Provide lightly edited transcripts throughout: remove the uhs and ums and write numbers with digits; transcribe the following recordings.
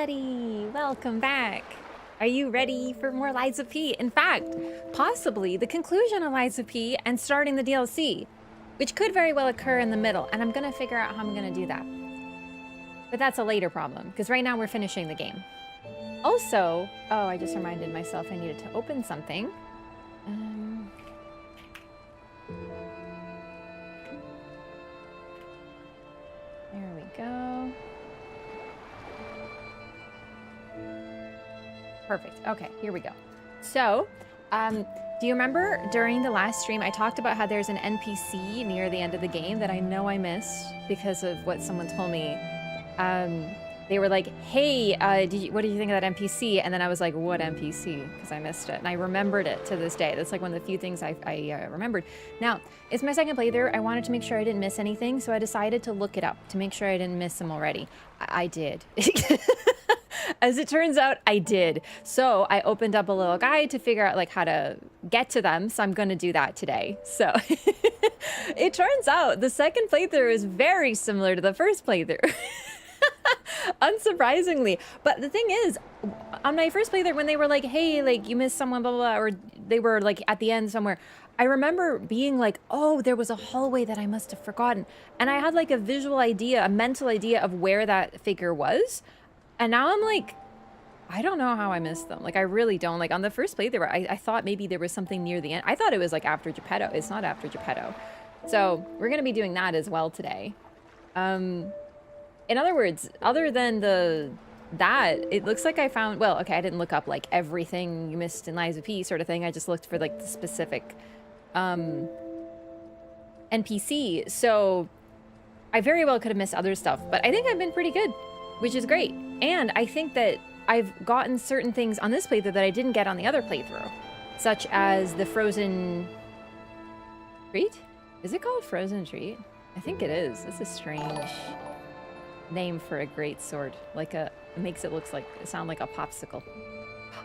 everybody! Welcome back! Are you ready for more Lies of P? In fact, possibly the conclusion of Lies of P and starting the DLC, which could very well occur in the middle, and I'm gonna figure out how I'm gonna do that. But that's a later problem, because right now we're finishing the game. Also, oh, I just reminded myself I needed to open something. There we go. Perfect. Okay, here we go. So, do you remember during the last stream I talked about how there's an NPC near the end of the game that I know I missed because of what someone told me? They were like, hey, what did you think of that NPC? And then I was like, what NPC? Because I missed it. And I remembered it to this day. That's like one of the few things I remembered. Now, it's my second playthrough. I wanted to make sure I didn't miss anything, so I decided to look it up to make sure I didn't miss them already. I did. As it turns out, I did. So I opened up a little guide to figure out like how to get to them. So I'm going to do that today. So it turns out the second playthrough is very similar to the first playthrough. Unsurprisingly. But the thing is, on my first playthrough, when they were like, hey, like you missed someone, blah, blah, blah, or they were like at the end somewhere, I remember being like, oh, there was a hallway that I must have forgotten. And I had like a visual idea, a mental idea of where that figure was. And now I'm like, I don't know how I missed them. Like, I really don't. Like, on the first playthrough, I thought maybe there was something near the end. I thought it was, like, after Geppetto. It's not after Geppetto. So, we're going to be doing that as well today. In other words, other than that, it looks like I found... Well, okay, I didn't look up, like, everything you missed in Lies of P sort of thing. I just looked for, like, the specific NPC. So, I very well could have missed other stuff. But I think I've been pretty good, which is great. And I think that I've gotten certain things on this playthrough that I didn't get on the other playthrough, such as the frozen treat? Is it called frozen treat? I think it is. It's a strange name for a great sword. Like it makes it sound like a popsicle.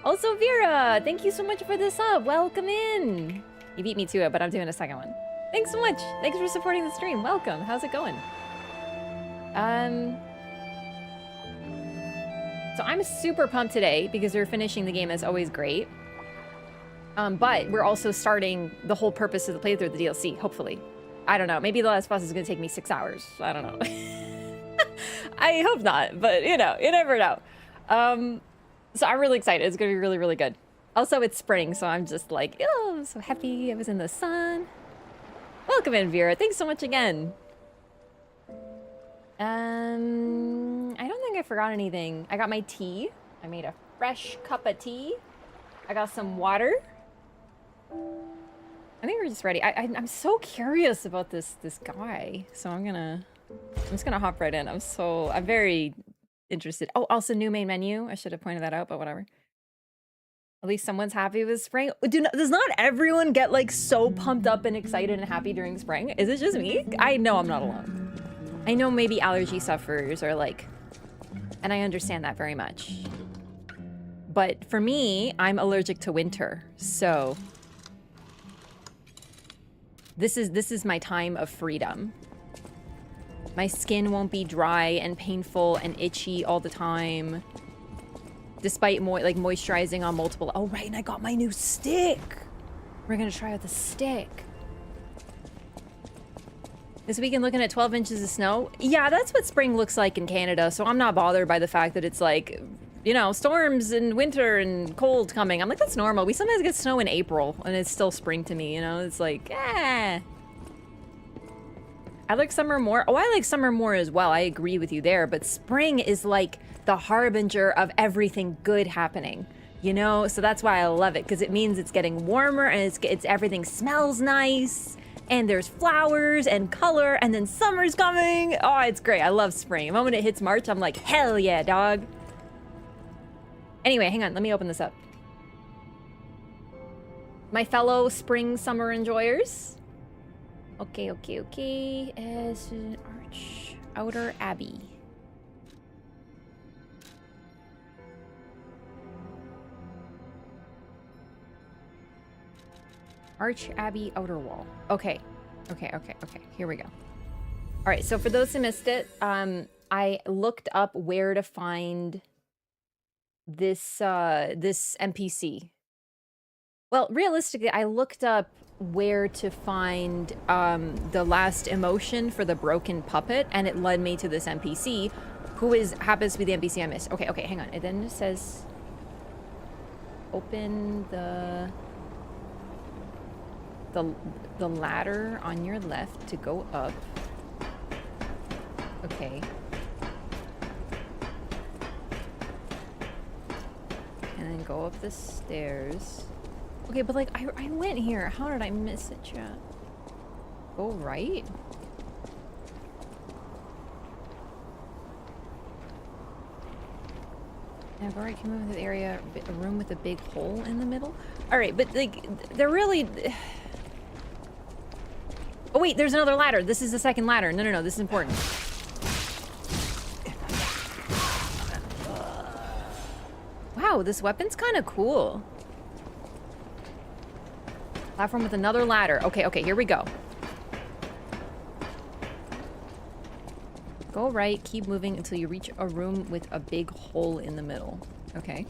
Also, Vera, thank you so much for the sub. Welcome in. You beat me to it, but I'm doing a second one. Thanks so much. Thanks for supporting the stream. Welcome. How's it going? So I'm super pumped today because we're finishing the game. As always, great. But we're also starting the whole purpose of the playthrough, the DLC, hopefully. I don't know. Maybe the last boss is going to take me 6 hours. I don't know. I hope not, but you know, you never know. So I'm really excited. It's going to be really, really good. Also, it's spring, so I'm just like, oh, I'm so happy I was in the sun. Welcome in, Vera. Thanks so much again. I don't think I forgot anything. I got my tea. I made a fresh cup of tea. I got some water. I think we're just ready. I'm so curious about this guy. So I'm just gonna hop right in. I'm very interested. Oh, also new main menu. I should have pointed that out, but whatever. At least someone's happy with spring. Does not everyone get like so pumped up and excited and happy during spring? Is it just me? I know I'm not alone. I know maybe allergy sufferers are like, and I understand that very much. But for me, I'm allergic to winter, so this is my time of freedom. My skin won't be dry and painful and itchy all the time, despite moisturizing on multiple. Oh right, and I got my new stick. We're gonna try out the stick. This weekend looking at 12 inches of snow. Yeah, that's what spring looks like in Canada, so I'm not bothered by the fact that it's like, you know, storms and winter and cold coming. I'm like, that's normal. We sometimes get snow in April, and it's still spring to me, you know? It's like, eh. I like summer more. Oh, I like summer more as well. I agree with you there, but spring is like the harbinger of everything good happening, you know? So that's why I love it, because it means it's getting warmer, and it's everything smells nice. And there's flowers and color, and then summer's coming. Oh, it's great. I love spring. The moment it hits March, I'm like, hell yeah, dog. Anyway, hang on. Let me open this up. My fellow spring summer enjoyers. Okay. As an arch outer Abbey. Arch Abbey outer wall. Okay. Here we go. All right, so for those who missed it, I looked up where to find this NPC. Well, realistically, I looked up where to find the last emotion for the broken puppet, and it led me to this NPC, who happens to be the NPC I missed. Okay, hang on. And then it says, open the ladder on your left to go up. Okay. And then go up the stairs. Okay, but like, I went here. How did I miss it, chat? Go right? Yeah, go right, can move to the area, a room with a big hole in the middle. All right, but like, they're really... Oh wait, there's another ladder. This is the second ladder. No, this is important. Wow, this weapon's kind of cool. Platform with another ladder. Okay, here we go. Go right, keep moving until you reach a room with a big hole in the middle. Okay.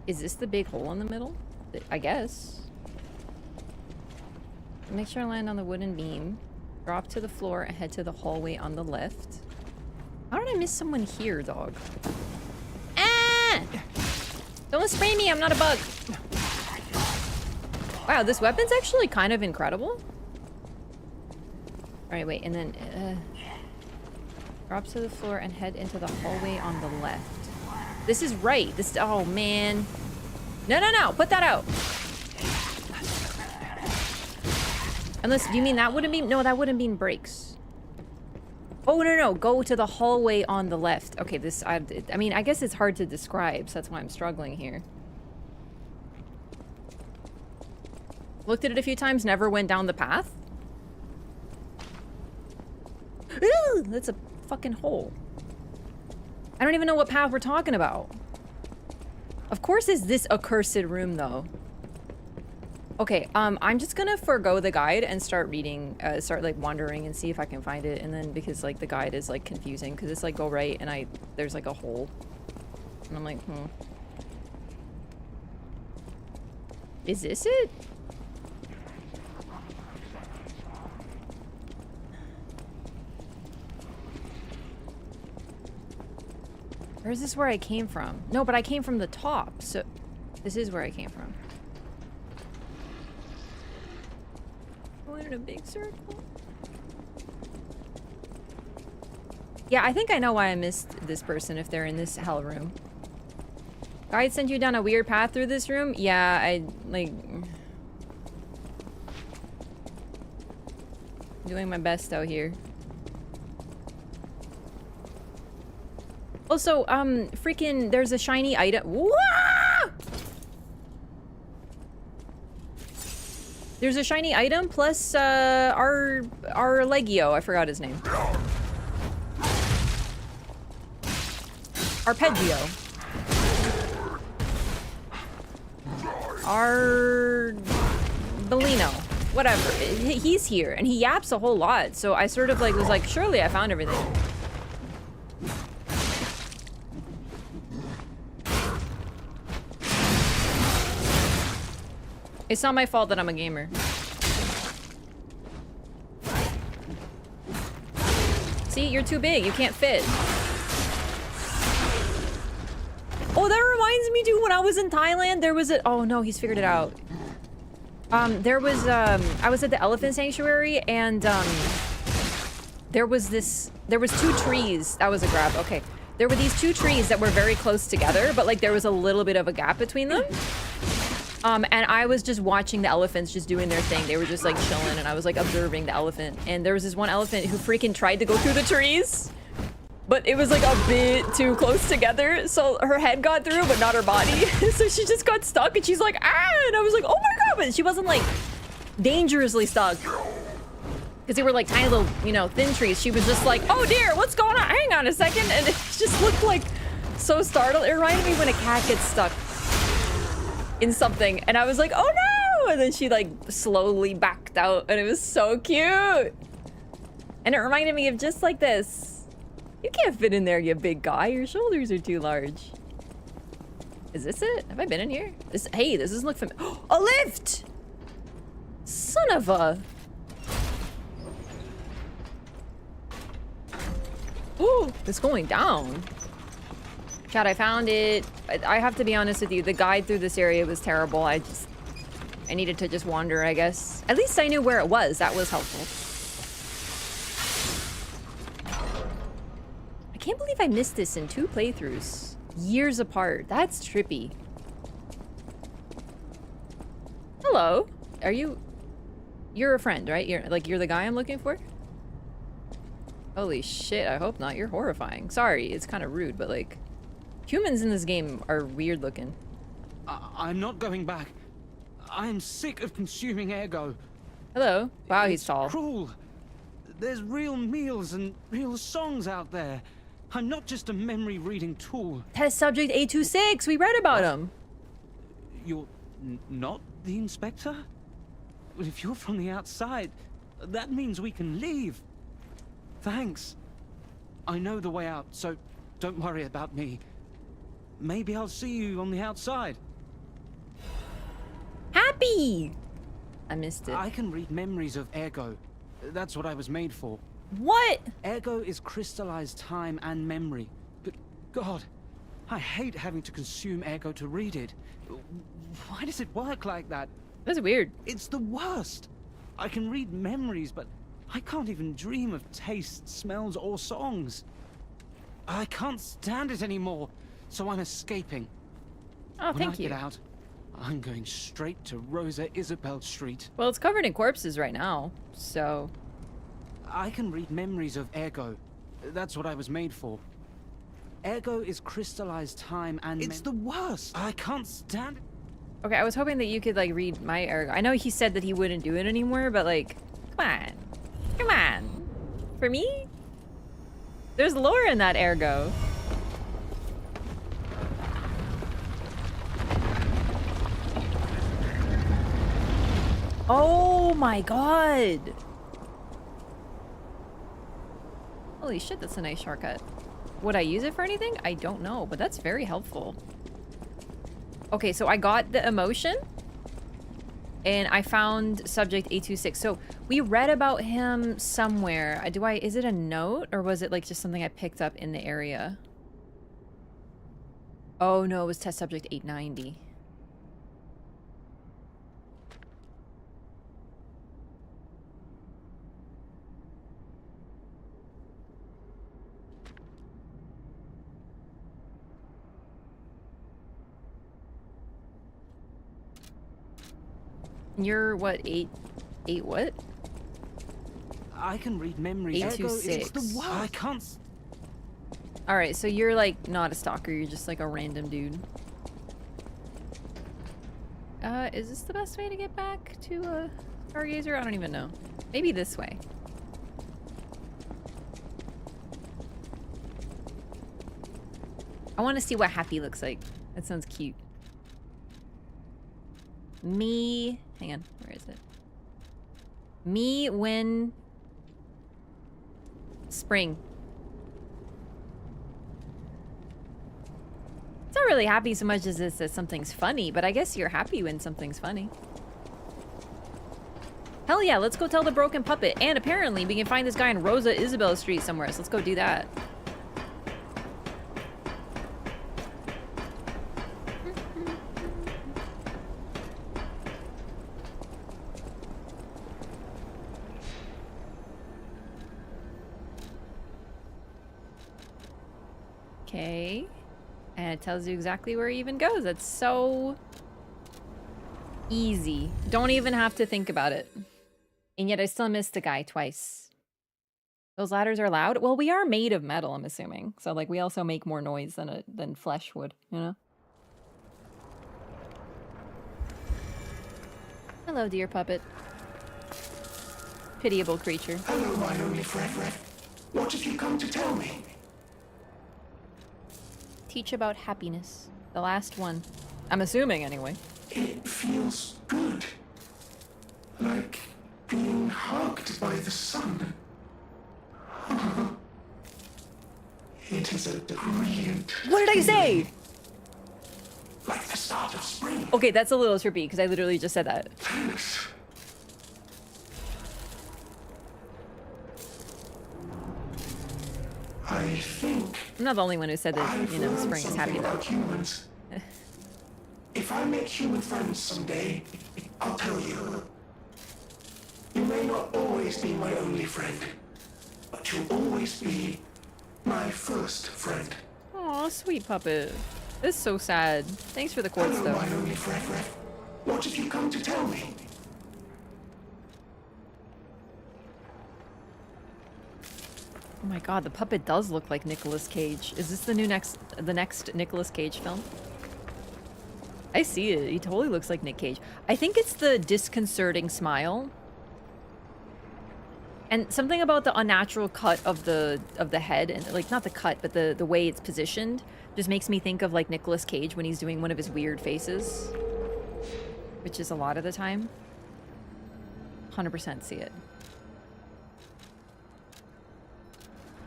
Is this the big hole in the middle? I guess. Make sure to land on the wooden beam. Drop to the floor and head to the hallway on the left. How did I miss someone here, dog? Ah! Don't spray me, I'm not a bug. Wow, this weapon's actually kind of incredible. Alright, wait, and then drop to the floor and head into the hallway on the left. This is right. Oh man. No, put that out. Unless, do you mean that wouldn't be, no, that wouldn't mean brakes. Oh, no, go to the hallway on the left. Okay, I mean, I guess it's hard to describe, so that's why I'm struggling here. Looked at it a few times, never went down the path. Ooh, that's a fucking hole. I don't even know what path we're talking about. Of course is this accursed room, though. Okay, I'm just gonna forgo the guide and start reading, start like wandering and see if I can find it. And then because like the guide is like confusing because it's like go right and there's like a hole. And I'm like, Is this it? Or is this where I came from? No, but I came from the top, so this is where I came from. Going in a big circle. Yeah, I think I know why I missed this person if they're in this hell room. Guide sent you down a weird path through this room? Yeah, I like... doing my best out here. Also, freaking, there's a shiny item. Whoa! There's a shiny item plus, our Legio. I forgot his name. Arpeggio. Bellino. Whatever. He's here, and he yaps a whole lot, so I sort of like was like, surely I found everything. It's not my fault that I'm a gamer. See, you're too big. You can't fit. Oh, that reminds me, dude, when I was in Thailand, there was a... Oh, no, he's figured it out. There was, I was at the elephant sanctuary, and, there was two trees. That was a grab. Okay. There were these two trees that were very close together, but, like, there was a little bit of a gap between them. And I was just watching the elephants just doing their thing. They were just like chilling and I was like observing the elephant. And there was this one elephant who freaking tried to go through the trees, but it was like a bit too close together. So her head got through, but not her body. So she just got stuck and she's like, ah! And I was like, oh my God, but she wasn't like dangerously stuck. Because they were like tiny little, you know, thin trees. She was just like, oh dear, what's going on? Hang on a second. And it just looked like so startled. It reminded me when a cat gets stuck in something, and I was like, oh And then she like slowly backed out and it was so cute. And it reminded me of just like this. You can't fit in there, you big guy. Your shoulders are too large. Is this it? Have I been in here? Hey, this doesn't look familiar. A lift! Son of a... Oh, it's going down. Chat, I found it. I have to be honest with you. The guide through this area was terrible. I needed to just wander, I guess. At least I knew where it was. That was helpful. I can't believe I missed this in 2 playthroughs. Years apart. That's trippy. Hello. Are you... You're a friend, right? You're the guy I'm looking for? Holy shit, I hope not. You're horrifying. Sorry, it's kind of rude, but like... Humans in this game are weird looking. I'm not going back. I am sick of consuming ergo. Hello. Wow, he's tall. It's cruel. There's real meals and real songs out there. I'm not just a memory reading tool. Test subject 826. We read about him. You're not the inspector? Well, if you're from the outside, that means we can leave. Thanks. I know the way out, so don't worry about me. Maybe I'll see you on the outside. Happy! I missed it. I can read memories of ergo. That's what I was made for. What? Ergo is crystallized time and memory. But God, I hate having to consume ergo to read it. Why does it work like that? That's weird. It's the worst. I can read memories, but I can't even dream of tastes, smells, or songs. I can't stand it anymore, so I'm escaping. Oh, when thank I you. get out, I'm going straight to Rosa Isabelle Street. Well, it's covered in corpses right now, so... I can read memories of ergo. That's what I was made for. Ergo is crystallized time and... It's the worst! I can't stand it. Okay, I was hoping that you could, like, read my ergo. I know he said that he wouldn't do it anymore, but, like, come on. Come on. For me? There's lore in that ergo. Oh my god! Holy shit, that's a nice shortcut. Would I use it for anything? I don't know, but that's very helpful. Okay, so I got the emotion. And I found subject 826. So we read about him somewhere. Is it a note? Or was it like just something I picked up in the area? Oh no, it was test subject 890. You're what, 8 what? I can read memories. 826. It's the worst. I can't. Alright, so you're like not a stalker, you're just like a random dude. Is this the best way to get back to Stargazer? I don't even know. Maybe this way. I want to see what happy looks like. That sounds cute. Me... Hang on, where is it? Me when... Spring. It's not really happy so much as it says something's funny, but I guess you're happy when something's funny. Hell yeah, let's go tell the broken puppet. And apparently we can find this guy in Rosa Isabelle Street somewhere, so let's go do that. Okay. And it tells you exactly where he even goes. That's so easy. Don't even have to think about it. And yet I still missed the guy twice. Those ladders are loud? Well, we are made of metal, I'm assuming. So, like, we also make more noise than flesh would, you know? Hello, dear puppet. Pitiable creature. Hello, my only friend. What have you come to tell me? Teach about happiness. The last one. I'm assuming, anyway. It feels good is a brilliant... What did I say? Like the start of spring. Okay, that's a little trippy because I literally just said that. Manus. I think I'm not the only one who said that, I've you know, learned spring is something happy though. about humans. If I make human friends someday, I'll tell you. You may not always be my only friend, but you'll always be my first friend. Aw, sweet puppet. This is so sad. Thanks for the quotes Hello, though. my only friend. What have you come to tell me? Oh my god, the puppet does look like Nicolas Cage. Is this the next Nicolas Cage film? I see it. He totally looks like Nick Cage. I think it's the disconcerting smile. And something about the unnatural cut of the head, and like not the cut, but the way it's positioned, just makes me think of like Nicolas Cage when he's doing one of his weird faces, which is a lot of the time. 100% see it.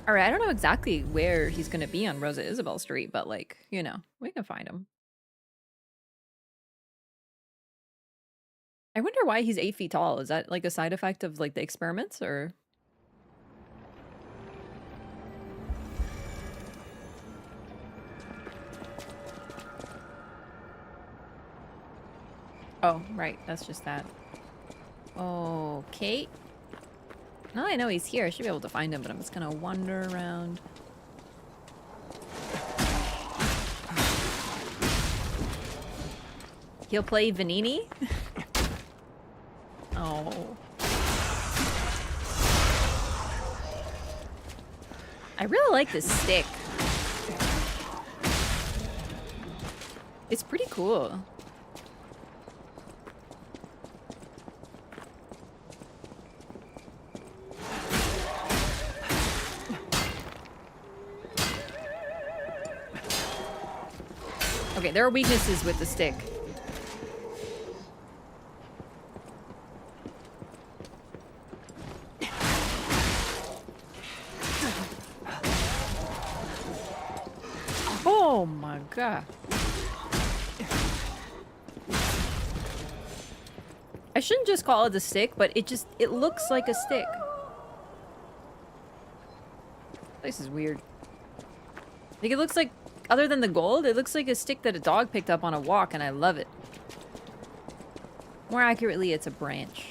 All right, I don't know exactly where he's gonna be on Rosa Isabelle Street, but like, you know, we can find him. I wonder why he's 8 feet tall. Is that like a side effect of like the experiments or? Oh, right. That's just that. Okay. Now I know he's here. I should be able to find him, but I'm just gonna wander around. He'll play Vanini? Oh. I really like this stick. It's pretty cool. Okay, there are weaknesses with the stick. Oh my god. I shouldn't just call it a stick, but it looks like a stick. This is weird. Like it looks like, other than the gold, it looks like a stick that a dog picked up on a walk, and I love it. More accurately, it's a branch.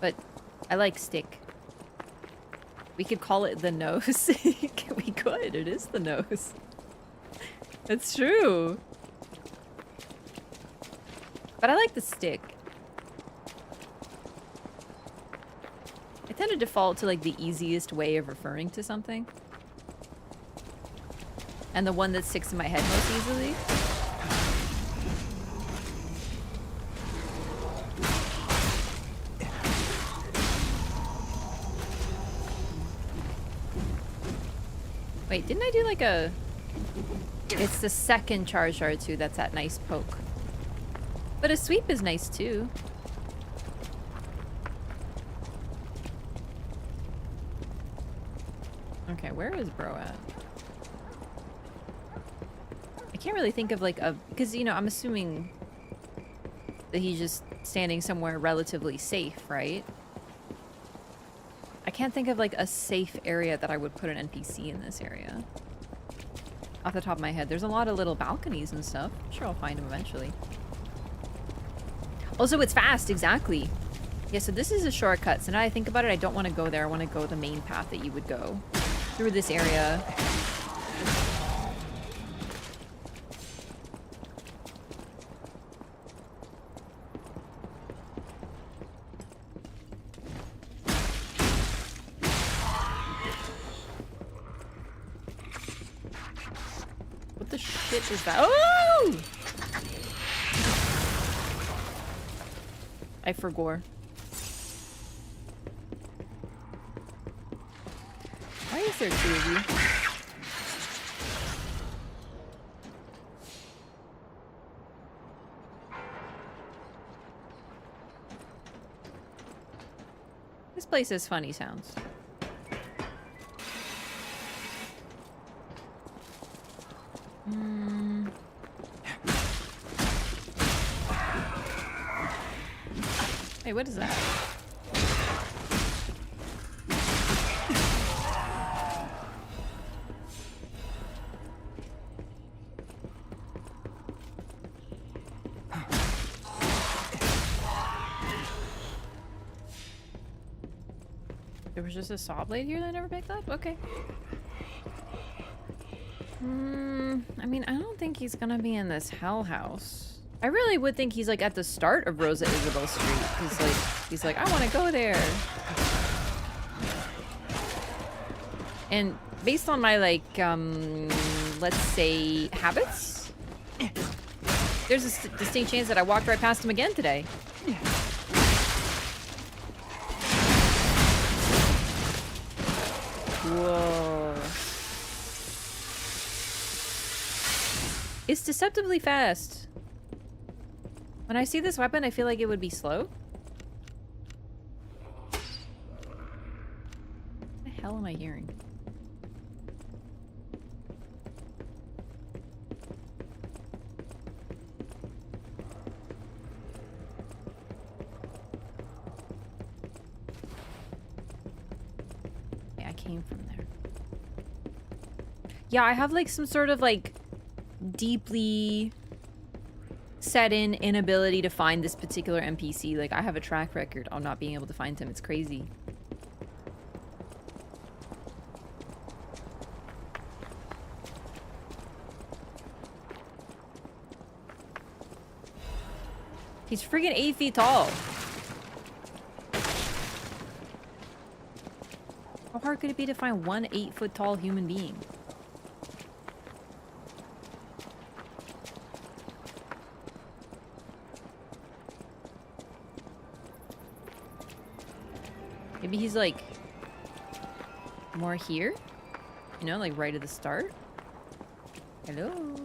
But I like stick. We could call it the nose. We could. It is the nose. It's true. But I like the stick. I tend to default to like the easiest way of referring to something. And the one that sticks in my head most easily. Wait, didn't I do like a... It's the second charge shard too, that's that nice poke. But a sweep is nice too. Okay, where is bro at? I can't really think of like a... Because, you know, I'm assuming that he's just standing somewhere relatively safe, right? I can't think of like a safe area that I would put an NPC in this area. Off the top of my head. There's a lot of little balconies and stuff. I'm sure I'll find him eventually. Also, it's fast, exactly. Yeah, so this is a shortcut. So now I think about it, I don't want to go there. I want to go the main path that you would go. Through this area. What the shit is that? Oh! I forgot. Why is there two of you? This place has funny sounds. Wait, what is that? There was just a saw blade here that I never picked up? Okay. I mean, I don't think he's gonna be in this hell house. I really would think he's like at the start of Rosa Isabelle Street. He's like, I want to go there. And based on my like, let's say habits, there's a distinct chance that I walked right past him again today. Whoa. It's deceptively fast. When I see this weapon, I feel like it would be slow. What the hell am I hearing? Yeah, I came from there. Yeah, I have like some sort of like deeply set in inability to find this particular NPC. Like, I have a track record on not being able to find him. It's crazy. He's freaking 8 feet tall. How hard could it be to find one 8-foot tall human being? Maybe he's like more here, you know, like right at the start. Hello.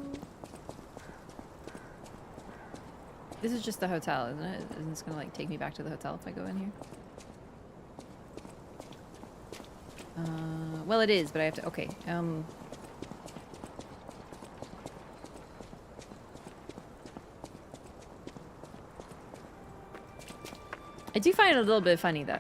This is just the hotel, isn't it? Isn't this gonna like take me back to the hotel if I go in here? Well, it is, but I have to. Okay. I do find it a little bit funny though.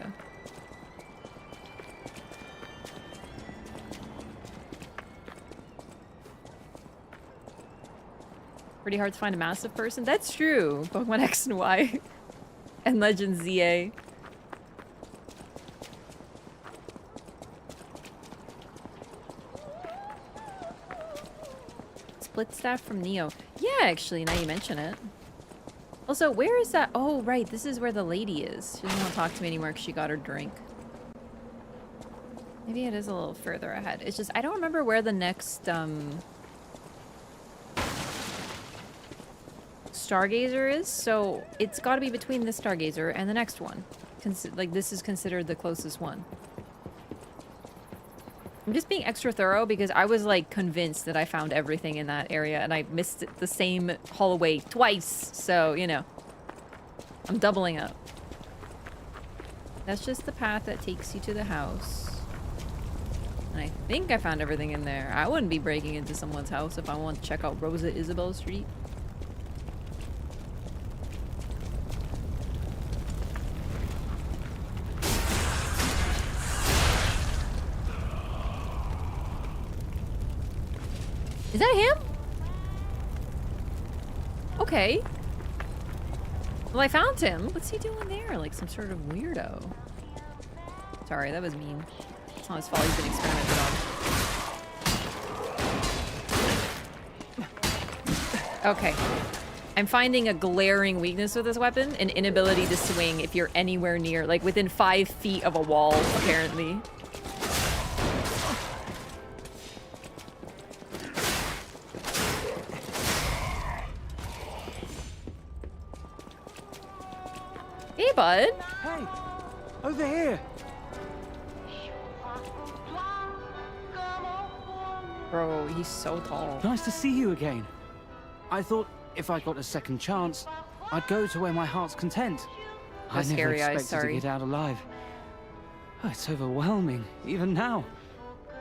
Pretty hard to find a massive person. That's true. Pokemon X and Y and Legend ZA. Split staff from Neo. Yeah, actually, now you mention it. Also, where is that? Oh, right. This is where the lady is. She doesn't want to talk to me anymore because she got her drink. Maybe it is a little further ahead. It's just, I don't remember where the next, Stargazer is, so it's got to be between this Stargazer and the next one. Like, this is considered the closest one. I'm just being extra thorough because I was, like, convinced that I found everything in that area, and I missed the same hallway twice, so, you know. I'm doubling up. That's just the path that takes you to the house. And I think I found everything in there. I wouldn't be breaking into someone's house if I want to check out Rosa Isabelle Street. Is that him? Okay. Well, I found him. What's he doing there? Like some sort of weirdo. Sorry, that was mean. It's not his fault he's been experimented on. Okay. I'm finding a glaring weakness with this weapon. An inability to swing if you're anywhere near, like within 5 feet of a wall, apparently. Hey, bud. Hey, over here. Bro, he's so tall. Nice to see you again. I thought if I got a second chance, I'd go to where my heart's content. I never scary eyes, expected sorry. to get out alive. Oh, it's overwhelming, even now.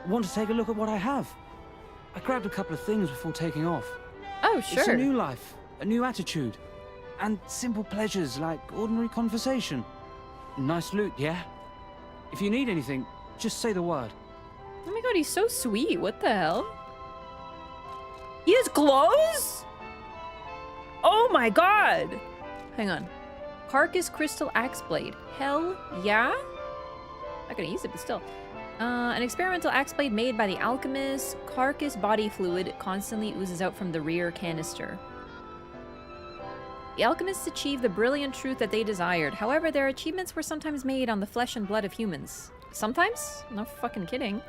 Want to take a look at what I have? I grabbed a couple of things before taking off. Oh, sure. It's a new life, a new attitude. And simple pleasures like ordinary conversation. Nice loot, yeah? If you need anything, just say the word. Oh my god, he's so sweet. What the hell? He has clothes? Oh my god! Hang on. Carcass Crystal Axe Blade. Hell yeah? Not gonna use it, but still. An experimental axe blade made by the alchemist. Carcass body fluid constantly oozes out from the rear canister. The alchemists achieved the brilliant truth that they desired. However, their achievements were sometimes made on the flesh and blood of humans. Sometimes? No fucking kidding.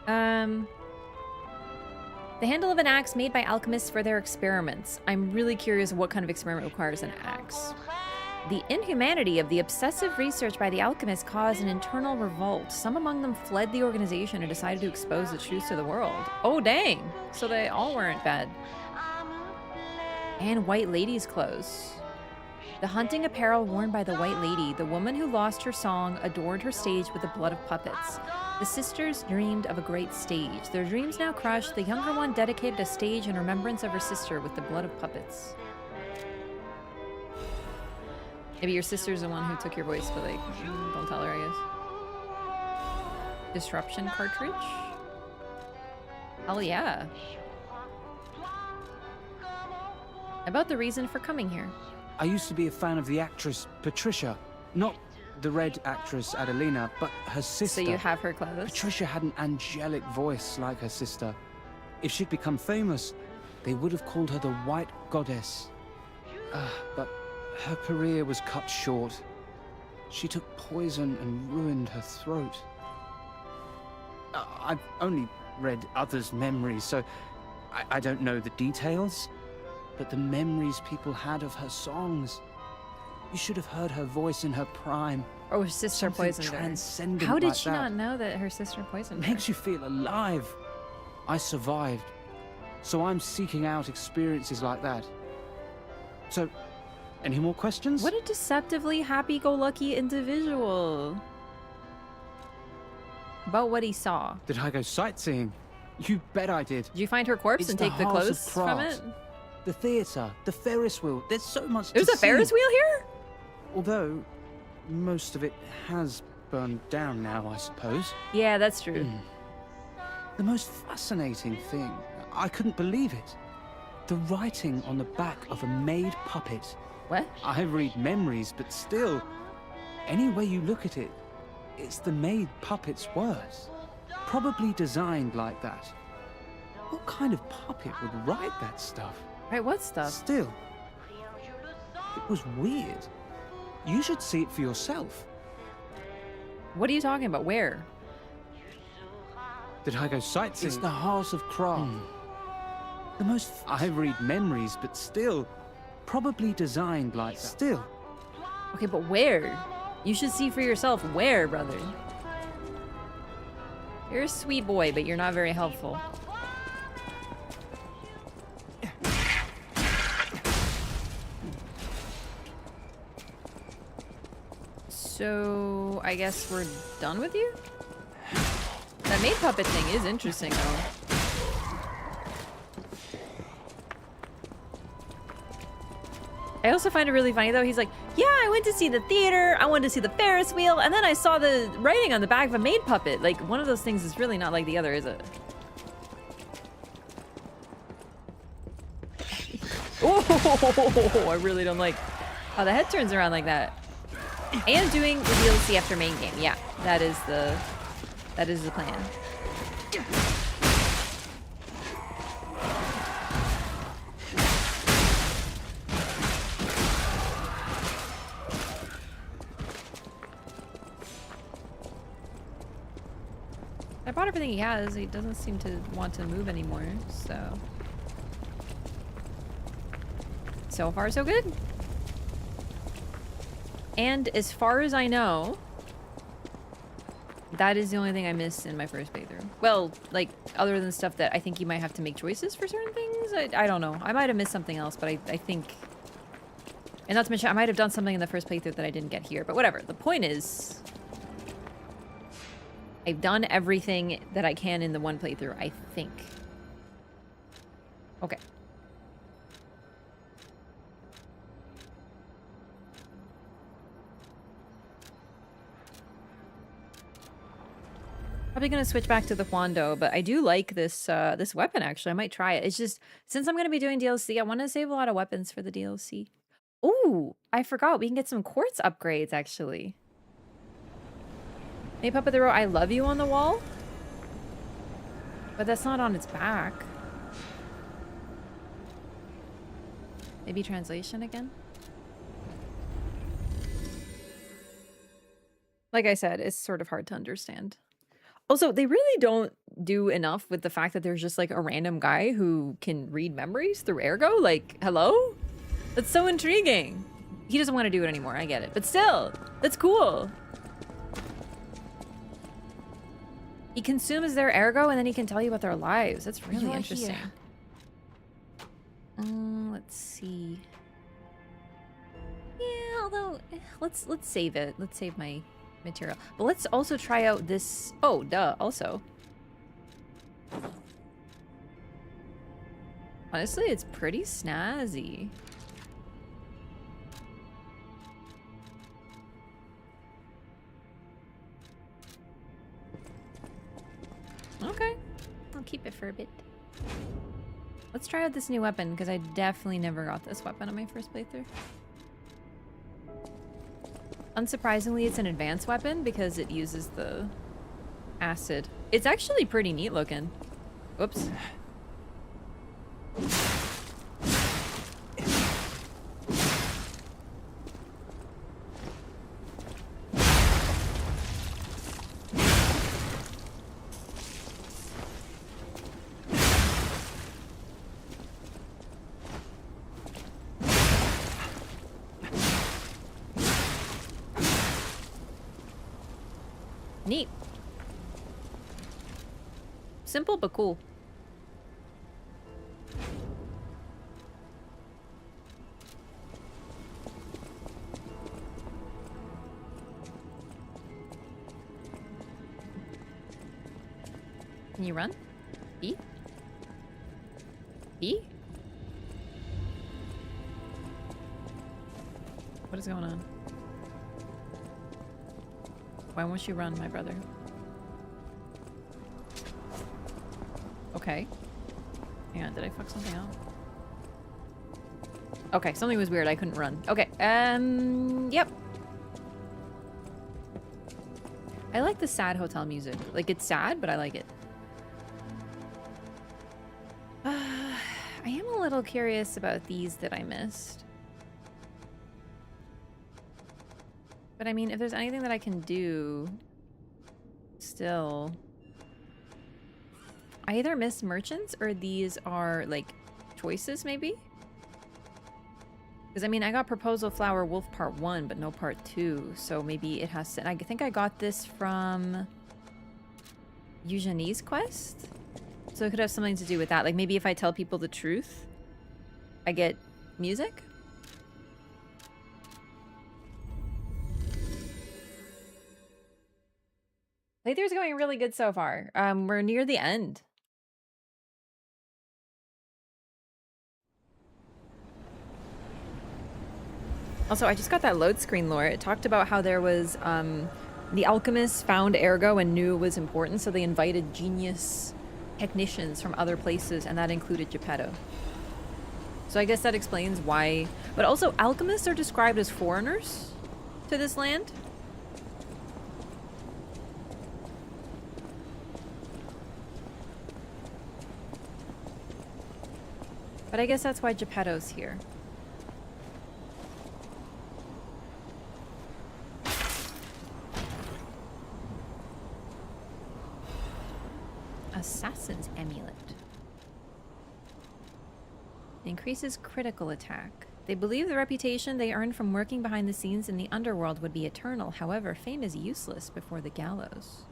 The handle of an axe made by alchemists for their experiments. I'm really curious what kind of experiment requires an axe. The inhumanity of the obsessive research by the alchemists caused an internal revolt. Some among them fled the organization and decided to expose the truth to the world. Oh, dang. So they all weren't bad. And White Lady's clothes. The hunting apparel worn by the White Lady, the woman who lost her song, adorned her stage with the blood of puppets. The sisters dreamed of a great stage. Their dreams now crushed, the younger one dedicated a stage in remembrance of her sister with the blood of puppets. Maybe your sister's the one who took your voice, but like, don't tell her, I guess. Disruption cartridge? Hell yeah. About the reason for coming here. I used to be a fan of the actress Patricia. Not the red actress Adelina, but her sister. So you have her clothes? Patricia had an angelic voice like her sister. If she'd become famous, they would have called her the White Goddess. But her career was cut short. She took poison and ruined her throat. I've only read others' memories, so I don't know the details. But the memories people had of her songs. You should have heard her voice in her prime. Oh, her sister poisoned her. Transcendent. How did like she that. not know that her sister poisoned her? Makes you feel alive. I survived. So I'm seeking out experiences like that. So, any more questions? What a deceptively happy-go-lucky individual. About what he saw. Did I go sightseeing? You bet I did. Did you find her corpse It's and the take the House of clothes from Krat. it? The theatre, the Ferris wheel. There's so much There's to a Ferris see. wheel here? Although, most of it has burned down now, I suppose. Yeah, that's true. The most fascinating thing, I couldn't believe it. The writing on the back of a made puppet. What? I read memories, but still, any way you look at it, it's the made puppet's words. Probably designed like that. What kind of puppet would write that stuff? Right, what stuff? Still, it was weird. You should see it for yourself. What are you talking about? Where? Did I go sightseeing? It's the House of Krat. The most... I read memories, but still, probably designed like that. Still. Okay, but where? You should see for yourself. Where, brother? You're a sweet boy, but you're not very helpful. So, I guess we're done with you? That maid puppet thing is interesting, though. I also find it really funny, though. He's like, yeah, I went to see the theater, I wanted to see the Ferris wheel, and then I saw the writing on the back of a maid puppet. Like, one of those things is really not like the other, is it? Oh, I really don't like how the head turns around like that. And doing the DLC after main game. Yeah, that is the plan. I bought everything he has. He doesn't seem to want to move anymore, so far so good. And as far as I know, that is the only thing I missed in my first playthrough. Well, like, other than stuff that I think you might have to make choices for certain things. I don't know. I might have missed something else, but I think... And not to mention, I might have done something in the first playthrough that I didn't get here. But whatever. The point is... I've done everything that I can in the one playthrough, I think. Okay. Probably gonna switch back to the Huando, but I do like this this weapon actually. I might try it. It's just since I'm gonna be doing DLC, I want to save a lot of weapons for the DLC. Ooh, I forgot we can get some quartz upgrades actually. Hey Puppet the Row, I love you on the wall. But that's not on its back. Maybe translation again? Like I said, it's sort of hard to understand. Also, they really don't do enough with the fact that there's just like a random guy who can read memories through Ergo. Like, hello? That's so intriguing. He doesn't want to do it anymore, I get it. But still, that's cool. He consumes their Ergo and then he can tell you about their lives. That's really interesting. Let's see. Yeah, although let's save it. Let's save my material. But let's also try out this. Oh, duh, also. Honestly, it's pretty snazzy. Okay. I'll keep it for a bit. Let's try out this new weapon, because I definitely never got this weapon on my first playthrough. Unsurprisingly, it's an advanced weapon because it uses the acid. It's actually pretty neat looking. Whoops. Neat. Simple but cool. Can you run? E? E? What is going on? Why won't you run, my brother? Okay. Hang on, did I fuck something up? Okay, something was weird. I couldn't run. Okay, yep. I like the sad hotel music. Like, it's sad, but I like it. I am a little curious about these that I missed. But I mean, if there's anything that I can do, still. I either miss merchants or these are like choices maybe? Because I mean, I got Proposal Flower Wolf Part 1, but no Part 2. So maybe it has to, I think I got this from Eugenie's quest? So it could have something to do with that. Like maybe if I tell people the truth, I get music? Playthrough's going really good so far. We're near the end. Also, I just got that load screen lore. It talked about how there was, the alchemists found Ergo and knew it was important, so they invited genius technicians from other places, and that included Geppetto. So I guess that explains why. But also, alchemists are described as foreigners to this land. But I guess that's why Geppetto's here. Assassin's Amulet. Increases critical attack. They believe the reputation they earned from working behind the scenes in the underworld would be eternal. However, fame is useless before the gallows.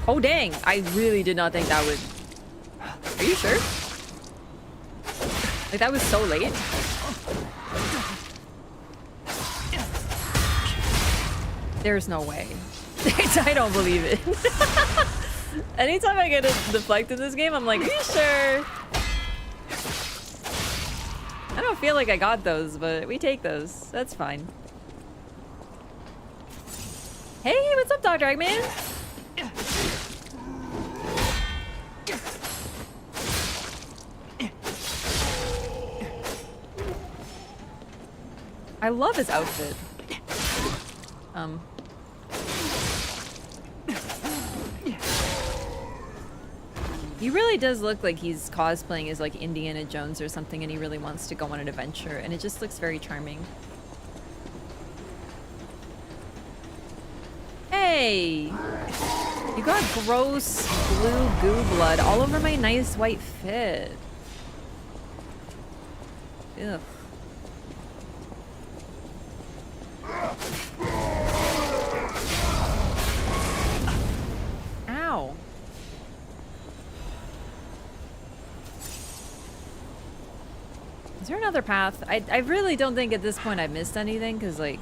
Oh dang! I really did not think that would... Are you sure? Like, that was so late? There's no way. I don't believe it. Anytime I get a deflect in this game, I'm like, are you sure? I don't feel like I got those, but we take those. That's fine. Hey, what's up, Dog Dragman? I love his outfit. He really does look like he's cosplaying as like Indiana Jones or something, and he really wants to go on an adventure, and it just looks very charming. Hey! You got gross blue goo blood all over my nice white fit. Ugh. Ow. Is there another path? I really don't think at this point I've missed anything, because like...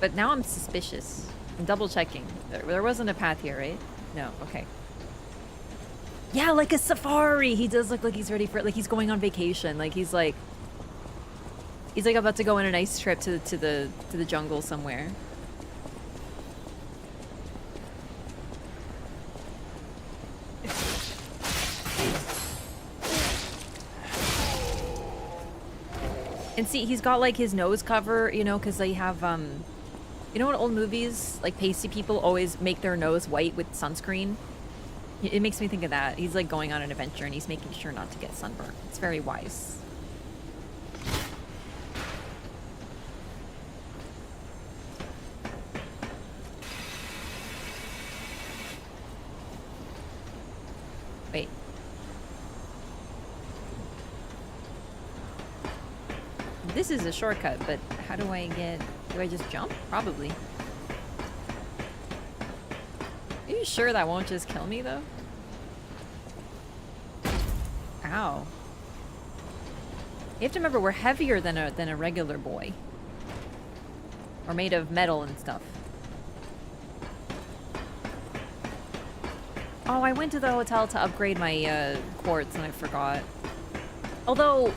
But now I'm suspicious. I'm double checking. There wasn't a path here, right? No, okay. Yeah, like a safari! He does look like he's ready for it. Like he's going on vacation. Like he's like about to go on a nice trip to the jungle somewhere. And see, he's got like his nose cover, you know, because they have, you know, in old movies, like pasty people always make their nose white with sunscreen. It makes me think of that. He's like going on an adventure and he's making sure not to get sunburned. It's very wise. Wait. This is a shortcut, but how do I get... Do I just jump? Probably. Are you sure that won't just kill me, though? Ow. You have to remember, we're heavier than a regular boy. We're made of metal and stuff. Oh, I went to the hotel to upgrade my quartz and I forgot. Although...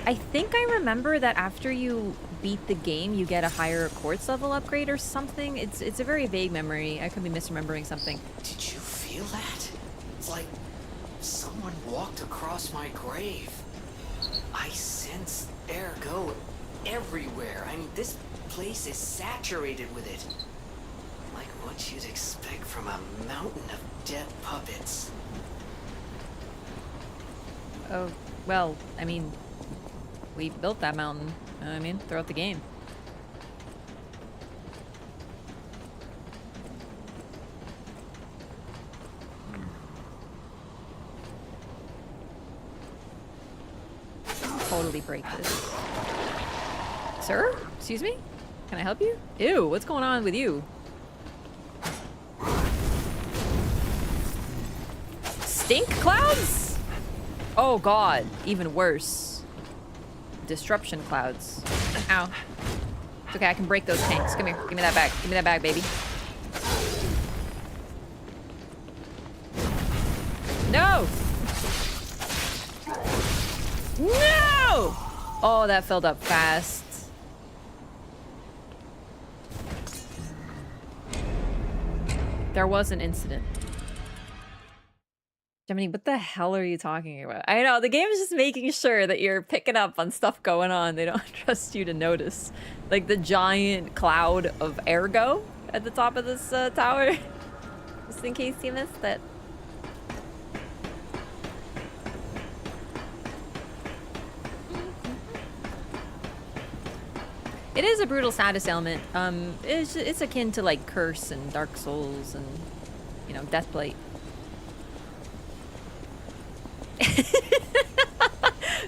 I think I remember that after you beat the game, you get a higher quartz level upgrade or something. It's a very vague memory. I could be misremembering something. Did you feel that? It's like someone walked across my grave. I sense ergo everywhere. I mean, this place is saturated with it. Like what you'd expect from a mountain of dead puppets. Oh, well, I mean... We built that mountain, you know what I mean? Throughout the game. Totally break this. Sir? Excuse me? Can I help you? Ew, what's going on with you? Stink clouds? Oh god, even worse. Disruption clouds. Ow. It's okay, I can break those tanks. Come here. Give me that bag. Give me that bag, baby. No! No! Oh, that filled up fast. There was an incident. Gemini, what the hell are you talking about? I know, the game is just making sure that you're picking up on stuff going on. They don't trust you to notice. Like the giant cloud of ergo at the top of this tower. Just in case you missed it. It is a brutal status ailment. It's akin to like Curse and Dark Souls and, you know, Deathblade.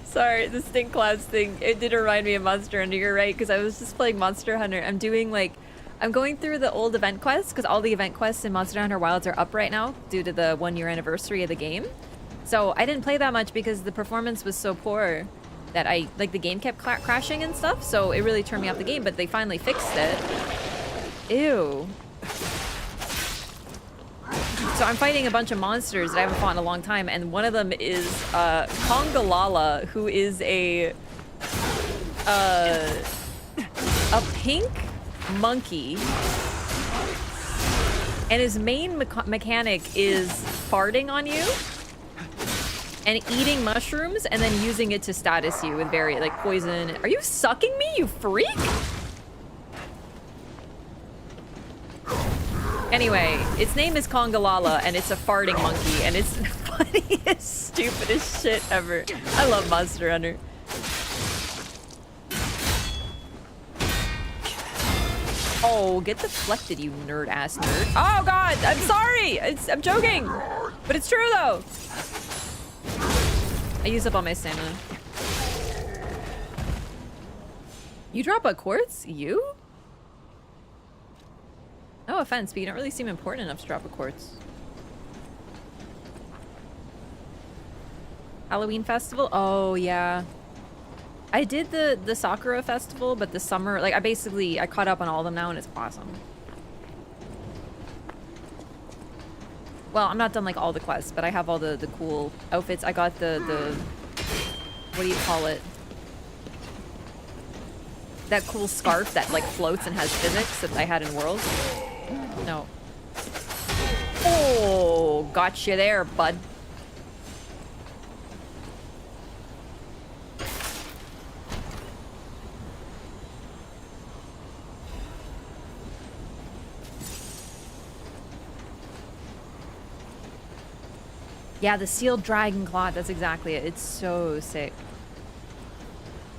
Sorry, the stink clouds thing, it did remind me of Monster Hunter. You're right, because I was just playing Monster Hunter. I'm going through the old event quests, because all the event quests in Monster Hunter Wilds are up right now due to the 1-year anniversary of the game. So I didn't play that much because the performance was so poor that the game kept crashing and stuff, so it really turned me off the game, but they finally fixed it. Ew. So I'm fighting a bunch of monsters that I haven't fought in a long time, and one of them is Kongalala, who is a pink monkey, and his main mechanic is farting on you and eating mushrooms and then using it to status you with like poison. Are you sucking me, you freak? Anyway, its name is Kongalala, and it's a farting monkey, and it's the funniest, stupidest shit ever. I love Monster Hunter. Oh, get deflected, you nerd-ass nerd. Oh, God, I'm sorry. I'm joking. But it's true, though. I used up all my stamina. You drop a quartz? You? No offense, but you don't really seem important enough to drop a quartz. Halloween festival? Oh, yeah. I did the Sakura festival, but the summer, like, I caught up on all of them now, and it's awesome. Well, I'm not done, like, all the quests, but I have all the cool outfits. I got the what do you call it? That cool scarf that, like, floats and has physics that I had in Worlds. No. Oh, gotcha there, bud. Yeah, the sealed dragon claw, that's exactly it. It's so sick.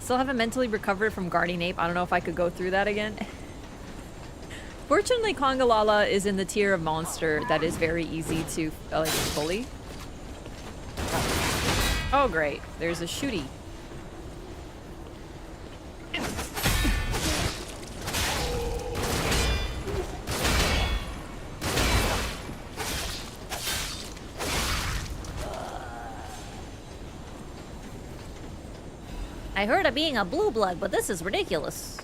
Still haven't mentally recovered from Guardian Ape. I don't know if I could go through that again. Fortunately, Kongalala is in the tier of monster that is very easy to like bully. Oh, great. There's a shooty. I heard of being a blue blood, but this is ridiculous.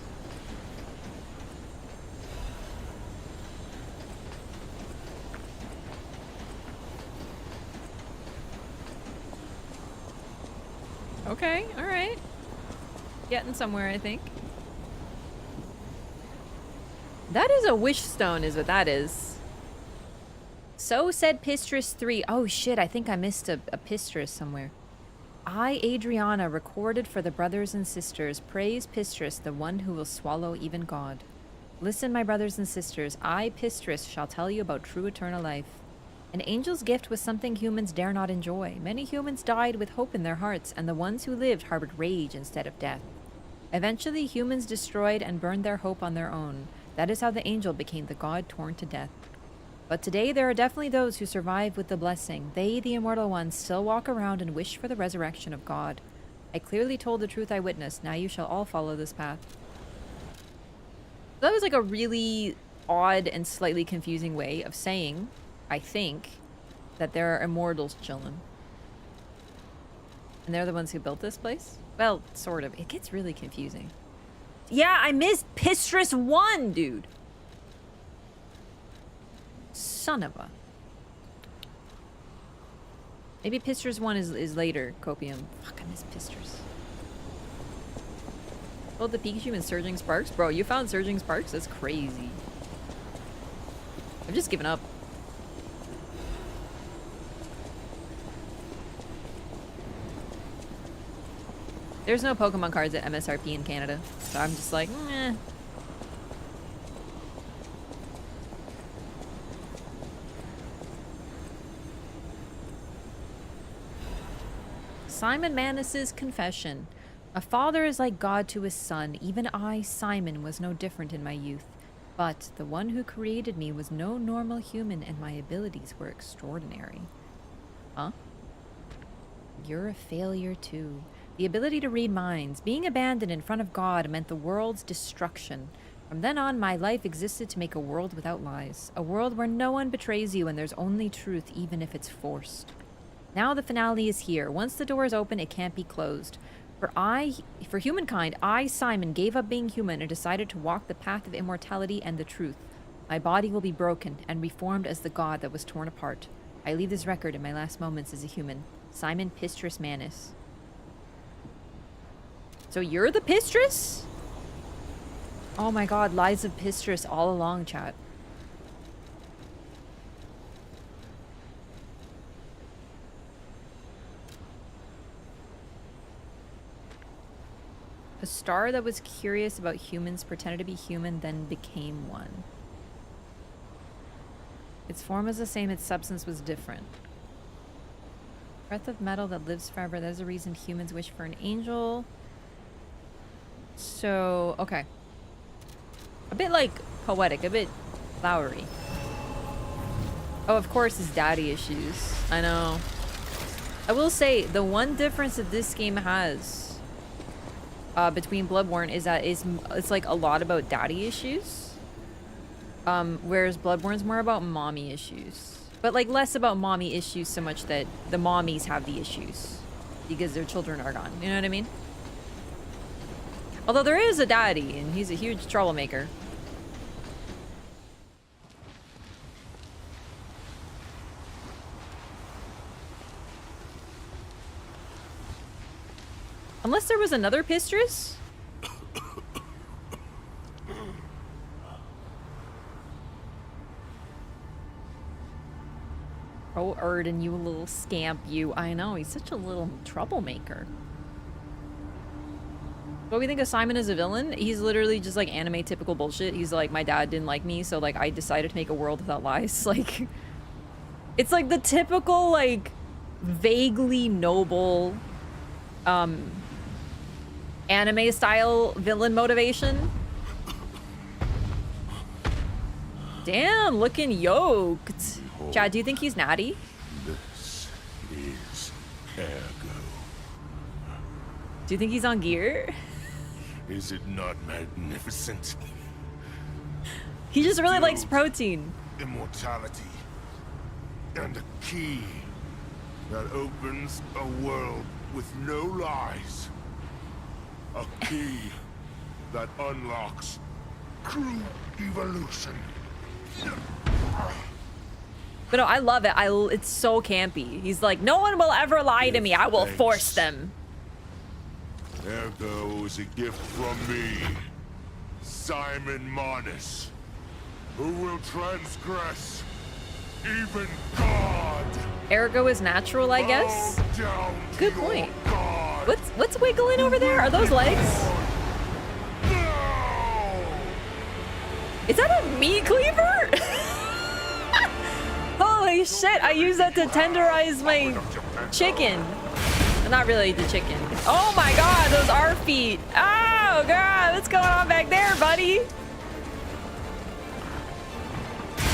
Okay, alright. Getting somewhere, I think. That is a wish stone, is what that is. So said Pistrus 3. Oh shit, I think I missed a Pistrus somewhere. I, Adriana, recorded for the brothers and sisters, praise Pistrus, the one who will swallow even God. Listen, my brothers and sisters, I, Pistrus, shall tell you about true eternal life. An angel's gift was something humans dare not enjoy. Many humans died with hope in their hearts, and the ones who lived harbored rage instead of death. Eventually, humans destroyed and burned their hope on their own. That is how the angel became the god torn to death. But today there are definitely those who survive with the blessing. They, the immortal ones, still walk around and wish for the resurrection of God. I clearly told the truth I witnessed. Now you shall all follow this path. That was like a really odd and slightly confusing way of saying, I think, that there are immortals chilling. And they're the ones who built this place? Well, sort of. It gets really confusing. Yeah, I missed Pistrus 1, dude. Son of a... Maybe Pistrus 1 is later, Copium. Fuck, I miss Pistrus. Oh, the Pikachu and Surging Sparks? Bro, you found Surging Sparks? That's crazy. I've just given up. There's no Pokemon cards at MSRP in Canada, so I'm just like, meh. Simon Manus's confession. A father is like God to his son. Even I, Simon, was no different in my youth. But the one who created me was no normal human, and my abilities were extraordinary. Huh? You're a failure too. The ability to read minds. Being abandoned in front of God meant the world's destruction. From then on, my life existed to make a world without lies. A world where no one betrays you and there's only truth, even if it's forced. Now the finale is here. Once the door is open, it can't be closed. For humankind, I, Simon, gave up being human and decided to walk the path of immortality and the truth. My body will be broken and reformed as the god that was torn apart. I leave this record in my last moments as a human. Simon Pistrus Manus. So you're the Pistrus? Oh my god, lies of Pistrus all along, chat. A star that was curious about humans, pretended to be human, then became one. Its form was the same, its substance was different. Breath of metal that lives forever. That is the reason humans wish for an angel. So, okay. A bit like poetic, a bit flowery. Oh, of course, his daddy issues. I know. I will say, the one difference that this game has between Bloodborne is that it's like a lot about daddy issues. Whereas Bloodborne's more about mommy issues. But like less about mommy issues so much that the mommies have the issues. Because their children are gone. You know what I mean? Although there is a daddy, and he's a huge troublemaker. Unless there was another Pistrus? Oh, Erden, you little scamp, you. I know, he's such a little troublemaker. What do we think of Simon as a villain? He's literally just like anime typical bullshit. He's like, my dad didn't like me, so like I decided to make a world without lies. Like, it's like the typical like vaguely noble anime style villain motivation. Damn, looking yoked. Chad, do you think he's natty? This is Ergo. Do you think he's on gear? Is it not magnificent? He just really likes protein. Immortality. And a key that opens a world with no lies. A key that unlocks true evolution. But no, I love it. It's so campy. He's like, no one will ever lie to me. I will force them. Ergo is a gift from me, Simon Manus, who will transgress even God. Ergo is natural, I guess. Good point. God. What's wiggling over there? Are those legs? No! Is that a meat cleaver? Holy shit, I use that to tenderize my chicken. Not really the chicken. Oh my god, those are feet. Oh god, what's going on back there, buddy?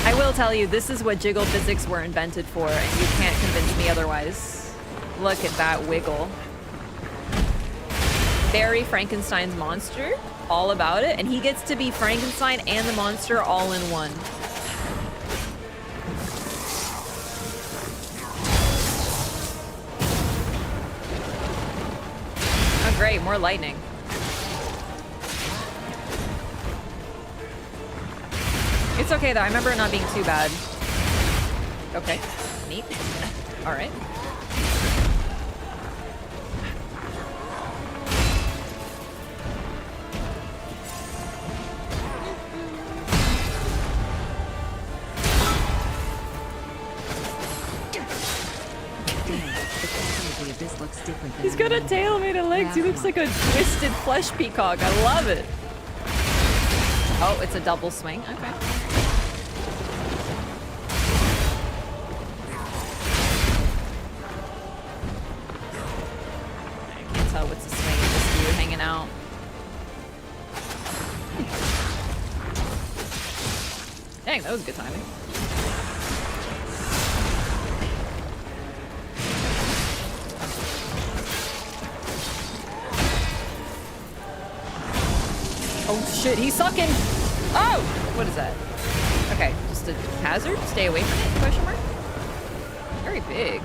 I will tell you, this is what jiggle physics were invented for, and you can't convince me otherwise. Look at that wiggle. Barry Frankenstein's monster, all about it, and he gets to be Frankenstein and the monster all in one. Oh great, more lightning. It's okay though, I remember it not being too bad. Okay, neat. Alright. This looks different than He's got a tail made of legs. He looks like a twisted flesh peacock. I love it. Oh, it's a double swing. Okay. I can't tell what's a swing and just you hanging out. Dang, that was good timing. Oh shit, he's sucking! Oh! What is that? Okay, just a hazard? Stay away from it? Question mark? Very big.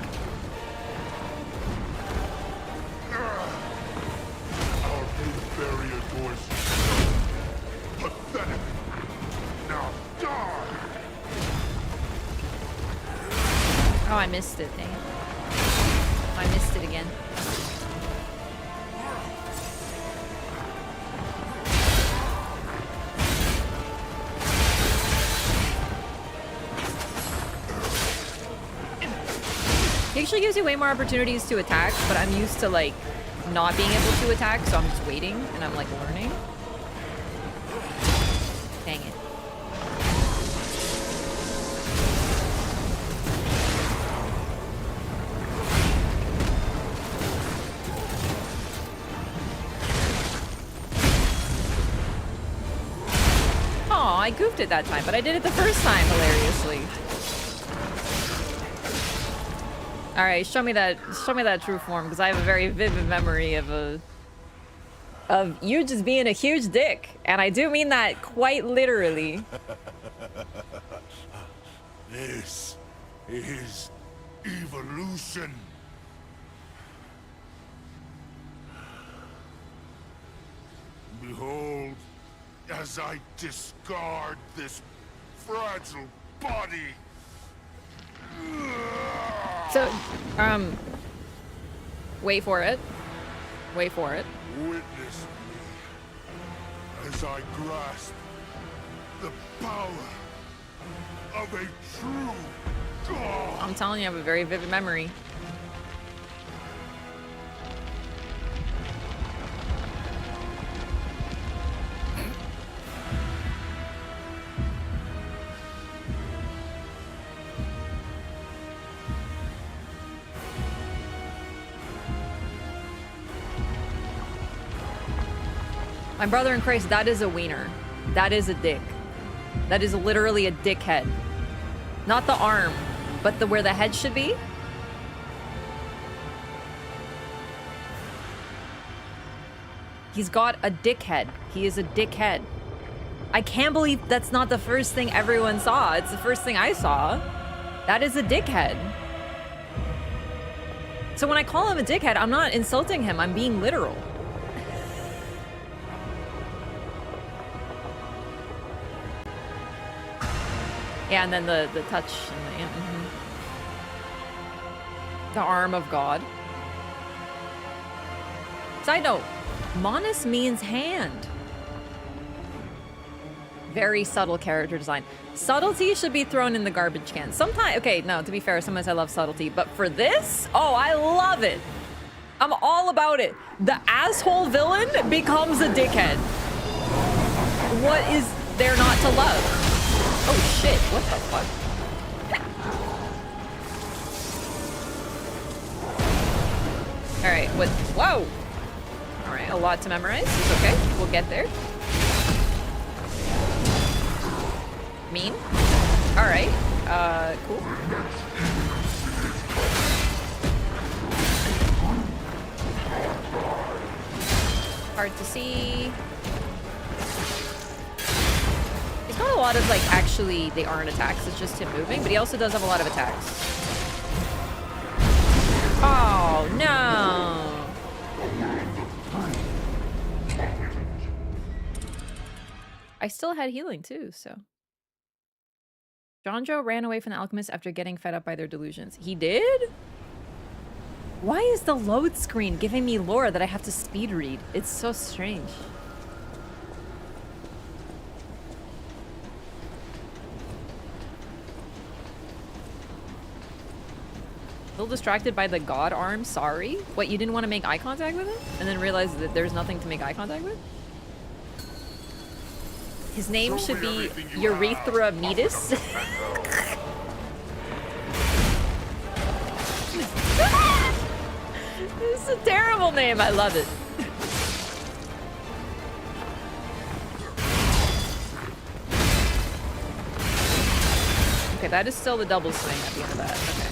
Our new barrier voice. Pathetic. Now die! I missed it. Dang it. I missed it again. It actually gives you way more opportunities to attack, but I'm used to like not being able to attack, so I'm just waiting and I'm like learning. Dang it. Oh, I goofed it that time, but I did it the first time hilariously. All right, show me that true form, because I have a very vivid memory of you just being a huge dick, and I do mean that quite literally. This is evolution. Behold, as I discard this fragile body. So, wait for it. Wait for it. Witness me as I grasp the power of a true god. I'm telling you, I have a very vivid memory. My brother in Christ, that is a wiener. That is a dick. That is literally a dickhead. Not the arm, but where the head should be. He's got a dickhead. He is a dickhead. I can't believe that's not the first thing everyone saw. It's the first thing I saw. That is a dickhead. So when I call him a dickhead, I'm not insulting him. I'm being literal. Yeah, and then the touch and the arm of God. Side note, Manus means hand. Very subtle character design. Subtlety should be thrown in the garbage can. Sometimes, okay, no, to be fair, sometimes I love subtlety, but for this, oh, I love it. I'm all about it. The asshole villain becomes a dickhead. What is there not to love? Oh shit, what the fuck? Alright, what? Whoa! Alright, a lot to memorize. It's okay, we'll get there. Mean? Alright, cool. Hard to see. He's got a lot of, like, actually, they aren't attacks, it's just him moving, but he also does have a lot of attacks. Oh, no! I still had healing, too, so. Jonjo ran away from the alchemist after getting fed up by their delusions. He did? Why is the load screen giving me lore that I have to speed read? It's so strange. A little distracted by the god arm, sorry. What, you didn't want to make eye contact with him? And then realize that there's nothing to make eye contact with? His name should be Urethra Meatus. This is a terrible name, I love it. Okay, that is still the double swing at the end of that, okay.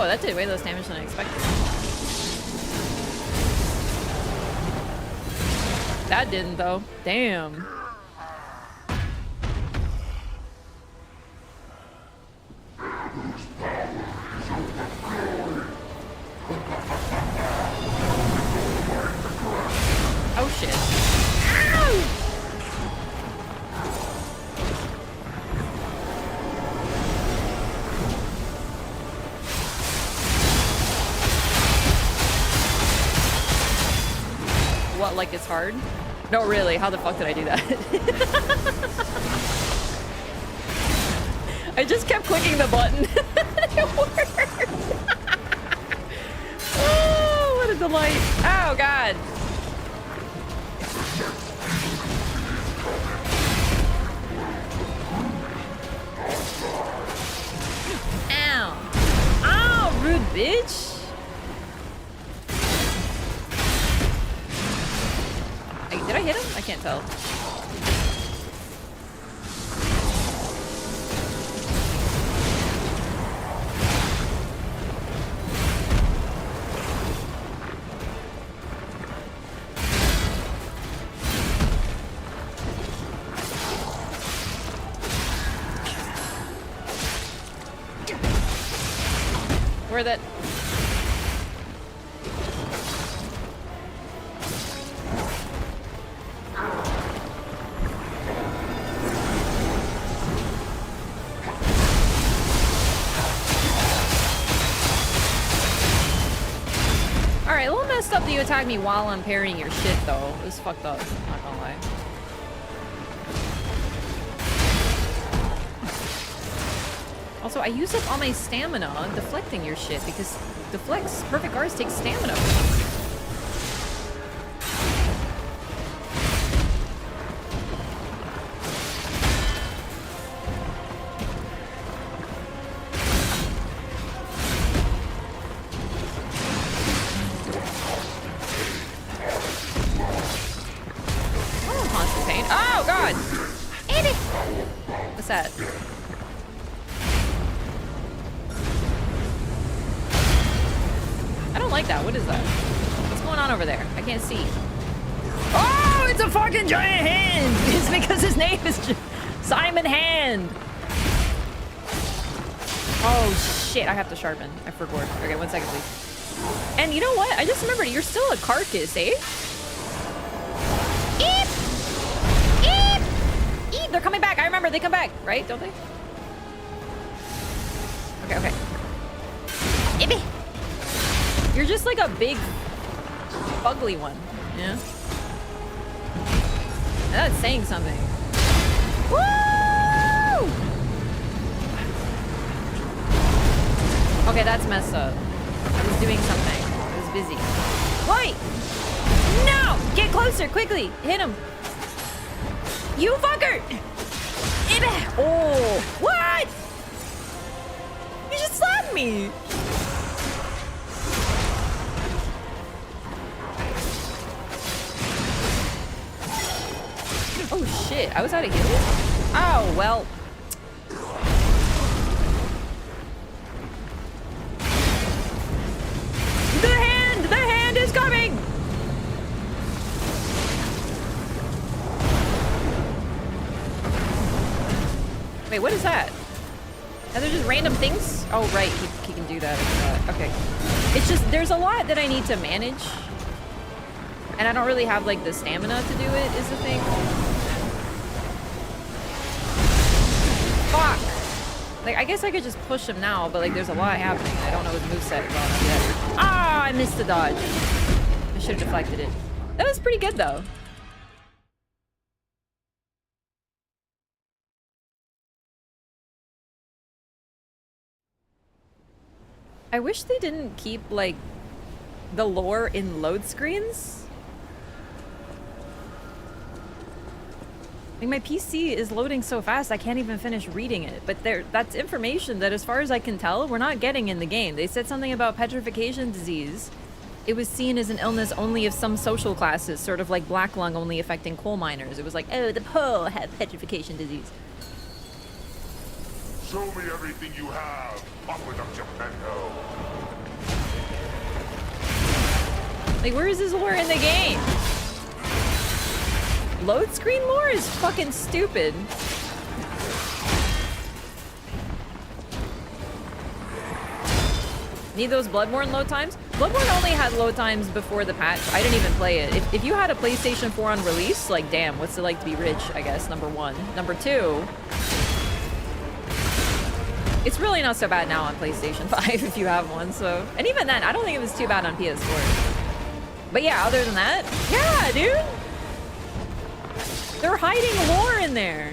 that did way less damage than I expected. That didn't though. Damn. Oh shit. Ow! What, like it's hard? No, really, how the fuck did I do that? I just kept clicking the button. It worked! Oh, what a delight. Oh, God. Ow. Ow, rude bitch. Did I hit him? I can't tell. Where that? Alright, a little messed up that you attack me while I'm parrying your shit, though. It was fucked up, not gonna lie. Also, I use up all my stamina on deflecting your shit, because deflects perfect guards take stamina. That? I don't like that. What is that? What's going on over there? I can't see. Oh, it's a fucking giant hand! It's because his name is Simon Hand! Oh shit, I have to sharpen. I forgot. Okay, 1 second please. And you know what? I just remembered you're still a carcass, eh? Eep! Eep! Eep! They're coming back. I remember they come back, right? Don't they? Okay, okay. Eep! You're just like a big, ugly one. Yeah? That's saying something. Woo! Okay, that's messed up. I was doing something. I was busy. Wait! No! Get closer, quickly! Hit him! You fucker! Oh! What? You just slapped me! Oh shit, I was out of healing? Oh, well. The hand is coming! Wait, what is that? Are there just random things? Oh, right, he can do that. Okay. It's just, there's a lot that I need to manage. And I don't really have, like, the stamina to do it, is the thing. Fuck! Like, I guess I could just push him now, but, like, there's a lot happening. I don't know his moveset well enough yet. Ah, I missed the dodge. I should have deflected it. That was pretty good, though. I wish they didn't keep, like, the lore in load screens. Like, my PC is loading so fast I can't even finish reading it. But that's information that, as far as I can tell, we're not getting in the game. They said something about petrification disease. It was seen as an illness only of some social classes, sort of like black lung only affecting coal miners. It was like, oh, the poor have petrification disease. Show me everything you have, Puppet of Geppetto. Like, where is this lore in the game? Load screen lore is fucking stupid. Need those Bloodborne load times? Bloodborne only had load times before the patch. I didn't even play it. If you had a PlayStation 4 on release, like, damn, what's it like to be rich, I guess, number one. Number two, it's really not so bad now on PlayStation 5 if you have one, so. And even then, I don't think it was too bad on PS4. But yeah, other than that, yeah, dude. They're hiding lore in there.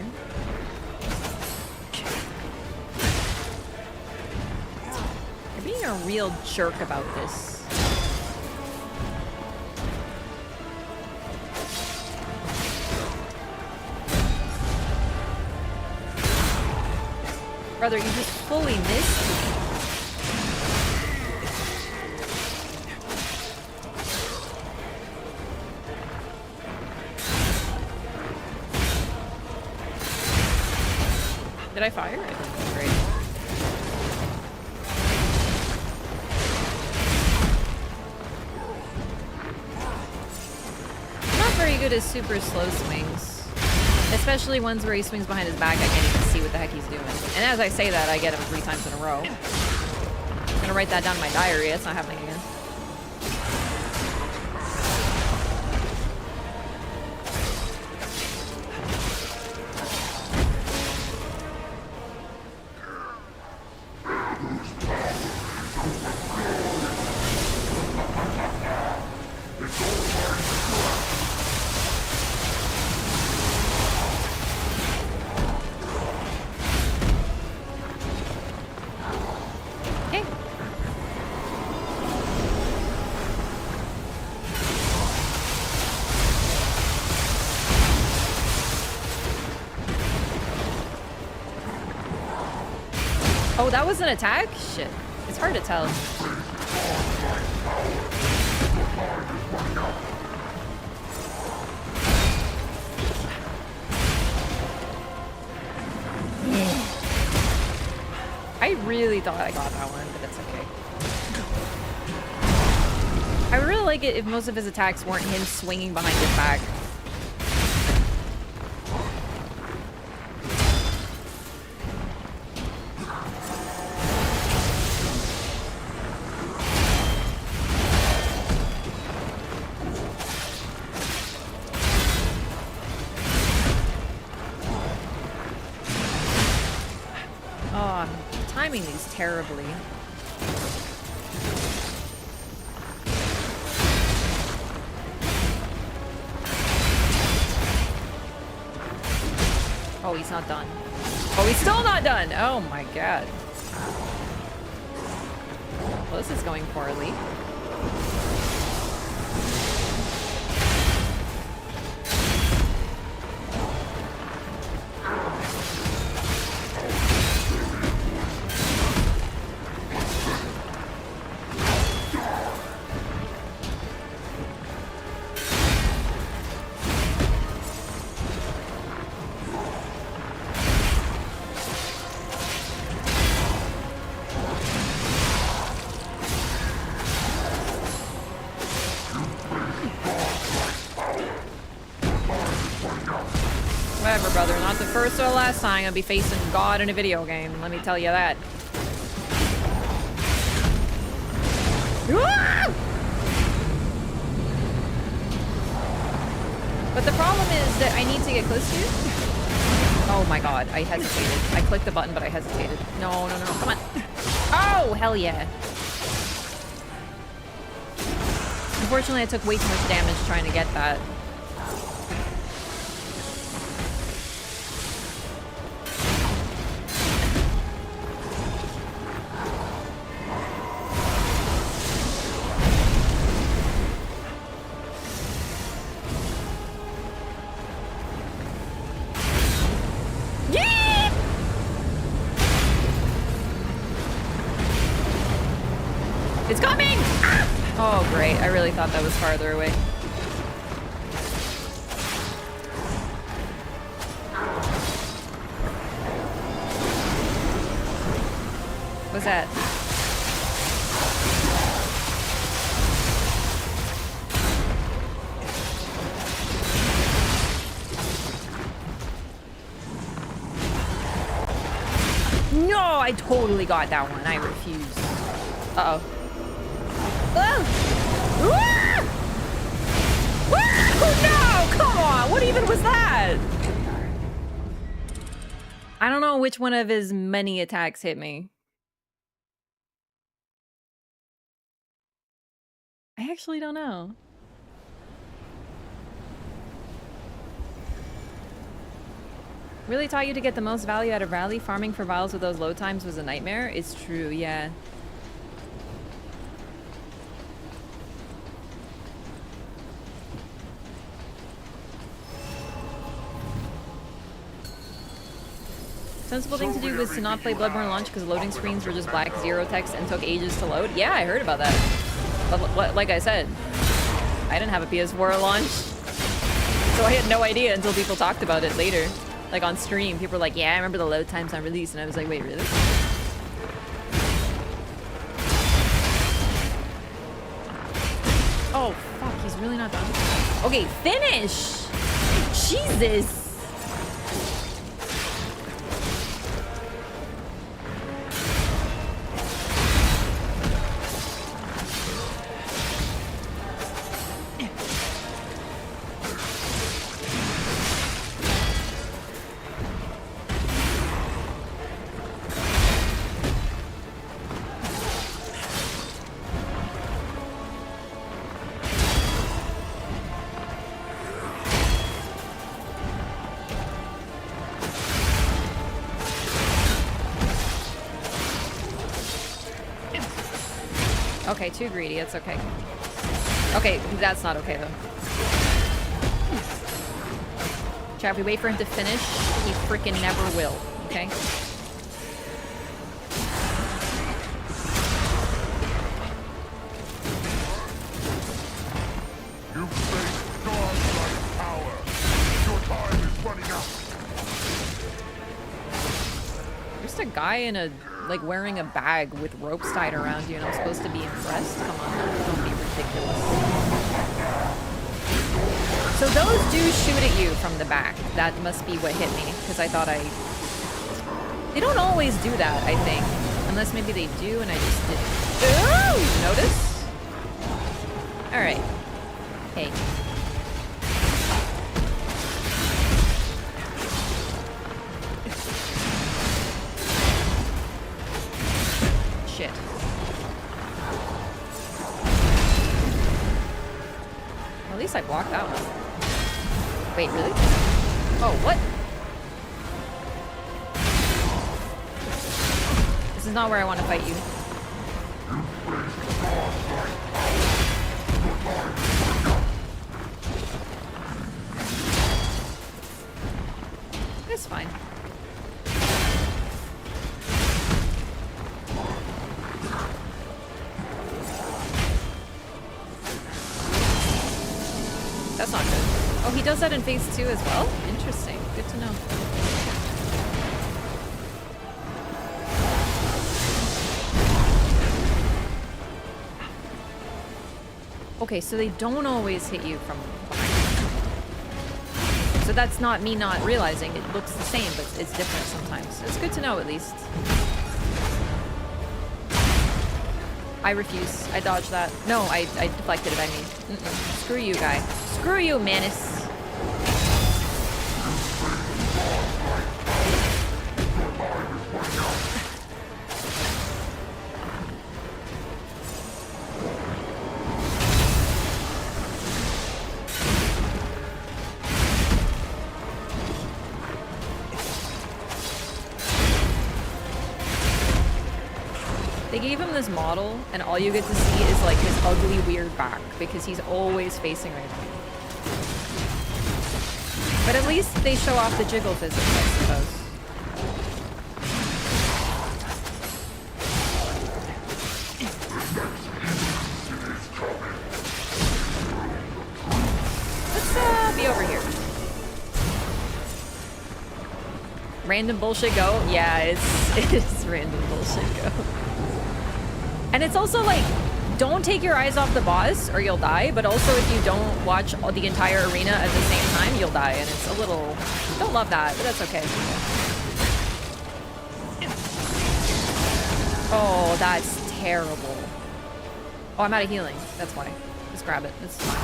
You're being a real jerk about this. Brother, you just fully missed me. Did I fire? I didn't. Great. I'm not very good at super slow swings. Especially ones where he swings behind his back, I can't even see what the heck he's doing. And as I say that, I get him 3 times in a row. I'm gonna write that down in my diary. It's not happening again. Oh, that was an attack? Shit. It's hard to tell. I really thought I got that one, but that's okay. I would really like it if most of his attacks weren't him swinging behind his back. These terribly. Oh, he's not done. Oh, he's still not done. Oh my god. Well, this is going poorly. First or last time I'll be facing God in a video game, let me tell you that. But the problem is that I need to get close to you. Oh my god, I hesitated. I clicked the button, but I hesitated. No, no, no, come on. Oh, hell yeah. Unfortunately, I took way too much damage trying to get that. I thought that was farther away. What's that? I totally got that one. I refuse. Uh-oh. Oh! No! Come on! What even was that? I don't know which one of his many attacks hit me. I actually don't know. Really taught you to get the most value out of rally. Farming for vials with those load times was a nightmare. It's true, yeah. Sensible thing to do was to not play Bloodborne launch because loading screens were just black, zero text, and took ages to load. Yeah, I heard about that. But like I said, I didn't have a PS4 at launch, so I had no idea until people talked about it later. Like on stream, people were like, yeah, I remember the load times on release, and I was like, wait, really? Oh, fuck, he's really not done. Okay, finish! Jesus! Okay, too greedy. It's okay. Okay, that's not okay, though. Chat, if we wait for him to finish, he freaking never will, okay? You face godlike power. Your time is running out. Just a guy in a, like, wearing a bag with ropes tied around you and I'm supposed to be impressed? Come on, don't be ridiculous. So those do shoot at you from the back. That must be what hit me, because I thought they don't always do that, I think. Unless maybe they do and I just didn't. Ooh! Notice? Alright. Hey. Shit. At least I blocked that one. Wait, really? Oh, what? This is not where I want to fight you. It's fine. That's not good. Oh, he does that in phase 2 as well? Interesting. Good to know. Okay, so they don't always hit you from behind. So that's not me not realizing. It looks the same, but it's different sometimes. It's good to know at least. I refuse. I dodged that. No, I deflected it, I mean. Screw you, guy. Screw you, Manus. They gave him this model, and all you get to see is like his ugly, weird back, because he's always facing right at me. But at least they show off the jiggle physics, I suppose. Let's be over here. Random bullshit go? Yeah, it's random bullshit go. And it's also like, don't take your eyes off the boss or you'll die, but also if you don't watch the entire arena at the same time, you'll die, and it's a little... Don't love that, but that's okay. Oh, that's terrible. Oh, I'm out of healing. That's why. Just grab it. It's fine.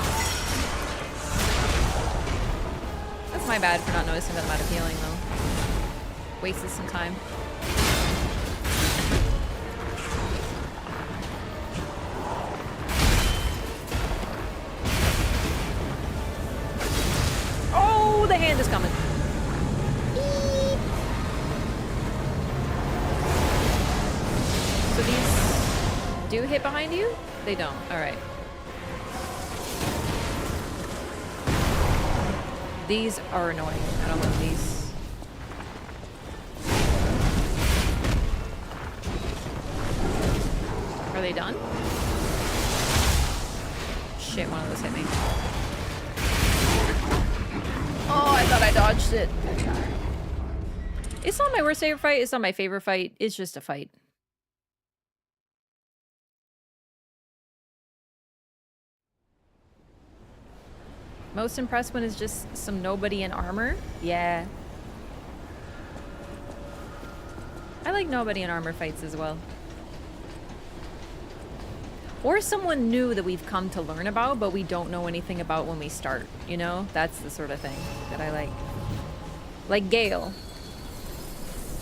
That's my bad for not noticing that I'm out of healing, though. Wasted some time. Oh, the hand is coming. So these do hit behind you? They don't. All right. These are annoying. I don't love these. Are they done? Shit, one of those hit me. Oh, I thought I dodged it. It's not my worst favorite fight. It's not my favorite fight. It's just a fight. Most impressed when it's just some nobody in armor? Yeah. I like nobody in armor fights as well. Or someone new that we've come to learn about, but we don't know anything about when we start, you know? That's the sort of thing that I like. Like Gale.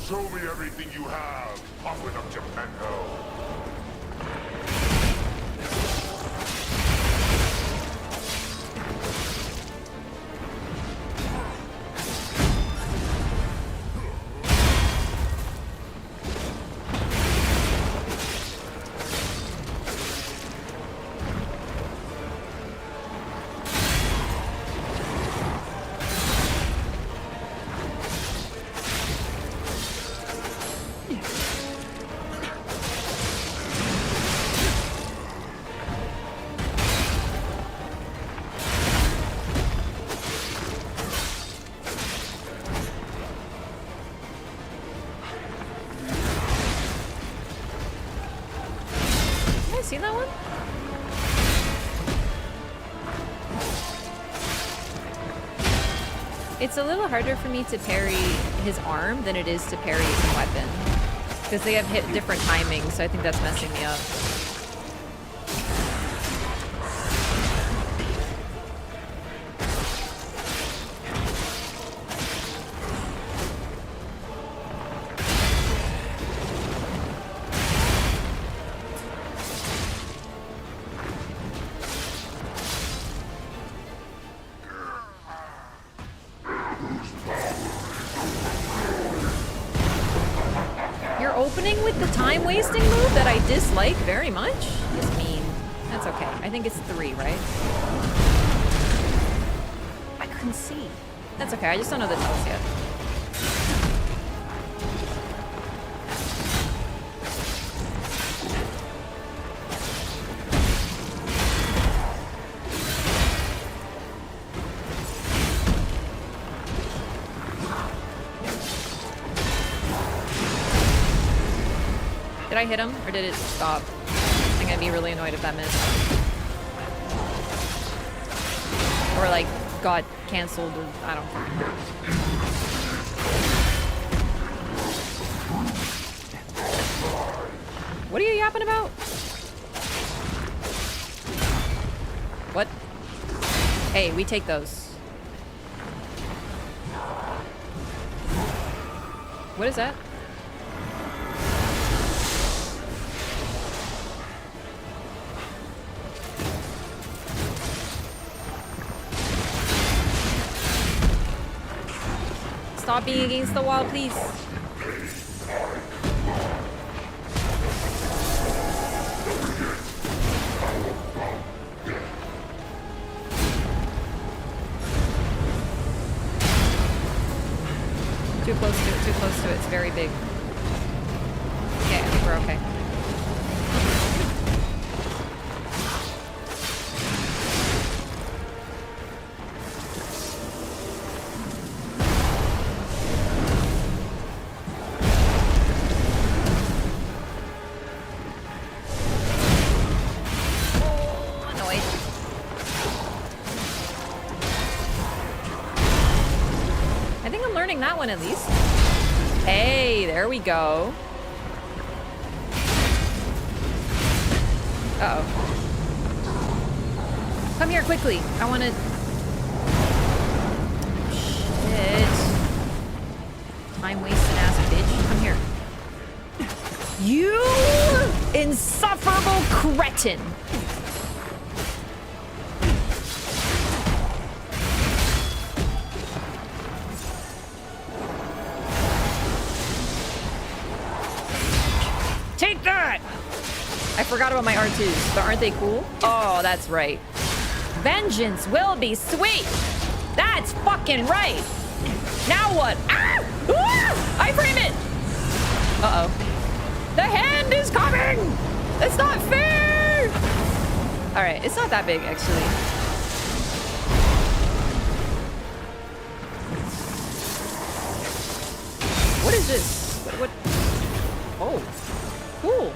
Show me everything you have, Puppet of Geppetto. Seen that one? It's a little harder for me to parry his arm than it is to parry his weapon. Because they have hit different timings, so I think that's messing me up. Dislike very much is mean. That's okay. I think it's 3, right? I couldn't see. That's okay. I just don't know the tells yet. Did I hit him, or did it stop? I'm gonna be really annoyed if that missed. Or like, got cancelled, or I don't fucking know. What are you yapping about? What? Hey, we take those. What is that? Stop being against the wall, please. Too close to it, too close to it. It's very big. Okay, I think we're okay. That one at least. Hey, there we go. Uh-oh. Come here quickly. I want to... Shit. Time wasting ass bitch. Come here. You insufferable cretin. Take that! I forgot about my R2s, but aren't they cool? Oh, that's right. Vengeance will be sweet! That's fucking right! Now what? Ah! Ah! I frame it! Uh-oh. The hand is coming! It's not fair! Alright, it's not that big, actually. What is this? What? Oh. Cool.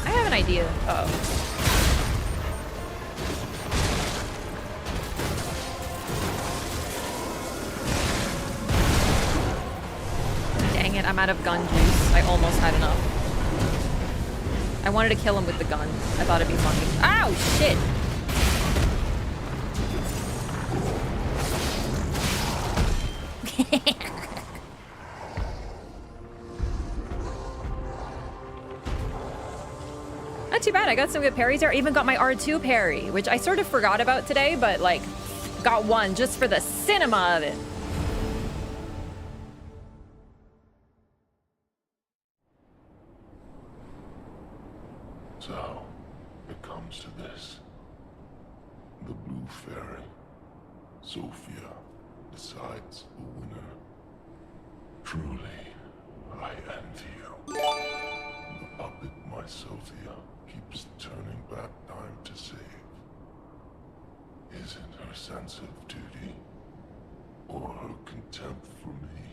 I have an idea. Uh-oh. Dang it, I'm out of gun juice. I almost had enough. I wanted to kill him with the gun. I thought it'd be funny. Ow, shit! Not too bad. I got some good parries there. I even got my R2 parry, which I sort of forgot about today, but like, got one just for the cinema of it. So, it comes to this. The Blue Fairy, Sophia, decides the winner. Truly, I envy you. The puppet, my Sophia, keeps turning back time to save. Is it her sense of duty, or her contempt for me?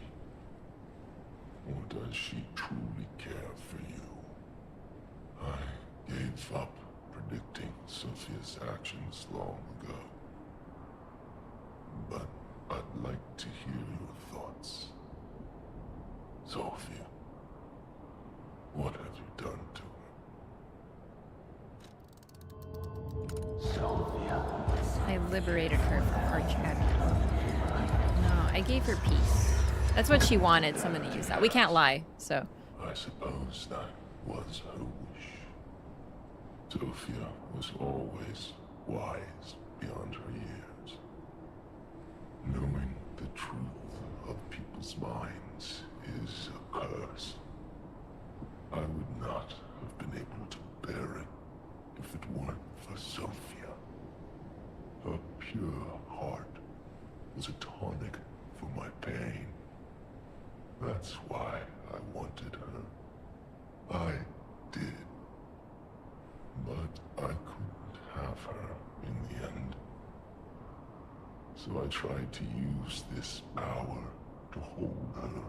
Or does she truly care for you? I gave up predicting Sophia's actions long ago. But I'd like to hear your thoughts. Sophia, what have you done to her? Sophia. I liberated her from her chat. No, I gave her peace. That's what she wanted, someone to use that. We can't lie, so. I suppose that was her wish. Sophia was always wise beyond her years. Knowing the truth of people's minds is a curse. I would not have been able to bear it if it weren't for Sophia. Her pure heart was a tonic for my pain. That's why I wanted her. I did. But I couldn't have her in the end. So I tried to use this power to hold her.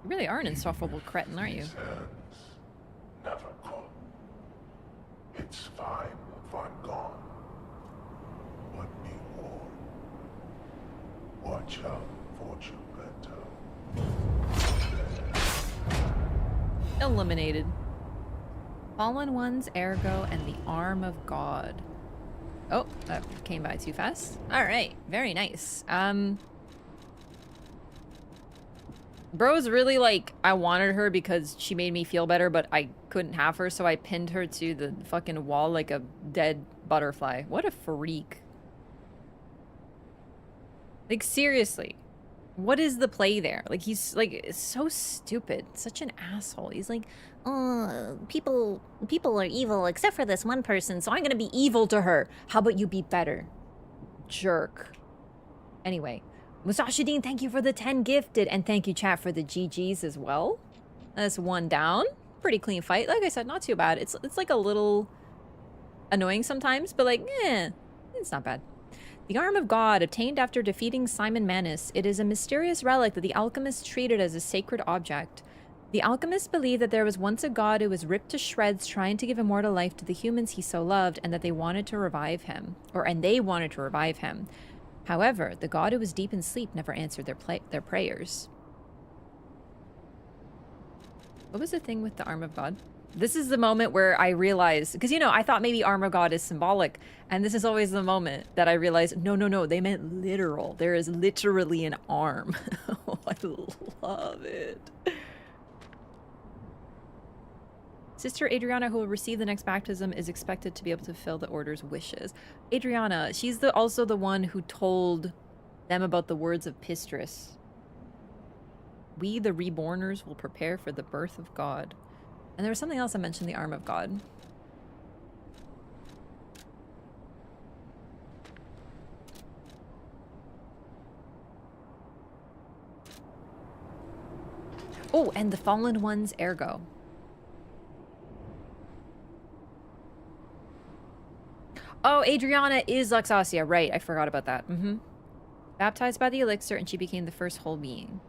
You really are an insufferable cretin, aren't you? These hands never could. It's fine if I'm gone. But be warned. Watch out for Geppetto. Eliminated. Fallen Ones, Ergo, and the Arm of God. Oh, that came by too fast. Alright, very nice. Bro's really like, I wanted her because she made me feel better, but I couldn't have her, so I pinned her to the fucking wall like a dead butterfly. What a freak. Like, seriously. What is the play there? Like, he's like, it's so stupid. Such an asshole. He's like, people are evil except for this one person, so I'm gonna be evil to her. How about you be better? Jerk. Anyway, Musashidin, thank you for the 10 gifted, and thank you, chat, for the GGs as well. That's one down. Pretty clean fight. Like I said, not too bad. It's like a little annoying sometimes, but like, it's not bad. The Arm of God, obtained after defeating Simon Manus. It is a mysterious relic that the alchemists treated as a sacred object. The alchemists believed that there was once a god who was ripped to shreds trying to give immortal life to the humans he so loved, and that they wanted to revive him. They wanted to revive him. However, the god who was deep in sleep never answered their prayers. What was the thing with the Arm of God? This is the moment where I realized, because, you know, I thought maybe armor god is symbolic, and this is always the moment that I realized, no, they meant literal. There is literally an arm. Oh, I love it. Sister Adriana, who will receive the next baptism, is expected to be able to fill the order's wishes. Adriana, she's also the one who told them about the words of Pistris. We, the reborners, will prepare for the birth of God. And there was something else I mentioned, the arm of God. Oh, and the fallen one's ergo. Oh, Adriana is Luxasia, right. I forgot about that. Baptized by the elixir, and she became the first whole being.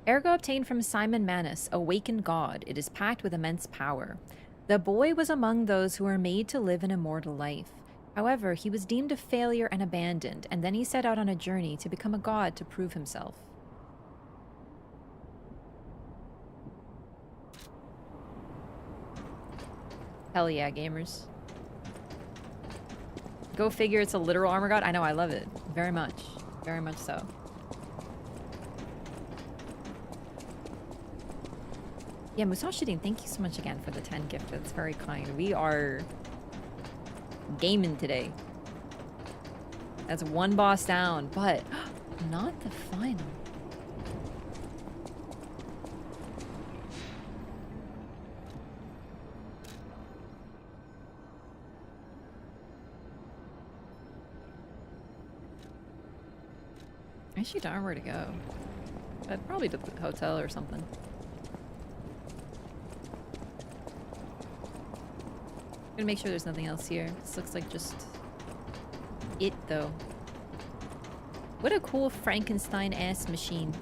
Ergo obtained from Simon Manus, awakened god. It is packed with immense power. The boy was among those who were made to live an immortal life. However, he was deemed a failure and abandoned, and then he set out on a journey to become a god to prove himself. Hell yeah, gamers. Go figure, it's a literal armor god. I know, I love it. Very much. Very much so. Yeah, Musashidin, thank you so much again for the 10 gift. That's very kind. We are gaming today. That's one boss down, but not the final. I actually don't know where to go. I'd probably to the hotel or something. I'm gonna make sure there's nothing else here. This looks like just it, though. What a cool Frankenstein-ass machine.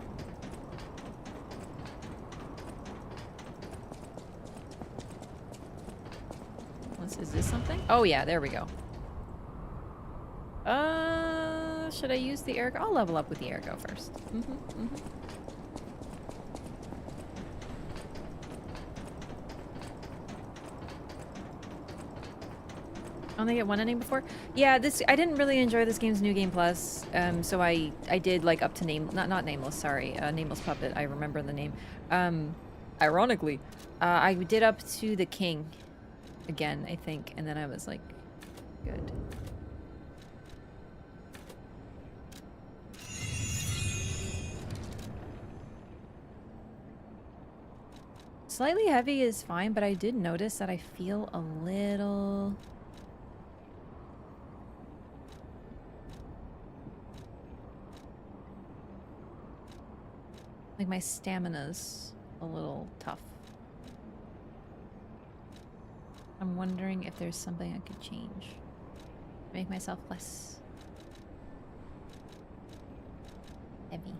Is this something? Oh yeah, there we go. Should I use the ergo? I'll level up with the ergo first. Only get one ending before? Yeah, I didn't really enjoy this game's New Game Plus, so I did like up to not Nameless, sorry, Nameless Puppet, I remember the name. Ironically, I did up to the King again, I think, and then I was like, good. Slightly heavy is fine, but I did notice that I feel a little... like my stamina's a little tough. I'm wondering if there's something I could change. Make myself less heavy.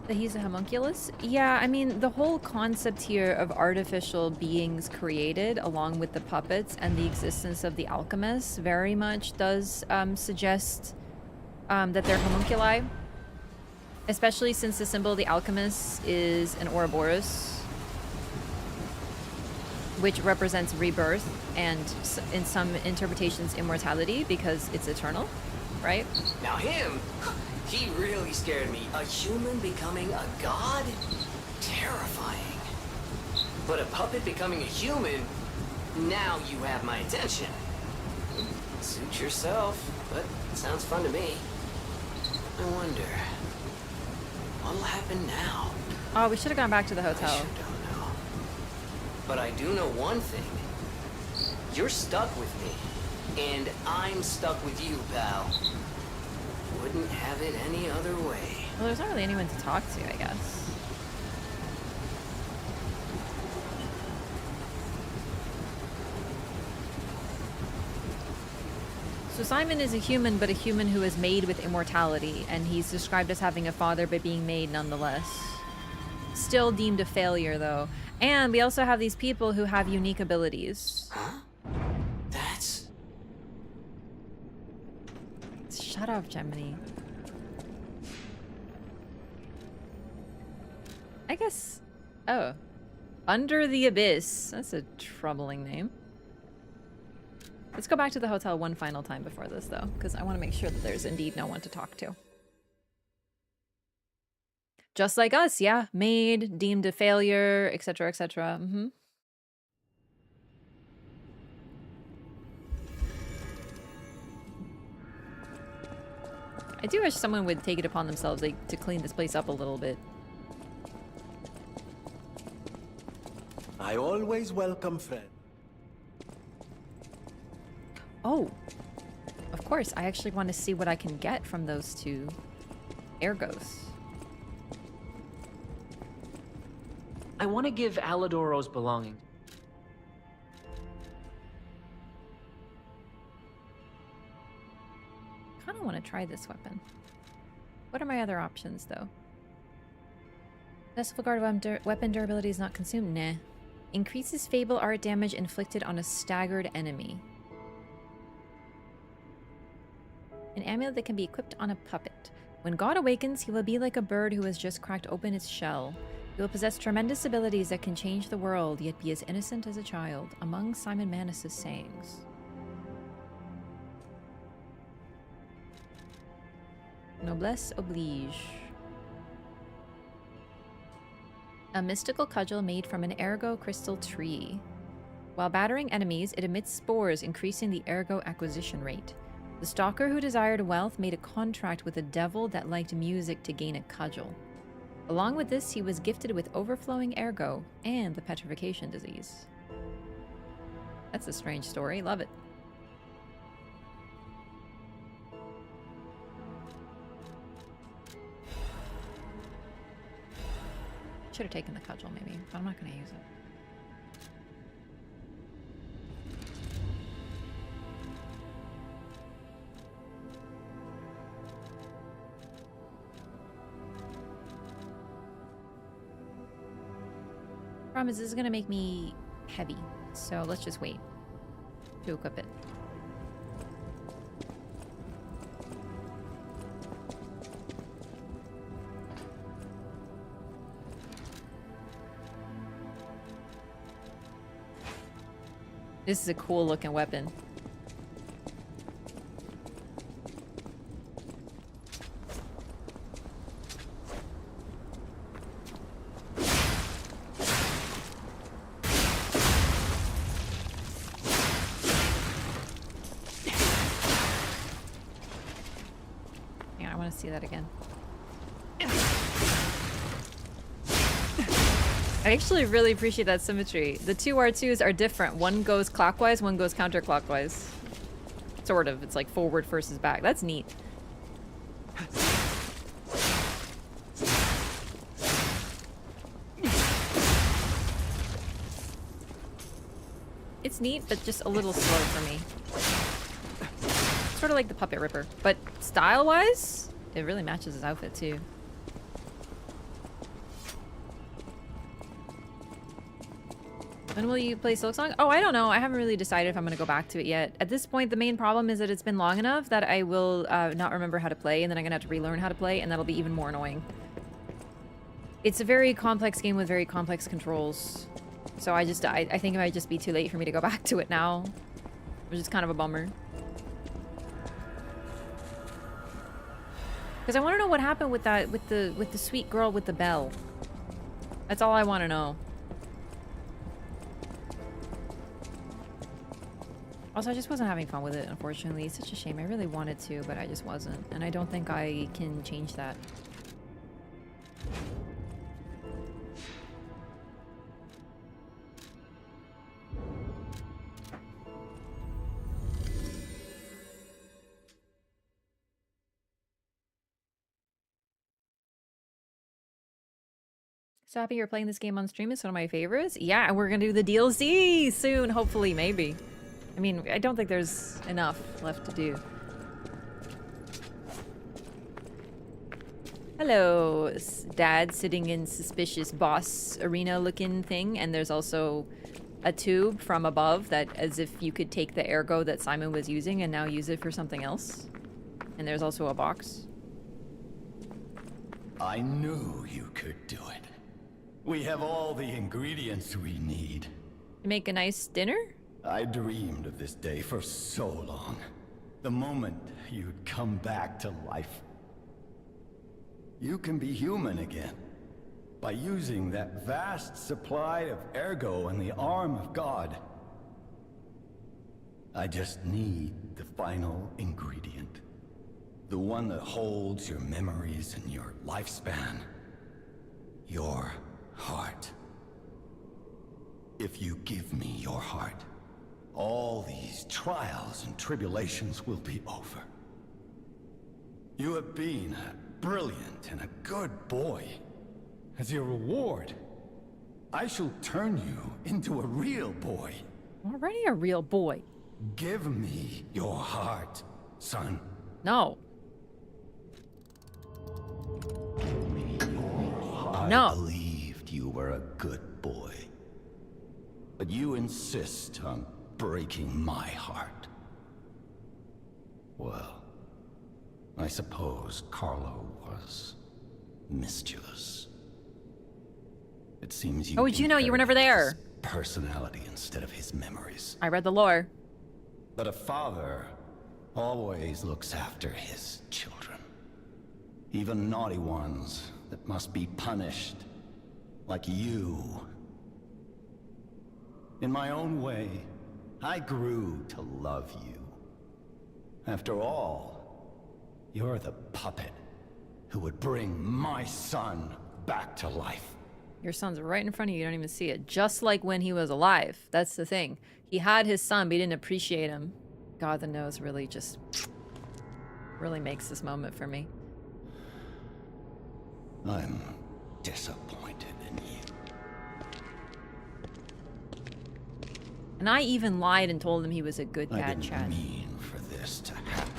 That he's a homunculus? Yeah, I mean, the whole concept here of artificial beings created, along with the puppets and the existence of the alchemists, very much does suggest that they're homunculi. Especially since the symbol of the alchemist is an Ouroboros, which represents rebirth and, in some interpretations, immortality, because it's eternal, right? Now him... he really scared me. A human becoming a god? Terrifying. But a puppet becoming a human? Now you have my attention. Suit yourself, but it sounds fun to me. I wonder, what'll happen now? Oh, we should have gone back to the hotel. I sure don't know. But I do know one thing. You're stuck with me. And I'm stuck with you, pal. Wouldn't have it any other way. Well, there's not really anyone to talk to, I guess. So Simon is a human, but a human who is made with immortality, and he's described as having a father but being made nonetheless. still deemed a failure, though. And we also have these people who have unique abilities. Huh? That's... Shut up, Gemini. I guess... Oh. Under the Abyss. That's a troubling name. Let's go back to the hotel one final time before this, though, because I want to make sure that there's indeed no one to talk to. Just like us, yeah. Made, deemed a failure, etc., etc. Mm-hmm. I do wish someone would take it upon themselves, like, to clean this place up a little bit. I always welcome friends. Oh, of course. I actually want to see what I can get from those two ergos. I want to give Alidoro's belongings. Kind of want to try this weapon. What are my other options, though? Festival Guard weapon durability is not consumed. Nah. Increases Fable art damage inflicted on a staggered enemy. An amulet that can be equipped on a puppet. When God awakens, he will be like a bird who has just cracked open its shell. He will possess tremendous abilities that can change the world, yet be as innocent as a child. Among Simon Manus' sayings. Noblesse oblige. A mystical cudgel made from an ergo crystal tree. While battering enemies, it emits spores, increasing the ergo acquisition rate. The stalker who desired wealth made a contract with a devil that liked music to gain a cudgel. Along with this, he was gifted with overflowing ergo and the petrification disease. That's a strange story. Love it. Should have taken the cudgel, maybe, but I'm not going to use it. Problem is, this is going to make me heavy, so let's just wait to equip it. This is a cool looking weapon. Yeah, I want to see that again. I actually really appreciate that symmetry. The two R2s are different. One goes clockwise, one goes counterclockwise. Sort of. It's like forward versus back. That's neat. It's neat, but just a little slow for me. Sort of like the Puppet Ripper. But style-wise, it really matches his outfit too. When will you play Silksong? Oh, I don't know. I haven't really decided if I'm going to go back to it yet. At this point, the main problem is that it's been long enough that I will not remember how to play, and then I'm going to have to relearn how to play, and that'll be even more annoying. It's a very complex game with very complex controls. So I think it might just be too late for me to go back to it now, which is kind of a bummer. Because I want to know what happened with that, with the sweet girl with the bell. That's all I want to know. Also, I just wasn't having fun with it, unfortunately. It's such a shame. I really wanted to, but I just wasn't. And I don't think I can change that. So happy you're playing this game on stream. It's one of my favorites. Yeah, we're gonna do the DLC soon, hopefully, maybe. I mean, I don't think there's enough left to do. Hello, Dad sitting in suspicious boss arena looking thing, and there's also a tube from above that as if you could take the ergo that Simon was using and now use it for something else. And there's also a box. I knew you could do it. We have all the ingredients we need. You make a nice dinner? I dreamed of this day for so long. The moment you'd come back to life. You can be human again. By using that vast supply of ergo in the arm of God. I just need the final ingredient. The one that holds your memories and your lifespan. Your heart. If you give me your heart, all these trials and tribulations will be over. You have been a brilliant and a good boy. As your reward, I shall turn you into a real boy. Already a real boy. Give me your heart, son. No. I No. believed you were a good boy. But you insist on breaking my heart. Well, I suppose Carlo was mischievous. It seems you. How would you know? You were never there. His personality instead of his memories. I read the lore. But a father always looks after his children. Even naughty ones that must be punished. Like you. In my own way, I grew to love you. After all, you're the puppet who would bring my son back to life. Your son's right in front of you. You don't even see it. Just like when he was alive. That's the thing. He had his son, but he didn't appreciate him. God, the nose really just... really makes this moment for me. I'm disappointed in you. And I even lied and told him he was a good I dad, didn't Chad. mean for this to happen.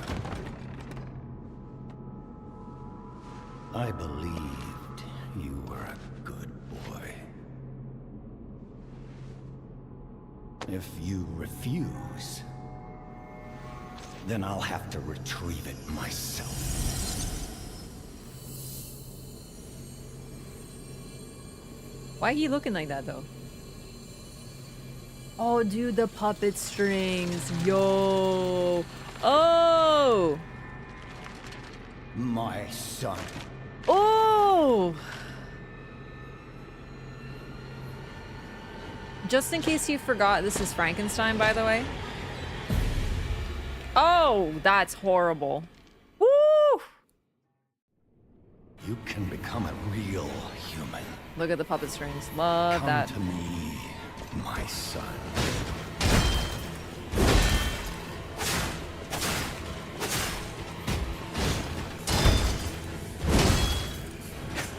I believed you were a good boy. If you refuse, then I'll have to retrieve it myself. Why are you looking like that, though? Oh, dude, the puppet strings. Yo. Oh. My son. Oh. Just in case you forgot, this is Frankenstein, by the way. Oh, that's horrible. Woo! You can become a real human. Look at the puppet strings. Love Come that. to me, my son.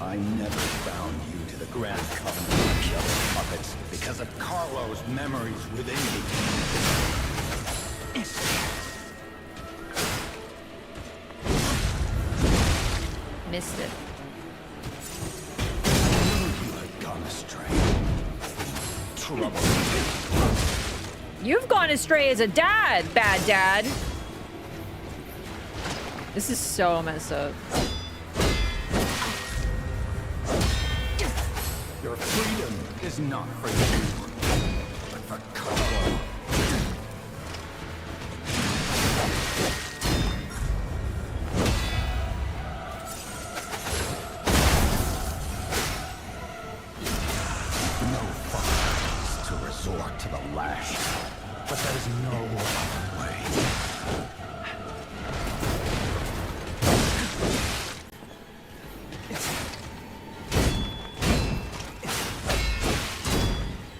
I never found you to the Grand Covenant of the other puppets because of Carlo's memories within me. Missed it. You had gone astray. Trouble. You've gone astray as a dad, bad dad. This is so messed up. Your freedom is not for you, but for Carlo. No father is to resort to the lash, but there's no other way.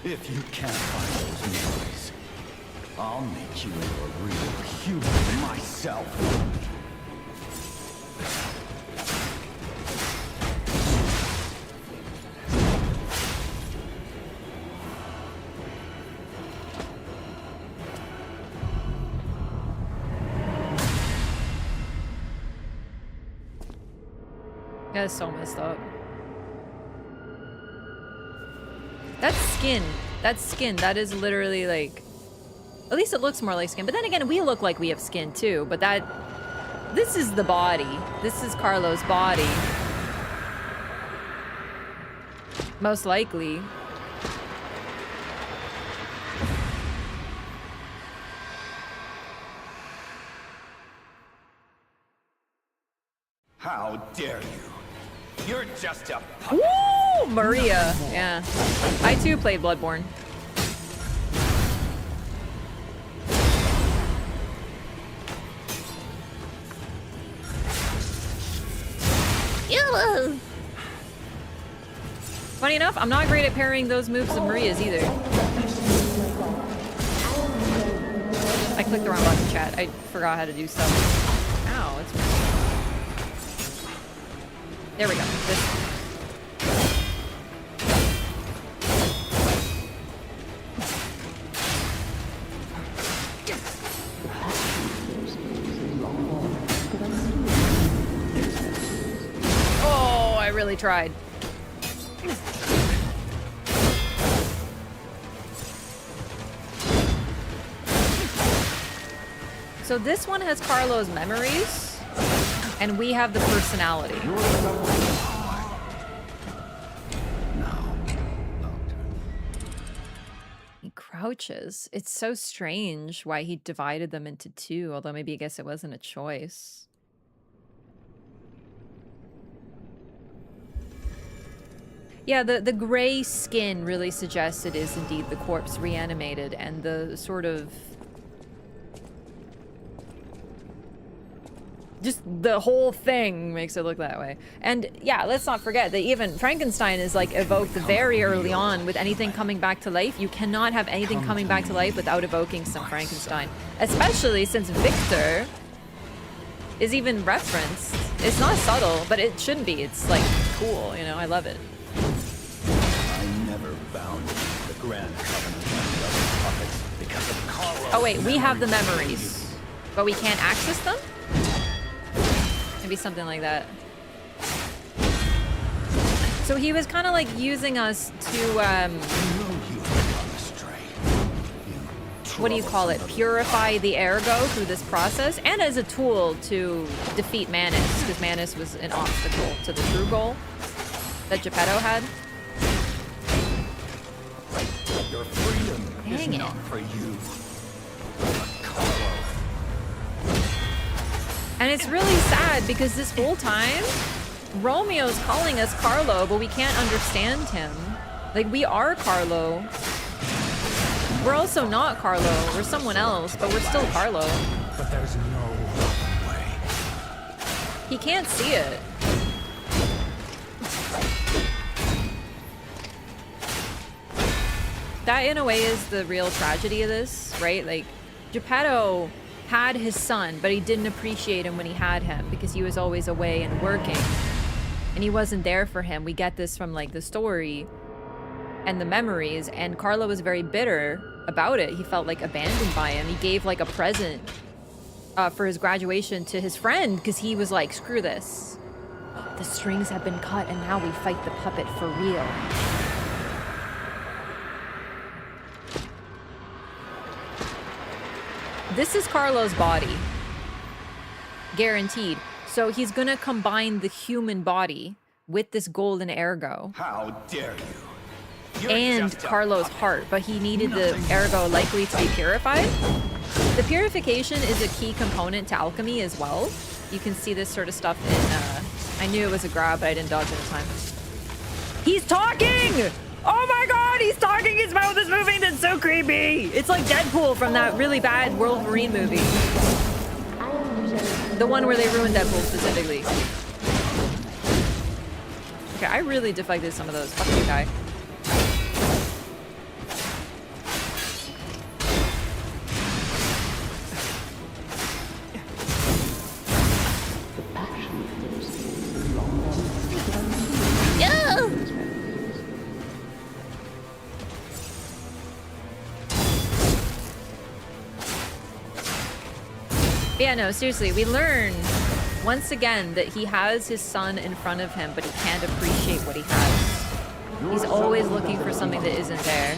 If you can't find those memories, I'll make you into a real human myself. That's so messed up. That's skin. That's skin. That is literally like... At least it looks more like skin. But then again, we look like we have skin too. But that... This is the body. This is Carlo's body. Most likely. How dare you? You're just a puppet. Woo! Maria. Yeah. I too played Bloodborne. Ew. Funny enough, I'm not great at parrying those moves of Maria's either. I clicked the wrong button, chat. I forgot how to do stuff. Ow, it's... There we go. Oh, I really tried. So this one has Carlo's memories, and we have the personality. He crouches. It's so strange why he divided them into two, although maybe I guess it wasn't a choice. Yeah, the gray skin really suggests it is indeed the corpse reanimated, and the sort of... Just the whole thing makes it look that way. And yeah, let's not forget that even Frankenstein is like evoked very early on with anything coming back to life. You cannot have anything coming back to life without evoking some Frankenstein. Especially since Victor is even referenced. It's not subtle, but it shouldn't be. It's like cool, you know, I love it. I never bound the grand covenant of puppets because of Carlo. Oh wait, we have the memories, but we can't access them? Maybe something like that. So he was kind of like using us to, what do you call it? Purify the ergo through this process, and as a tool to defeat Manus, because Manus was an obstacle to the true goal that Geppetto had. Your freedom is not for you, but Carlo. And it's really sad because this whole time, Romeo's calling us Carlo, but we can't understand him. Like, we are Carlo. We're also not Carlo. We're someone else, but we're still Carlo. But there's no way. He can't see it. That, in a way, is the real tragedy of this, right? Like, Geppetto had his son, but he didn't appreciate him when he had him because he was always away and working. And he wasn't there for him. We get this from, like, the story and the memories, and Carlo was very bitter about it. He felt, like, abandoned by him. He gave, like, a present for his graduation to his friend because he was like, screw this. The strings have been cut and now we fight the puppet for real. This is Carlo's body. Guaranteed. So he's gonna combine the human body with this golden ergo. How dare you? You're And Carlo's heart, but he needed the ergo likely to be purified. The purification is a key component to alchemy as well. You can see this sort of stuff in, I knew it was a grab, but I didn't dodge it in time. He's talking! Oh my god, he's talking, his mouth is moving, that's so creepy! It's like Deadpool from that really bad Wolverine movie. The one where they ruined Deadpool specifically. Okay, I really deflected some of those. Fuck you, guy. Yeah, no, seriously, we learn once again, that he has his son in front of him, but he can't appreciate what he has. He's always looking for something that isn't there.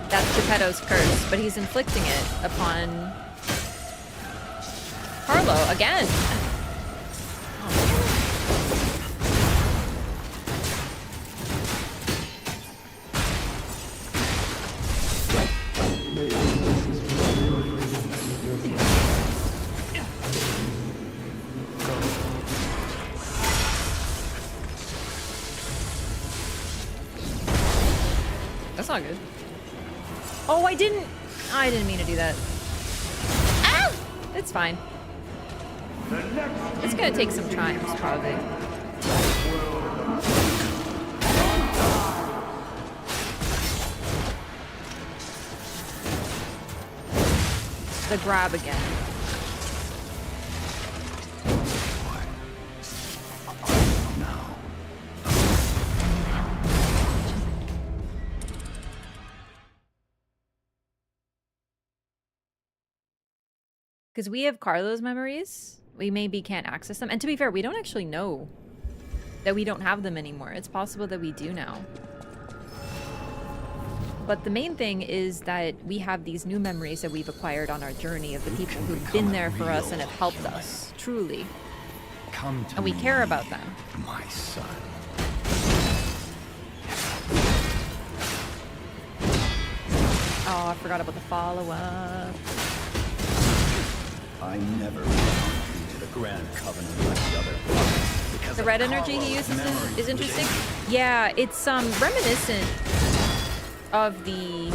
That's Geppetto's curse, but he's inflicting it upon Carlo again. That's not good. Oh, I didn't mean to do that. Ah! It's fine. It's gonna take some time, probably. The grab again. Because we have Carlo's memories, we maybe can't access them. And to be fair, we don't actually know that we don't have them anymore. It's possible that we do now. But the main thing is that we have these new memories that we've acquired on our journey of the people who've been there for us and have helped us, truly. And we care about them. My son. Oh, I forgot about the follow-up. I never belonged to the Grand Covenant like the other. The red energy he uses is interesting. Yeah, it's reminiscent of the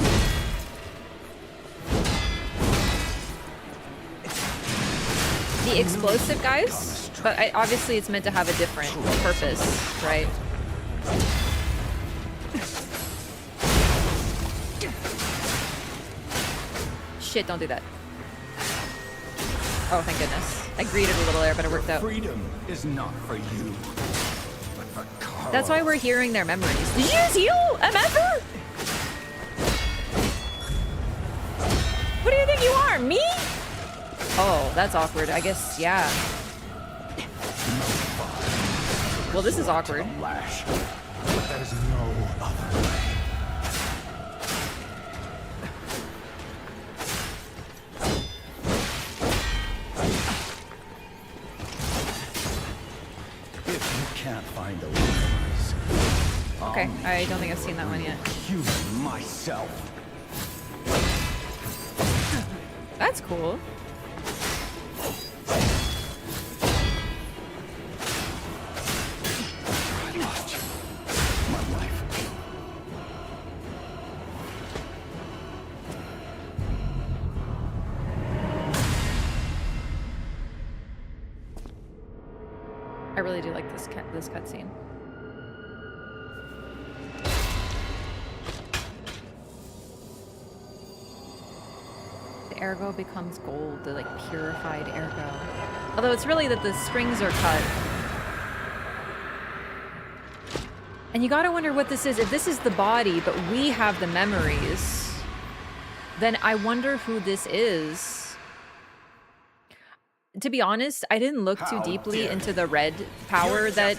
explosive guys, but obviously it's meant to have a different purpose, right? Shit, don't do that. Oh, thank goodness. I greeted a little there, but it worked out. Freedom is not for you, but for Carl. That's why we're hearing their memories. Did you just heal MFer? What do you think you are, me? Oh, that's awkward. I guess, yeah. Well, this is awkward. Lash, but there is no other way. Can't find the winners. Okay, I don't think I've seen that one yet. Human myself. That's cool. My life. I really do like this cutscene. The ergo becomes gold, the like purified ergo. Although it's really that the strings are cut. And you gotta wonder what this is. If this is the body, but we have the memories, then I wonder who this is. To be honest, I didn't look too deeply into the red power that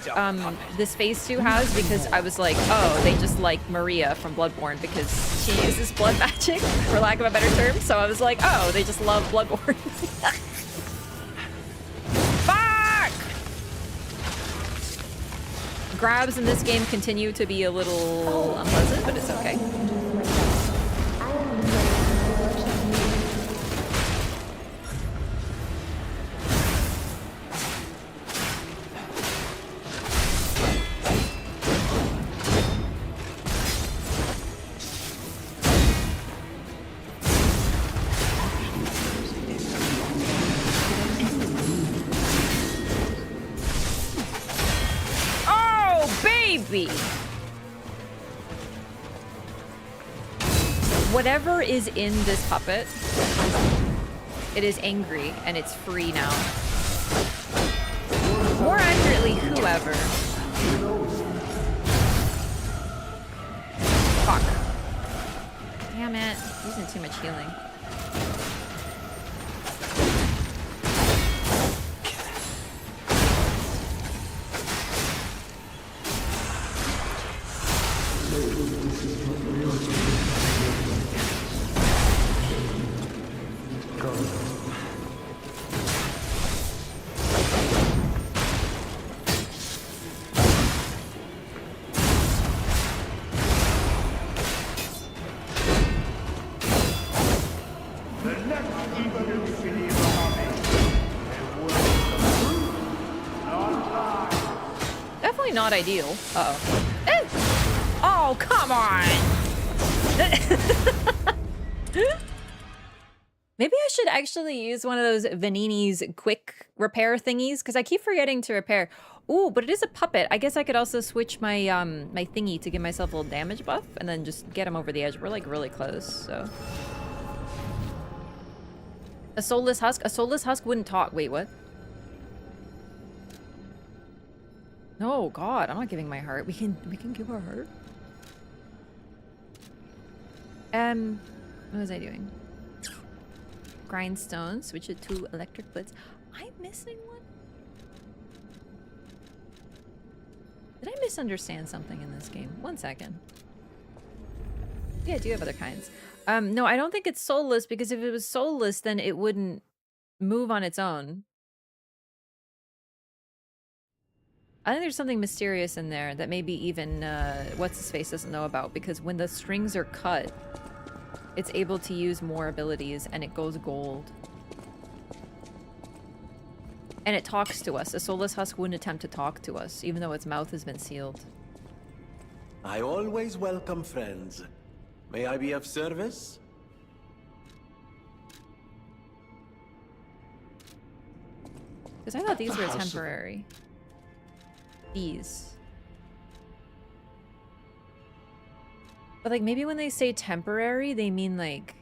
this phase 2 has, because I was like, oh, they just like Maria from Bloodborne because she uses blood magic, for lack of a better term. So I was like, oh, they just love Bloodborne. Fuck! Grabs in this game continue to be a little unpleasant, but it's okay. Whatever is in this puppet, it is angry and it's free now. More accurately, whoever. Fuck. Damn it. Using too much healing. Probably not ideal. Uh-oh. Oh, come on! Maybe I should actually use one of those Vanini's quick repair thingies, because I keep forgetting to repair. Ooh, but it is a puppet. I guess I could also switch my my thingy to give myself a little damage buff, and then just get him over the edge. We're like really close, so. A soulless husk? A soulless husk wouldn't talk. Wait, what? No, God, I'm not giving my heart. We can give our heart. What was I doing? Grindstone, switch it to electric blitz. I'm missing one? Did I misunderstand something in this game? 1 second. Yeah, I do have other kinds. No, I don't think it's soulless, because if it was soulless, then it wouldn't move on its own. I think there's something mysterious in there that maybe even what's-his-face doesn't know about, because when the strings are cut, it's able to use more abilities, and it goes gold. And it talks to us. A soulless husk wouldn't attempt to talk to us, even though its mouth has been sealed. I always welcome friends. May I be of service? Because I thought these were temporary. These. But like maybe when they say temporary, they mean like...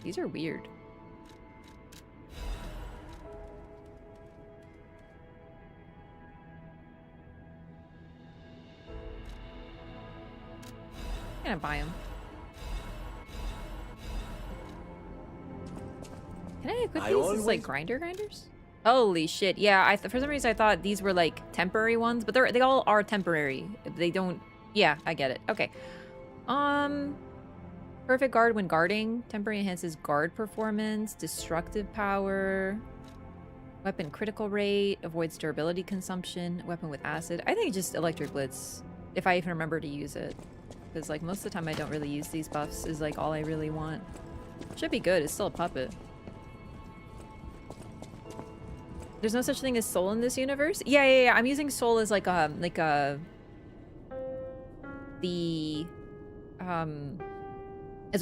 These are weird. I'm gonna buy them. Can I equip these as like grinders? Holy shit! Yeah, for some reason I thought these were like temporary ones, but they all are temporary. They don't. Yeah, I get it. Okay. Perfect guard when guarding. Temporary enhances guard performance. Destructive power. Weapon critical rate. Avoids durability consumption. Weapon with acid. I think just electric blitz, if I even remember to use it, because like most of the time I don't really use these buffs. Is like all I really want. Should be good. It's still a puppet. There's no such thing as soul in this universe? Yeah. I'm using soul as like as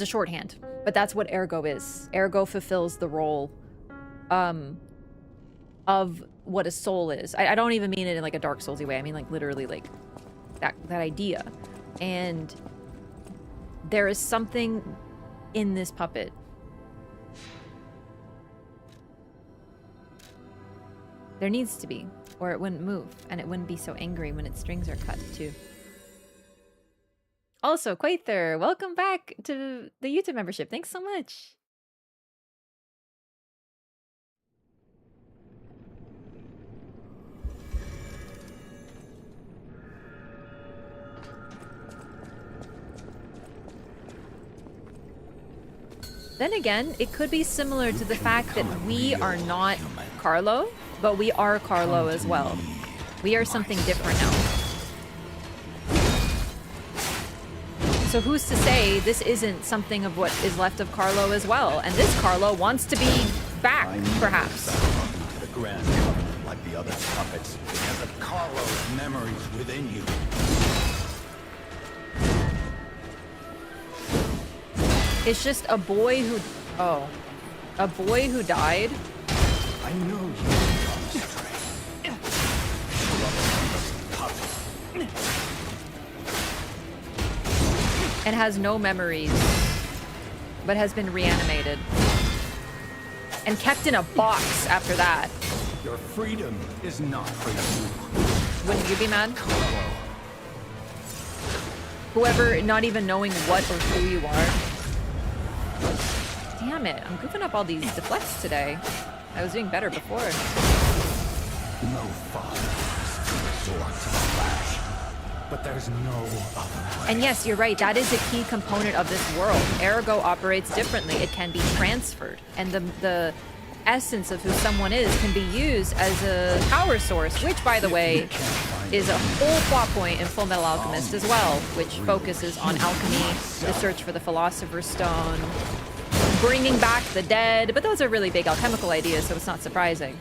a shorthand. But that's what ergo is. Ergo fulfills the role of what a soul is. I don't even mean it in like a Dark Soulsy way. I mean like literally like that idea. And there is something in this puppet. There needs to be, or it wouldn't move, and it wouldn't be so angry when its strings are cut, too. Also, Quaither, welcome back to the YouTube membership. Thanks so much. Then again, it could be similar to the fact that we are not Carlo, but we are Carlo as well. We are something different now. So who's to say this isn't something of what is left of Carlo as well? And this Carlo wants to be back, perhaps. The grand covenant, like the other puppets, because of Carlo's memories within you. It's just a boy who... Oh. A boy who died? I know you become straight. And has no memories, but has been reanimated. And kept in a box after that. Your freedom is not for you. Wouldn't you be mad? Whoever not even knowing what or who you are. Damn it, I'm goofing up all these deflects today. I was doing better before. No father has to resort to the flash, but there's no other way. And yes, you're right, that is a key component of this world. Ergo operates differently. It can be transferred. And the essence of who someone is can be used as a power source, which, by the way, is a whole plot point in Full Metal Alchemist as well, which focuses on alchemy, the search for the Philosopher's Stone, bringing back the dead, but those are really big alchemical ideas, so it's not surprising.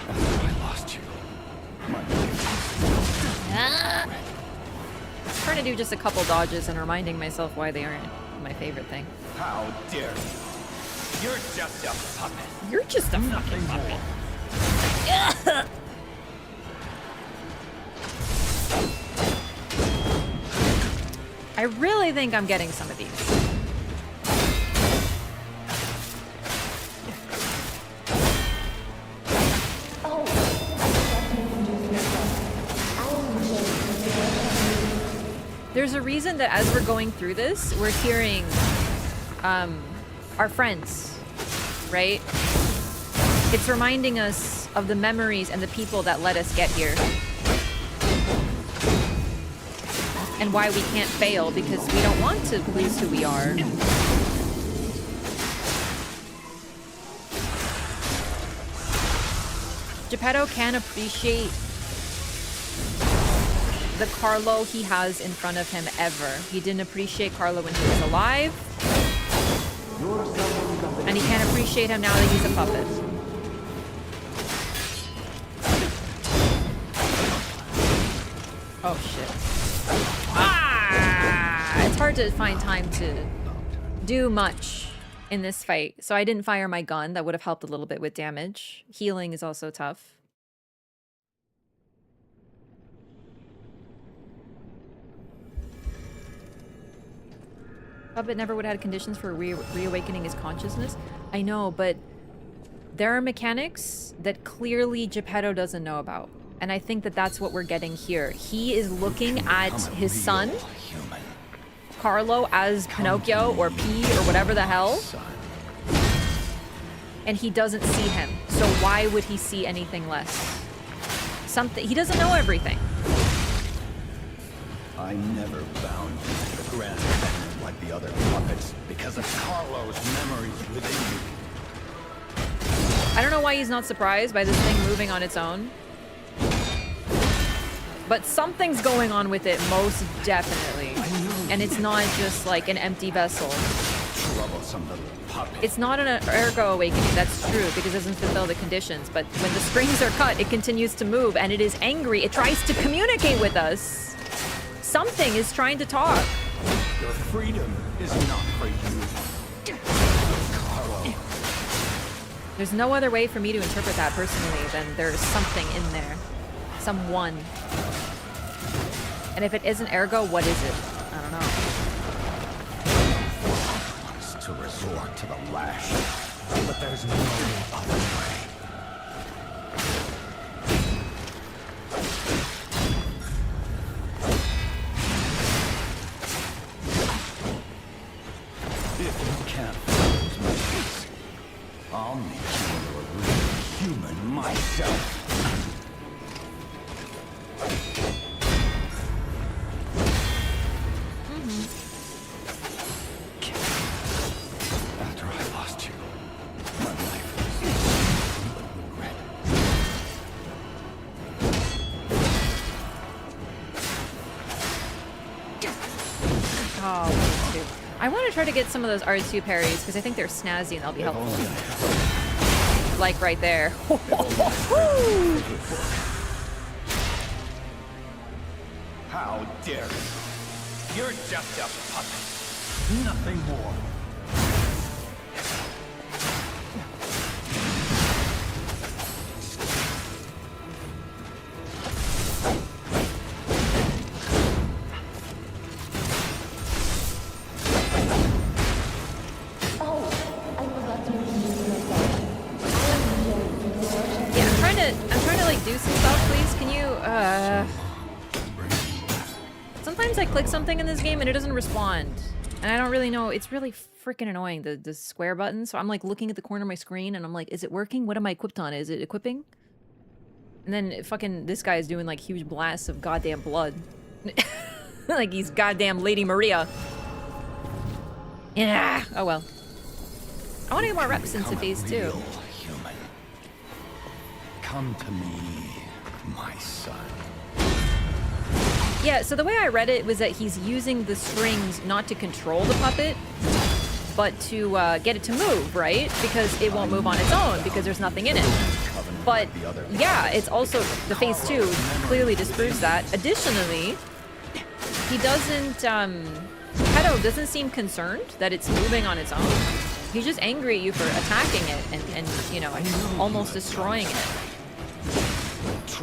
I lost you. My life. I'm trying to do just a couple dodges and reminding myself why they aren't my favorite thing. How dare you? You're just a puppet. You're just a fucking puppet. I really think I'm getting some of these. There's a reason that as we're going through this, we're hearing our friends, right? It's reminding us of the memories and the people that let us get here. And why we can't fail, because we don't want to lose who we are. Geppetto can appreciate the Carlo he has in front of him ever. He didn't appreciate Carlo when he was alive. And he can't appreciate him now that he's a puppet. Oh shit. Ah! It's hard to find time to do much in this fight. So I didn't fire my gun. That would have helped a little bit with damage. Healing is also tough. Puppet never would have had conditions for reawakening his consciousness. I know, but there are mechanics that clearly Geppetto doesn't know about. And I think that that's what we're getting here. He is looking at his son, Carlo, as Pinocchio or P or whatever the hell. And he doesn't see him. So why would he see anything less? Something. He doesn't know everything. I never bound you to the grand feminine like the other puppets because of Carlo's memories within you. I don't know why he's not surprised by this thing moving on its own. But something's going on with it, most definitely. And it's not just like an empty vessel. Troublesome little puppet. It's not an ergo awakening, that's true, because it doesn't fulfill the conditions. But when the springs are cut, it continues to move, and it is angry. It tries to communicate with us. Something is trying to talk. Your freedom is not for you, Carlo. There's no other way for me to interpret that personally than there's something in there. Someone. And if it isn't ergo, what is it? I don't know. Wants to resort to the lash, but there's no other way. If you can't lose my peace, I'll make you a real human myself. After I lost you, my life was regret. Oh, dude. I want to try to get some of those R2 parries because I think they're snazzy and they'll be helpful. Like right there. How dare you? You're just a puppet. Nothing more. Yeah, I'm trying to like do some stuff, please. Can you sometimes I click something in this game and it doesn't respond. And I don't really know. It's really freaking annoying, the square button. So I'm like looking at the corner of my screen and I'm like, is it working? What am I equipped on? Is it equipping? And then fucking this guy is doing like huge blasts of goddamn blood. Like he's goddamn Lady Maria. Yeah. Oh well. I want to get more reps into phase 2. Human. Come to me, my son. Yeah, so the way I read it was that he's using the strings not to control the puppet, but to get it to move, right? Because it won't move on its own because there's nothing in it. But yeah, it's also, the phase 2 clearly disproves that. Additionally, he doesn't, Geppetto doesn't seem concerned that it's moving on its own. He's just angry at you for attacking it and you know, almost destroying it.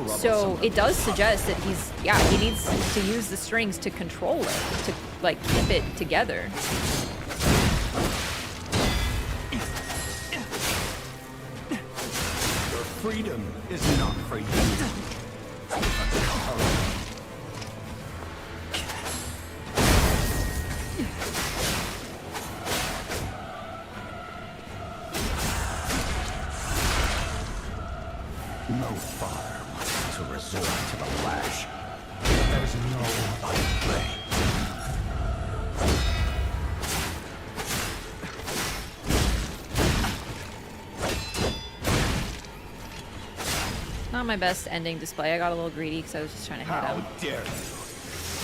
So it does suggest that he needs to use the strings to control it, to like keep it together. Your freedom is not for you. No fire wants to resort to the lash. There's no other way. Not my best ending display. I got a little greedy because I was just trying to hit How him. dare you?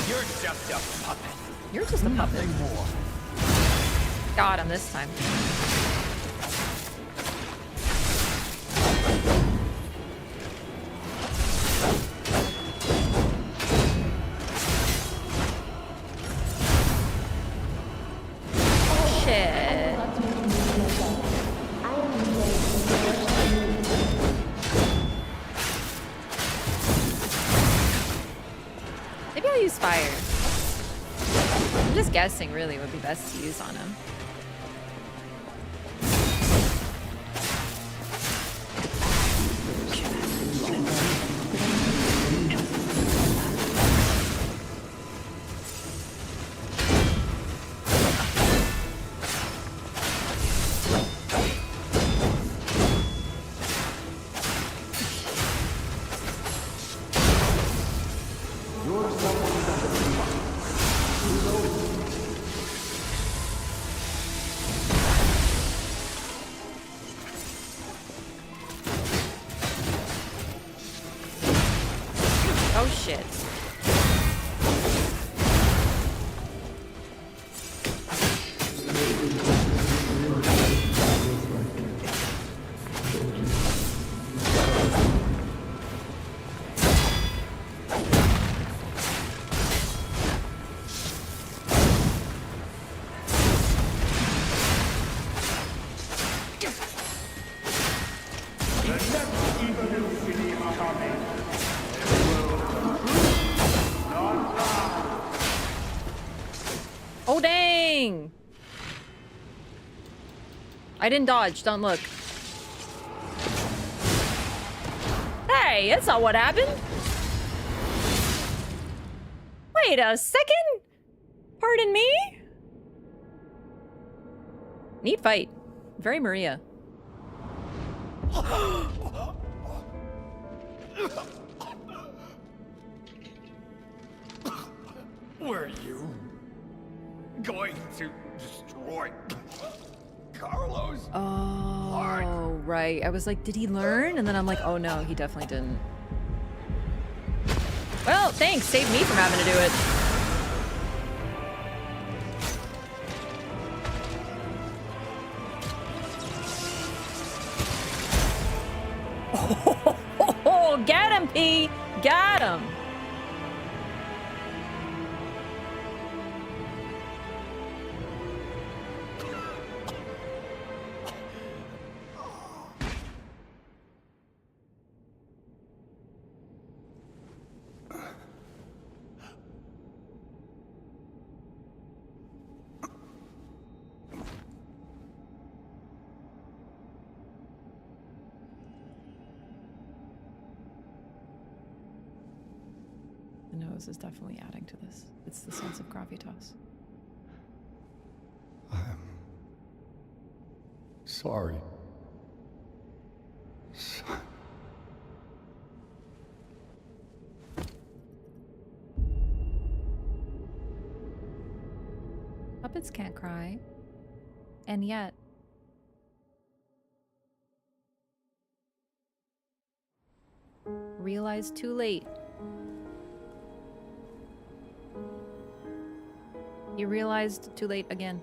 You're just a puppet. You're just a puppet. Nothing more. Got him this time. Guessing really would be best to use on him. Oh, dang! I didn't dodge. Don't look. Hey, that's not what happened. Wait a second? Pardon me? Neat fight. Very Maria. Were you going to destroy Carlos? Oh, right. I was like, did he learn? And then I'm like, oh no, he definitely didn't. Well, thanks. Saved me from having to do it. Oh, get him, P! Got him! Is definitely adding to this. It's the sense of gravitas. I'm sorry. Puppets can't cry. And yet... realized too late. You realized too late again.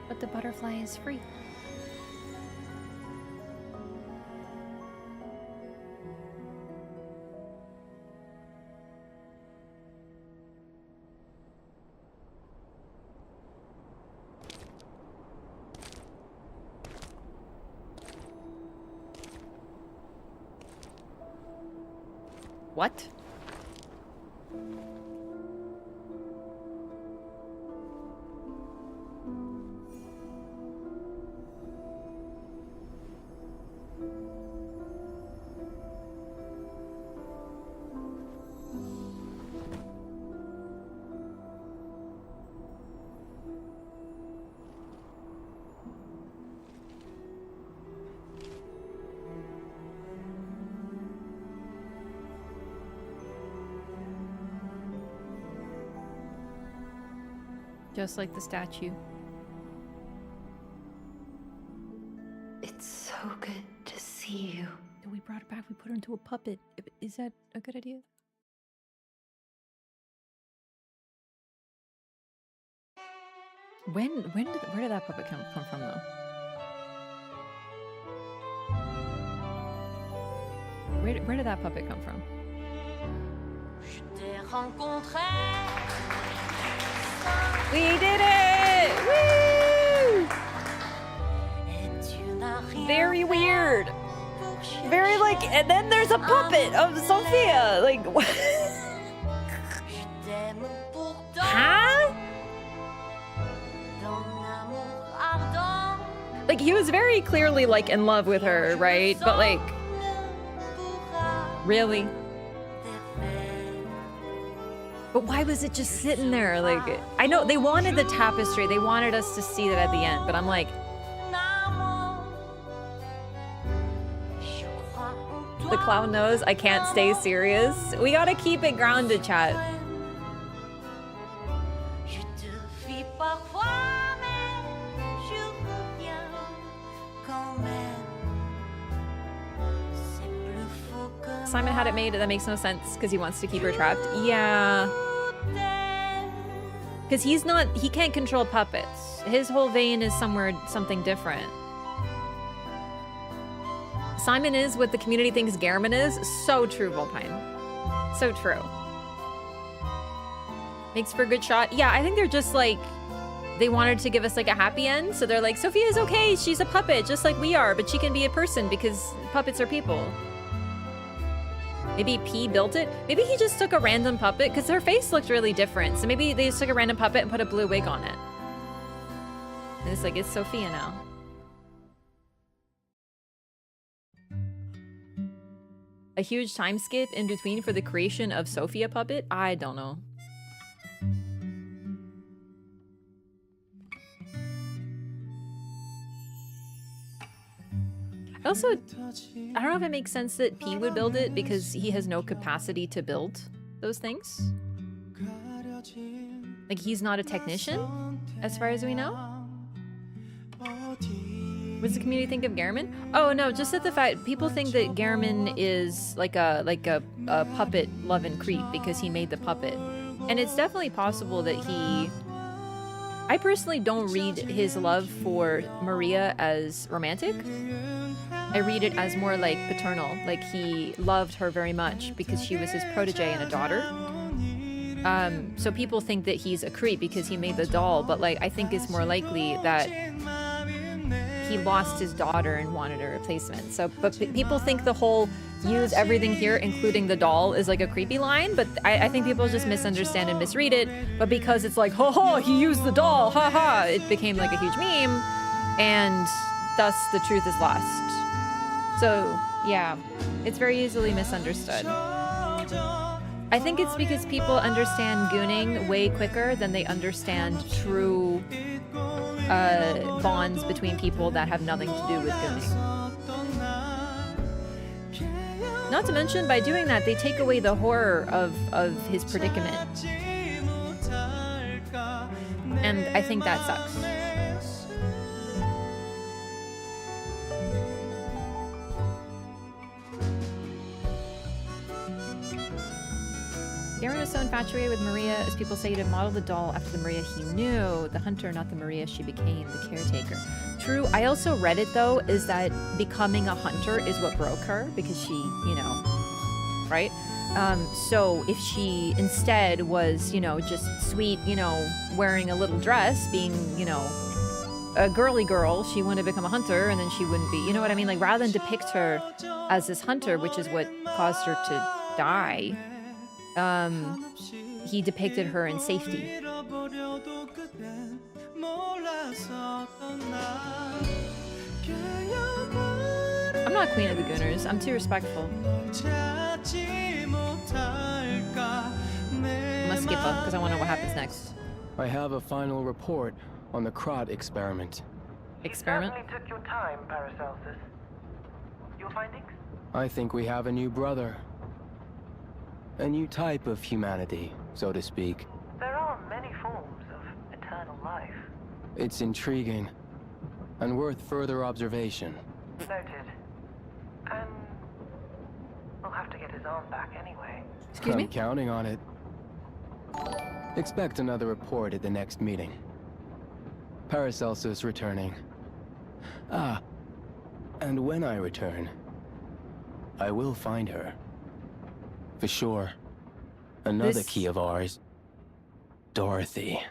But the butterfly is free. What? Just like the statue. It's so good to see you. We brought her back. We put her into a puppet. Is that a good idea? Where did that puppet come from though? Where did that puppet come from? We did it! Woo! Very weird. Very like, and then there's a puppet of Sophia. Like, what? Huh? Like, he was very clearly like in love with her, right? But like, really? But why was it just sitting there? Like, I know they wanted the tapestry. They wanted us to see that at the end. But I'm like, the clown knows I can't stay serious. We gotta keep it grounded, chat. Simon had it made. That makes no sense because he wants to keep her trapped. Yeah. Because he can't control puppets. His whole vein is something different. Simon is what the community thinks Gehrman is. So true, Volpine. So true. Makes for a good shot. Yeah, I think they're just like, they wanted to give us like a happy end. So they're like, Sophia's okay. She's a puppet just like we are, but she can be a person because puppets are people. Maybe P built it. Maybe he just took a random puppet because her face looked really different. So maybe they just took a random puppet and put a blue wig on it. And it's like, it's Sophia now. A huge time skip in between for the creation of Sophia puppet? I don't know. Also, I don't know if it makes sense that P would build it because he has no capacity to build those things. Like, he's not a technician, as far as we know. What does the community think of Gehrman? Oh no, just that the fact people think that Gehrman is like a puppet love and creep because he made the puppet. And it's definitely possible that I personally don't read his love for Maria as romantic. I read it as more like paternal, like he loved her very much because she was his protege and a daughter. So people think that he's a creep because he made the doll, but like I think it's more likely that he lost his daughter and wanted a replacement. So, but people think the whole use everything here, including the doll, is like a creepy line, but I think people just misunderstand and misread it. But because it's like, ha, he used the doll, ha, it became like a huge meme, and thus the truth is lost. So, yeah, it's very easily misunderstood. I think it's because people understand gooning way quicker than they understand true bonds between people that have nothing to do with gooning. Not to mention, by doing that, they take away the horror of his predicament. And I think that sucks. Darren was so infatuated with Maria, as people say, to model the doll after the Maria he knew. The hunter, not the Maria she became, the caretaker. True. I also read it, though, is that becoming a hunter is what broke her, because she, you know, right? So if she instead was, you know, just sweet, you know, wearing a little dress, being, you know, a girly girl, she wouldn't have become a hunter, and then she wouldn't be, you know what I mean? Like, rather than depict her as this hunter, which is what caused her to die, he depicted her in safety. I'm not Queen of the Gooners. I'm too respectful. I'm gonna skip up because I want to know what happens next. I have a final report on the Krat experiment. Experiment? You certainly took your time, Paracelsus. Your findings? I think we have a new brother. A new type of humanity, so to speak. There are many forms of eternal life. It's intriguing and worth further observation. Noted. And we'll have to get his arm back anyway. Excuse me? I'm counting on it. Expect another report at the next meeting. Paracelsus returning. Ah, and when I return, I will find her. For sure. Another key of ours. Dorothy.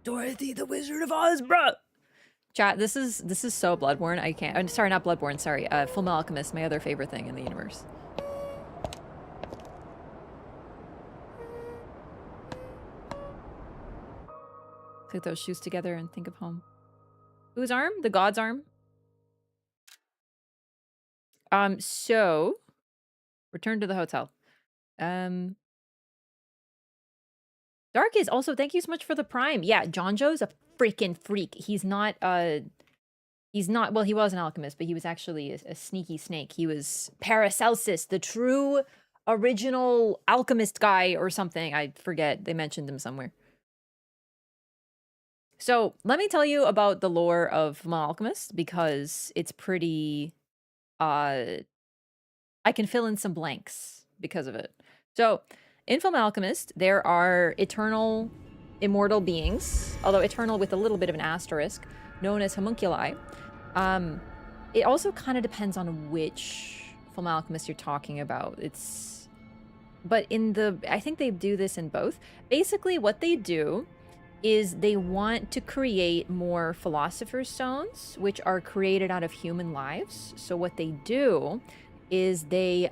Dorothy, the Wizard of Oz, bro. Chat, this is so Bloodborne. I can't. I'm sorry, not Bloodborne. Sorry, Fullmetal Alchemist, my other favorite thing in the universe. Click those shoes together and think of home. Whose arm? The god's arm. So return to the hotel. Dark is also, thank you so much for the prime. Yeah, Jonjo's a freaking freak. He's not, well, he was an alchemist, but he was actually a sneaky snake. He was Paracelsus, the true original alchemist guy or something. I forget. They mentioned him somewhere. So let me tell you about the lore of Fullmetal Alchemist, because it's pretty, I can fill in some blanks because of it. So in Fullmetal Alchemist, there are eternal, immortal beings, although eternal with a little bit of an asterisk, known as homunculi. It also kind of depends on which Fullmetal Alchemist you're talking about. But I think they do this in both. Basically, what they do is they want to create more Philosopher's Stones, which are created out of human lives. So what they do is they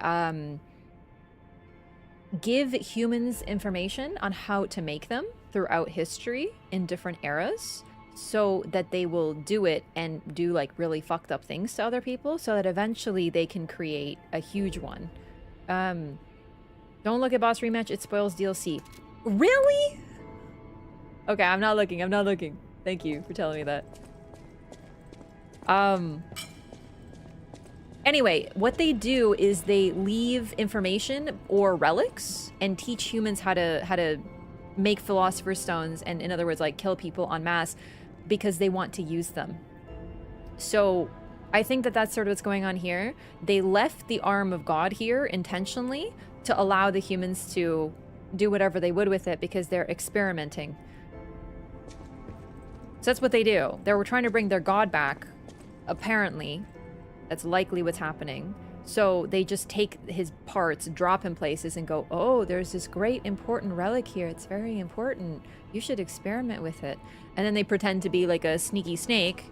give humans information on how to make them throughout history in different eras, so that they will do it and do like really fucked up things to other people, so that eventually they can create a huge one. Don't look at boss rematch, it spoils DLC. Really? Okay, I'm not looking. Thank you for telling me that. Anyway, what they do is they leave information or relics and teach humans how to make Philosopher's Stones, and in other words, like kill people en masse, because they want to use them. So I think that that's sort of what's going on here. They left the arm of God here intentionally to allow the humans to do whatever they would with it, because they're experimenting. So that's what they do. They were trying to bring their god back, apparently. That's likely what's happening. So they just take his parts, drop him places, and go, oh, there's this great important relic here. It's very important. You should experiment with it. And then they pretend to be like a sneaky snake,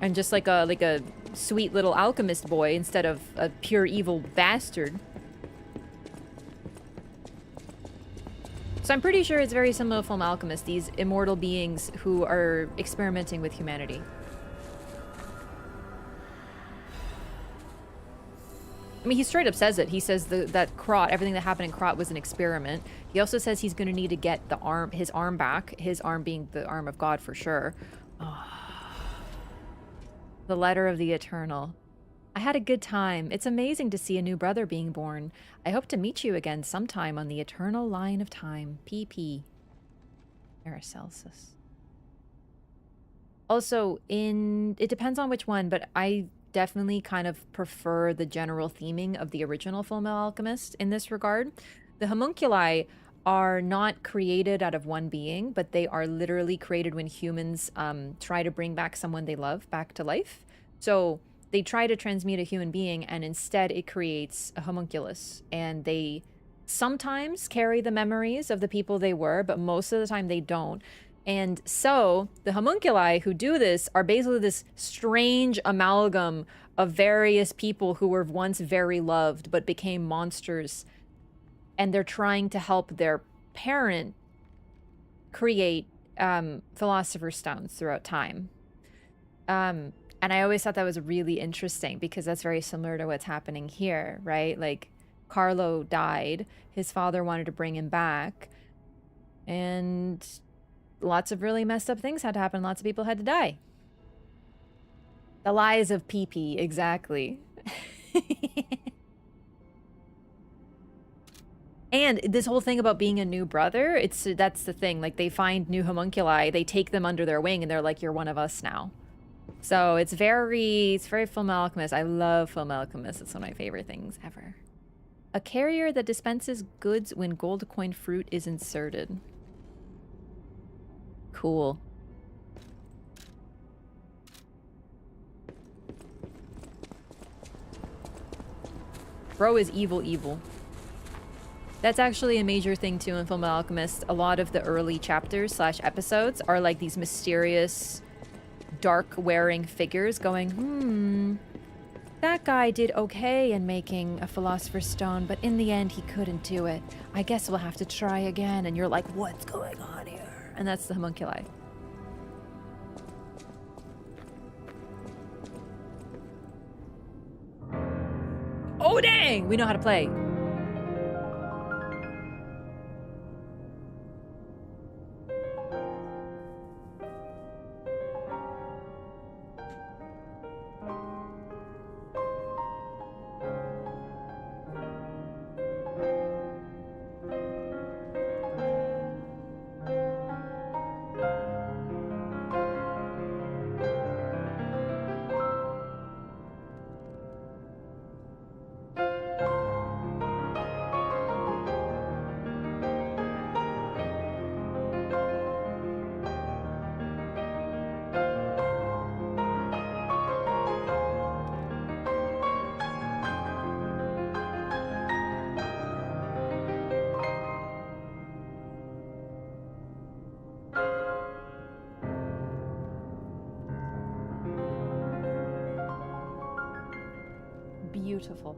and just like a sweet little alchemist boy instead of a pure evil bastard. So I'm pretty sure it's very similar to Fullmetal Alchemist, these immortal beings who are experimenting with humanity. I mean, he straight up says it. He says that Krat, everything that happened in Krat was an experiment. He also says he's going to need to get his arm back. His arm being the arm of God for sure. Oh. The letter of the eternal. I had a good time. It's amazing to see a new brother being born. I hope to meet you again sometime on the eternal line of time. PP. Paracelsus. Also, it depends on which one, but I definitely kind of prefer the general theming of the original Fullmetal Alchemist in this regard. the homunculi are not created out of one being, but they are literally created when humans try to bring back someone they love back to life. So they try to transmute a human being, and instead it creates a homunculus. And they sometimes carry the memories of the people they were, but most of the time they don't. And so the homunculi who do this are basically this strange amalgam of various people who were once very loved but became monsters. And they're trying to help their parent create Philosopher's Stones throughout time. And I always thought that was really interesting because that's very similar to what's happening here, right? Like, Carlo died. His father wanted to bring him back. And lots of really messed up things had to happen. Lots of people had to die. The lies of PP, exactly. And this whole thing about being a new brother, that's the thing. Like, they find new homunculi, they take them under their wing, and they're like, you're one of us now. So it's very Full Alchemist. I love Full Alchemist. It's one of my favorite things ever. A carrier that dispenses goods when gold coin fruit is inserted. Cool. Bro is evil. That's actually a major thing too in Full Alchemist. A lot of the early chapters / episodes are like these mysterious, dark-wearing figures going, that guy did okay in making a Philosopher's Stone, but in the end he couldn't do it. I guess we'll have to try again. And you're like, what's going on here? And that's the homunculi. Oh dang! We know how to play. Beautiful.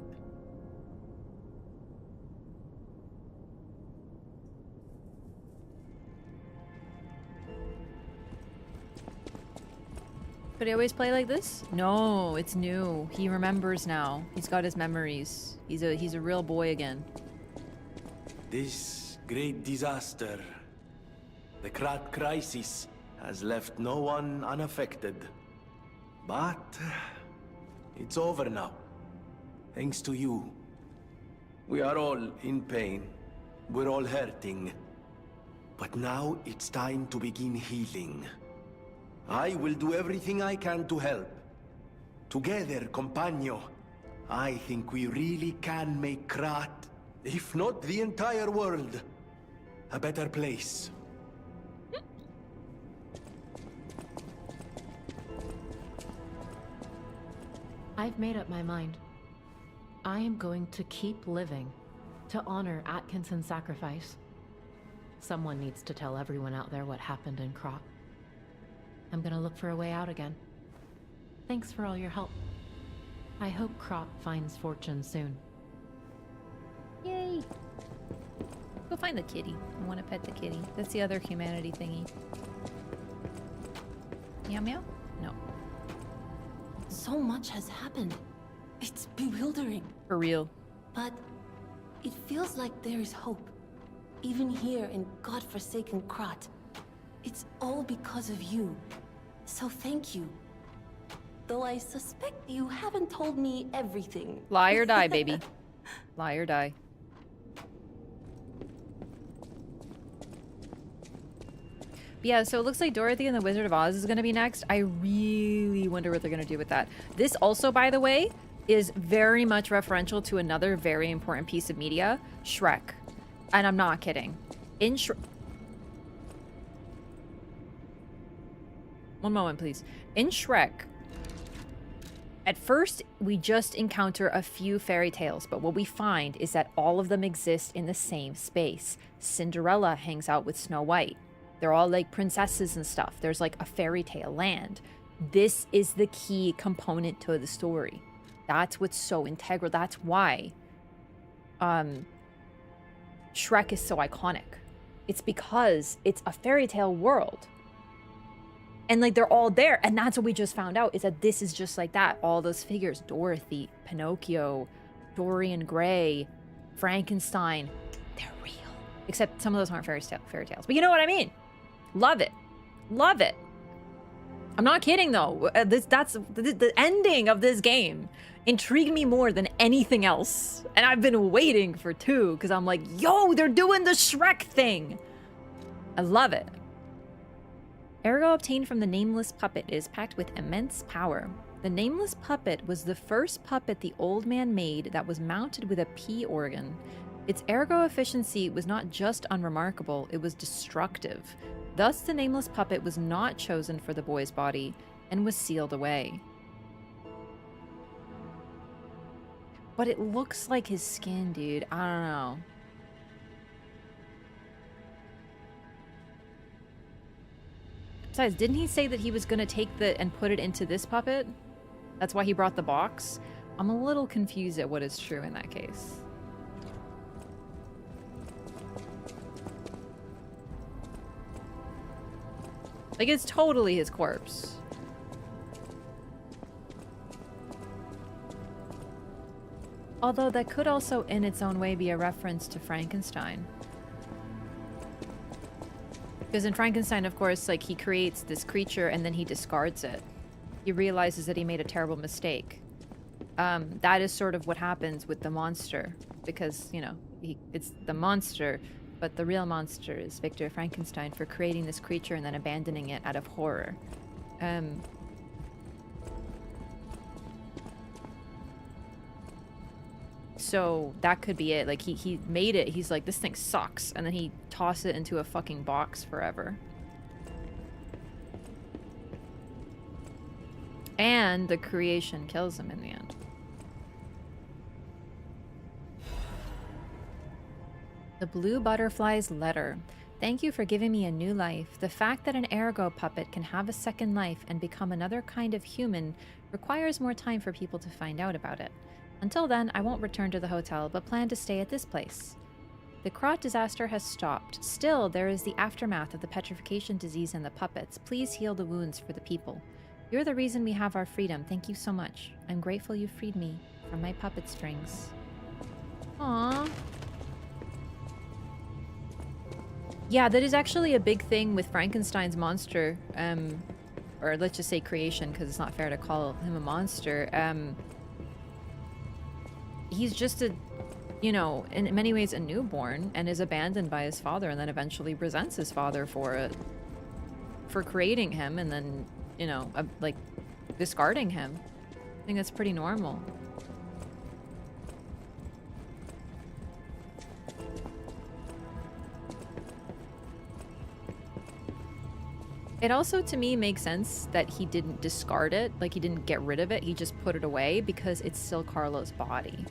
Could he always play like this? No, it's new. He remembers now. He's got his memories. He's a real boy again. This great disaster, the Krat crisis, has left no one unaffected. But it's over now. Thanks to you. We are all in pain. We're all hurting. But now it's time to begin healing. I will do everything I can to help. Together, compagno, I think we really can make Krat, if not the entire world, a better place. I've made up my mind. I am going to keep living, to honor Atkinson's sacrifice. Someone needs to tell everyone out there what happened in Krat. I'm gonna look for a way out again. Thanks for all your help. I hope Krat finds fortune soon. Yay! Go find the kitty. I want to pet the kitty. That's the other humanity thingy. Meow meow? No. So much has happened. It's bewildering. For real. But it feels like there is hope. Even here in godforsaken Krat. It's all because of you. So thank you. Though I suspect you haven't told me everything. Lie or die, baby. Lie or die. Yeah, so it looks like Dorothy and the Wizard of Oz is going to be next. I really wonder what they're going to do with that. This also, by the way, is very much referential to another very important piece of media, Shrek. And I'm not kidding. In Shrek... One moment, please. In Shrek, at first, we just encounter a few fairy tales, but what we find is that all of them exist in the same space. Cinderella hangs out with Snow White. They're all like princesses and stuff. There's like a fairy tale land. This is the key component to the story. That's what's so integral. That's why Shrek is so iconic. It's because it's a fairy tale world. And like they're all there. And that's what we just found out, is that this is just like that. All those figures, Dorothy, Pinocchio, Dorian Gray, Frankenstein, they're real. Except some of those aren't fairy tales. But you know what I mean? Love it. Love it. I'm not kidding though. That's the ending of this game intrigued me more than anything else. And I've been waiting for 2 because I'm like, yo, they're doing the Shrek thing. I love it. Ergo obtained from the Nameless Puppet is packed with immense power. The Nameless Puppet was the first puppet the old man made that was mounted with a P organ. Its ergo efficiency was not just unremarkable, it was destructive. Thus, the Nameless Puppet was not chosen for the boy's body and was sealed away. But it looks like his skin, dude. I don't know. Besides, didn't he say that he was going to take and put it into this puppet? That's why he brought the box? I'm a little confused at what is true in that case. Like, it's totally his corpse. Although that could also, in its own way, be a reference to Frankenstein. Because in Frankenstein, of course, like, he creates this creature and then he discards it. He realizes that he made a terrible mistake. That is sort of what happens with the monster. Because, you know, it's the monster, but the real monster is Victor Frankenstein for creating this creature and then abandoning it out of horror. So that could be it. Like, he made it. He's like, this thing sucks. And then he tossed it into a fucking box forever. And the creation kills him in the end. The Blue Butterfly's Letter. Thank you for giving me a new life. The fact that an ergo puppet can have a second life and become another kind of human requires more time for people to find out about it. Until then, I won't return to the hotel, but plan to stay at this place. The Krat disaster has stopped. Still, there is the aftermath of the petrification disease and the puppets. Please heal the wounds for the people. You're the reason we have our freedom. Thank you so much. I'm grateful you freed me from my puppet strings. Aww. Yeah, that is actually a big thing with Frankenstein's monster. Or let's just say creation, because it's not fair to call him a monster. He's just a, you know, in many ways a newborn and is abandoned by his father and then eventually resents his father for it. For creating him and then, you know, like, discarding him. I think that's pretty normal. It also, to me, makes sense that he didn't discard it. Like, he didn't get rid of it. He just put it away because it's still Carlo's body.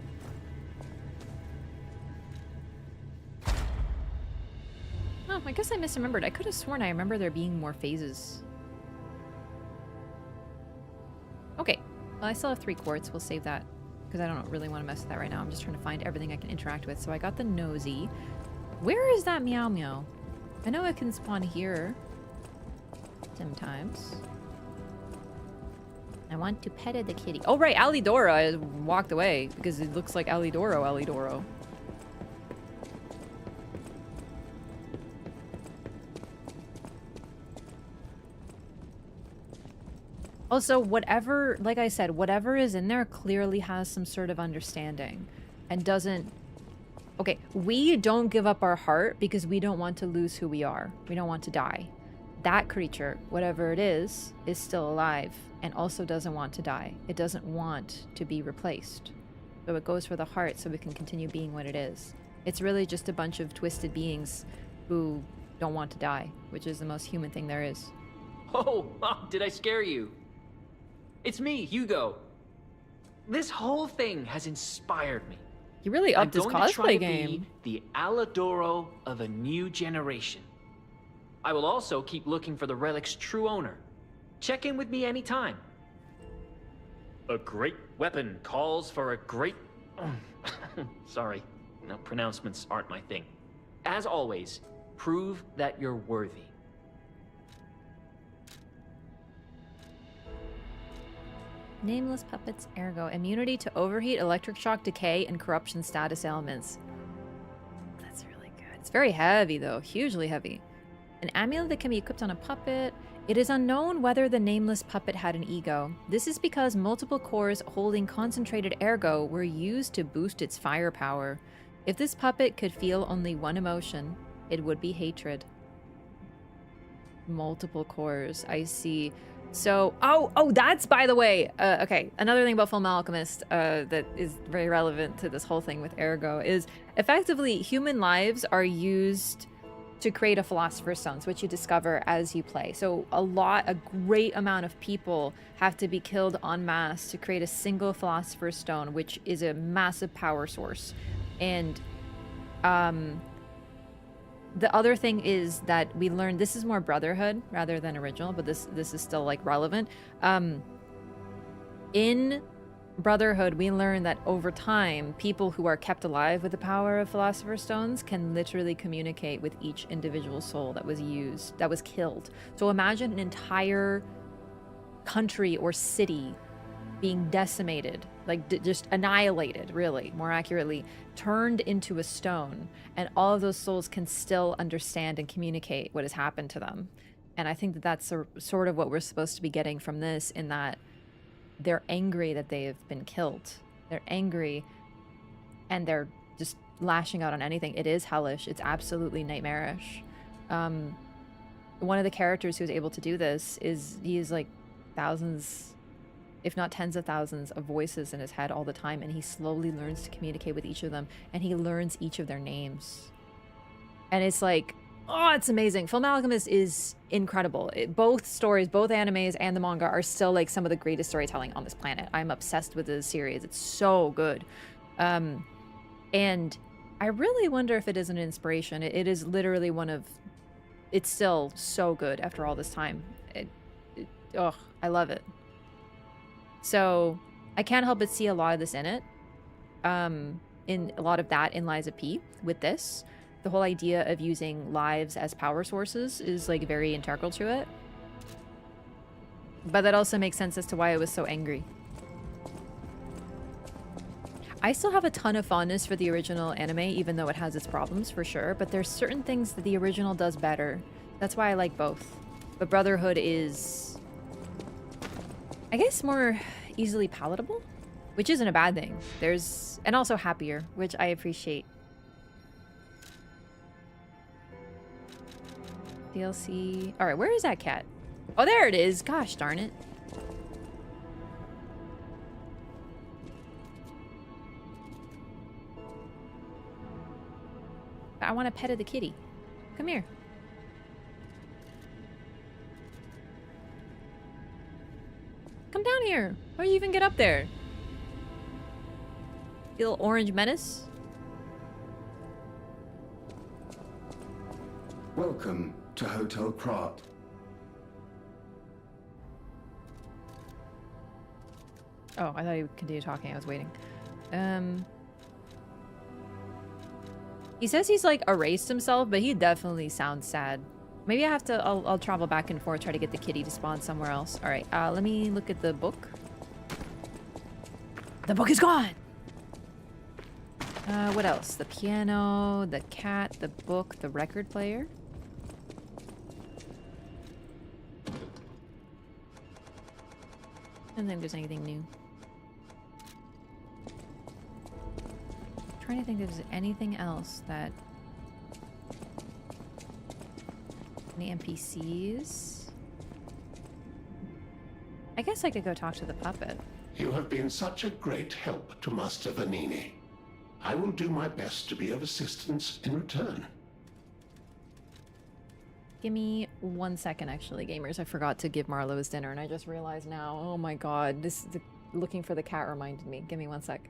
Oh, I guess I misremembered. I could have sworn I remember there being more phases. Okay. Well, I still have 3 quartz. We'll save that because I don't really want to mess with that right now. I'm just trying to find everything I can interact with. So I got the nosy. Where is that meow meow? I know it can spawn here. Sometimes. I want to pet the kitty. Oh, right, Alidora walked away because it looks like Alidoro. Also, whatever, like I said, whatever is in there clearly has some sort of understanding and doesn't... Okay, we don't give up our heart because we don't want to lose who we are. We don't want to die. That creature, whatever it is still alive and also doesn't want to die. It doesn't want to be replaced. So it goes for the heart so we can continue being what it is. It's really just a bunch of twisted beings who don't want to die, which is the most human thing there is. Oh, did I scare you? It's me, Hugo. This whole thing has inspired me. You really upped his I'm going to try cosplay to game. be the Alidoro of a new generation. I will also keep looking for the relic's true owner. Check in with me anytime. A great weapon calls for a great... Sorry, no, pronouncements aren't my thing. As always, prove that you're worthy. Nameless Puppet's ergo. Immunity to overheat, electric shock, decay, and corruption status ailments. That's really good. It's very heavy, though. Hugely heavy. An amulet that can be equipped on a puppet. It is unknown whether the Nameless Puppet had an ego. This is because multiple cores holding concentrated ergo were used to boost its firepower. If this puppet could feel only one emotion, it would be hatred. Multiple cores. I see. So, oh, that's, by the way, okay, another thing about Full Alchemist that is very relevant to this whole thing with ergo is effectively human lives are used to create a Philosopher's Stone, which you discover as you play. So a great amount of people have to be killed en masse to create a single Philosopher's Stone, which is a massive power source. And the other thing is that we learned, this is more Brotherhood rather than original, but this is still like relevant. In Brotherhood, we learned that over time, people who are kept alive with the power of Philosopher's Stones can literally communicate with each individual soul that was killed. So imagine an entire country or city being decimated, like just annihilated, really, more accurately, turned into a stone, and all of those souls can still understand and communicate what has happened to them. And I think that that's sort of what we're supposed to be getting from this, in that they're angry that they have been killed. They're angry, and they're just lashing out on anything. It is hellish. It's absolutely nightmarish. One of the characters who is able to do this is, he is like thousands, if not tens of thousands of voices in his head all the time, and he slowly learns to communicate with each of them, and he learns each of their names. And it's like, oh, it's amazing. Full Alchemist is incredible. Both stories, both animes and the manga, are still like some of the greatest storytelling on this planet. I'm obsessed with this series. It's so good. And I really wonder if it is an inspiration. It is literally one of... It's still so good after all this time. I love it. So I can't help but see a lot of this in it. In a lot of that in Lies of P with this. The whole idea of using lives as power sources is like very integral to it. But that also makes sense as to why I was so angry. I still have a ton of fondness for the original anime, even though it has its problems for sure, but there's certain things that the original does better. That's why I like both. But Brotherhood is, I guess, more easily palatable, which isn't a bad thing. And also happier, which I appreciate. DLC. All right, where is that cat? Oh, there it is. Gosh darn it. I want to pet the kitty. Come here. Come down here. How do you even get up there? You little orange menace. Welcome to Hotel Krat. Oh, I thought he would continue talking. I was waiting. He says he's like erased himself, but he definitely sounds sad. Maybe I have to, I'll travel back and forth, try to get the kitty to spawn somewhere else. All right, let me look at the book. The book is gone! What else? The piano, the cat, the book, the record player. I don't think there's anything new. I'm trying to think if there's anything else that... Any NPCs? I guess I could go talk to the puppet. You have been such a great help to Master Vanini. I will do my best to be of assistance in return. Give me 1 second, actually, gamers. I forgot to give Marlo his dinner, and I just realized now. Oh my god, looking for the cat reminded me. Give me 1 sec.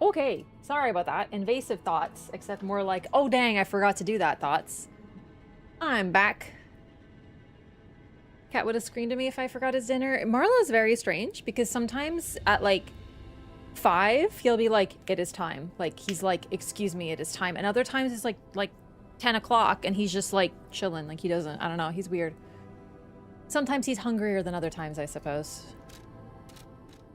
Okay, sorry about that. Invasive thoughts, except more like, oh dang, I forgot to do that thoughts. I'm back. Cat would have screamed at me if I forgot his dinner. Marlo's very strange, because sometimes at like 5, he'll be like, it is time. Like, he's like, excuse me, it is time. And other times it's like 10 o'clock and he's just like chilling. Like he doesn't, I don't know, he's weird. Sometimes he's hungrier than other times, I suppose.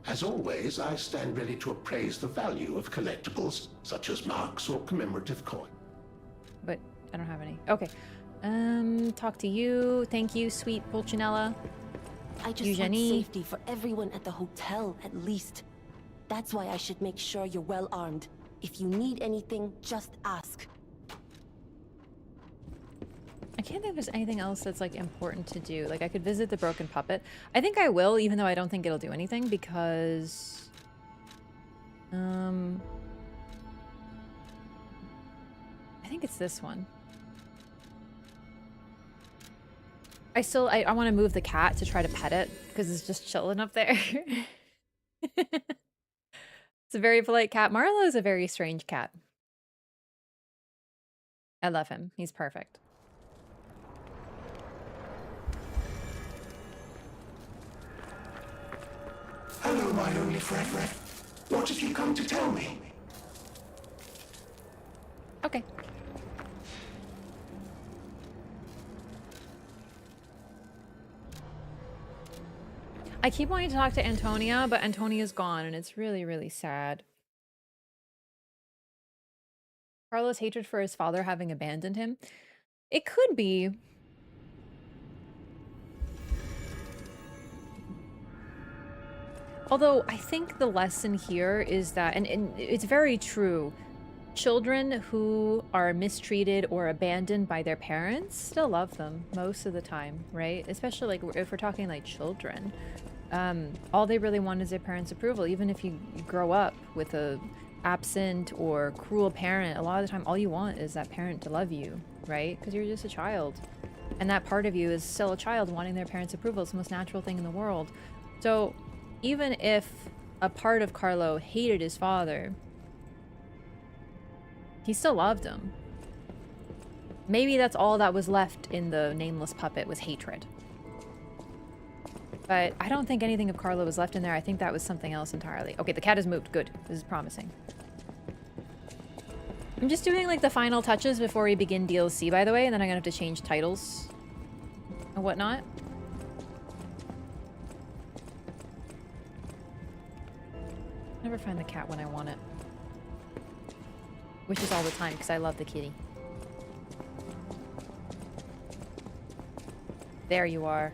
As always, I stand ready to appraise the value of collectibles, such as marks or commemorative coin. But I don't have any. Okay. Talk to you. Thank you, sweet Pulcinella. I just want safety for everyone at the hotel, at least. That's why I should make sure you're well armed. If you need anything, just ask. I can't think there's anything else that's like important to do. Like I could visit the broken puppet. I think I will, even though I don't think it'll do anything because I think it's this one. I want to move the cat to try to pet it because it's just chilling up there. It's a very polite cat. Marlo is a very strange cat. I love him. He's perfect. were my only friend, what have you come to tell me? Okay. I keep wanting to talk to Antonia, but Antonia's gone, and it's really, really sad. Carlo's hatred for his father having abandoned him. It could be. Although, I think the lesson here is that, and it's very true, children who are mistreated or abandoned by their parents still love them most of the time, right? Especially like if we're talking like children. All they really want is their parents' approval. Even if you grow up with a absent or cruel parent, a lot of the time all you want is that parent to love you, right? Because you're just a child. And that part of you is still a child wanting their parents' approval. It's the most natural thing in the world. So even if a part of Carlo hated his father, he still loved him. Maybe that's all that was left in the Nameless Puppet was hatred. But I don't think anything of Carlo was left in there. I think that was something else entirely. Okay, the cat has moved. Good. This is promising. I'm just doing like the final touches before we begin DLC, by the way, and then I'm gonna have to change titles and whatnot. Never find the cat when I want it. Which is all the time, because I love the kitty. There you are.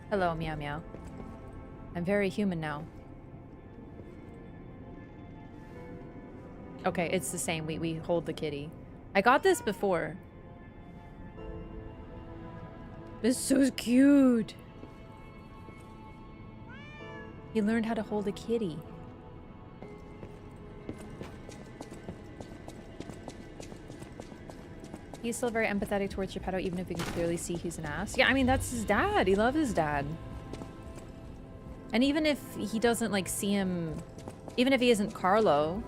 Hello, meow meow. I'm very human now. Okay, it's the same. We hold the kitty. I got this before. This is so cute. He learned how to hold a kitty. He's still very empathetic towards Geppetto, even if you can clearly see he's an ass. Yeah, I mean, that's his dad. He loves his dad. And even if he doesn't, like, see him... Even if he isn't Carlo...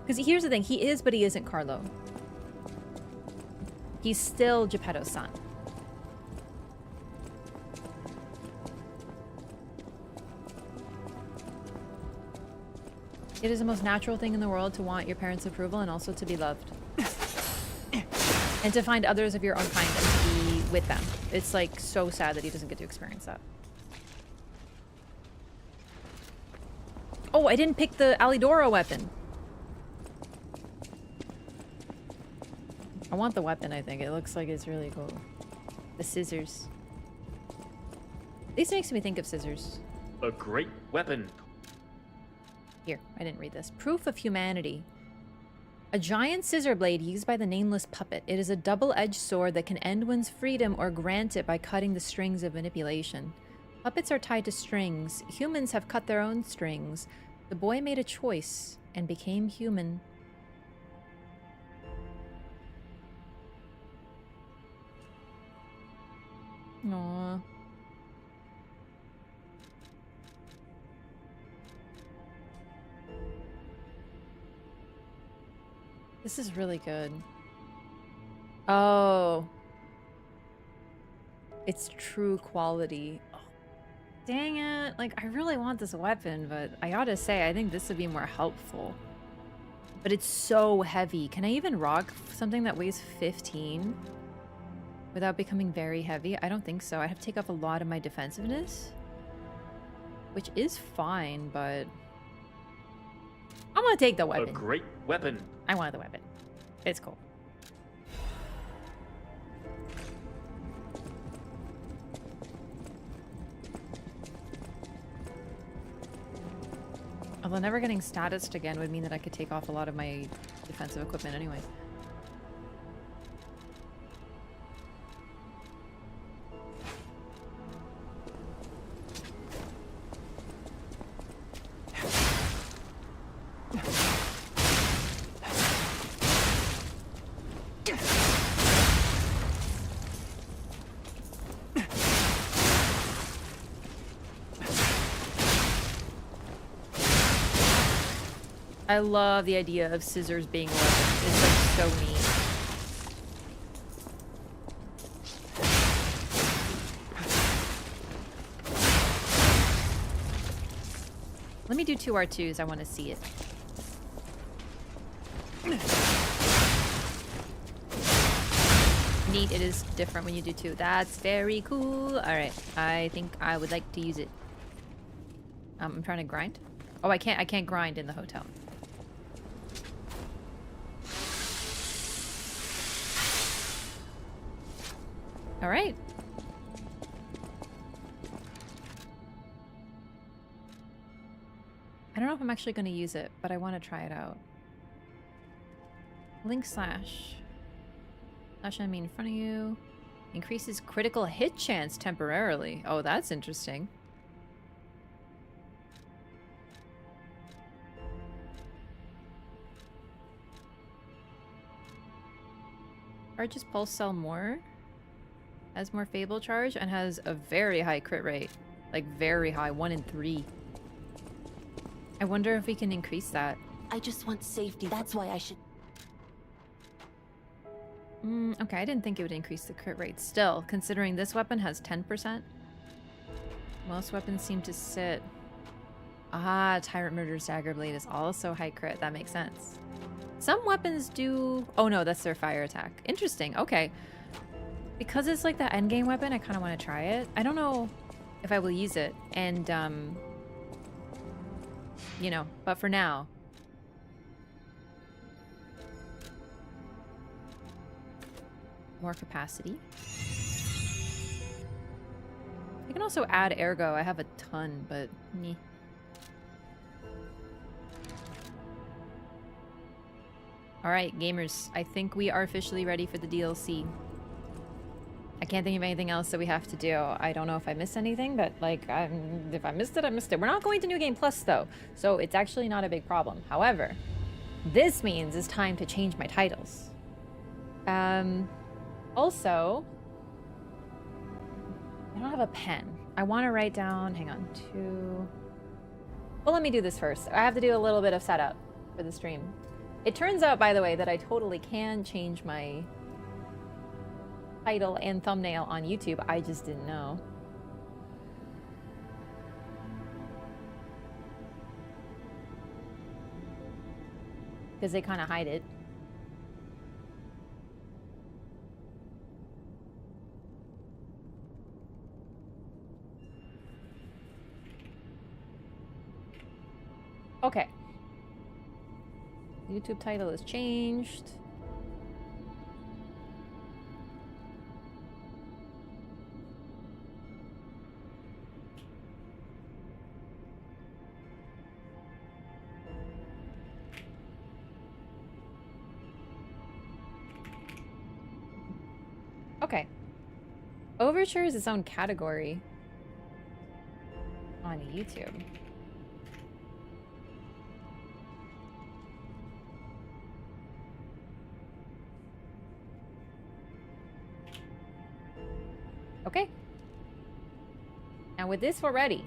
Because here's the thing. He is, but he isn't Carlo. He's still Geppetto's son. It is the most natural thing in the world to want your parents' approval and also to be loved. And to find others of your own kind and to be with them. It's like so sad that he doesn't get to experience that. Oh, I didn't pick the Alidoro weapon. I want the weapon, I think. It looks like it's really cool. The scissors. This makes me think of scissors. A great weapon. Here, I didn't read this. Proof of humanity. A giant scissor blade used by the Nameless Puppet. It is a double-edged sword that can end one's freedom or grant it by cutting the strings of manipulation. Puppets are tied to strings. Humans have cut their own strings. The boy made a choice and became human. Aww. This is really good. Oh. It's true quality. Oh, dang it. Like, I really want this weapon, but I gotta say, I think this would be more helpful. But it's so heavy. Can I even rock something that weighs 15 without becoming very heavy? I don't think so. I have to take off a lot of my defensiveness, which is fine, but I want to take the weapon. A great weapon. I want the weapon. It's cool. Although never getting statused again would mean that I could take off a lot of my defensive equipment anyway. I love the idea of scissors being a weapon. It's like so neat. do 2 R2s. I want to see it. Neat, it is different when you do 2. That's very cool. Alright, I think I would like to use it. I'm trying to grind. Oh, I can't grind in the hotel. Alright. I don't know if I'm actually going to use it, but I want to try it out. Link slash. Slash enemy in front of you. Increases critical hit chance temporarily. Oh, that's interesting. Charges pulse cell more. Has more Fable charge and has a very high crit rate. Like very high, 1 in 3. I wonder if we can increase that. I just want safety. That's why I should... Okay, I didn't think it would increase the crit rate. Still, considering this weapon has 10%. Most weapons seem to sit... Ah, Tyrant Murder's Dagger Blade is also high crit. That makes sense. Some weapons do... Oh no, that's their fire attack. Interesting, okay. Because it's like the endgame weapon, I kind of want to try it. I don't know if I will use it. And, you know, but for now. More capacity. I can also add ergo. I have a ton, but meh. Alright, gamers. I think we are officially ready for the DLC. I can't think of anything else that we have to do. I don't know if I missed anything, but like, if I missed it, I missed it. We're not going to New Game Plus though, so it's actually not a big problem. However, this means it's time to change my titles. Also, I don't have a pen. I want to write down, hang on, 2... Well, let me do this first. I have to do a little bit of setup for the stream. It turns out, by the way, that I totally can change my title and thumbnail on YouTube. I just didn't know. Because they kind of hide it. Okay. YouTube title is changed. Okay. Overture is its own category on YouTube. Okay. Now with this, we're ready.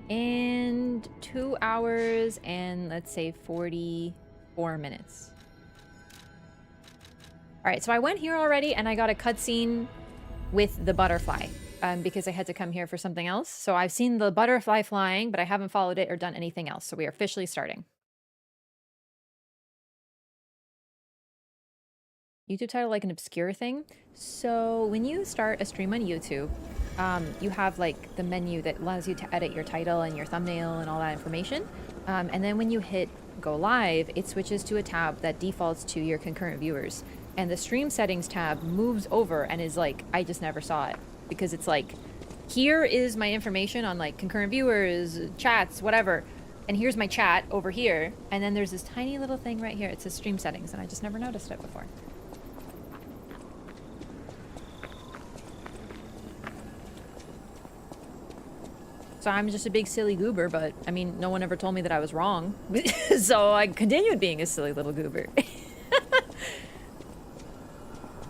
And 2 hours and let's say 44 minutes. All right, so I went here already and I got a cutscene with the butterfly because I had to come here for something else. So I've seen the butterfly flying, but I haven't followed it or done anything else. So we are officially starting. YouTube title, like an obscure thing. So when you start a stream on YouTube, you have like the menu that allows you to edit your title and your thumbnail and all that information. And then when you hit go live, it switches to a tab that defaults to your concurrent viewers. And the stream settings tab moves over and is like, I just never saw it. Because it's like, here is my information on like concurrent viewers, chats, whatever. And here's my chat over here. And then there's this tiny little thing right here. It says stream settings and I just never noticed it before. So I'm just a big silly goober, but I mean, no one ever told me that I was wrong. So I continued being a silly little goober.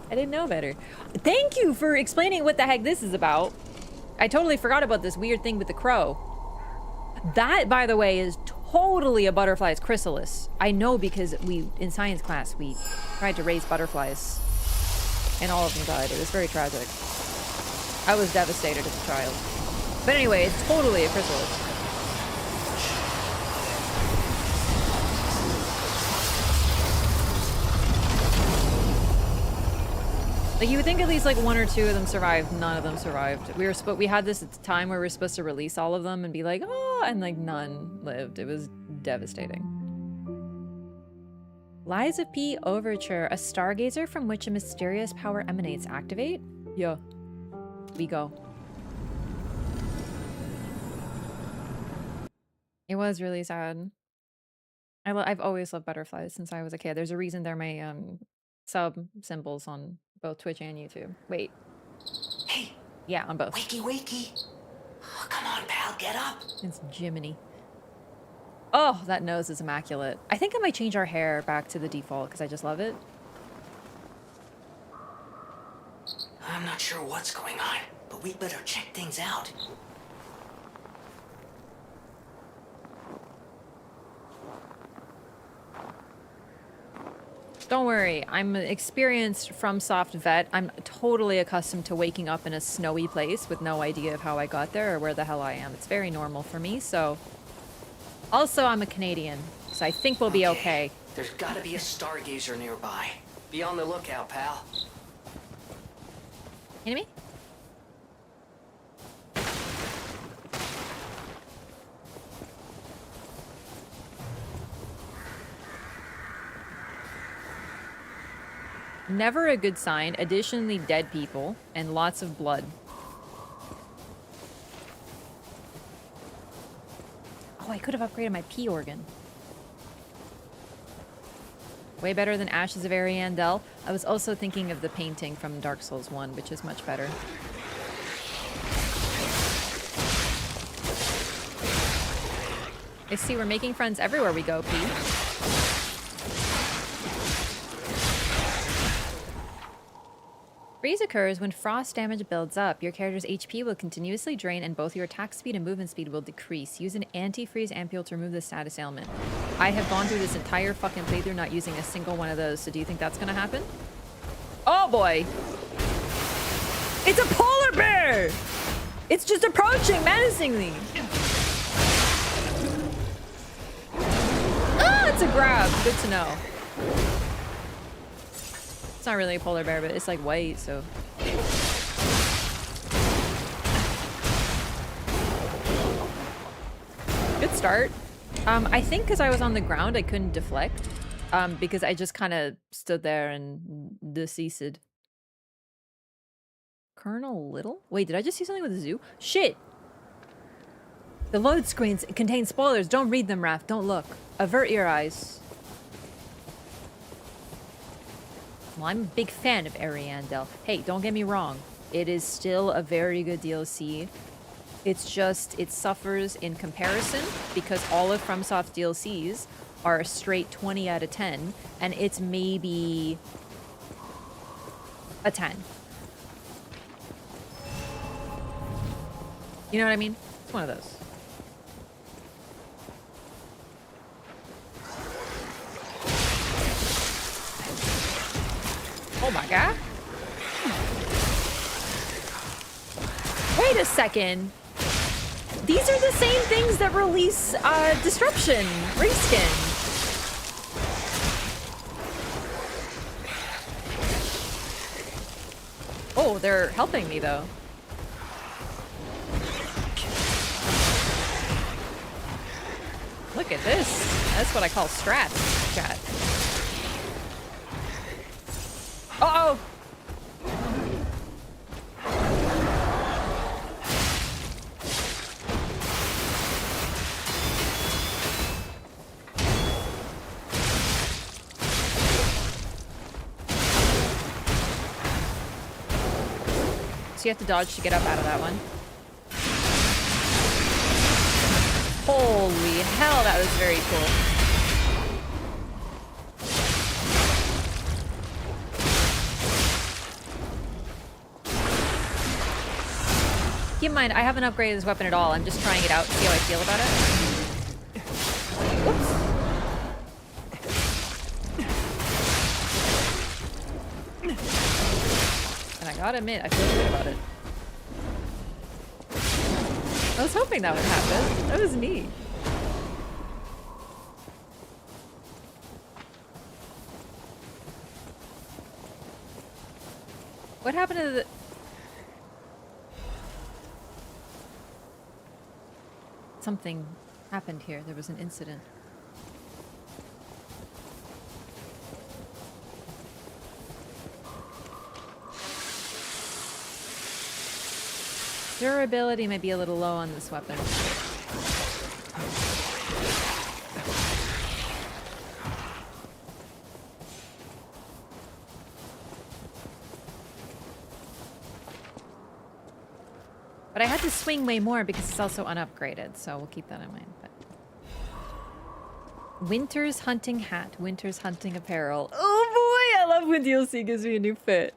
I didn't know better. Thank you for explaining what the heck this is about. I totally forgot about this weird thing with the crow. That, by the way, is totally a butterfly's chrysalis. I know because in science class, we tried to raise butterflies and all of them died. It was very tragic. I was devastated as a child. But anyway, it's totally a chrysalis. Like, you would think at least like 1 or 2 of them survived. None of them survived. We had this time where we were supposed to release all of them and be like, oh, and like none lived. It was devastating. Liza P. Overture, a stargazer from which a mysterious power emanates. Activate? Yeah. We go. It was really sad. I've always loved butterflies since I was a kid. There's a reason they're my sub symbols on both Twitch and YouTube. Wait. Hey. Yeah, on both. Wakey, wakey. Oh, come on, pal, get up. It's Jiminy. Oh, that nose is immaculate. I think I might change our hair back to the default because I just love it. I'm not sure what's going on, but we better check things out. Don't worry, I'm an experienced FromSoft vet. I'm totally accustomed to waking up in a snowy place with no idea of how I got there or where the hell I am. It's very normal for me, so... Also, I'm a Canadian, so I think we'll be okay. There's gotta be a stargazer nearby. Be on the lookout, pal. Enemy? Never a good sign. Additionally, dead people and lots of blood. Oh, I could have upgraded my P organ. Way better than Ashes of Ariandel. I was also thinking of the painting from Dark Souls 1, which is much better. I see we're making friends everywhere we go, P. Freeze occurs when frost damage builds up. Your character's HP will continuously drain and both your attack speed and movement speed will decrease. Use an anti-freeze ampule to remove the status ailment. I have gone through this entire fucking playthrough not using a single one of those, so do you think that's gonna happen? Oh boy! It's a polar bear! It's just approaching menacingly! Ah, it's a grab. Good to know. It's not really a polar bear, but it's like white, so. Good start. I think because I was on the ground, I couldn't deflect. Because I just kind of stood there and deceased. Colonel Little? Wait, did I just see something with a zoo? Shit! The load screens contain spoilers. Don't read them, Wraff. Don't look. Avert your eyes. Well, I'm a big fan of Ariandel. Hey, don't get me wrong. It is still a very good DLC. It's just, it suffers in comparison because all of FromSoft's DLCs are a straight 20 out of 10, and it's maybe a 10. You know what I mean? It's one of those. Oh my god. Wait a second. These are the same things that release Disruption reskin. Oh, they're helping me though. Look at this. That's what I call strats, chat. Uh-oh! So you have to dodge to get up out of that one. Holy hell, that was very cool. Keep in mind, I haven't upgraded this weapon at all. I'm just trying it out to see how I feel about it. Whoops. And I gotta admit, I feel good about it. I was hoping that would happen. That was neat. What happened to the... Something happened here. There was an incident. Durability might be a little low on this weapon. But I had to swing way more because it's also unupgraded, so we'll keep that in mind. But... Winter's hunting hat, winter's hunting apparel. Oh boy, I love when DLC gives me a new fit.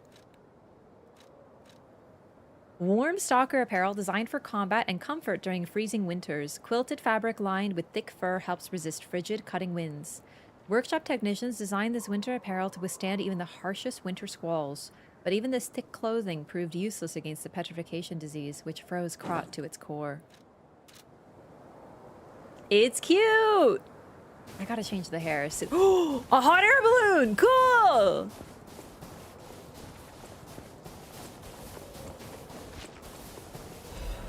Warm stalker apparel designed for combat and comfort during freezing winters. Quilted fabric lined with thick fur helps resist frigid, cutting winds. Workshop technicians designed this winter apparel to withstand even the harshest winter squalls. But even this thick clothing proved useless against the petrification disease, which froze Krat to its core. It's cute! I gotta change the hair. Oh, a hot air balloon! Cool!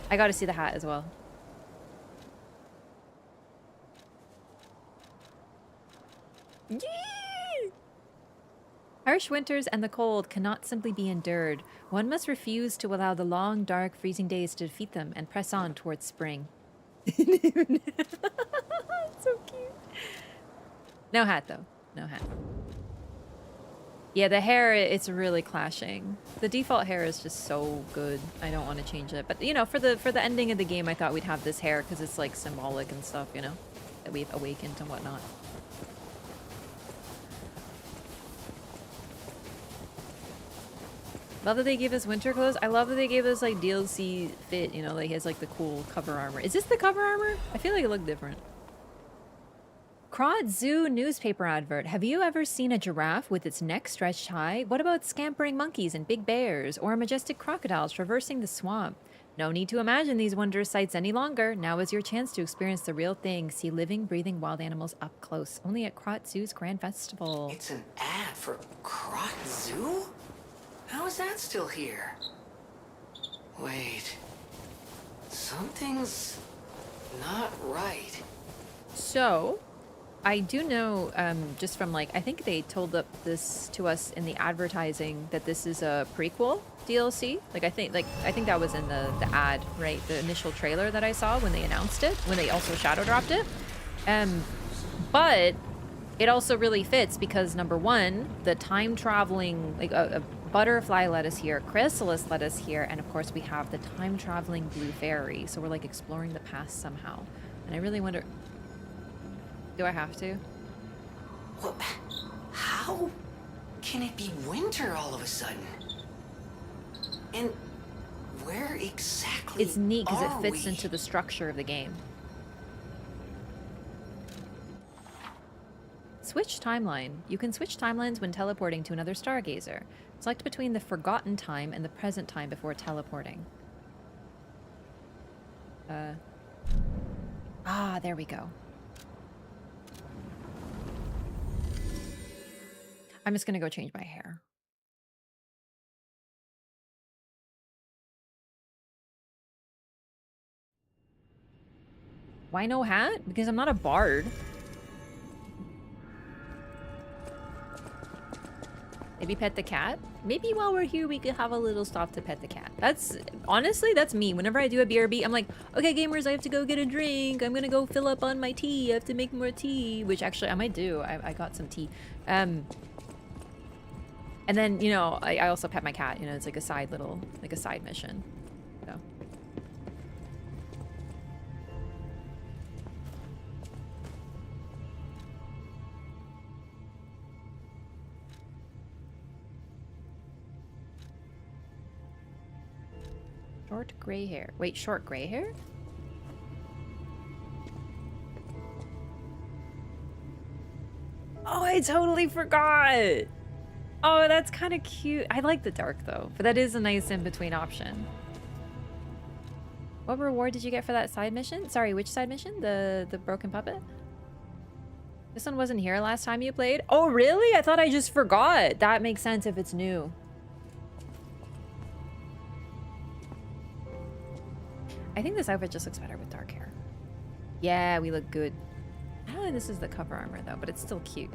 I gotta see the hat as well. Yee! Harsh winters and the cold cannot simply be endured. One must refuse to allow the long, dark, freezing days to defeat them and press on towards spring. So cute. No hat, though. No hat. Yeah, the hair, it's really clashing. The default hair is just so good. I don't want to change it. But, you know, for the ending of the game, I thought we'd have this hair because it's, like, symbolic and stuff, you know? That we've awakened and whatnot. Love that they gave us winter clothes. I love that they gave us, like, DLC fit, you know? Like, he has, like, the cool cover armor. Is this the cover armor? I feel like it looked different. Krat Zoo newspaper advert. Have you ever seen a giraffe with its neck stretched high? What about scampering monkeys and big bears, or majestic crocodiles traversing the swamp? No need to imagine these wondrous sights any longer. Now is your chance to experience the real thing. See living, breathing wild animals up close. Only at Krat Zoo's Grand Festival. It's an ad for Krat Zoo? How is that still here? Wait. Something's not right. So... I do know, just from, like, I think they told this to us in the advertising that this is a prequel DLC. Like, I think that was in the ad, right? The initial trailer that I saw when they announced it, when they also shadow dropped it. But it also really fits because, number one, the time traveling, like, a butterfly led us here, chrysalis led us here, and of course we have the time traveling blue fairy. So we're, like, exploring the past somehow. And I really wonder... Do I have to? What? How can it be winter all of a sudden? And where exactly It's neat because it fits into the structure of the game. Switch timeline. You can switch timelines when teleporting to another stargazer. Select between the forgotten time and the present time before teleporting. There we go. I'm just gonna go change my hair. Why no hat? Because I'm not a bard. Maybe pet the cat? Maybe while we're here we could have a little stop to pet the cat. That's, honestly, that's me. Whenever I do a BRB, I'm like, okay gamers, I have to go get a drink. I'm gonna go fill up on my tea. I have to make more tea. Which actually I might do. I got some tea. And then, you know, I also pet my cat. You know, it's like a side little, like a side mission. So. Short gray hair. Wait, short gray hair? Oh, I totally forgot! Oh, that's kind of cute. I like the dark, though. But that is a nice in-between option. What reward did you get for that side mission? Sorry, which side mission? The broken puppet? This one wasn't here last time you played? Oh, really? I thought I just forgot. That makes sense if it's new. I think this outfit just looks better with dark hair. Yeah, we look good. I don't think this is the cover armor though, but it's still cute.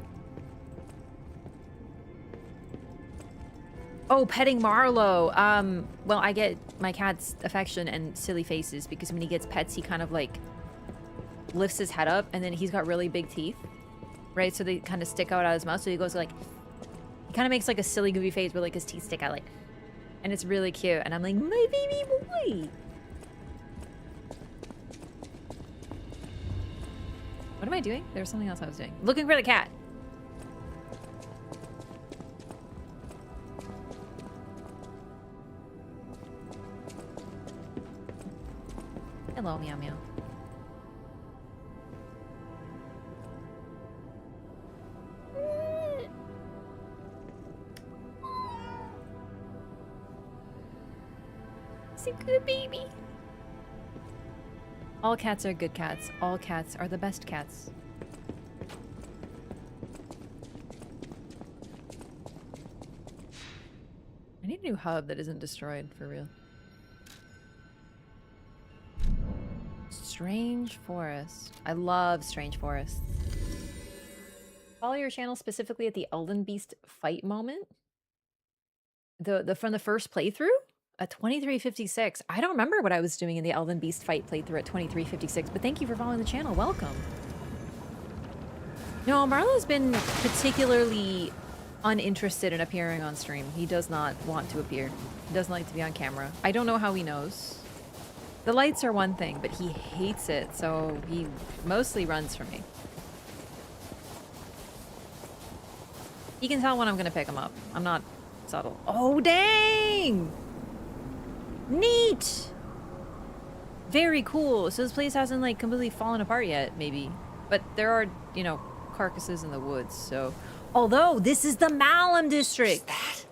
Oh, petting Marlowe. Well, I get my cat's affection and silly faces because when he gets pets, he kind of like lifts his head up and then he's got really big teeth, right? So they kind of stick out of his mouth. So he goes like, he kind of makes like a silly goofy face where like his teeth stick out like, and it's really cute. And I'm like, my baby boy. What am I doing? There was something else I was doing. Looking for the cat. Hello, meow meow. It's a good baby. All cats are good cats. All cats are the best cats. I need a new hub that isn't destroyed, for real. Strange Forest. I love Strange Forests. Follow your channel specifically at the Elden Beast fight moment. From the first playthrough? At 2356. I don't remember what I was doing in the Elden Beast fight playthrough at 2356, but thank you for following the channel. Welcome. No, Marlowe's been particularly uninterested in appearing on stream. He does not want to appear. He doesn't like to be on camera. I don't know how he knows. The lights are one thing, but he hates it, so he mostly runs from me. He can tell when I'm gonna pick him up. I'm not subtle. Oh, dang! Neat! Very cool. So this place hasn't like completely fallen apart yet, maybe. But there are, you know, carcasses in the woods, so... Although, this is the Malum district! Is that?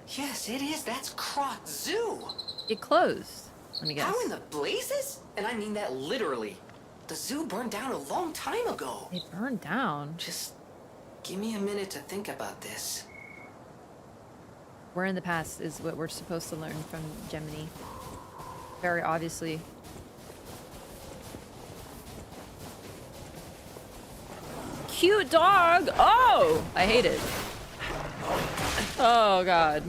Yes, it is. That's Krat Zoo! It closed. Let me guess. How in the blazes? And I mean that literally. The zoo burned down a long time ago. It burned down? Just give me a minute to think about this. We're in the past is what we're supposed to learn from Gemini. Very obviously. Cute dog! Oh! I hate it. Oh, God.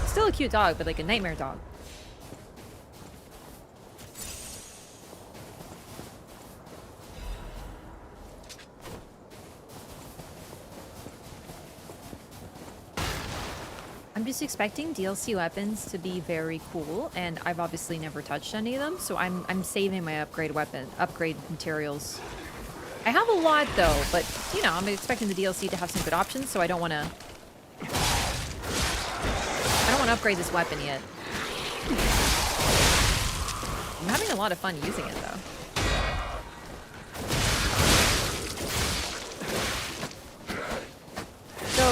Still a cute dog, but like a nightmare dog. I'm just expecting DLC weapons to be very cool, and I've obviously never touched any of them, so I'm saving my upgrade materials. I have a lot though, but you know, I'm expecting the DLC to have some good options, so I don't want to upgrade this weapon yet. I'm having a lot of fun using it though. So,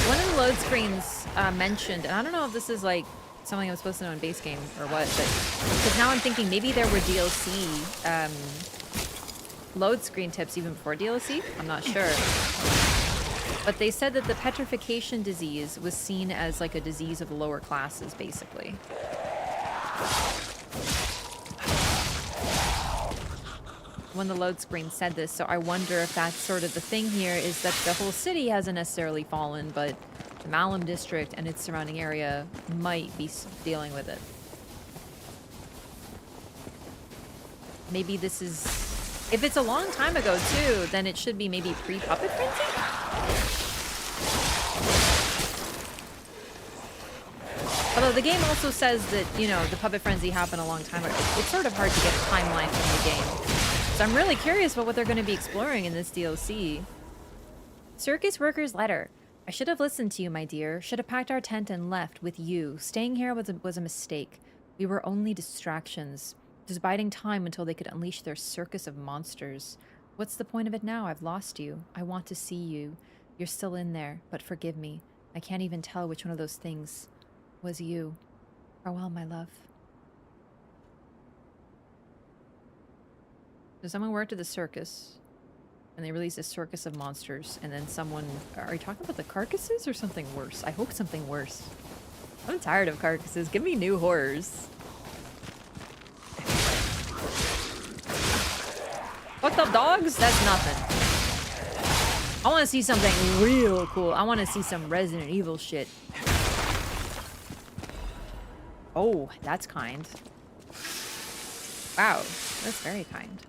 one of the load screens mentioned, and I don't know if this is like something I'm supposed to know in base game or what, but because now I'm thinking maybe there were DLC load screen tips even before DLC. I'm not sure. But they said that the petrification disease was seen as like a disease of the lower classes, basically. When the load screen said this, so I wonder if that's sort of the thing here, is that the whole city hasn't necessarily fallen, but the Malum district and its surrounding area might be dealing with it. Maybe this is... If it's a long time ago, too, then it should be maybe pre-Puppet Frenzy? Although the game also says that, you know, the Puppet Frenzy happened a long time ago. It's sort of hard to get a timeline from the game. So I'm really curious about what they're going to be exploring in this DLC. Circus Worker's Letter. I should have listened to you, my dear. Should have packed our tent and left with you. Staying here was a mistake. We were only distractions. Just biding time until they could unleash their circus of monsters. What's the point of it now? I've lost you. I want to see you. You're still in there, but forgive me. I can't even tell which one of those things was you. Farewell, my love. So someone worked at the circus, and they released a circus of monsters, and then someone... Are you talking about the carcasses or something worse? I hope something worse. I'm tired of carcasses. Give me new horrors. Fucked up dogs? That's nothing. I want to see something real cool. I want to see some Resident Evil shit. Oh, that's kind. Wow, that's very kind.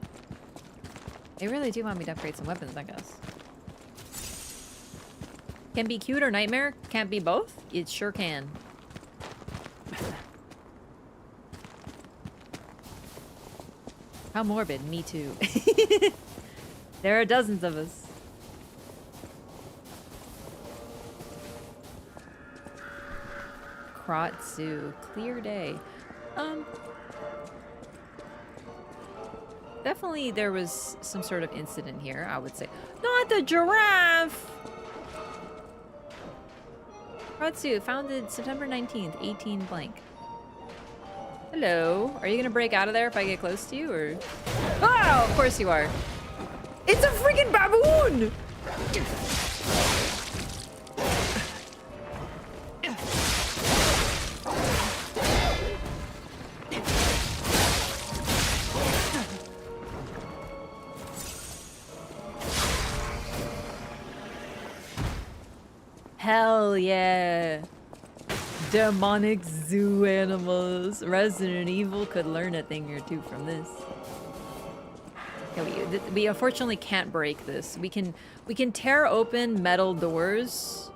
They really do want me to upgrade some weapons, I guess. Can be cute or nightmare? Can't be both? It sure can. How morbid. Me too. There are dozens of us. Krat Zoo. Clear day. Definitely there was some sort of incident here, I would say. Not the giraffe! Krat Zoo, founded September 19th, 18 blank. Hello. Are you gonna break out of there if I get close to you, or? Oh, of course you are. It's a freaking baboon! Hell yeah. Demonic zoo animals. Resident Evil could learn a thing or two from this. Okay, we unfortunately can't break this. We can tear open metal doors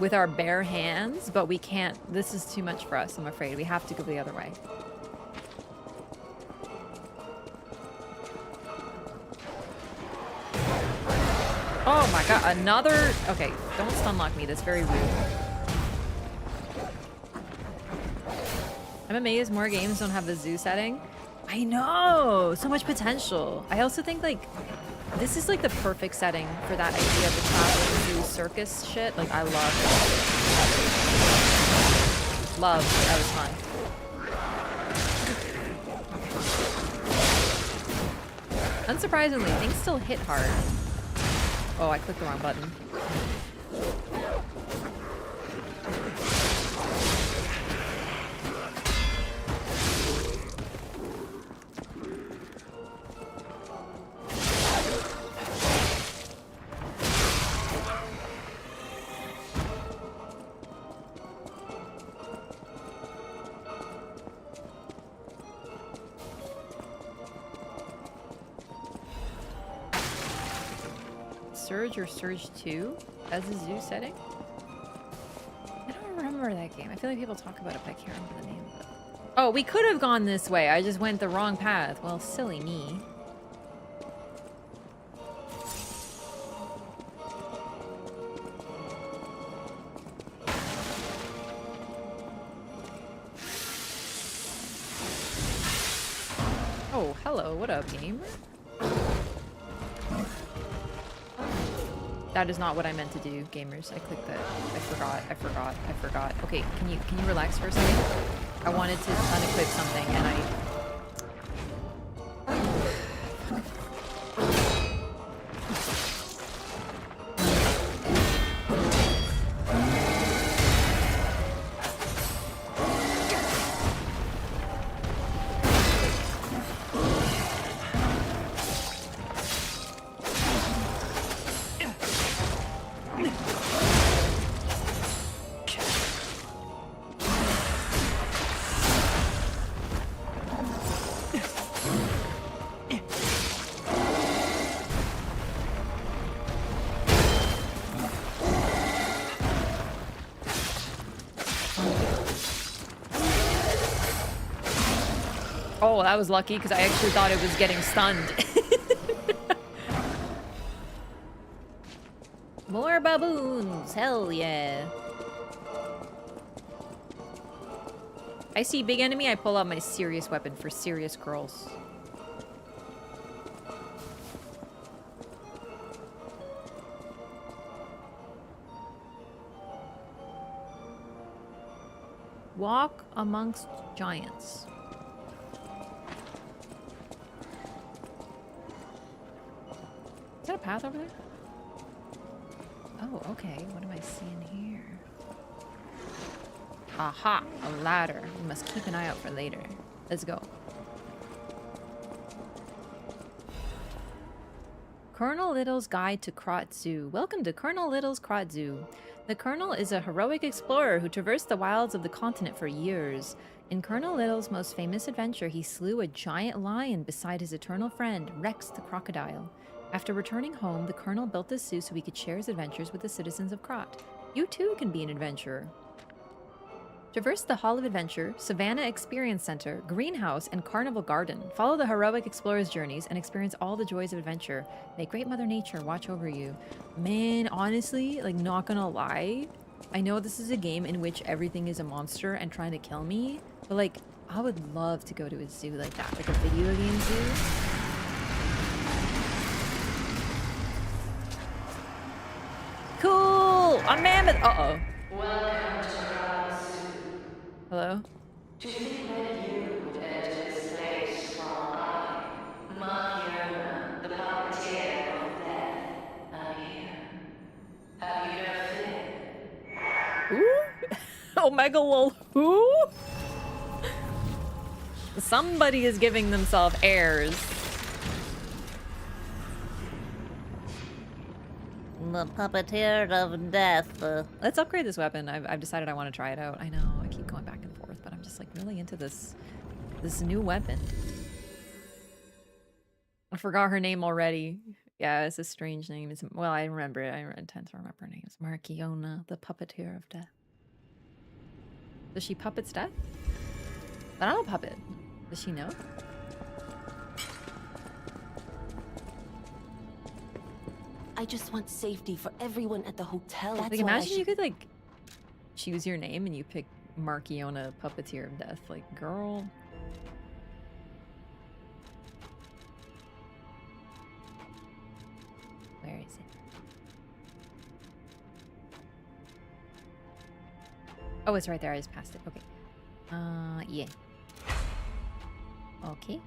with our bare hands, but we can't. This is too much for us, I'm afraid. We have to go the other way. Oh my god, another... Okay, don't stunlock me, that's very rude. I'm amazed more games don't have the zoo setting. I know! So much potential. I also think, like, this is, like, the perfect setting for that idea of the traveling zoo circus shit. Like, I love it. Love. That was fun. Unsurprisingly, things still hit hard. Oh, I clicked the wrong button. Surge or Surge 2 as a zoo setting? I don't remember that game. I feel like people talk about it, but I can't remember the name of it. Oh, we could have gone this way. I just went the wrong path. Well, silly me. Oh, hello. What up, gamer? That is not what I meant to do, gamers. I clicked that. I forgot. Okay, can you relax for a second? I wanted to unequip something and I... Oh, that was lucky because I actually thought it was getting stunned. More baboons. Hell yeah. I see big enemy, I pull out my serious weapon for serious girls. Walk amongst giants. path over there? Oh, okay. What am I seeing here? Aha! A ladder. We must keep an eye out for later. Let's go. Colonel Little's Guide to Krat Zoo. Welcome to Colonel Little's Krat Zoo. The Colonel is a heroic explorer who traversed the wilds of the continent for years. In Colonel Little's most famous adventure, he slew a giant lion beside his eternal friend, Rex the crocodile. After returning home, the Colonel built this zoo so he could share his adventures with the citizens of Krat. You too can be an adventurer. Traverse the Hall of Adventure, Savannah Experience Center, Greenhouse, and Carnival Garden. Follow the heroic explorer's journeys and experience all the joys of adventure. May Great Mother Nature watch over you. Man, honestly, like, not gonna lie, I know this is a game in which everything is a monster and trying to kill me, but, like, I would love to go to a zoo like that, like a video game zoo. Cool! A mammoth! Uh-oh. Welcome to Carnival Zoo. Hello? To think that you would enter this place while I, Markiona, the puppeteer of death, am here. Have you no fear? Ooh! Omega lol. Who? Somebody is giving themselves airs. The puppeteer of death. Let's upgrade this weapon. I've decided I want to try it out. I know, I keep going back and forth, but I'm just like really into this new weapon. I forgot her name already. Yeah, it's a strange name. It's, well, I remember it. I intend to remember her name. It's Markiona, the puppeteer of death. Does she puppets death? But I'm a puppet. Does she know? I just want safety for everyone at the hotel. That's like, why imagine you could, like, choose your name and you pick Markiona, puppeteer of death. Like, girl. Where is it? Oh, it's right there. I just passed it. Okay. Yeah. Okay.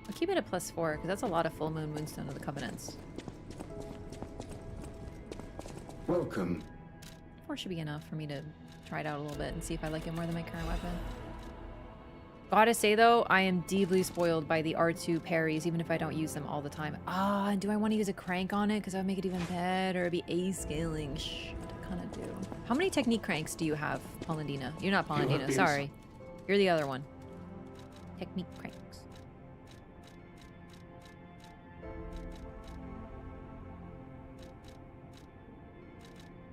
I'll keep it at +4, because that's a lot of full moon moonstone of the covenants. Welcome. 4 should be enough for me to try it out a little bit and see if I like it more than my current weapon. Gotta say though, I am deeply spoiled by the R2 parries, even if I don't use them all the time. Ah, and do I want to use a crank on it? Because that would make it even better. It'd be A-scaling. Shh, I kind of do. How many technique cranks do you have, Paulandina? You're not Paulandina, sorry. You're the other one. Technique cranks.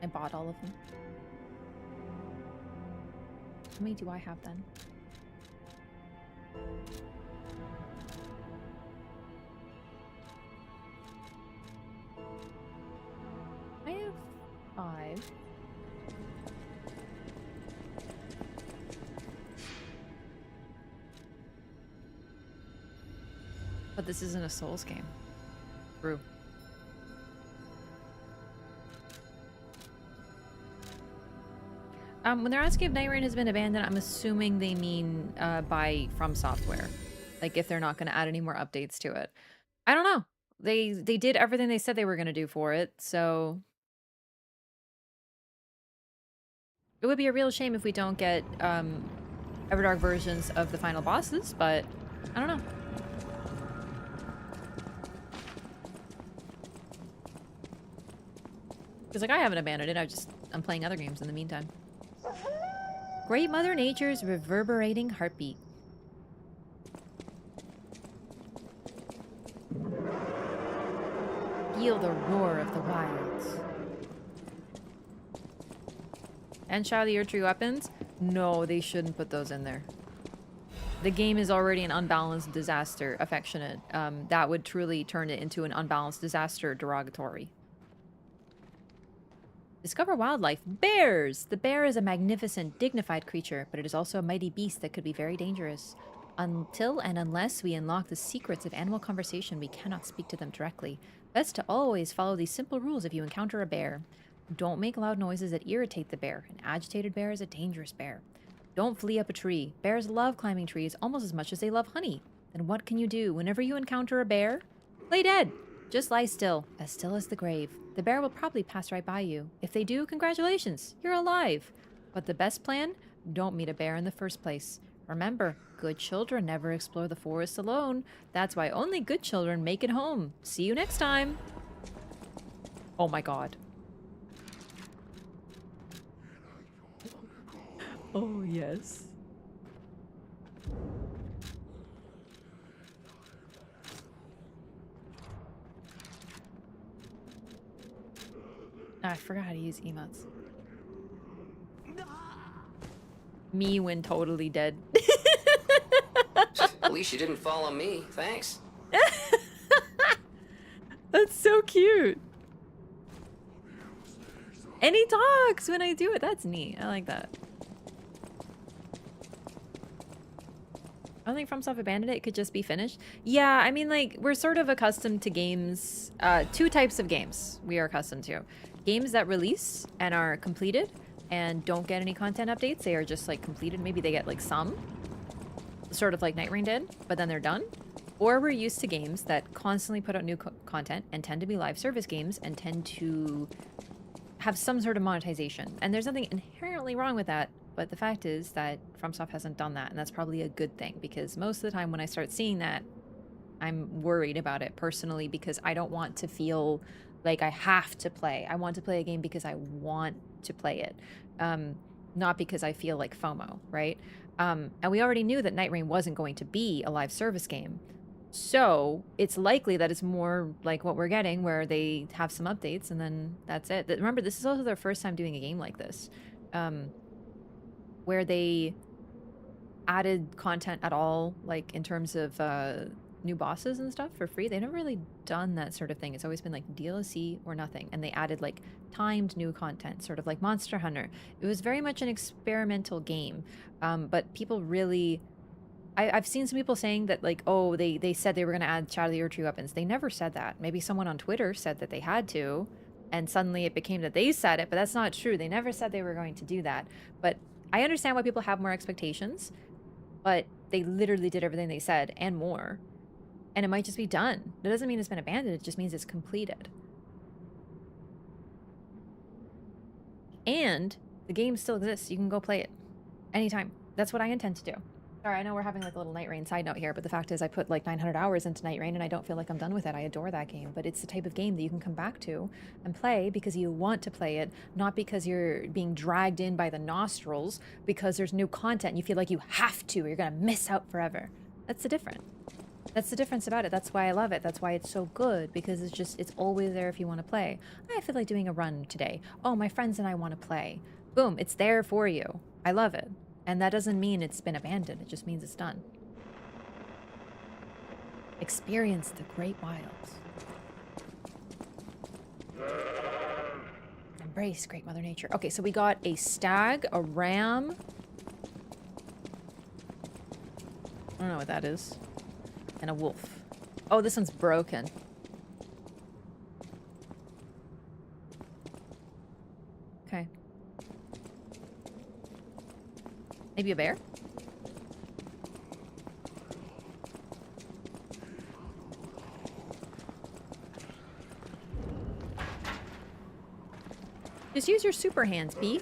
I bought all of them. How many do I have then? I have 5. But this isn't a Souls game. True. When they're asking if Night Rain has been abandoned, I'm assuming they mean by From Software. Like, if they're not going to add any more updates to it. I don't know. They did everything they said they were going to do for it, so... It would be a real shame if we don't get Everdark versions of the final bosses, but I don't know. Because, like, I haven't abandoned it, I'm playing other games in the meantime. Great Mother Nature's reverberating heartbeat. Feel the roar of the wilds. And Shadow the Erdtree weapons? No, they shouldn't put those in there. The game is already an unbalanced disaster, affectionate. That would truly turn it into an unbalanced disaster, derogatory. Discover wildlife. Bears! The bear is a magnificent, dignified creature, but it is also a mighty beast that could be very dangerous. Until and unless we unlock the secrets of animal conversation, we cannot speak to them directly. Best to always follow these simple rules if you encounter a bear. Don't make loud noises that irritate the bear. An agitated bear is a dangerous bear. Don't flee up a tree. Bears love climbing trees almost as much as they love honey. Then what can you do whenever you encounter a bear? Play dead. Just lie still as the grave. The bear will probably pass right by you. If they do, congratulations, you're alive. But the best plan? Don't meet a bear in the first place. Remember, good children never explore the forest alone. That's why only good children make it home. See you next time. Oh my god. Oh, yes. I forgot how to use emotes. Me when totally dead. At least you didn't follow me. Thanks. That's so cute. And he talks when I do it. That's neat. I like that. I don't think FromSoft abandoned it. It could just be finished. Yeah, I mean, like, we're sort of accustomed to games. Two types of games we are accustomed to. Games that release and are completed and don't get any content updates. They are just, like, completed. Maybe they get, like, some. Sort of like Night Rain did, but then they're done. Or we're used to games that constantly put out new content and tend to be live service games and tend to have some sort of monetization. And there's nothing inherently wrong with that. But the fact is that FromSoft hasn't done that, and that's probably a good thing, because most of the time when I start seeing that, I'm worried about it personally, because I don't want to feel like I have to play. I want to play a game because I want to play it, not because I feel like FOMO, right? And we already knew that Night Rain wasn't going to be a live service game. So it's likely that it's more like what we're getting, where they have some updates and then that's it. Remember, this is also their first time doing a game like this. Where they added content at all, like in terms of new bosses and stuff for free. They've never really done that sort of thing. It's always been like DLC or nothing. And they added like timed new content, sort of like Monster Hunter. It was very much an experimental game. But people really... I've seen some people saying that like, oh, they said they were going to add Shadow of the Erdtree weapons. They never said that. Maybe someone on Twitter said that they had to. And suddenly it became that they said it, but that's not true. They never said they were going to do that. But I understand why people have more expectations, but they literally did everything they said and more. And it might just be done. That doesn't mean it's been abandoned. It just means it's completed. And the game still exists. You can go play it anytime. That's what I intend to do. Sorry, I know we're having like a little Night Rain side note here, but the fact is I put like 900 hours into Night Rain and I don't feel like I'm done with it. I adore that game, but it's the type of game that you can come back to and play because you want to play it, not because you're being dragged in by the nostrils because there's new content and you feel like you have to or you're going to miss out forever. That's the difference. That's the difference about it. That's why I love it. That's why it's so good, because it's always there if you want to play. I feel like doing a run today. Oh, my friends and I want to play. Boom, it's there for you. I love it. And that doesn't mean it's been abandoned. It just means it's done. Experience the great wilds. Embrace great Mother Nature. Okay, so we got a stag, a ram. I don't know what that is. And a wolf. Oh, this one's broken. Okay. Maybe a bear? Just use your super hands, B.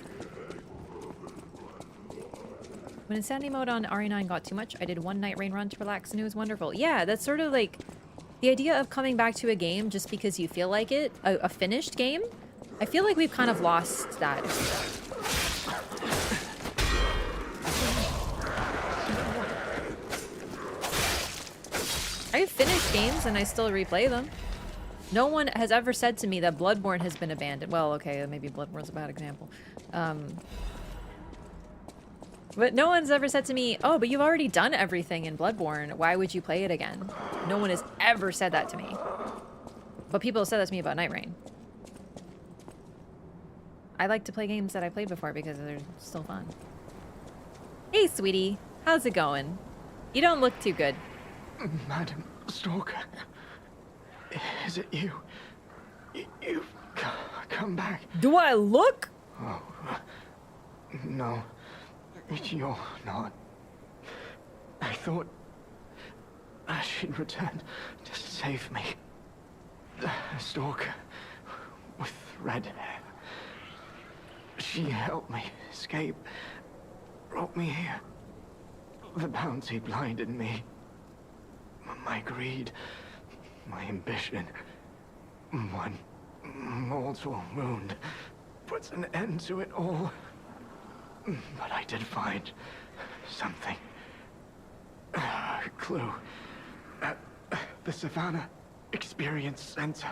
When Insanity mode on RE9 got too much, I did one Night Rain run to relax and it was wonderful. Yeah, that's sort of like the idea of coming back to a game just because you feel like it, a finished game. I feel like we've kind of lost that. I've finished games and I still replay them. No one has ever said to me that Bloodborne has been abandoned. Well, okay, maybe Bloodborne's a bad example. But no one's ever said to me, oh, but you've already done everything in Bloodborne. Why would you play it again? No one has ever said that to me. But people have said that to me about Night Rain. I like to play games that I played before because they're still fun. Hey, sweetie. How's it going? You don't look too good. Madam Stalker, is it you? You've come back. Do I look? Oh, no. You're not. I thought she'd return to save me. The stalker with red hair. She helped me escape. Brought me here. The bounty blinded me. My greed, my ambition, one mortal wound puts an end to it all. But I did find something. A clue. At the Savannah Experience Center.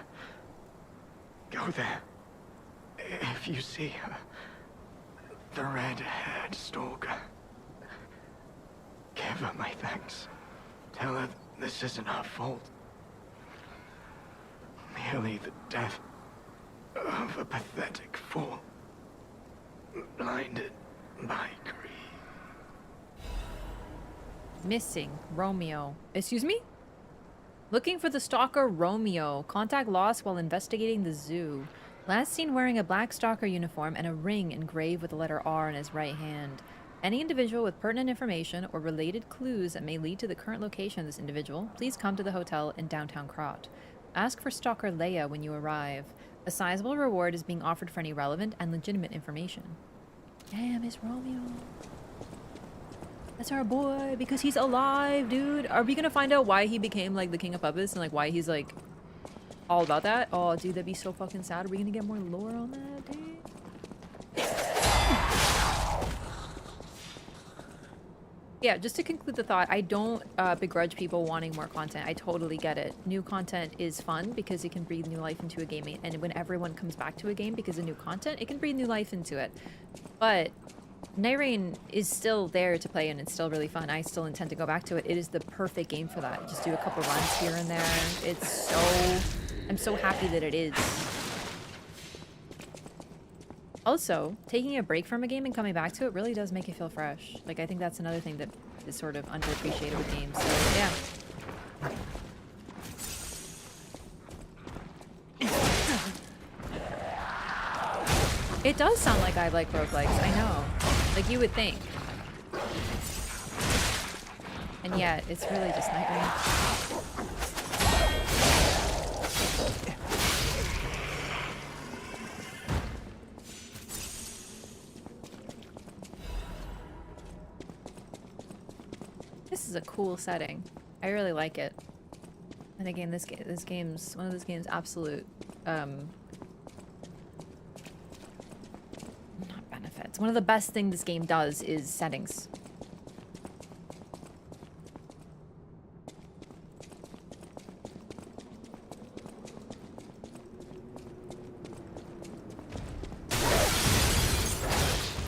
Go there. If you see her, the red-haired stalker, give her my thanks. Tell her this isn't her fault. Merely the death of a pathetic fool, blinded by greed. Missing Romeo. Excuse me? Looking for the stalker Romeo. Contact lost while investigating the zoo. Last seen wearing a black stalker uniform and a ring engraved with the letter R in his right hand. Any individual with pertinent information or related clues that may lead to the current location of this individual, please come to the hotel in downtown Krat. Ask for stalker Leah when you arrive. A sizable reward is being offered for any relevant and legitimate information. Damn, it's Romeo. That's our boy, because he's alive, dude. Are we gonna find out why he became like the king of puppets and like why he's like all about that? Oh, dude, that'd be so fucking sad. Are we gonna get more lore on that, dude? Yeah, just to conclude the thought, I don't begrudge people wanting more content. I totally get it. New content is fun because it can breathe new life into a game, and when everyone comes back to a game because of new content, it can breathe new life into it. But Night Rain is still there to play, and it's still really fun. I still intend to go back to it. It is the perfect game for that. Just do a couple runs here and there. It's so... I'm so happy that it is. Also, taking a break from a game and coming back to it really does make it feel fresh. Like, I think that's another thing that is sort of underappreciated with games. So, yeah. It does sound like I like roguelikes, I know. Like, you would think. And yet, it's really just Night Rain. This is a cool setting. I really like it. And again, this game's one of those game's absolute not benefits. One of the best things this game does is settings.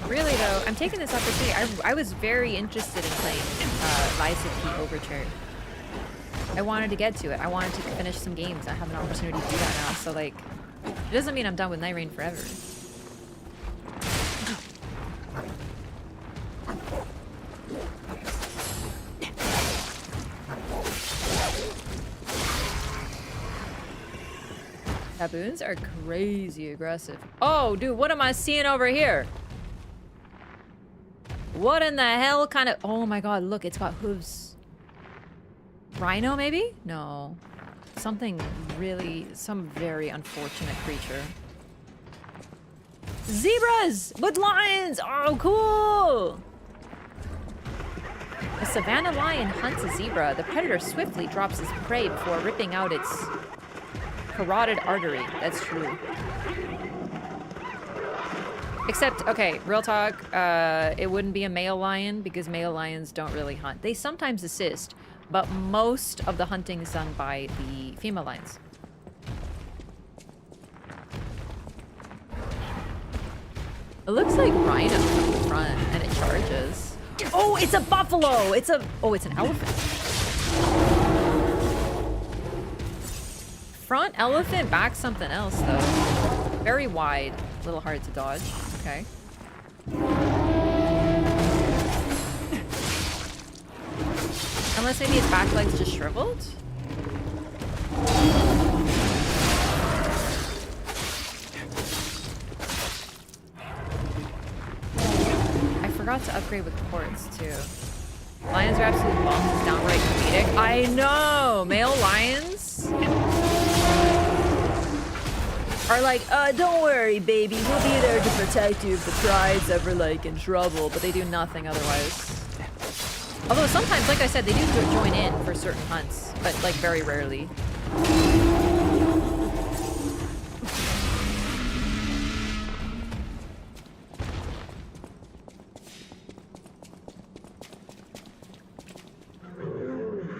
Really though, I'm taking this opportunity. I was very interested in playing Lies of P Overture. I wanted to get to it. I wanted to finish some games. I have an opportunity to do that now. So like, it doesn't mean I'm done with Night Rain forever. Baboons are crazy aggressive. Oh, dude, what am I seeing over here? What in the hell kind of... Oh my god, look, it's got hooves. Rhino, maybe? No. Something really... Some very unfortunate creature. Zebras! With lions! Oh, cool! A Savannah lion hunts a zebra. The predator swiftly drops his prey before ripping out its carotid artery. That's true. Except, okay, real talk, it wouldn't be a male lion because male lions don't really hunt. They sometimes assist, but most of the hunting is done by the female lions. It looks like rhino from the front, and it charges. Oh, it's a buffalo! It's a... Oh, it's an elephant. Front elephant, back something else, though. Very wide. A little hard to dodge. Okay. Unless maybe its back leg's just shriveled? about to upgrade with quartz too. Lions are absolute bombs. It's downright comedic. I know! Male lions are like, don't worry, baby. We'll be there to protect you if the pride's ever, like, in trouble. But they do nothing otherwise. Although sometimes, like I said, they do join in for certain hunts. But, like, very rarely.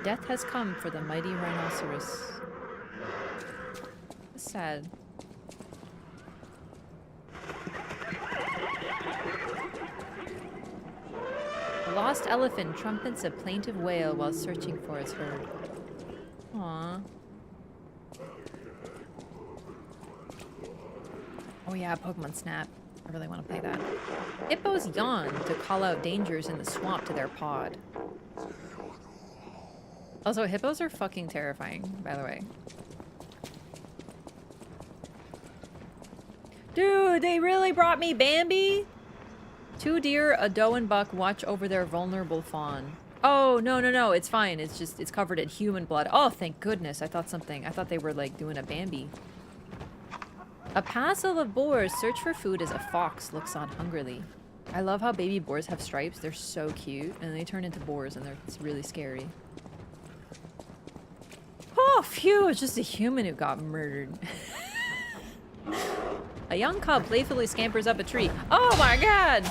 Death has come for the mighty rhinoceros. It's sad. A lost elephant trumpets a plaintive wail while searching for its herd. Aww. Oh yeah, Pokemon Snap. I really want to play that. Hippos yawn to call out dangers in the swamp to their pod. Also, hippos are fucking terrifying, by the way. Dude, they really brought me Bambi? 2 deer, a doe and buck watch over their vulnerable fawn. Oh, no, it's fine. It's just, it's covered in human blood. Oh, thank goodness. I thought they were like doing a Bambi. A passel of boars search for food as a fox looks on hungrily. I love how baby boars have stripes. They're so cute. And they turn into boars and it's really scary. Oh, phew, it's just a human who got murdered. A young cub playfully scampers up a tree. Oh my god!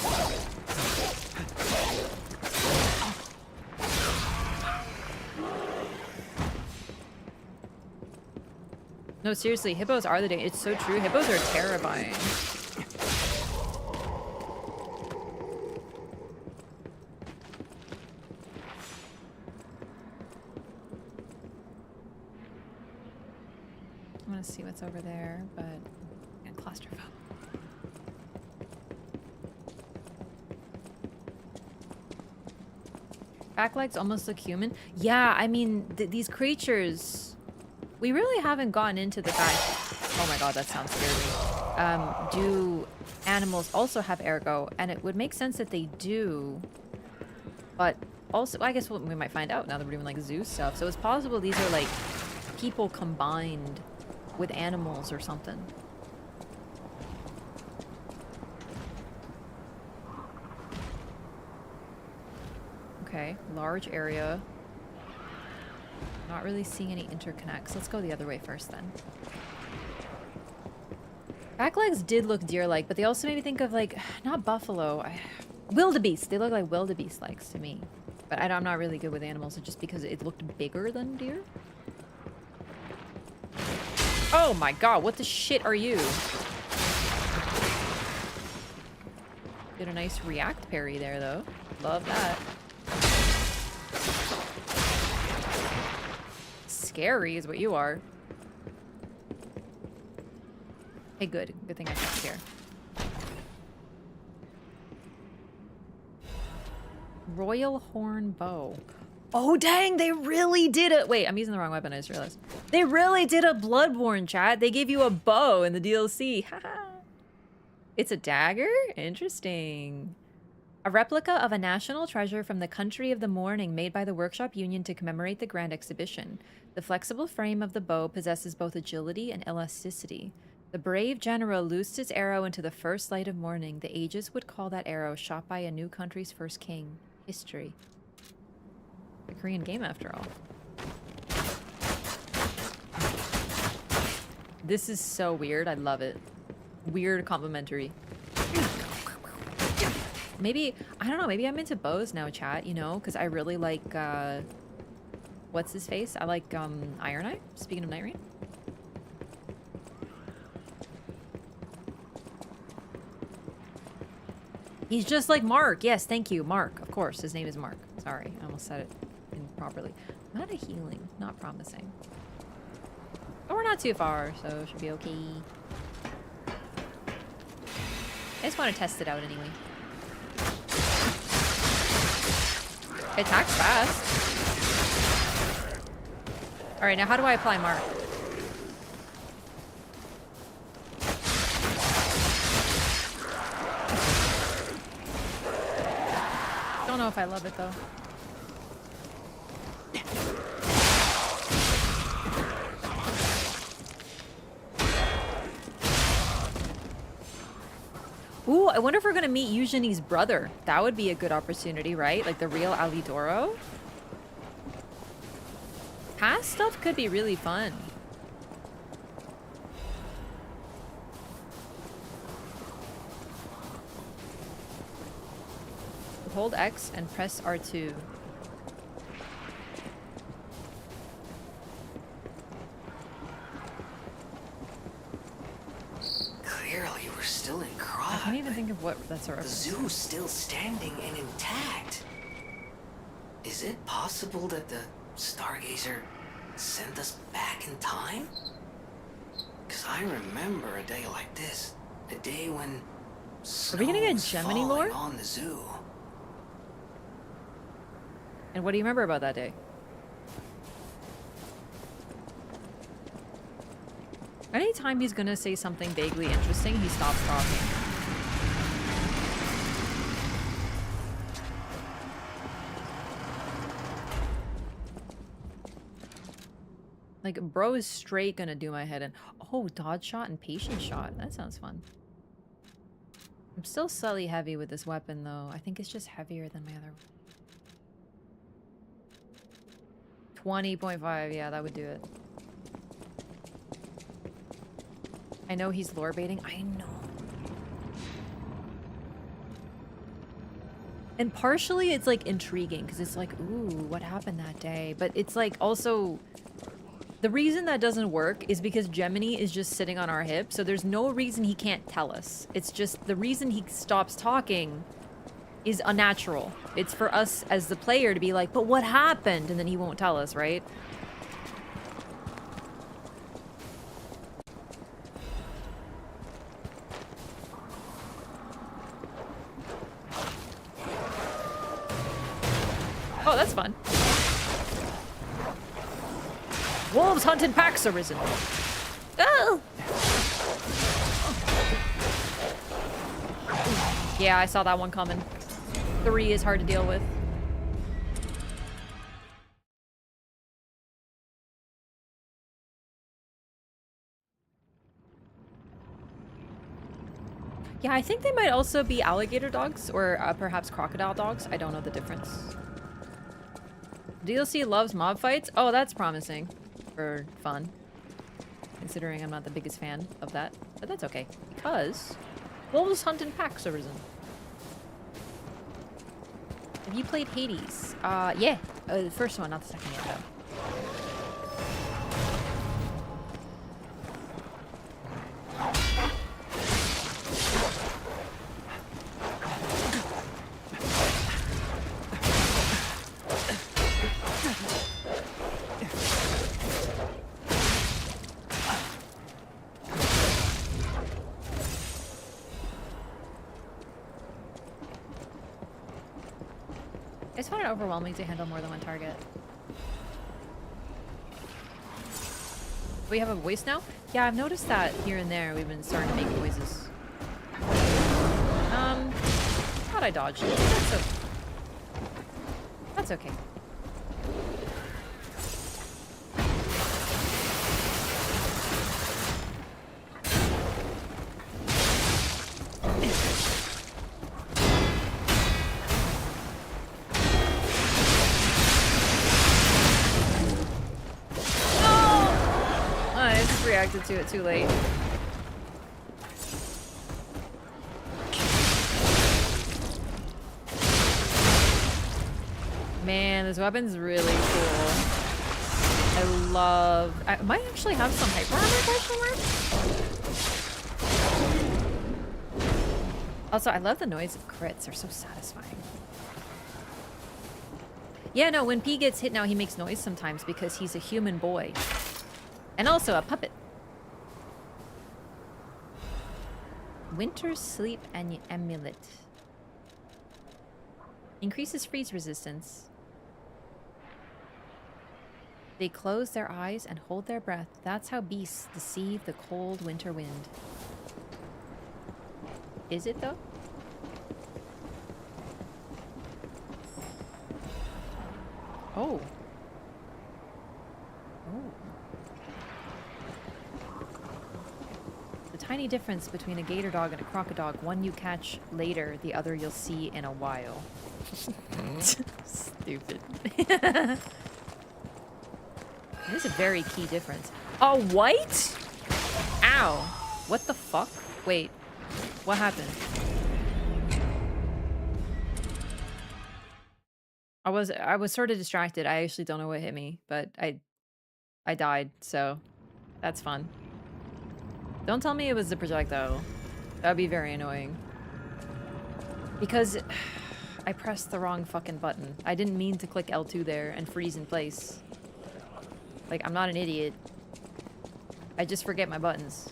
No, seriously, hippos are the day. It's so true. Hippos are terrifying. I want to see what's over there, but I'm claustrophobic. Back legs almost look human. Yeah, I mean, these creatures, we really haven't gotten into the fact. Oh my god, that sounds scary. Do animals also have ergo? And it would make sense that they do, but also, I guess we might find out now that we're doing like zoo stuff. So it's possible these are like people combined with animals or something. Okay, large area. Not really seeing any interconnects. Let's go the other way first then. Back legs did look deer-like, but they also made me think of like, not buffalo, wildebeest. They look like wildebeest legs to me. But I'm not really good with animals just because it looked bigger than deer. Oh my god, what the shit are you? Did a nice react parry there though. Love that. Scary is what you are. Hey, good. Good thing I checked here. Royal Horn Bow. Oh, dang, they really did it. Wait, I'm using the wrong weapon, I just realized. They really did a Bloodborne, chat. They gave you a bow in the DLC. Haha. It's a dagger? Interesting. A replica of a national treasure from the country of the morning made by the Workshop Union to commemorate the Grand Exhibition. The flexible frame of the bow possesses both agility and elasticity. The brave general loosed his arrow into the first light of morning. The ages would call that arrow shot by a new country's first king. History. A Korean game after all. This is so weird. I love it. Weird complimentary. Maybe, I don't know, maybe I'm into bows now, chat, you know, because I really like, what's his face? I like, Iron Eye, speaking of Night Rain. He's just like Mark. Yes, thank you, Mark. Of course, his name is Mark. Sorry, I almost said it improperly. Not a healing, not promising. But we're not too far, so it should be okay. I just want to test it out anyway. It attacks fast. Alright, now how do I apply Mark? Don't know if I love it though. Ooh, I wonder if we're gonna meet Eugenie's brother. That would be a good opportunity, right? Like the real Alidoro. Past stuff could be really fun. Hold X and press R2. Clearly, we're still in Krat. I can't even think of what that's a The reference. zoo's still standing and intact. Is it possible that the Stargazer sent us back in time? Because I remember a day like this. A day when Are we gonna get snow was Gemini lore? falling on the zoo. And what do you remember about that day? Anytime he's gonna say something vaguely interesting, he stops talking. Like, bro is straight gonna do my head in. Oh, dodge shot and patient shot. That sounds fun. I'm still slightly heavy with this weapon, though. I think it's just heavier than my other one. 20.5, yeah, that would do it. I know he's lore baiting. I know. And partially it's like intriguing because it's like, ooh, what happened that day? But it's like also the reason that doesn't work is because Gemini is just sitting on our hip. So there's no reason he can't tell us. It's just the reason he stops talking is unnatural. It's for us as the player to be like, but what happened? And then he won't tell us, right? Oh, that's fun. Wolves hunt in packs arisen. Oh! Yeah, I saw that one coming. 3 is hard to deal with. Yeah, I think they might also be alligator dogs or perhaps crocodile dogs. I don't know the difference. DLC loves mob fights? Oh, that's promising for fun. Considering I'm not the biggest fan of that. But that's okay. Because wolves hunt in packs arisen. Have you played Hades? Yeah. The first one, not the second one, though. I just find it overwhelming to handle more than one target. We have a voice now? Yeah, I've noticed that here and there we've been starting to make noises. Thought I dodged. That's okay. Reacted to it too late. Man, this weapon's really cool. I love... I might actually have some hyper armor question mark. Also, I love the noise of crits. They're so satisfying. Yeah, no, when P gets hit now, he makes noise sometimes because he's a human boy. And also a puppet. Winter Sleep Amulet. Increases freeze resistance. They close their eyes and hold their breath. That's how beasts deceive the cold winter wind. Is it though? Oh. Oh. The tiny difference between a gator dog and a crocodile, one you catch later, the other you'll see in a while. Stupid. There's a very key difference. A white? Ow. What the fuck? Wait. What happened? I was sort of distracted. I actually don't know what hit me, but I died, so that's fun. Don't tell me it was the projectile. That'd be very annoying. Because I pressed the wrong fucking button. I didn't mean to click L2 there and freeze in place. Like, I'm not an idiot. I just forget my buttons.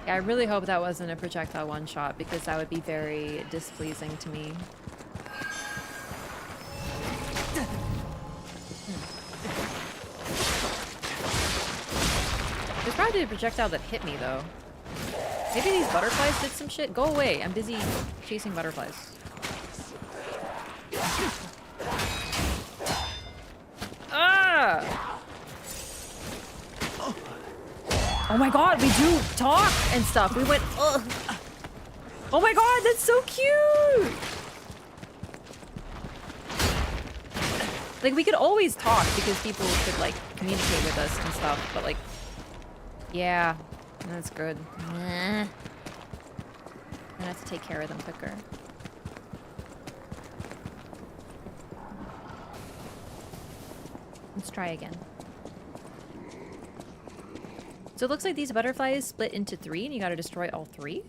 Yeah, I really hope that wasn't a projectile one-shot, because that would be very displeasing to me. There's probably a projectile that hit me, though. Maybe these butterflies did some shit? Go away, I'm busy chasing butterflies. Ah! Oh my god, we do talk and stuff. We went, ugh. Oh my god, that's so cute! Like, we could always talk because people could, like, communicate with us and stuff, but, like, yeah, that's good. I'm gonna have to take care of them quicker. Let's try again. So it looks like these butterflies split into 3 and you gotta destroy all 3?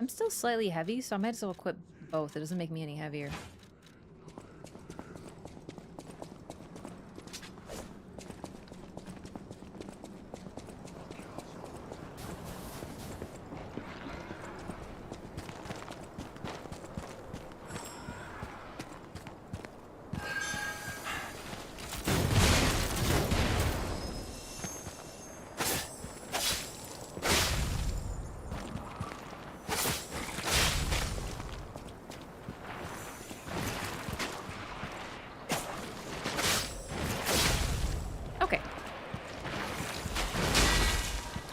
I'm still slightly heavy, so I might as well equip both. It doesn't make me any heavier.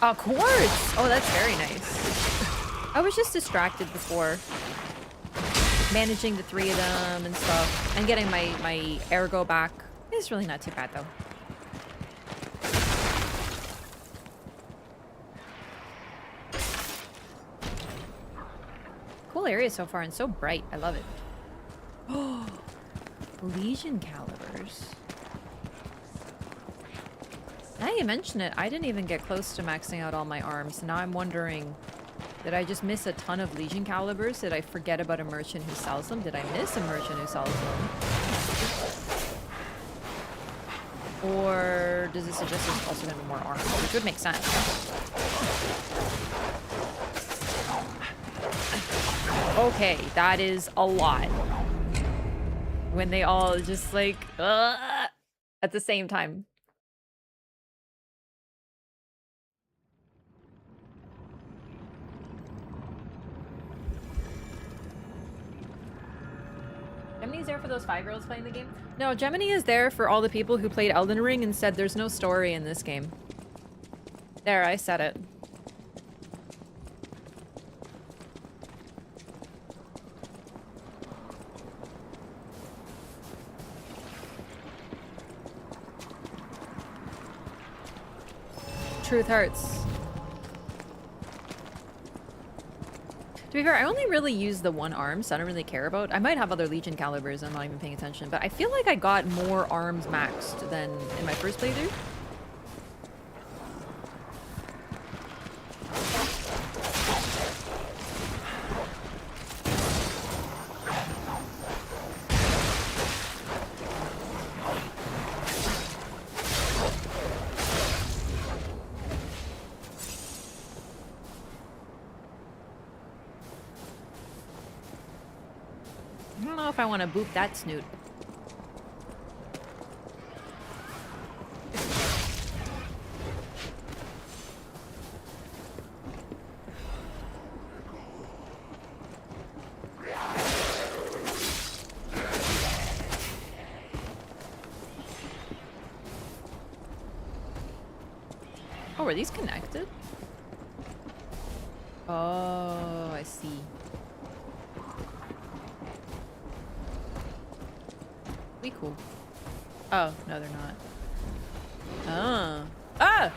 A quartz! Oh, that's very nice. I was just distracted before. Managing the 3 of them and stuff. And getting my ergo back. It's really not too bad, though. Cool area so far and so bright. I love it. Oh, Legion calibers. Now you mention it, I didn't even get close to maxing out all my arms. Now I'm wondering, did I just miss a ton of Legion calibers? Did I forget about a merchant who sells them? Did I miss a merchant who sells them? Or does it suggest there's also going to be more armor? Which would make sense. Okay, that is a lot. When they all just like, at the same time. Gemini's there for those 5-year-olds playing the game? No, Gemini is there for all the people who played Elden Ring and said there's no story in this game. There, I said it. Truth hurts. To be fair, I only really use the 1 arm, so I don't really care about. I might have other Legion calibers, I'm not even paying attention, but I feel like I got more arms maxed than in my first playthrough. I want to boop that snoot. Oh, are these connected? Oh, I see. We cool. Oh, no, they're not. Ah. Ah!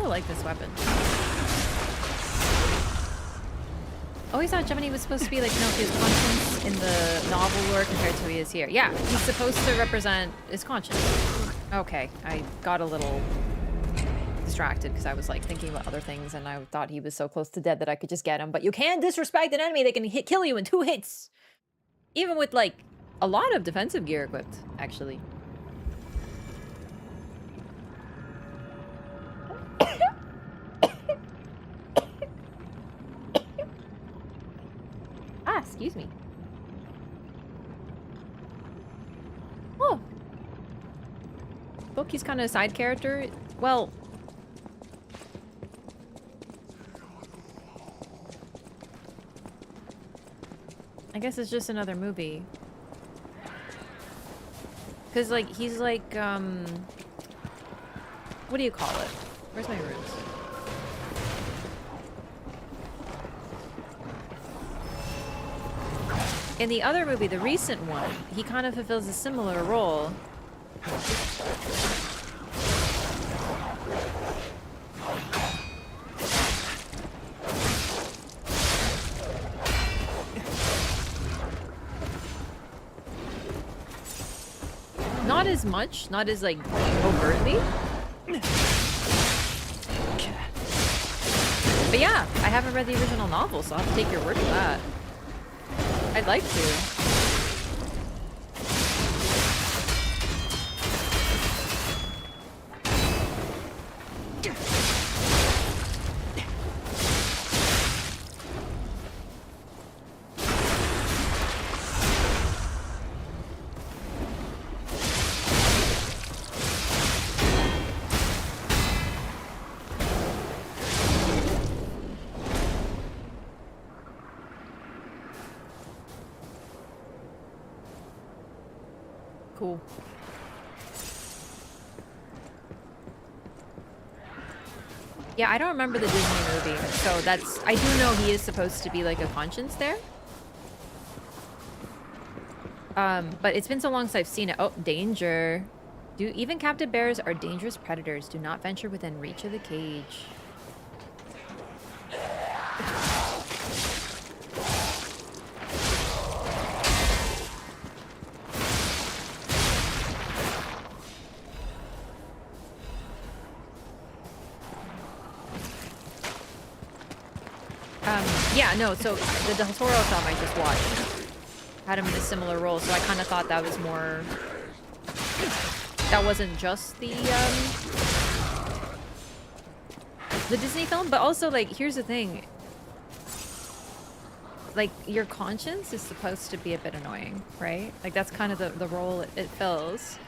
Like this weapon. Always thought Gemini was supposed to be like Pinocchio's conscience in the novel lore compared to who he is here. Yeah, he's supposed to represent his conscience. Okay, I got a little distracted because I was like thinking about other things and I thought he was so close to dead that I could just get him. But you can disrespect an enemy, they can kill you in 2 hits. Even with like a lot of defensive gear equipped, actually. Ah, excuse me. Oh. Loki's kind of a side character. Well, I guess it's just another movie. Cause like he's like what do you call it? Where's my runes? In the other movie, the recent one, he kind of fulfills a similar role. Not as much, not as like overtly. But yeah, I haven't read the original novel, so I'll have to take your word for that. I'd like to. Cool. Yeah, I don't remember the Disney movie, so that's... I do know he is supposed to be like a conscience there. But it's been so long since I've seen it. Oh, danger. Even captive bears are dangerous predators. Do not venture within reach of the cage. Yeah, no, so the Del Toro film I just watched had him in a similar role, so I kind of thought that was more... That wasn't just the Disney film, but also, like, here's the thing. Like, your conscience is supposed to be a bit annoying, right? Like, that's kind of the role it fills.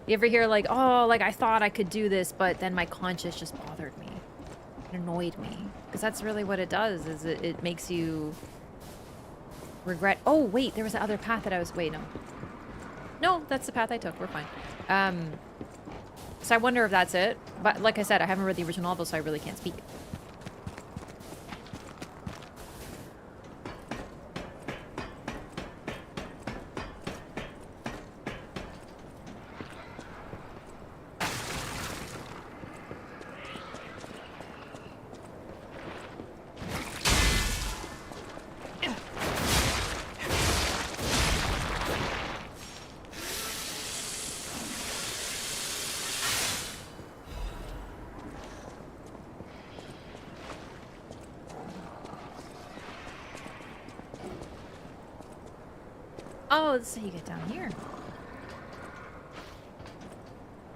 You ever hear, like, oh, like, I thought I could do this, but then my conscience just bothered me. It annoyed me. Because that's really what it does, is it makes you regret... Oh, wait, there was the other path that I was... Wait, no. No, that's the path I took. We're fine. So I wonder if that's it. But like I said, I haven't read the original novel, so I really can't speak. Oh, let's see you get down here.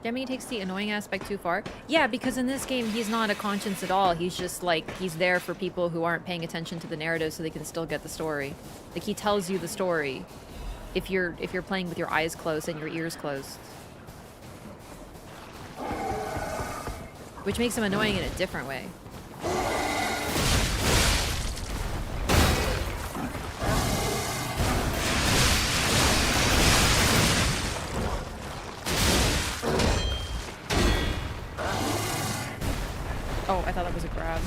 Gemini takes the annoying aspect too far. Yeah, because in this game, he's not a conscience at all. He's just like, he's there for people who aren't paying attention to the narrative so they can still get the story. Like, he tells you the story if you're playing with your eyes closed and your ears closed. Which makes him annoying in a different way. Oh, I thought that was a grab.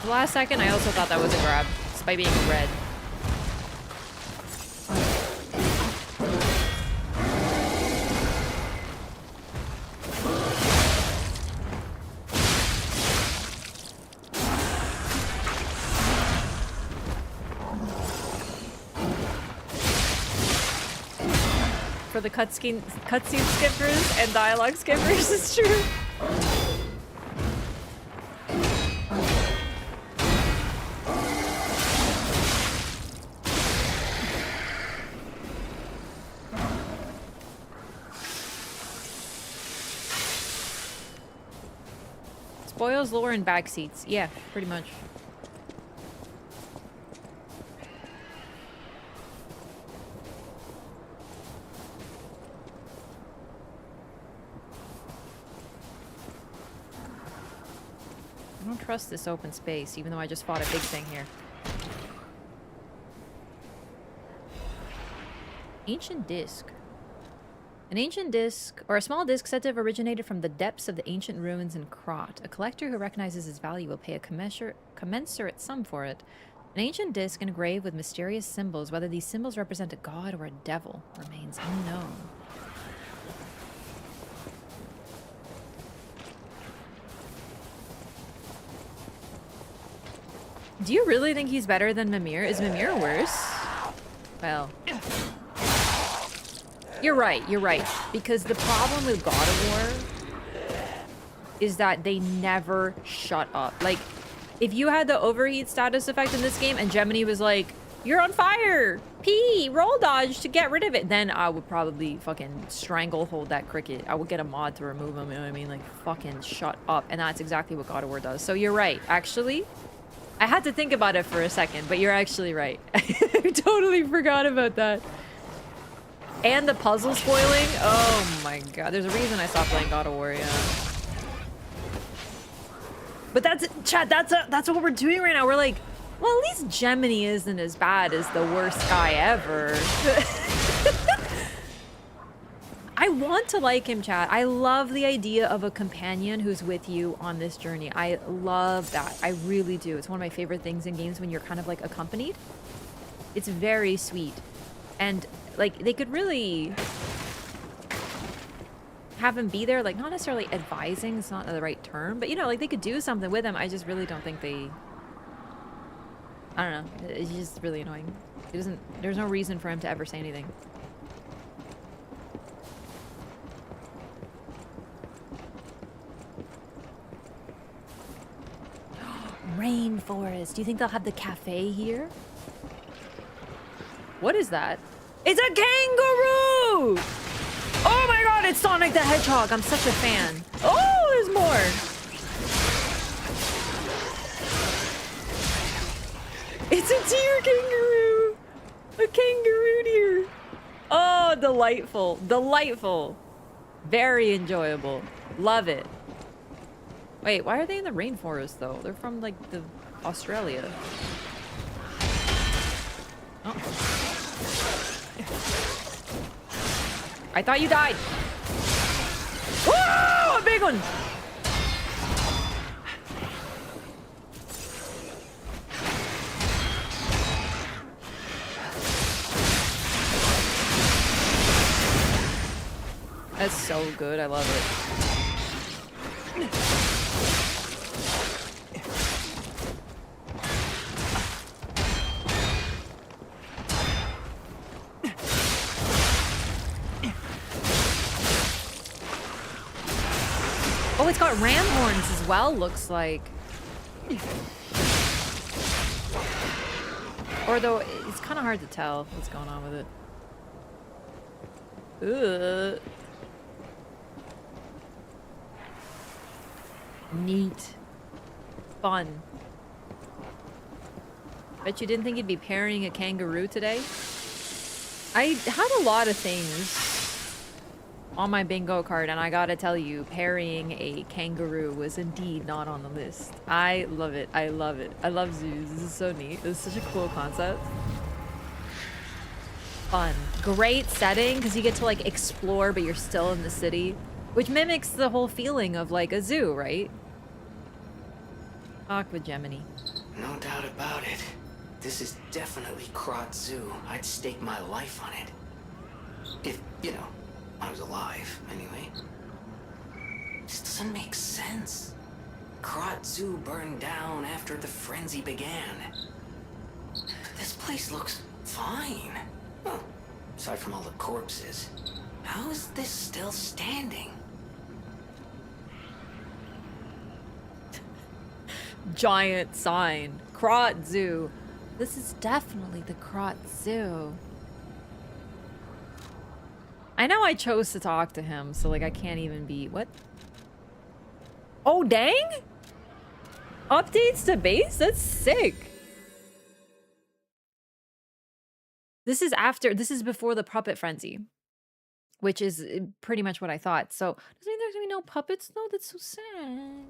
The last second, I also thought that was a grab, despite being red. For the cutscene skippers and dialogue skippers, it's true. Spoils lower in back seats. Yeah, pretty much. I don't trust this open space, even though I just fought a big thing here. Ancient disc. An ancient disc, or a small disc said to have originated from the depths of the ancient ruins in Krat. A collector who recognizes its value will pay a commensurate sum for it. An ancient disc engraved with mysterious symbols, whether these symbols represent a god or a devil, remains unknown. Do you really think he's better than Mimir? Is Mimir worse? Well... You're right. Because the problem with God of War is that they never shut up. Like, if you had the overheat status effect in this game and Gemini was like, you're on fire! P! Roll dodge to get rid of it! Then I would probably fucking stranglehold that cricket. I would get a mod to remove him, you know what I mean? Like, fucking shut up. And that's exactly what God of War does. So you're right. Actually, I had to think about it for a second, but you're actually right. I totally forgot about that. And the puzzle spoiling? Oh my god. There's a reason I stopped playing God of War, yeah. But that's, chat, that's what we're doing right now. We're like, well, at least Gemini isn't as bad as the worst guy ever. I want to like him, chat. I love the idea of a companion who's with you on this journey. I love that. I really do. It's one of my favorite things in games when you're kind of like accompanied. It's very sweet. And like, they could really have him be there, like, not necessarily advising, it's not the right term, but you know, like, they could do something with him. I just really don't think they, I don't know, it's just really annoying. It doesn't, there's no reason for him to ever say anything. Rainforest. Do you think they'll have the cafe here? What is that? It's a kangaroo! Oh my god, it's Sonic the Hedgehog. I'm such a fan. Oh, there's more. It's a deer kangaroo. A kangaroo deer. Oh, delightful. Delightful. Very enjoyable. Love it. Wait, why are they in the rainforest though? They're from like the Australia. Oh. I thought you died. Whoa, a big one. That's so good. I love it. Oh, it's got ram horns as well, looks like. Or though, it's kind of hard to tell what's going on with it. Ugh. Neat. Fun. Bet you didn't think you'd be parrying a kangaroo today? I had a lot of things on my bingo card, and I gotta tell you, parrying a kangaroo was indeed not on the list. I love it. I love it. I love zoos. This is so neat. This is such a cool concept. Fun. Great setting, because you get to like explore, but you're still in the city, which mimics the whole feeling of like a zoo, right? Aqua Gemini. No doubt about it. This is definitely Krat Zoo. I'd stake my life on it. If, you know, I was alive, anyway. This doesn't make sense. Krat Zoo burned down after the frenzy began. But this place looks fine. Well, aside from all the corpses. How is this still standing? Giant sign. Krat Zoo. This is definitely the Krat Zoo. I know I chose to talk to him, so like I can't even be... What? Oh, dang? Updates to base? That's sick. This is after... This is before the puppet frenzy. Which is pretty much what I thought. So, does that mean there's gonna be no puppets? No, that's so sad.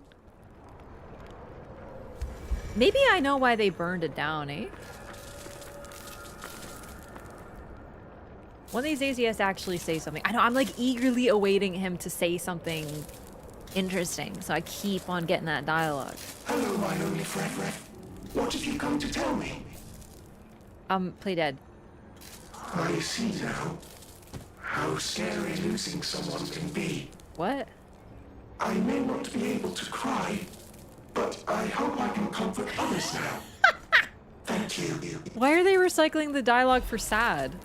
Maybe I know why they burned it down, eh? One of these days he has to actually say something. I know, I'm like eagerly awaiting him to say something interesting, so I keep on getting that dialogue. Hello, my only friend. What have you come to tell me? Play dead. I see now how scary losing someone can be. What? I may not be able to cry, but I hope I can comfort others now. Thank you. Why are they recycling the dialogue for sad?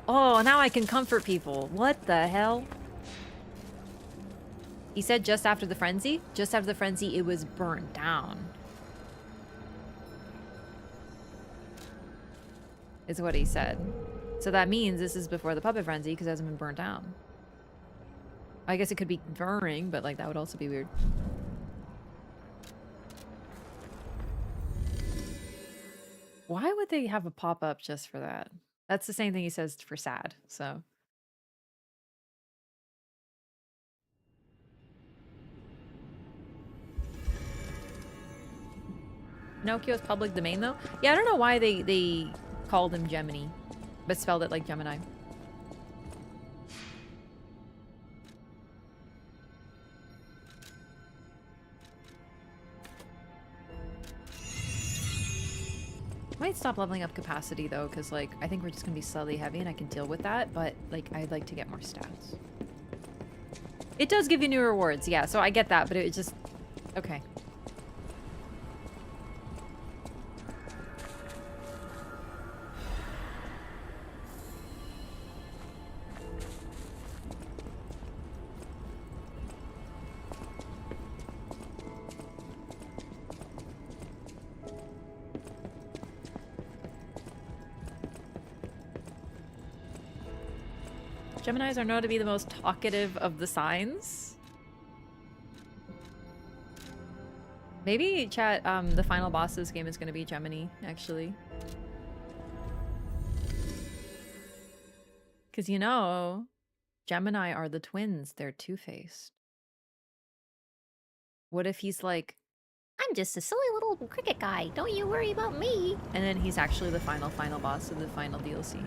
Oh, now I can comfort people. What the hell? He said just after the frenzy? Just after the frenzy, it was burned down. Is what he said. So that means this is before the puppet frenzy because it hasn't been burnt down. I guess it could be during, but like that would also be weird. Why would they have a pop-up just for that? That's the same thing he says for sad, so. Pinocchio's public domain though? Yeah, I don't know why they called him Gemini, but spelled it like Gemini. Might stop leveling up capacity though, because like I think we're just gonna be slightly heavy and I can deal with that, but like I'd like to get more stats. It does give you new rewards, yeah, so I get that, but it just okay. Geminis are known to be the most talkative of the signs. Maybe chat, the final boss of this game is going to be Gemini, actually. Because you know, Gemini are the twins. They're two-faced. What if he's like, I'm just a silly little cricket guy. Don't you worry about me. And then he's actually the final boss of the final DLC.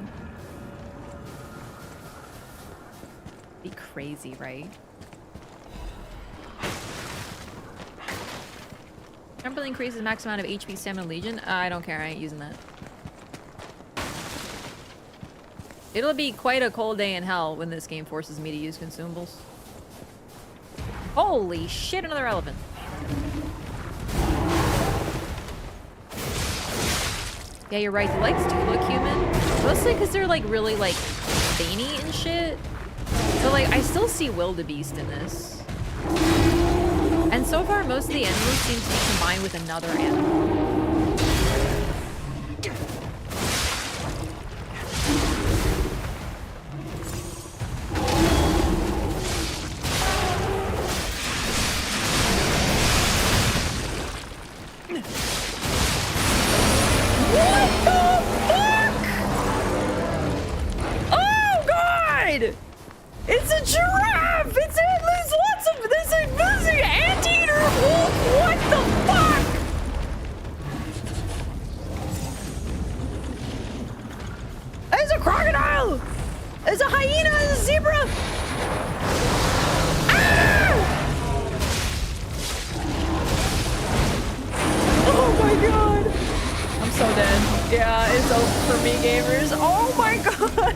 Be crazy, right? Temple increases max amount of HP, stamina, legion. I don't care. I ain't using that. It'll be quite a cold day in hell when this game forces me to use consumables. Holy shit! Another elephant. Yeah, you're right. The legs do look human, mostly because they're like really like veiny and shit. So like, I still see wildebeest in this. And so far, most of the animals seem to be combined with another animal. It's a giraffe! There's an anteater wolf! What the fuck? There's a crocodile! There's a hyena and a zebra! Ah! Oh my god! I'm so dead. Yeah, it's over for me, gamers. Oh my god!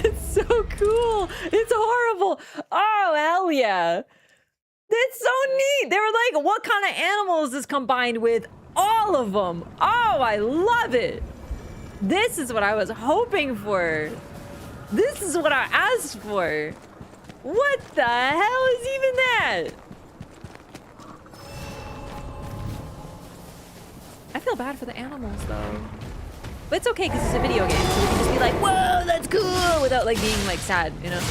It's so cool. It's horrible. Oh, hell yeah. That's so neat. They were like, what kind of animals is combined with? All of them. Oh, I love it. This is what I was hoping for. This is what I asked for. What the hell is even that? I feel bad for the animals, though. But it's okay, because it's a video game, so we can just be like, whoa, that's cool, without, like, being, like, sad, you know?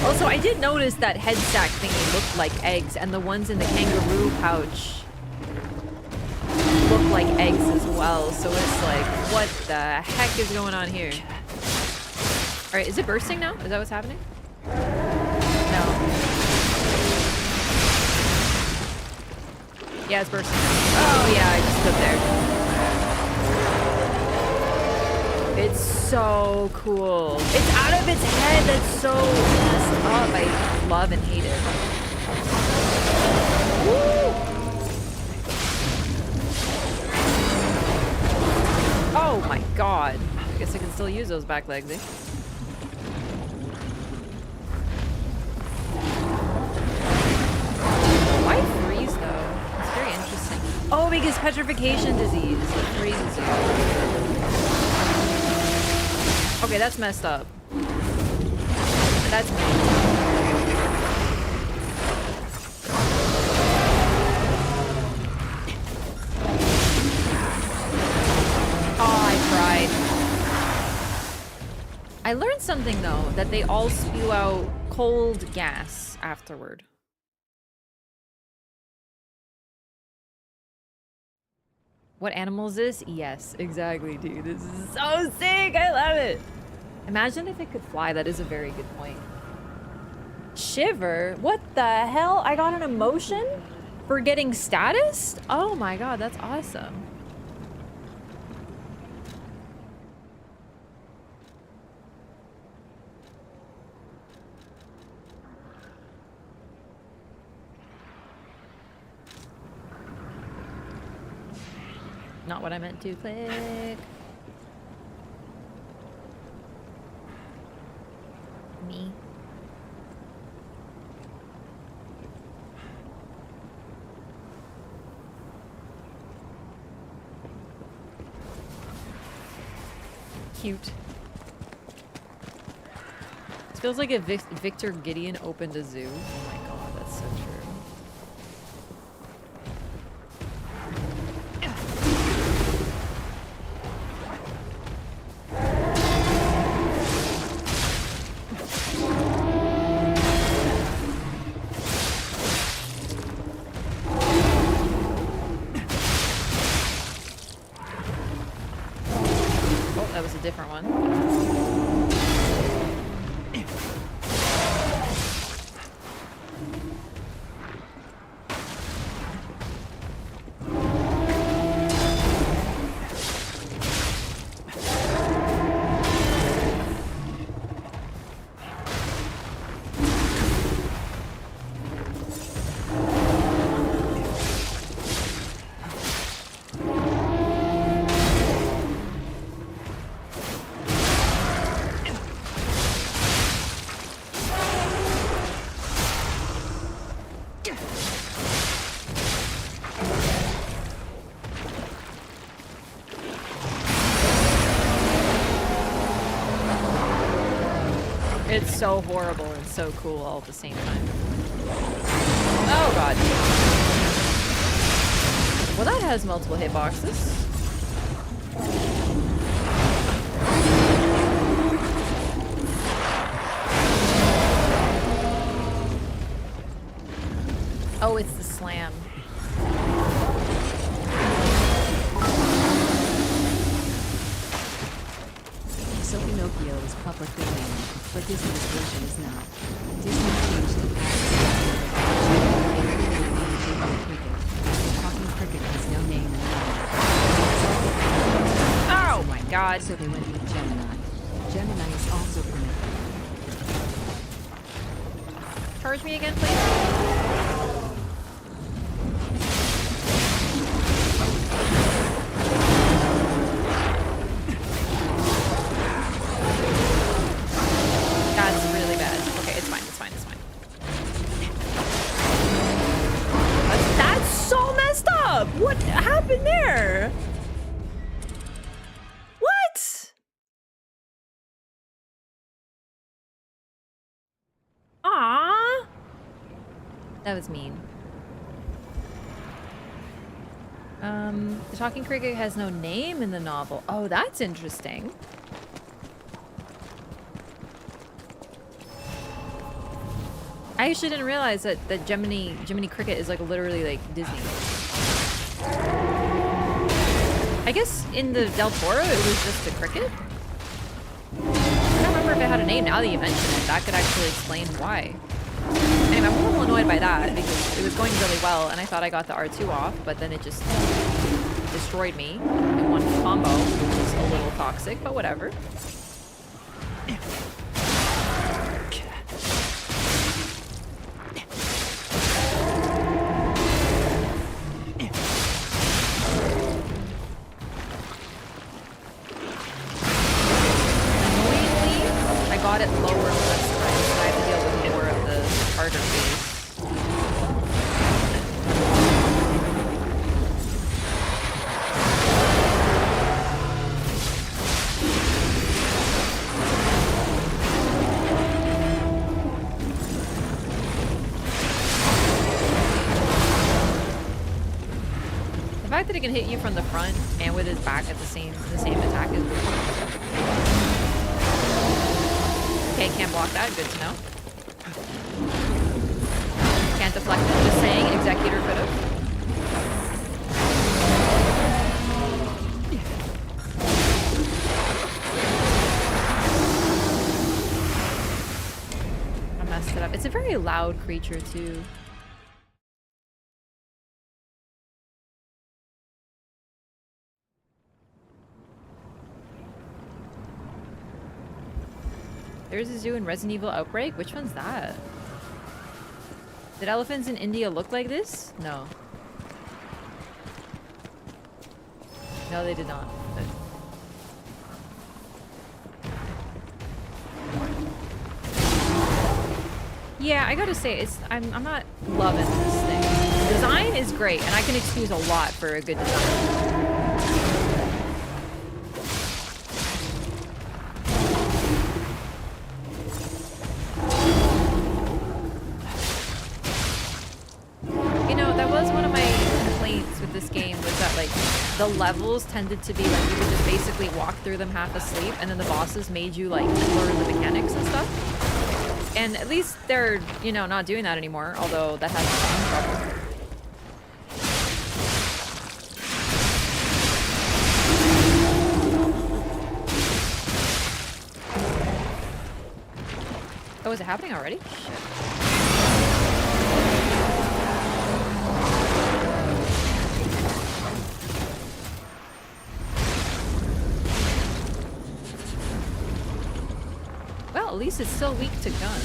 Also, I did notice that head sack thingy looked like eggs, and the ones in the kangaroo pouch look like eggs as well, so it's like, what the heck is going on here? Alright, is it bursting now? Is that what's happening? No. Yeah, it's bursting. Oh yeah, I just stood there. It's so cool. It's out of its head. That's so messed up. I love and hate it. Woo! Oh my god. I guess I can still use those back legs, eh? Why freeze though? It's very interesting. Oh, because petrification disease. It freezes you. Okay, that's messed up. That's me. Oh, I cried. I learned something though, that they all spew out cold gas afterward. What animal is this? Yes, exactly, dude. This is so sick. I love it. Imagine if it could fly. That is a very good point. Shiver? What the hell? I got an emotion for getting status? Oh my god, that's awesome. Not what I meant to click. Me. Cute. This feels like if Victor Gideon opened a zoo. Oh my god, that's so true. Different one. so horrible and so cool all at the same time. Oh god. Well, that has multiple hitboxes. Oh, it's the slam. So Pinocchio is public domain, but Disney's version is not. Disney changed the Talking Cricket has no name in the Oh my god. So they went with Gemini. Gemini is also permitted. Charge me again, please. That's really bad. Okay, it's fine, it's fine, it's fine. That's so messed up! What happened there? What? Aww. That was mean. The talking cricket has no name in the novel. Oh, that's interesting. I actually didn't realize that Jiminy Cricket is like literally like Disney. I guess in the Del Toro it was just a cricket. I don't remember if it had a name. Now that you mention it, that could actually explain why. Anyway, I'm a little annoyed by that because it was going really well and I thought I got the R2 off, but then it just destroyed me in one combo, which is a little toxic, but whatever. I got it lower last time, so I have to deal with more of the harder phase. The fact that it can hit you from the front and with his back at the same attack is really cool. Okay, can't block that. Good to know. Can't deflect it. Just saying, Executor could have. I messed it up. It's a very loud creature, too. There's a zoo in Resident Evil Outbreak? Which one's that? Did elephants in India look like this? No. No, they did not. But... yeah, I gotta say, I'm not loving this thing. The design is great, and I can excuse a lot for a good design. This game was that like the levels tended to be like you could just basically walk through them half asleep, and then the bosses made you like learn the mechanics and stuff. And at least they're, you know, not doing that anymore, although that has some trouble. Oh, is it happening already? Shit. Well, at least it's still weak to gun.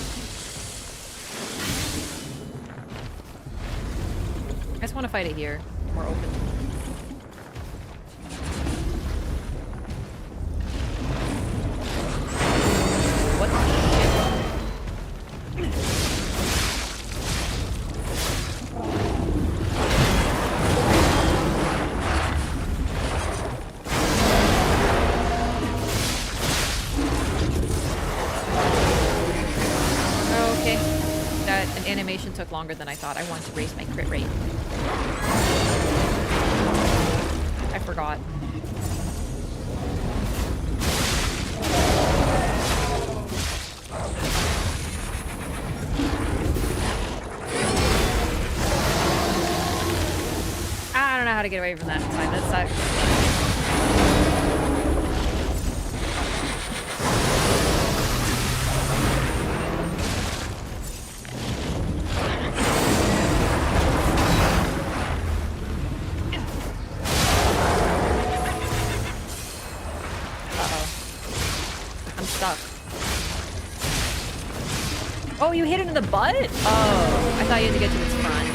I just want to fight it here. More open. What the longer than I thought. I want to raise my crit rate. I forgot. I don't know how to get away from that time. That sucks. Oh, you hit it in the butt? Oh, I thought you had to get to its front.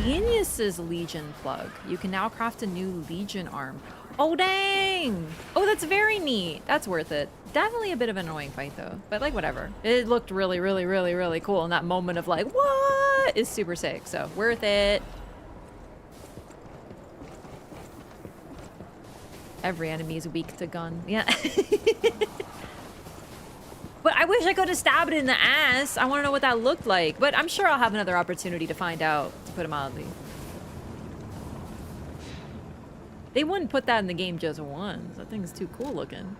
Genius's Legion plug. You can now craft a new Legion arm. Oh, dang! Oh, that's very neat. That's worth it. Definitely a bit of an annoying fight, though. But, like, whatever. It looked really, really, really, really cool. And that moment of, like, what? Is super sick. So, worth it. Every enemy is weak to gun. Yeah. But I wish I could have stabbed it in the ass. I want to know what that looked like. But I'm sure I'll have another opportunity to find out, to put it mildly. They wouldn't put that in the game just once. That thing's too cool looking.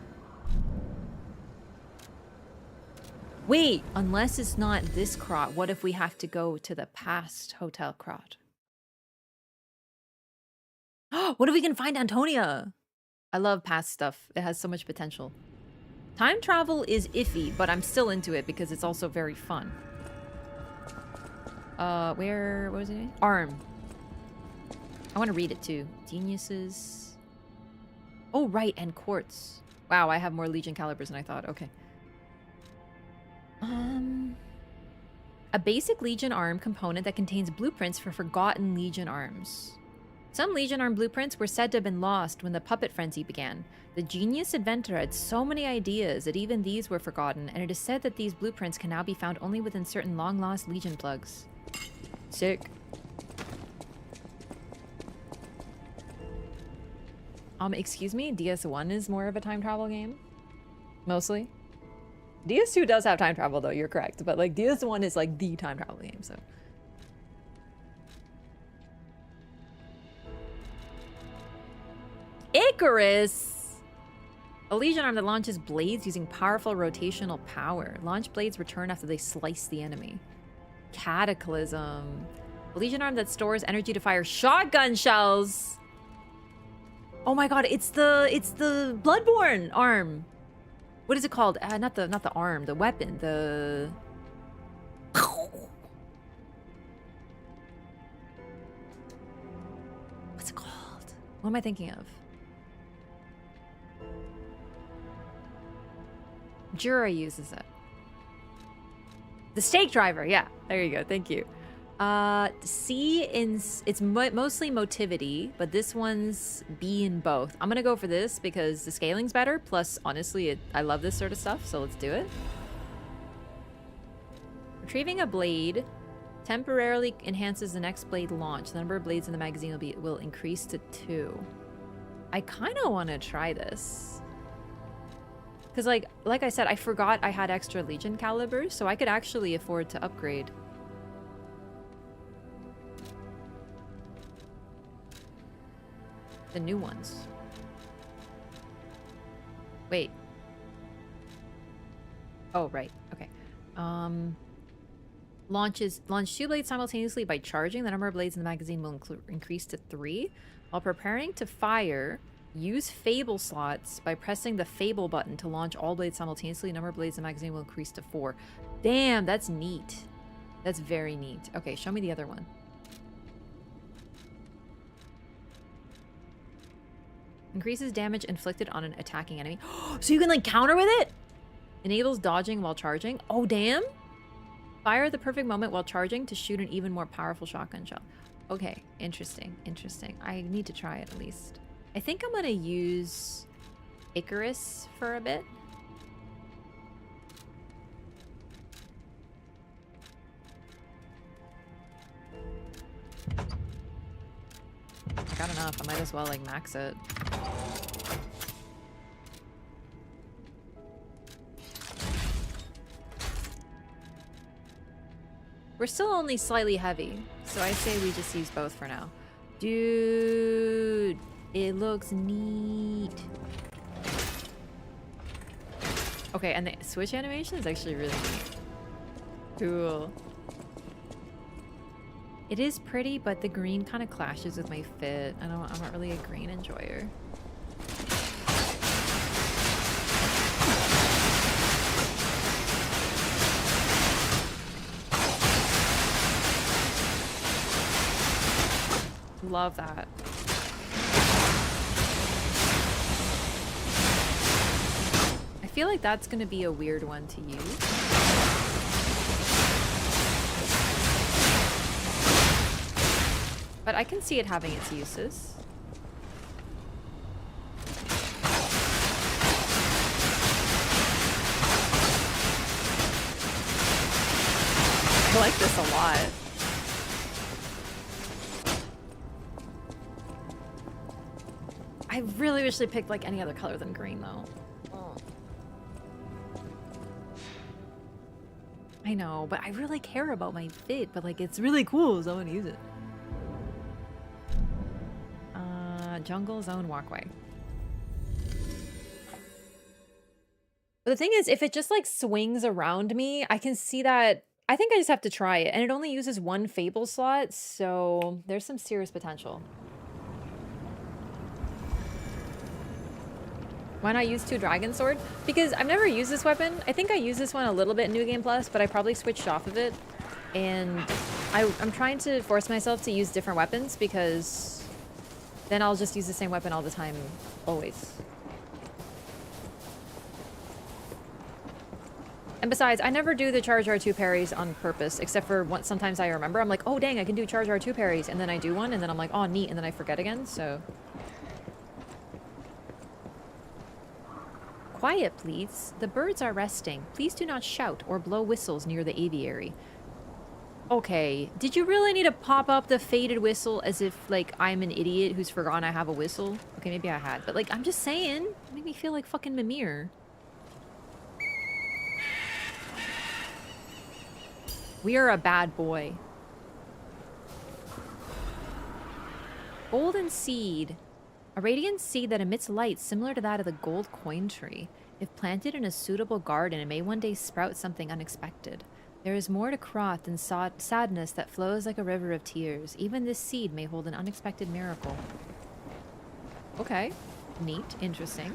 Wait, unless it's not this Krat, what if we have to go to the past Hotel Krat? What if we can find Antonia? I love past stuff. It has so much potential. Time travel is iffy, but I'm still into it because it's also very fun. What was it? Arm. I want to read it too. Geniuses. Oh, right, and quartz. Wow, I have more Legion calibers than I thought. Okay. A basic Legion arm component that contains blueprints for forgotten Legion arms. Some Legion arm blueprints were said to have been lost when the puppet frenzy began. The genius inventor had so many ideas that even these were forgotten, and it is said that these blueprints can now be found only within certain long-lost Legion plugs. Sick. Excuse me? DS1 is more of a time travel game? Mostly? DS2 does have time travel, though, you're correct. But, like, DS1 is, like, the time travel game, so... Icarus! A Legion arm that launches blades using powerful rotational power. Launch blades return after they slice the enemy. Cataclysm. A Legion arm that stores energy to fire shotgun shells. Oh my god, it's the Bloodborne arm. What is it called? Not the arm, the weapon, the... What's it called? What am I thinking of? Rzora uses it. The stake driver, yeah. There you go, thank you. C in... It's mostly motivity, but this one's B in both. I'm gonna go for this because the scaling's better, plus, honestly, I love this sort of stuff, so let's do it. Retrieving a blade temporarily enhances the next blade launch. The number of blades in the magazine will increase to 2. I kind of want to try this. Because, like I said, I forgot I had extra Legion calibers, so I could actually afford to upgrade. The new ones. Wait. Oh, right. Okay. Launch 2 blades simultaneously by charging. The number of blades in the magazine will increase to 3. While preparing to fire, use Fable slots by pressing the Fable button to launch all blades simultaneously. The number of blades in the magazine will increase to 4. Damn, that's neat. That's very neat. Okay, show me the other one. Increases damage inflicted on an attacking enemy. So you can, like, counter with it? Enables dodging while charging. Oh, damn. Fire at the perfect moment while charging to shoot an even more powerful shotgun shell. Okay, interesting, interesting. I need to try it at least. I think I'm gonna use Icarus for a bit. I got enough. I might as well, like, max it. We're still only slightly heavy, so I say we just use both for now. Dude, it looks neat. Okay, and the switch animation is actually really neat. Cool. It is pretty, but the green kind of clashes with my fit. I'm not really a green enjoyer. Love that. I feel like that's gonna be a weird one to use. But I can see it having its uses. I like this a lot. I really wish they picked like any other color than green though. Oh. I know, but I really care about my fit, but like it's really cool, so I want to use it. Jungle zone walkway. But the thing is, if it just like swings around me, I can see that. I think I just have to try it, and it only uses one Fable slot, so there's some serious potential. Why not use 2 Dragon Sword? Because I've never used this weapon. I think I used this one a little bit in New Game Plus, but I probably switched off of it. And I'm trying to force myself to use different weapons because then I'll just use the same weapon all the time, always. And besides, I never do the charge R2 parries on purpose, except for once. Sometimes I remember, I'm like, oh dang, I can do charge R2 parries, and then I do one, and then I'm like, oh neat, and then I forget again, so. Quiet, please. The birds are resting. Please do not shout or blow whistles near the aviary. Okay, did you really need to pop up the faded whistle as if, like, I'm an idiot who's forgotten I have a whistle? Okay, maybe I had, but, like, I'm just saying. It made me feel like fucking Mimir. We are a bad boy. Golden seed. A radiant seed that emits light similar to that of the gold coin tree. If planted in a suitable garden, it may one day sprout something unexpected. There is more to Krat than sadness that flows like a river of tears. Even this seed may hold an unexpected miracle. Okay. Neat. Interesting.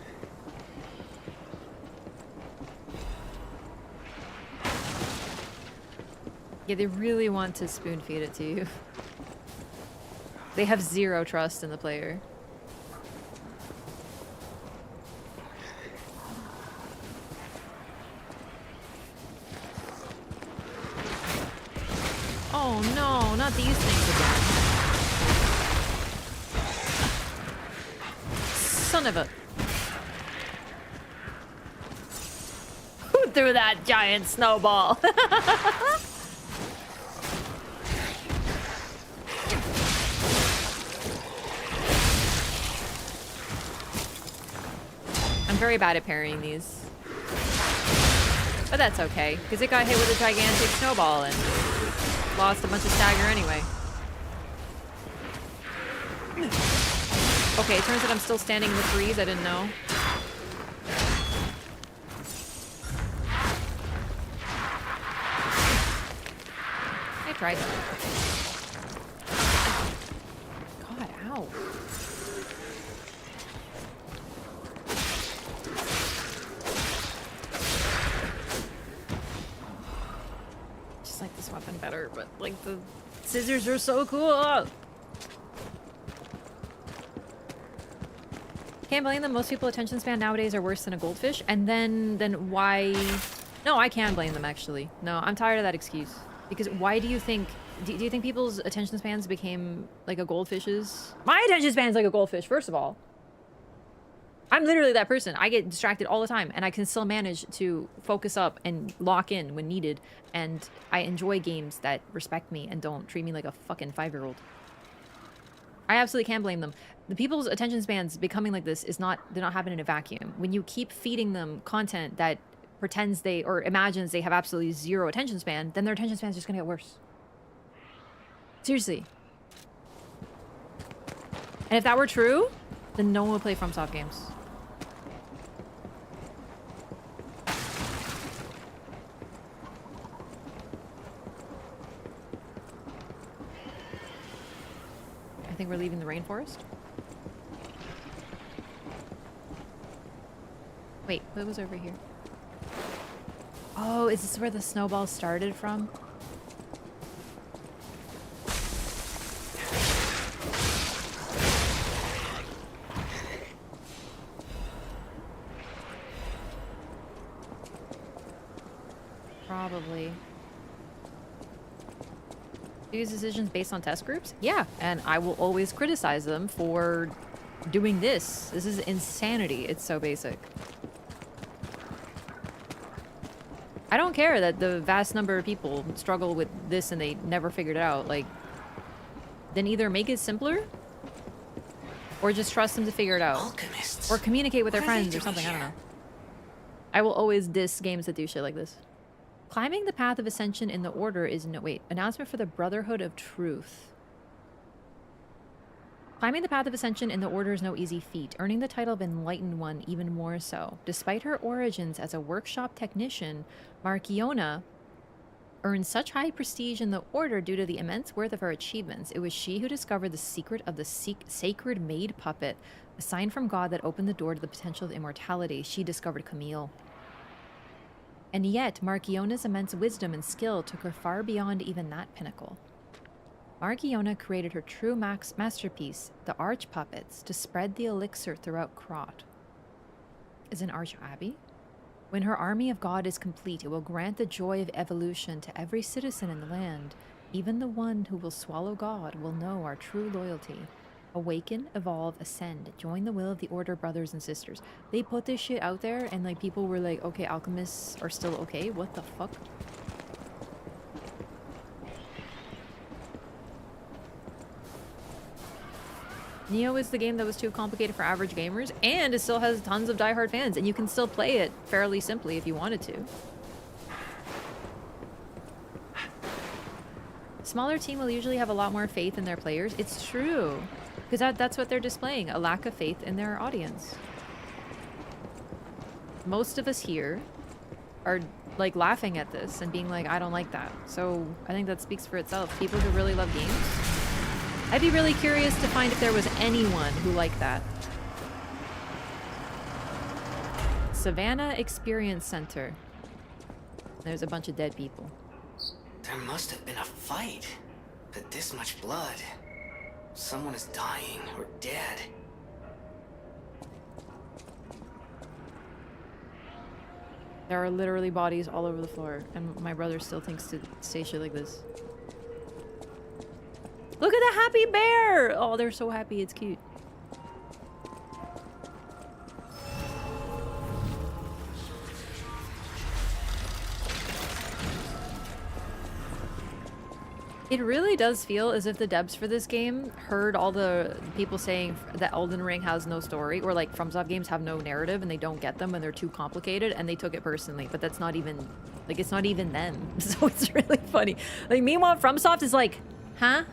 Yeah, they really want to spoon feed it to you. They have zero trust in the player. Oh no, not these things again. Son of a... Who threw that giant snowball? I'm very bad at parrying these. But that's okay, because it got hit with a gigantic snowball and lost a bunch of stagger anyway. Okay, it turns out I'm still standing in the freeze. I didn't know. I tried that. God, ow. Just like this weapon better, but like the scissors are so cool. Can't blame them. Most people attention span nowadays are worse than a goldfish. And then why? No, I can blame them actually. No, I'm tired of that excuse. Because why do you think? Do you think people's attention spans became like a goldfish's? My attention span's like a goldfish. First of all, I'm literally that person. I get distracted all the time, and I can still manage to focus up and lock in when needed. And I enjoy games that respect me and don't treat me like a fucking 5-year-old. I absolutely can't blame them. The people's attention spans becoming like this is not, they're not happening in a vacuum. When you keep feeding them content that pretends they, or imagines they have absolutely zero attention span, then their attention span is just gonna get worse. Seriously. And if that were true, then no one would play FromSoft games. I think we're leaving the rainforest. Wait, what was over here? Oh, is this where the snowball started from? Probably. Use decisions based on test groups? Yeah, and I will always criticize them for doing this. This is insanity. It's so basic. I don't care that the vast number of people struggle with this and they never figured it out. Like, then either make it simpler or just trust them to figure it out. Alchemists. Or communicate with their What are they friends or doing something. I don't here? know. I will always diss games that do shit like this. Climbing the path of ascension in the order is no— wait. Announcement for the Brotherhood of Truth. Climbing the path of ascension in the order is no easy feat, earning the title of Enlightened One even more so. Despite her origins as a workshop technician, Marchiona earned such high prestige in the order due to the immense worth of her achievements. It was she who discovered the secret of the sacred maid puppet, a sign from God that opened the door to the potential of immortality. She discovered Camille. And yet, Marchiona's immense wisdom and skill took her far beyond even that pinnacle. Marchiona created her true masterpiece, the Arch Puppets, to spread the elixir throughout Krat. Is an Arch Abbey? When her army of God is complete, it will grant the joy of evolution to every citizen in the land. Even the one who will swallow God will know our true loyalty. Awaken, evolve, ascend. Join the will of the Order, brothers and sisters. They put this shit out there and like people were like, okay, alchemists are still okay? What the fuck? Neo is the game that was too complicated for average gamers, and it still has tons of diehard fans, and you can still play it fairly simply if you wanted to. Smaller team will usually have a lot more faith in their players. It's true. Because that's what they're displaying, a lack of faith in their audience. Most of us here are like laughing at this and being like, I don't like that. So I think that speaks for itself. People who really love games. I'd be really curious to find if there was anyone who liked that. Savannah Experience Center. There's a bunch of dead people. There must have been a fight. But this much blood. Someone is dying or dead. There are literally bodies all over the floor, and my brother still thinks to say shit like this. Look at the happy bear! Oh, they're so happy, it's cute. It really does feel as if the devs for this game heard all the people saying that Elden Ring has no story, or like FromSoft games have no narrative and they don't get them and they're too complicated, and they took it personally. But that's not even, like, it's not even them. So it's really funny. Like, meanwhile, FromSoft is like, huh?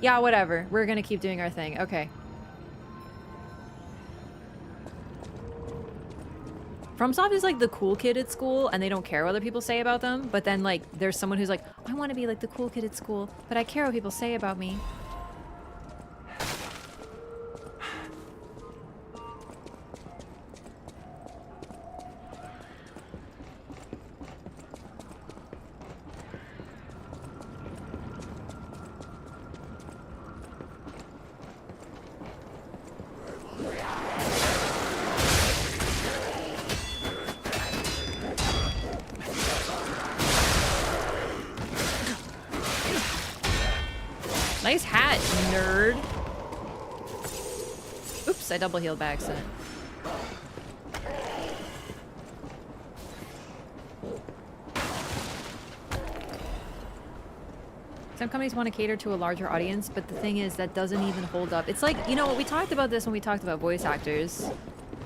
Yeah, whatever. We're gonna keep doing our thing. Okay. FromSoft is like the cool kid at school, and they don't care what other people say about them. But then, like, there's someone who's like, I want to be like the cool kid at school, but I care what people say about me. Nice hat, nerd. Oops, I double healed by accident. Some companies want to cater to a larger audience, but the thing is that doesn't even hold up. It's like, you know, we talked about this when we talked about voice actors.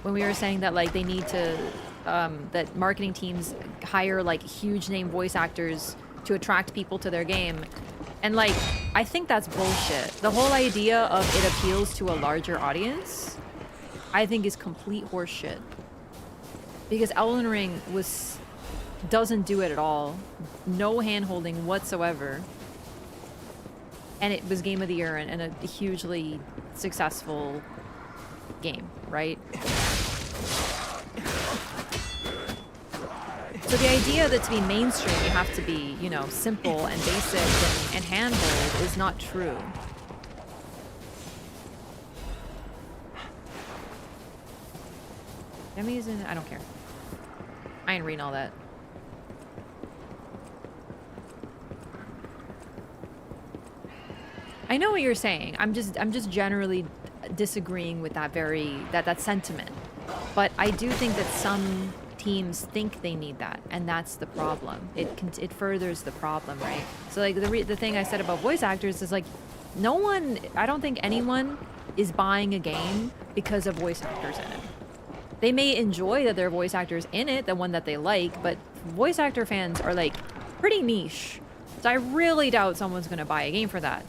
When we were saying that, like, they need to, that marketing teams hire, like, huge name voice actors to attract people to their game. And like, I think that's bullshit. The whole idea of it appeals to a larger audience, I think is complete horseshit. Because Elden Ring doesn't do it at all. No hand-holding whatsoever. And it was Game of the Year and a hugely successful game, right? So the idea that to be mainstream you have to be, you know, simple and basic and handhold is not true. Demi's in, I don't care. I ain't reading all that. I know what you're saying. I'm just generally disagreeing with that sentiment. But I do think that some teams think they need that, and that's the problem. It furthers the problem, right? So like the thing I said about voice actors is like, I don't think anyone is buying a game because of voice actors in it. They may enjoy that there are voice actors in it, the one that they like, but voice actor fans are like pretty niche. So I really doubt someone's gonna buy a game for that.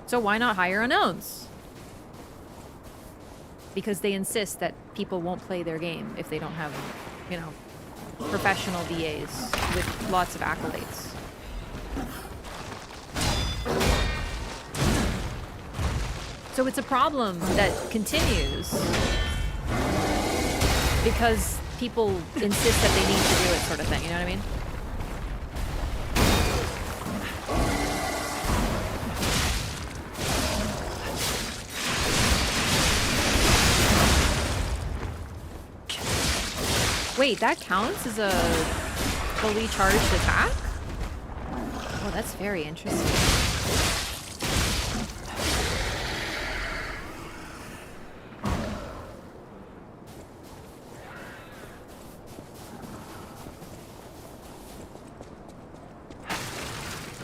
So why not hire unknowns? Because they insist that people won't play their game if they don't have, you know, professional VAs with lots of accolades. So it's a problem that continues because people insist that they need to do it, sort of thing, you know what I mean? Wait, that counts as a fully charged attack? Oh, that's very interesting.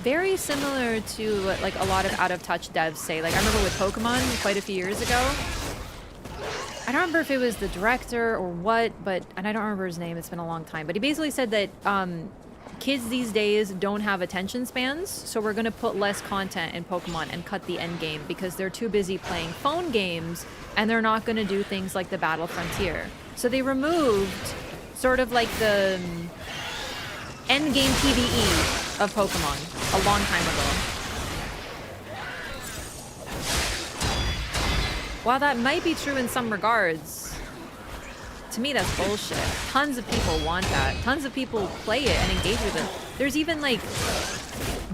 Very similar to like a lot of out-of-touch devs say. Like I remember with Pokemon quite a few years ago. I don't remember if it was the director or what, and I don't remember his name, it's been a long time, but he basically said that kids these days don't have attention spans, so we're going to put less content in Pokemon and cut the end game because they're too busy playing phone games and they're not going to do things like the Battle Frontier. So they removed sort of like the end game PvE of Pokemon a long time ago. While that might be true in some regards, to me that's bullshit. Tons of people want that. Tons of people play it and engage with it. There's even like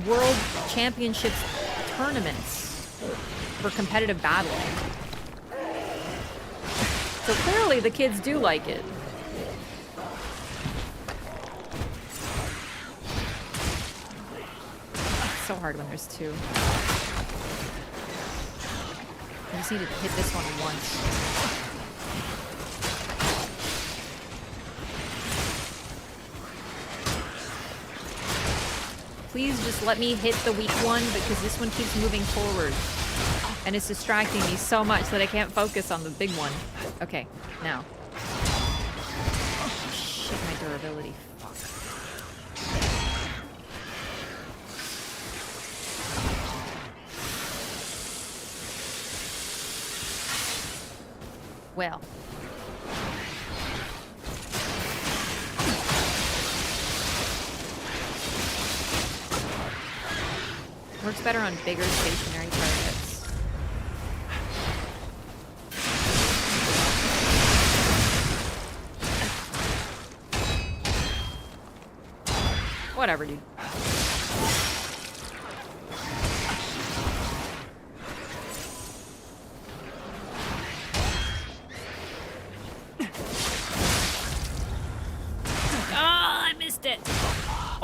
world championships tournaments for competitive battling. So clearly the kids do like it. It's so hard when there's two. I just need to hit this one once. Please just let me hit the weak one because this one keeps moving forward. And it's distracting me so much that I can't focus on the big one. Okay, now. Oh, shit, my durability. Fuck. Well. Works better on bigger stationary targets. Whatever, dude.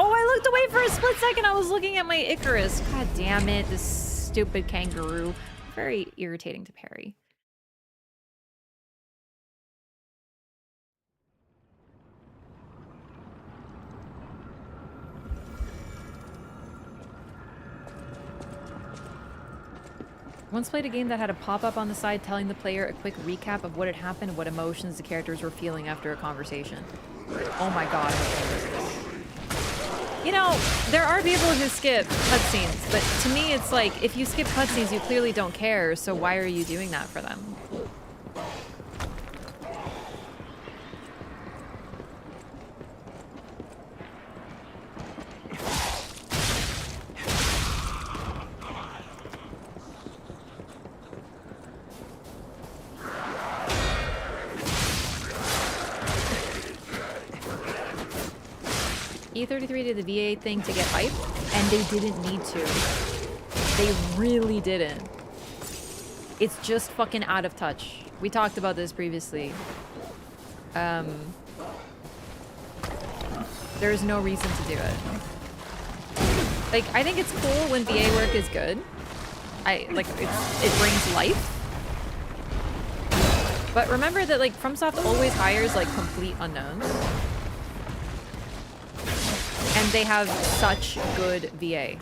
Oh, I looked away for a split second. I was looking at my Icarus. God damn it, this stupid kangaroo. Very irritating to parry. Once played a game that had a pop-up on the side telling the player a quick recap of what had happened and what emotions the characters were feeling after a conversation. Oh my god, what game is this? You know, there are people who skip cutscenes, but to me it's like, if you skip cutscenes, you clearly don't care, so why are you doing that for them? E33 did the VA thing to get hype, and they didn't need to. They really didn't. It's just fucking out of touch. We talked about this previously. There's no reason to do it. Like, I think it's cool when VA work is good. It brings life. But remember that, like, FromSoft always hires, like, complete unknowns. And they have such good VA.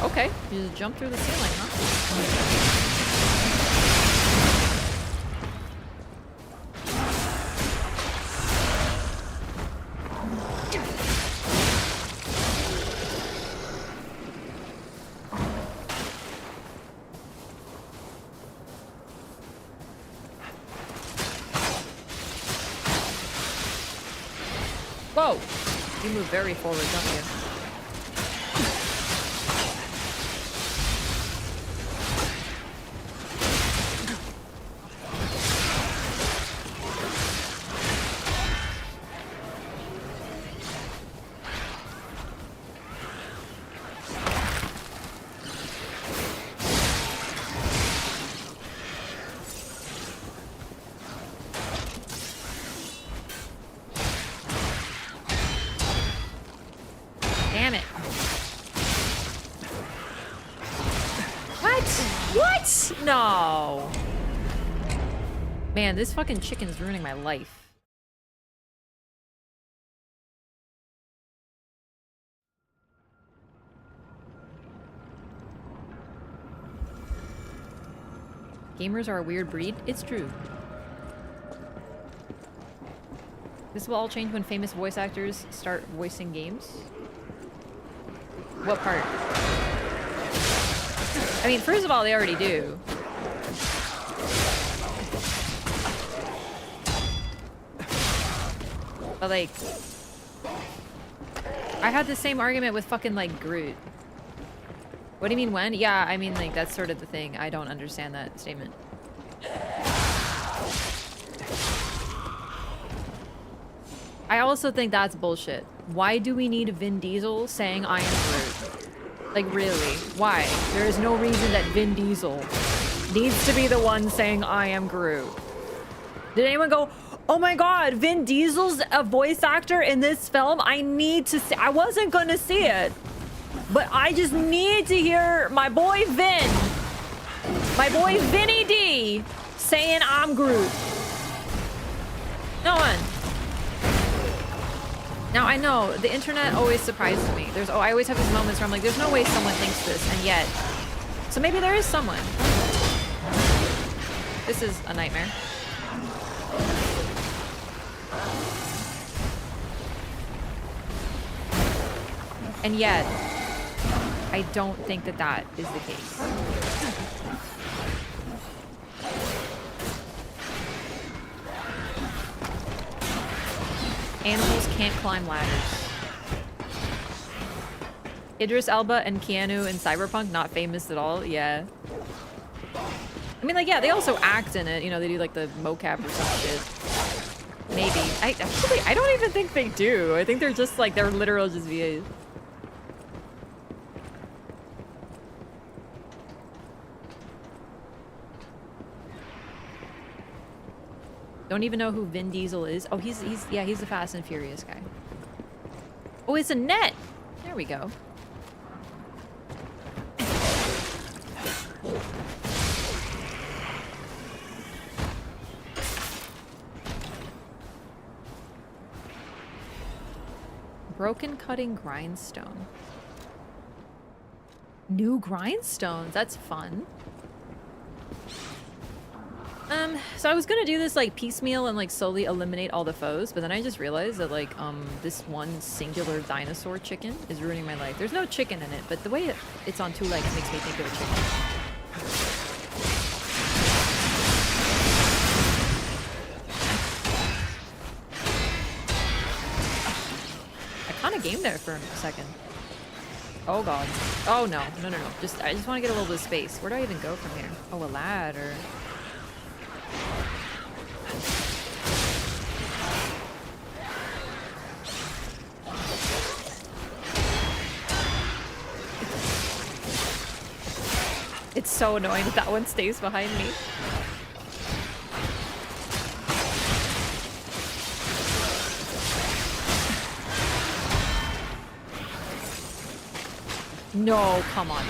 Okay, you just jump through the ceiling, huh? Whoa! You move very forward, don't you? Damn it. What? What? No. Man, this fucking chicken's ruining my life. Gamers are a weird breed. It's true. This will all change when famous voice actors start voicing games. What part? I mean, first of all, they already do. But like, I had the same argument with fucking like Groot. What do you mean when? Yeah, I mean like that's sort of the thing. I don't understand that statement. I also think that's bullshit. Why do we need Vin Diesel saying I am Groot? Like really, why? There is no reason that Vin Diesel needs to be the one saying I am Groot. Did anyone go, oh my god, Vin Diesel's a voice actor in this film? I need to see. I wasn't gonna see it, but I just need to hear my boy Vin, my boy Vinny D saying I'm Groot. No one. Now, I know, the internet always surprises me. I always have these moments where I'm like, there's no way someone thinks this, and yet... So maybe there is someone. This is a nightmare. And yet, I don't think that that is the case. Animals can't climb ladders. Idris Elba and Keanu in Cyberpunk, not famous at all. Yeah. I mean, like, yeah, they also act in it. You know, they do like the mocap or some shit. Maybe. I don't even think they do. I think they're just like, they're literal just VAs. Don't even know who Vin Diesel is. Oh, he's the Fast and Furious guy. Oh, it's a net. There we go. Broken cutting grindstone. New grindstones. That's fun. So I was gonna do this like piecemeal and like slowly eliminate all the foes, but then I just realized that like this one singular dinosaur chicken is ruining my life. There's no chicken in it, but the way it's on two legs makes me think of a chicken. I kind of gamed there for a second. Oh god. Oh no. No. I just want to get a little bit of space. Where do I even go from here? Oh, a ladder. It's so annoying that one stays behind me. No, come on.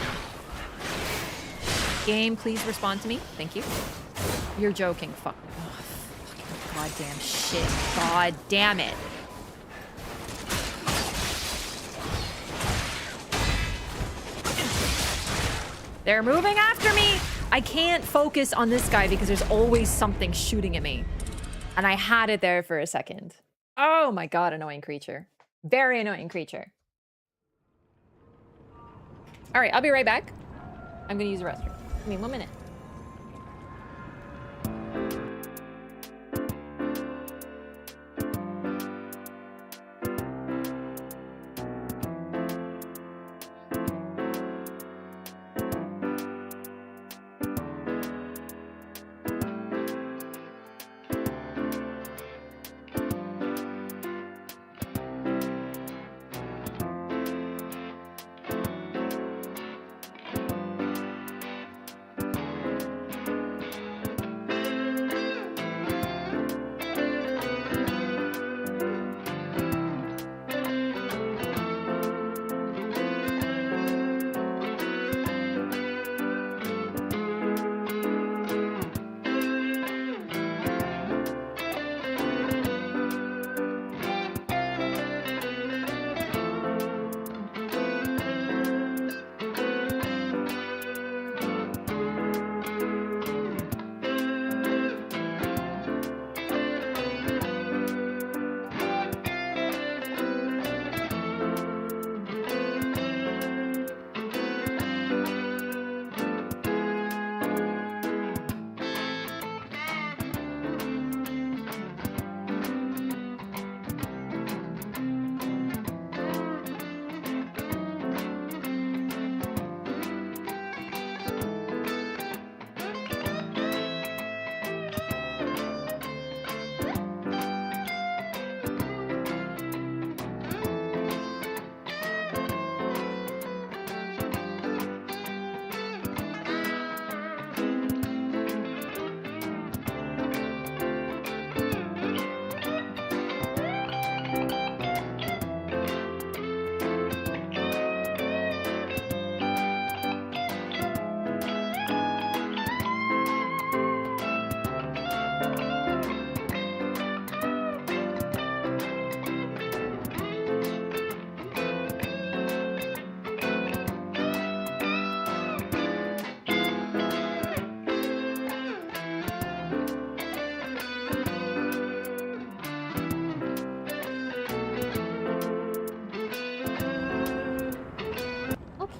Game, please respond to me. Thank you. You're joking. Fuck. Oh, fucking goddamn shit. God damn it. They're moving after me! I can't focus on this guy because there's always something shooting at me. And I had it there for a second. Oh my god, annoying creature. Very annoying creature. Alright, I'll be right back. I'm gonna use the restroom. Give me 1 minute.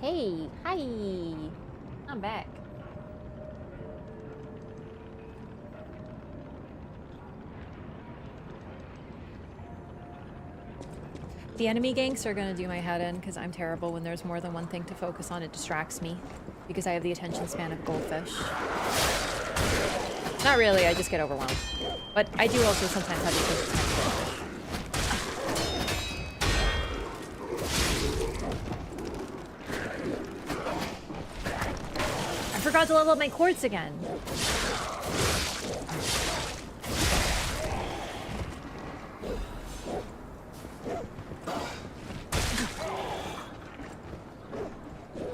Hey, hi. I'm back. The enemy ganks are gonna do my head in because I'm terrible when there's more than one thing to focus on. It distracts me because I have the attention span of goldfish. Not really, I just get overwhelmed. But I do also sometimes have the attention span of goldfish. I forgot to level up my quartz again.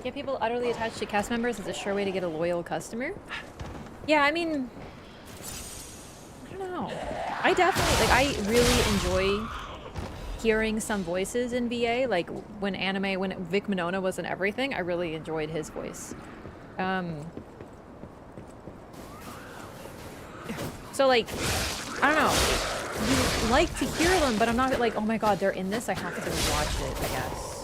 Get people utterly attached to cast members is a sure way to get a loyal customer. Yeah, I mean, I don't know. I definitely, like, I really enjoy hearing some voices in VA. Like, when Vic Minona was in everything, I really enjoyed his voice. So like, I don't know. You like to hear them, but I'm not like, oh my god, they're in this. I have to watch it, I guess.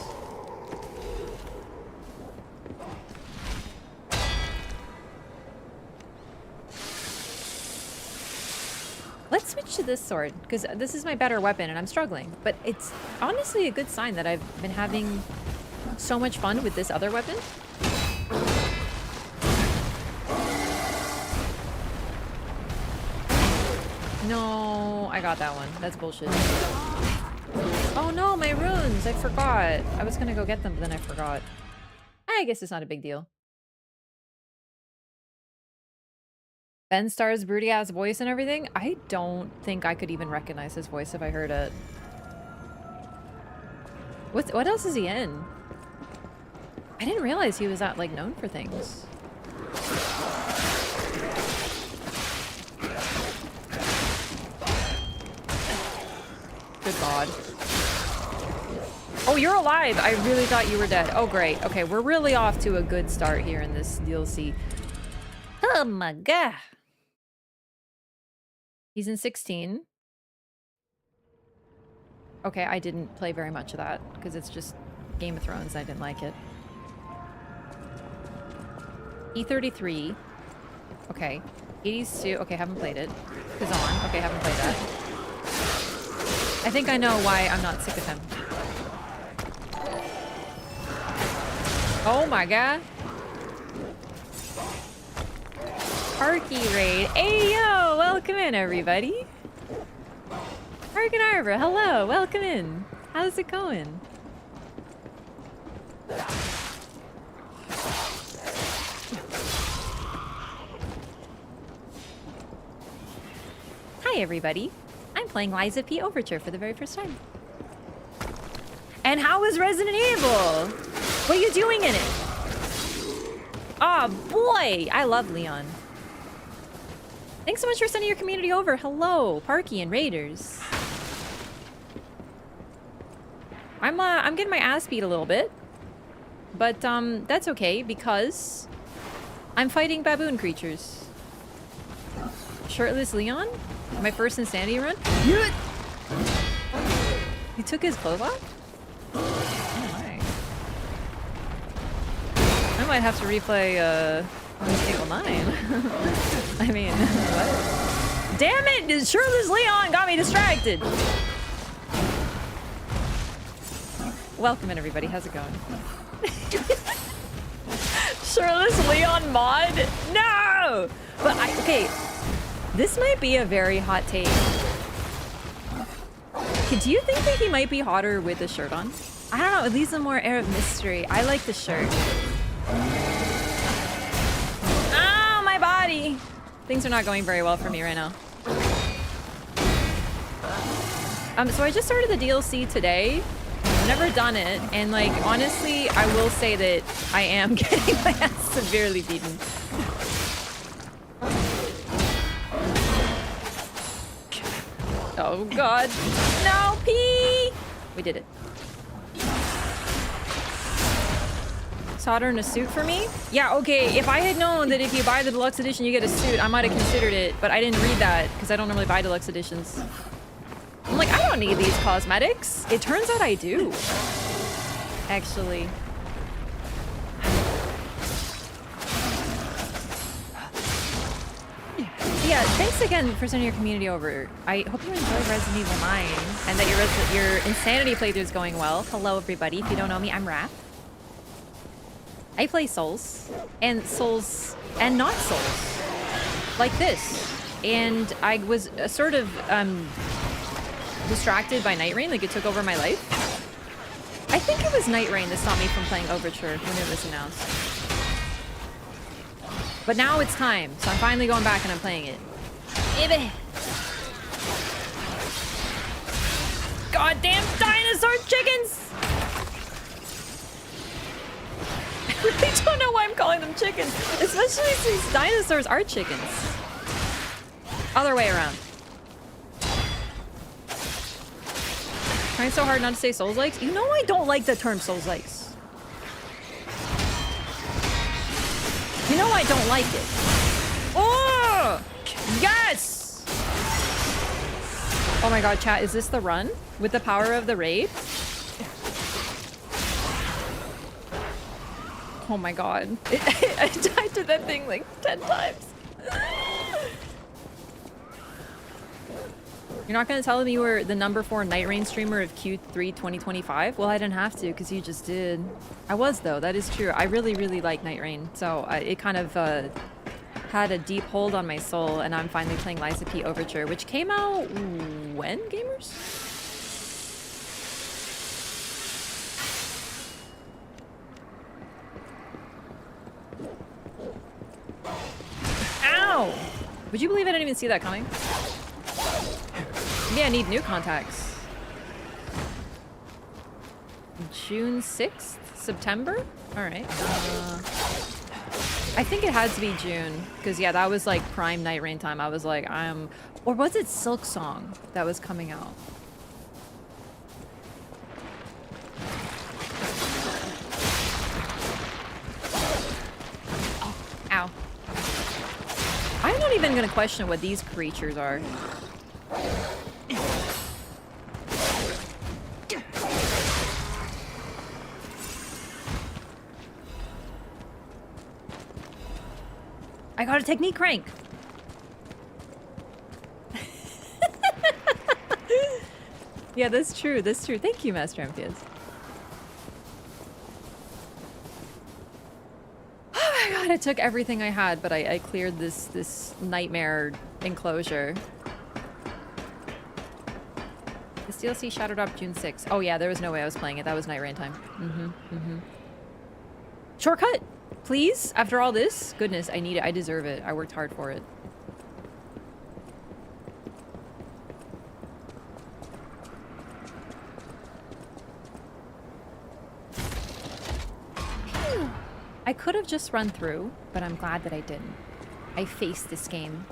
Let's switch to this sword, because this is my better weapon and I'm struggling. But it's honestly a good sign that I've been having so much fun with this other weapon. No, I got that one. That's bullshit. Oh no, my runes! I forgot. I was gonna go get them, but then I forgot. I guess it's not a big deal. Ben Starr's broody ass voice and everything. I don't think I could even recognize his voice if I heard it. What else is he in? I didn't realize he was that like known for things. Good god. Oh, you're alive! I really thought you were dead. Oh great. Okay, we're really off to a good start here in this DLC. Oh my god. He's in 16. Okay, I didn't play very much of that because it's just Game of Thrones. I didn't like it. E33. Okay. 82. Okay, haven't played it. Kazan. Okay, haven't played that. I think I know why I'm not sick of him. Oh my god. Parky raid. Hey yo, welcome in everybody. Park and Arbor, hello, welcome in. How's it going? Hi everybody. I'm playing Liza P. Overture for the very first time. And how is Resident Evil? What are you doing in it? Oh boy, I love Leon. Thanks so much for sending your community over. Hello, Parky and Raiders. I'm getting my ass beat a little bit. But that's okay because I'm fighting baboon creatures. Shirtless Leon? My first insanity run? You took his clothes off? Oh my. I might have to replay Table 9. I mean, what? Damn it! Shirtless Leon got me distracted! Welcome in everybody, how's it going? Shirtless Leon mod? No! But okay, this might be a very hot take. Do you think that he might be hotter with the shirt on? I don't know, it leaves a more air of mystery. I like the shirt. Oh, my body! Things are not going very well for me right now. So I just started the DLC today. I've never done it, and like, honestly, I will say that I am getting my ass severely beaten. Oh god. No, pee! We did it. Solder in a suit for me? Yeah, okay, if I had known that if you buy the deluxe edition you get a suit, I might have considered it, but I didn't read that because I don't normally buy deluxe editions. I'm like, I don't need these cosmetics. It turns out I do. Actually. Yeah, thanks again for sending your community over. I hope you enjoyed Resident Evil 9 and that your Insanity playthrough is going well. Hello, everybody. If you don't know me, I'm Wraff. I play Souls and not Souls, like this. And I was sort of distracted by Night Rain, like it took over my life. I think it was Night Rain that stopped me from playing Overture when it was announced. But now it's time, so I'm finally going back and I'm playing it. Goddamn dinosaur chickens! I really don't know why I'm calling them chickens, especially since dinosaurs are chickens. Other way around. Trying so hard not to say Souls-likes. You know I don't like the term Souls-likes. You know I don't like it. Oh! Yes! Oh my god, chat, is this the run? With the power of the raid? Oh my god. I died to that thing like 10 times. You're not gonna tell me you were the #4 Night Rain streamer of Q3 2025? Well, I didn't have to, because you just did. I was, though. That is true. I really, really like Night Rain. So it kind of had a deep hold on my soul, and I'm finally playing Liza P. Overture, which came out when, gamers? Ow! Would you believe I didn't even see that coming? Maybe I need new contacts. June 6th? September? Alright. I think it had to be June. Because, yeah, that was like prime Night Rain time. I was like, or was it Silk Song that was coming out? Oh, ow. I'm not even gonna question what these creatures are. I got a technique crank. Yeah, that's true. That's true. Thank you, Master Amphias. Oh my god, it took everything I had, but I cleared this nightmare enclosure. This DLC shadowed up June 6th. Oh yeah, there was no way I was playing it. That was Night Rain time. Shortcut! Please? After all this? Goodness, I need it. I deserve it. I worked hard for it. Phew. I could have just run through, but I'm glad that I didn't. I faced this game.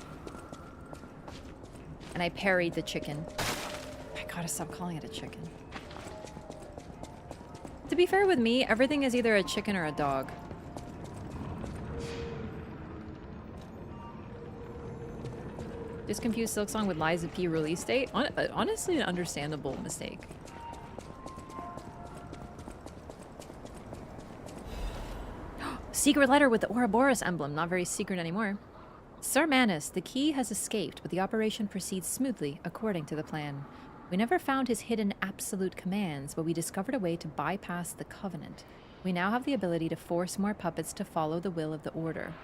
And I parried the chicken. I gotta stop calling it a chicken. To be fair with me, everything is either a chicken or a dog. Just confused Silk Song with Liza P release date. Honestly, an understandable mistake. Secret letter with the Ouroboros emblem. Not very secret anymore. Sir Manus, the key has escaped, but the operation proceeds smoothly according to the plan. We never found his hidden absolute commands, but we discovered a way to bypass the Covenant. We now have the ability to force more puppets to follow the will of the Order.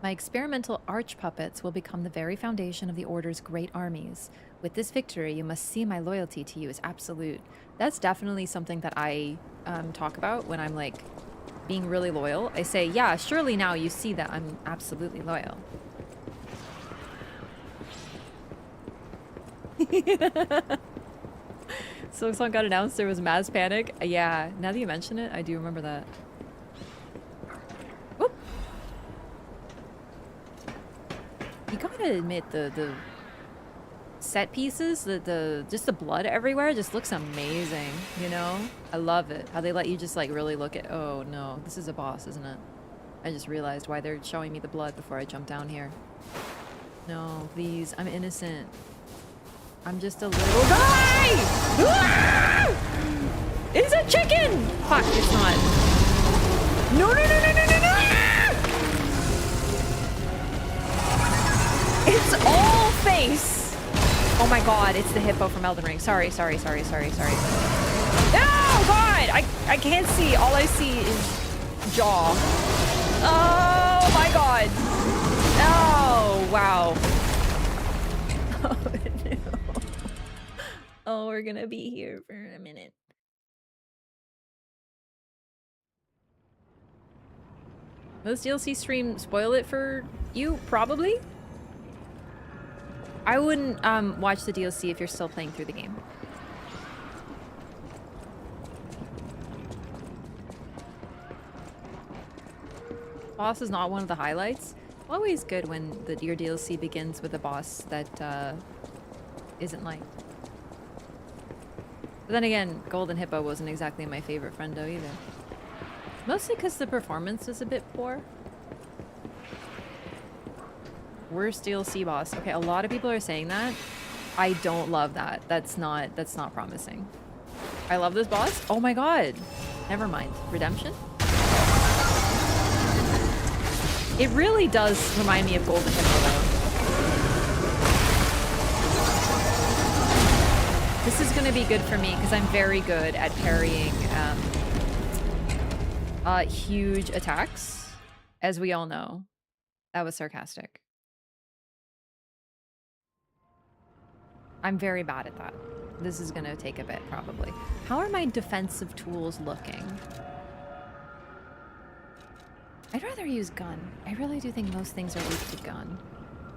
My experimental arch puppets will become the very foundation of the Order's great armies. With this victory, you must see my loyalty to you is absolute. That's definitely something that I talk about when I'm like being really loyal. I say, yeah, surely now you see that I'm absolutely loyal. Silk Song got announced, there was mass panic. Yeah, now that you mention it, I do remember that. Whoop. You gotta admit, the set pieces, just the blood everywhere just looks amazing, you know? I love it. How they let you just like really look at, oh no, this is a boss, isn't it? I just realized why they're showing me the blood before I jump down here. No, please, I'm innocent. I'm just a little guy! Ah! It's a chicken! Fuck, it's not. No, no, no, no, no, no, no! It's all face! Oh my god, it's the hippo from Elden Ring. Sorry. No, god! I can't see. All I see is jaw. Oh my god. Oh, wow. Oh, no. Oh, we're gonna be here for a minute. Will this DLC stream spoil it for you? Probably. I wouldn't watch the DLC if you're still playing through the game. Boss is not one of the highlights. Always good when your DLC begins with a boss that isn't liked. But then again, Golden Hippo wasn't exactly my favorite friendo either. Mostly because the performance is a bit poor. Worst DLC boss. Okay, a lot of people are saying that. I don't love that. That's not promising. I love this boss. Oh my god. Never mind. Redemption? It really does remind me of Golden Hippo though. This is gonna be good for me because I'm very good at parrying huge attacks, as we all know. That was sarcastic. I'm very bad at that. This is gonna take a bit, probably. How are my defensive tools looking? I'd rather use gun. I really do think most things are weak to gun.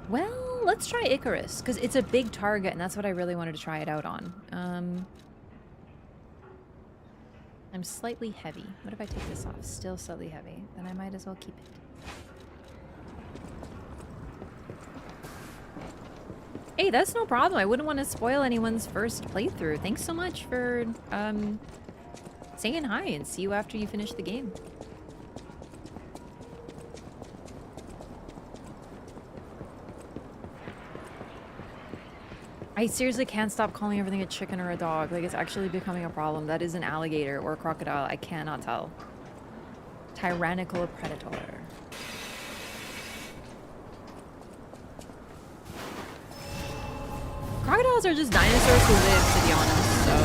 Well, let's try Icarus, because it's a big target, and that's what I really wanted to try it out on. I'm slightly heavy. What if I take this off? Still slightly heavy. Then I might as well keep it. Hey, that's no problem. I wouldn't want to spoil anyone's first playthrough. Thanks so much for saying hi, and see you after you finish the game. I seriously can't stop calling everything a chicken or a dog. Like, it's actually becoming a problem. That is an alligator or a crocodile. I cannot tell. Tyrannical predator. Crocodiles are just dinosaurs who live, to be honest, so.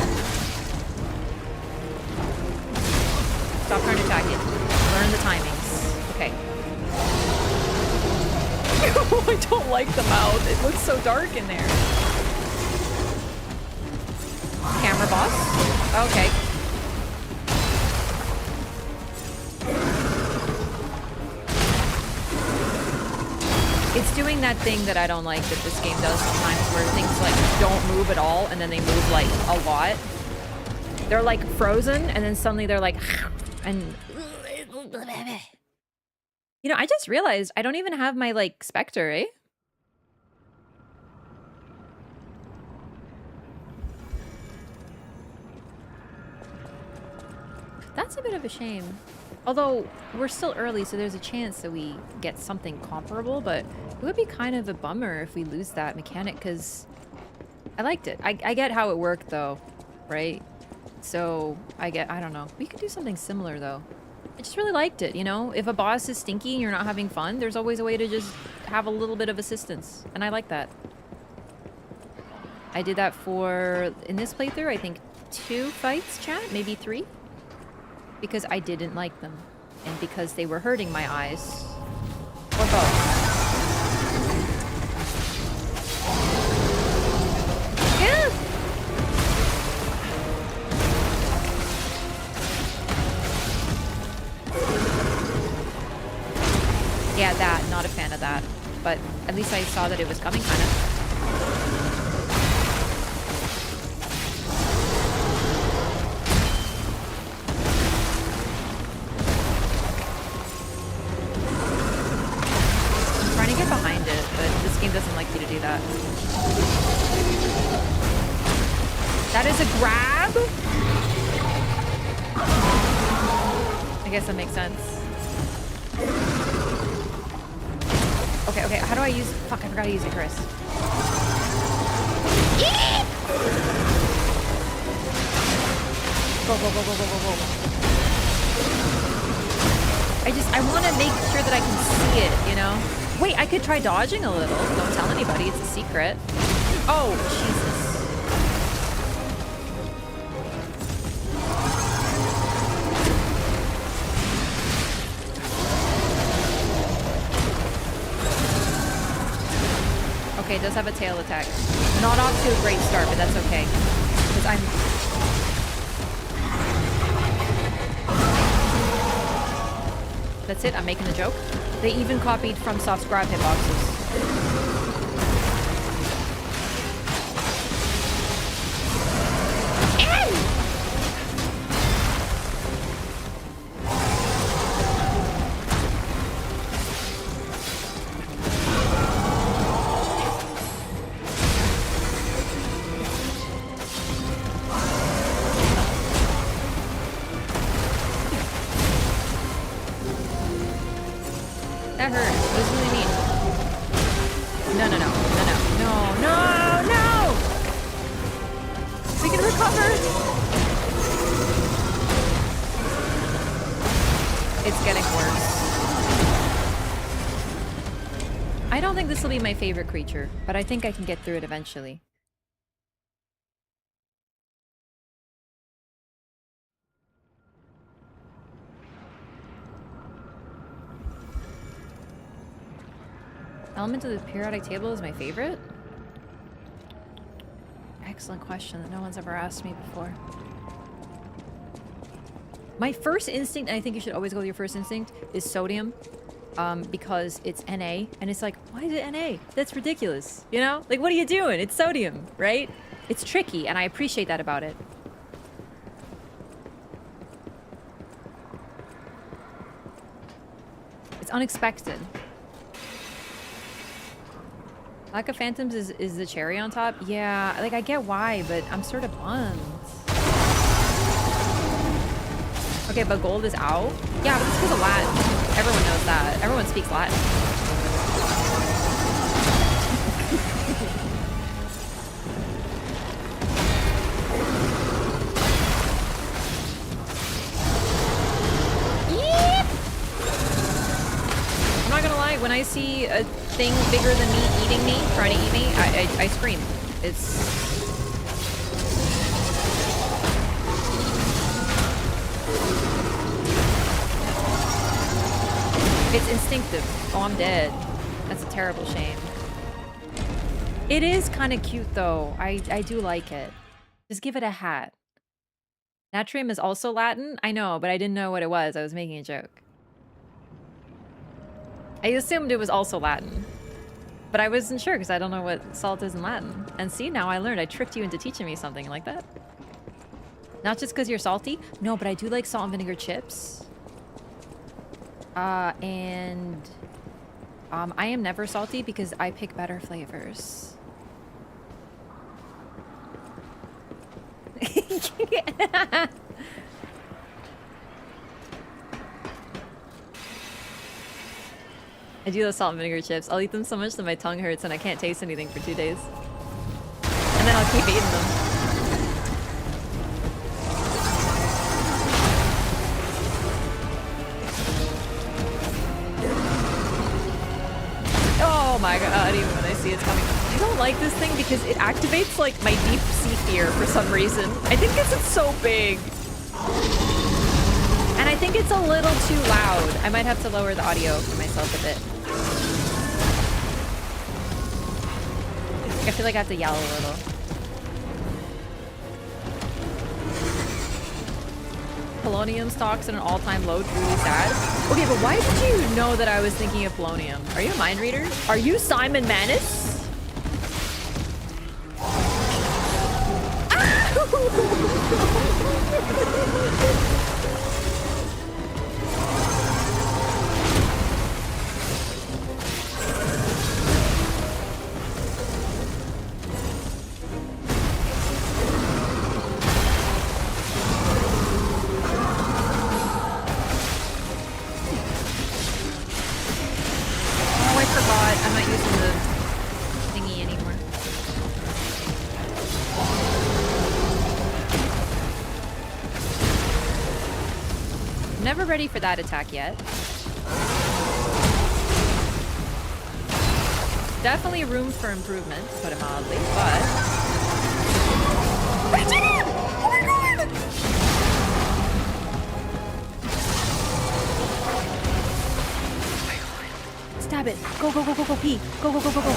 Stop trying to attack it. Learn the timings. Okay. I don't like the mouth. It looks so dark in there. Camera boss. Okay. It's doing that thing that I don't like that this game does sometimes, where things like don't move at all and then they move like a lot. They're like frozen and then suddenly they're like and you know, I just realized I don't even have my like Spectre, eh? That's a bit of a shame. Although, we're still early, so there's a chance that we get something comparable, but it would be kind of a bummer if we lose that mechanic, because I liked it. I get how it worked, though, right? So, I don't know. We could do something similar, though. I just really liked it, you know? If a boss is stinky and you're not having fun, there's always a way to just have a little bit of assistance, and I like that. I did that for, in this playthrough, I think 2 fights, chat? Maybe 3? Because I didn't like them. And because they were hurting my eyes. Or both. Yeah! Yeah, that. Not a fan of that. But at least I saw that it was coming, kind of. Doesn't like you to do that. That is a grab? I guess that makes sense. Okay, how do I use... Fuck, I forgot to use it, Chris. Go. I want to make sure that I can see it, you know? Wait, I could try dodging a little. Don't tell anybody, it's a secret. Oh, Jesus. Okay, it does have a tail attack. Not off to a great start, but that's okay. Because I'm... That's it, I'm making a joke. They even copied from Soft's grab hitboxes. That hurt. It was really mean. No. will be my favorite creature, but I think I can get through it eventually. Element of the periodic table is my favorite? Excellent question that no one's ever asked me before. My first instinct, and I think you should always go with your first instinct, is sodium. Because it's Na, and it's like, why is it Na? That's ridiculous, you know? Like, what are you doing? It's sodium, right? It's tricky, and I appreciate that about it. It's unexpected. Lack of Phantoms is the cherry on top? Yeah, like, I get why, but I'm sort of bummed. Okay, but gold is out? Yeah, but it's because of Latin. Everyone knows that. Everyone speaks Latin. Yep. I'm not gonna lie, when I see a thing bigger than me eating me, trying to eat me, I scream. It's instinctive. Oh, I'm dead. That's a terrible shame. It is kind of cute, though. I do like it. Just give it a hat. Natrium is also Latin? I know, but I didn't know what it was. I was making a joke. I assumed it was also Latin. But I wasn't sure, because I don't know what salt is in Latin. And see, now I learned. I tricked you into teaching me something like that. Not just because you're salty. No, but I do like salt and vinegar chips. I am never salty because I pick better flavors. I do those salt and vinegar chips. I'll eat them so much that my tongue hurts and I can't taste anything for 2 days. And then I'll keep eating them. Oh my god, even when I see it's coming. I don't like this thing because it activates like my deep sea fear for some reason. I think because it's so big. And I think it's a little too loud. I might have to lower the audio for myself a bit. I feel like I have to yell a little. Polonium stocks at an all-time low, truly sad. Okay, but why did you know that I was thinking of polonium? Are you a mind reader? Are you Simon Manus? Ready for that attack yet. Definitely room for improvement, to put it mildly, but... I did it! Oh my god! Stab it! Go, go, go, go, go, P! Go, go, go, go, go!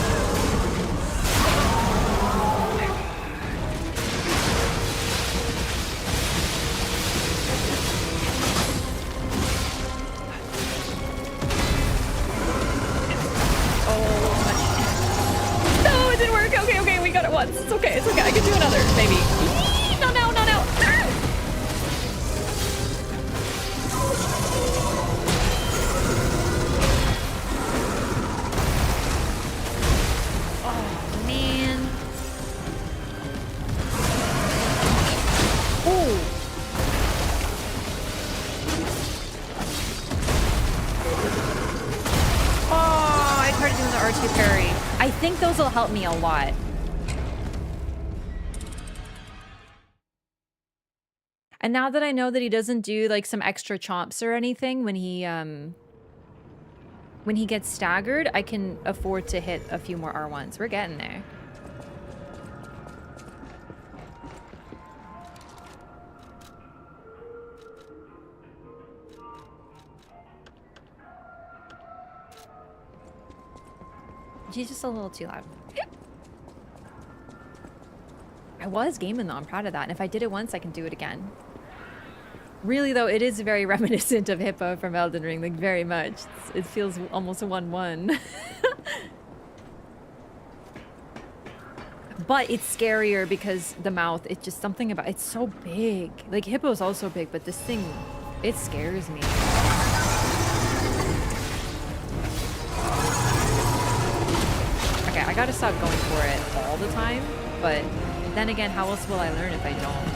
It's okay, it's okay. I can do another, maybe. No, no, no, no. Ah! Oh, man. Oh. Oh, I tried doing the R2 parry. I think those will help me a lot. And now that I know that he doesn't do like some extra chomps or anything when he when he gets staggered, I can afford to hit a few more R1s. We're getting there. She's just a little too loud. I was gaming though, I'm proud of that. And if I did it once, I can do it again. Really though, it is very reminiscent of Hippo from Elden Ring, like very much. It feels almost a 1-1. But it's scarier because the mouth, it's just something about, it's so big. Like Hippo's also big, but this thing, it scares me. Okay, I gotta stop going for it all the time, but then again, how else will I learn if I don't?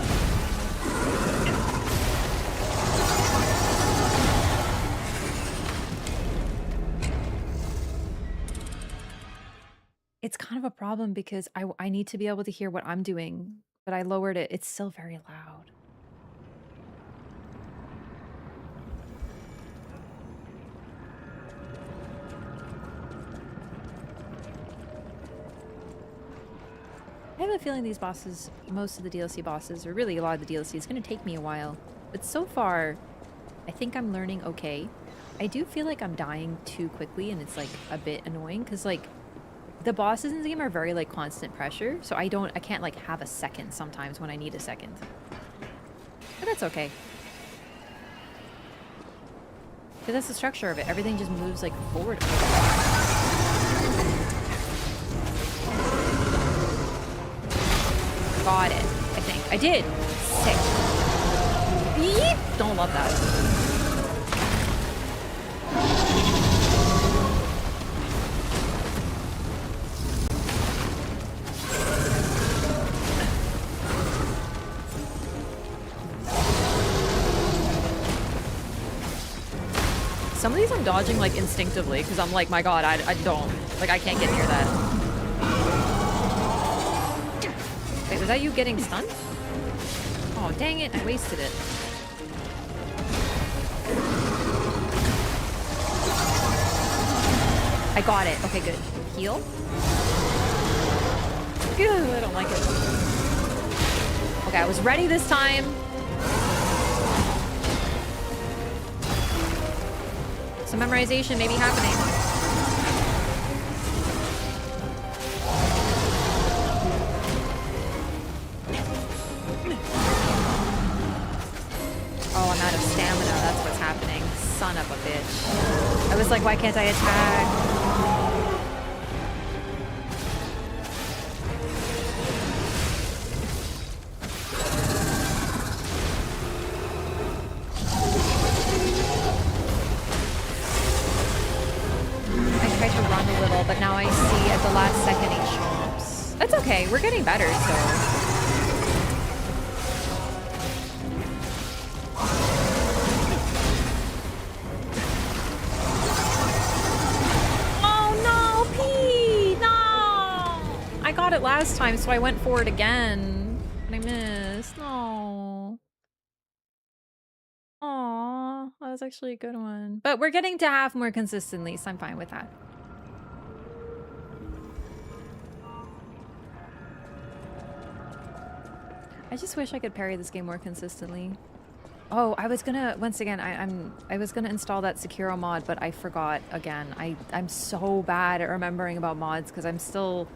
It's kind of a problem because I need to be able to hear what I'm doing, but I lowered it. It's still very loud. I have a feeling these bosses, most of the DLC bosses, or really a lot of the DLC, is going to take me a while. But so far, I think I'm learning okay. I do feel like I'm dying too quickly, and it's like a bit annoying because like the bosses in the game are very like constant pressure, so I can't like have a second sometimes when I need a second. But that's okay. Because that's the structure of it. Everything just moves like forward. Got it, I think. I did. Sick. Yeet! Don't love that. Some of these I'm dodging like instinctively because I'm like, my god, I don't. Like, I can't get near that. Wait, was that you getting stunned? Oh, dang it, I wasted it. I got it. Okay, good. Heal. Good, I don't like it. Okay, I was ready this time. Some memorization may be happening. Oh, I'm out of stamina. That's what's happening. Son of a bitch. I was like, why can't I attack? But now I see at the last second he chomps. That's okay, we're getting better, so. Oh no, P! No! I got it last time, so I went for it again. But I missed. No. Aw, that was actually a good one. But we're getting to half more consistently, so I'm fine with that. I just wish I could parry this game more consistently. Oh, I was gonna, once again, I was gonna install that Sekiro mod, but I forgot again. I'm so bad at remembering about mods because I'm still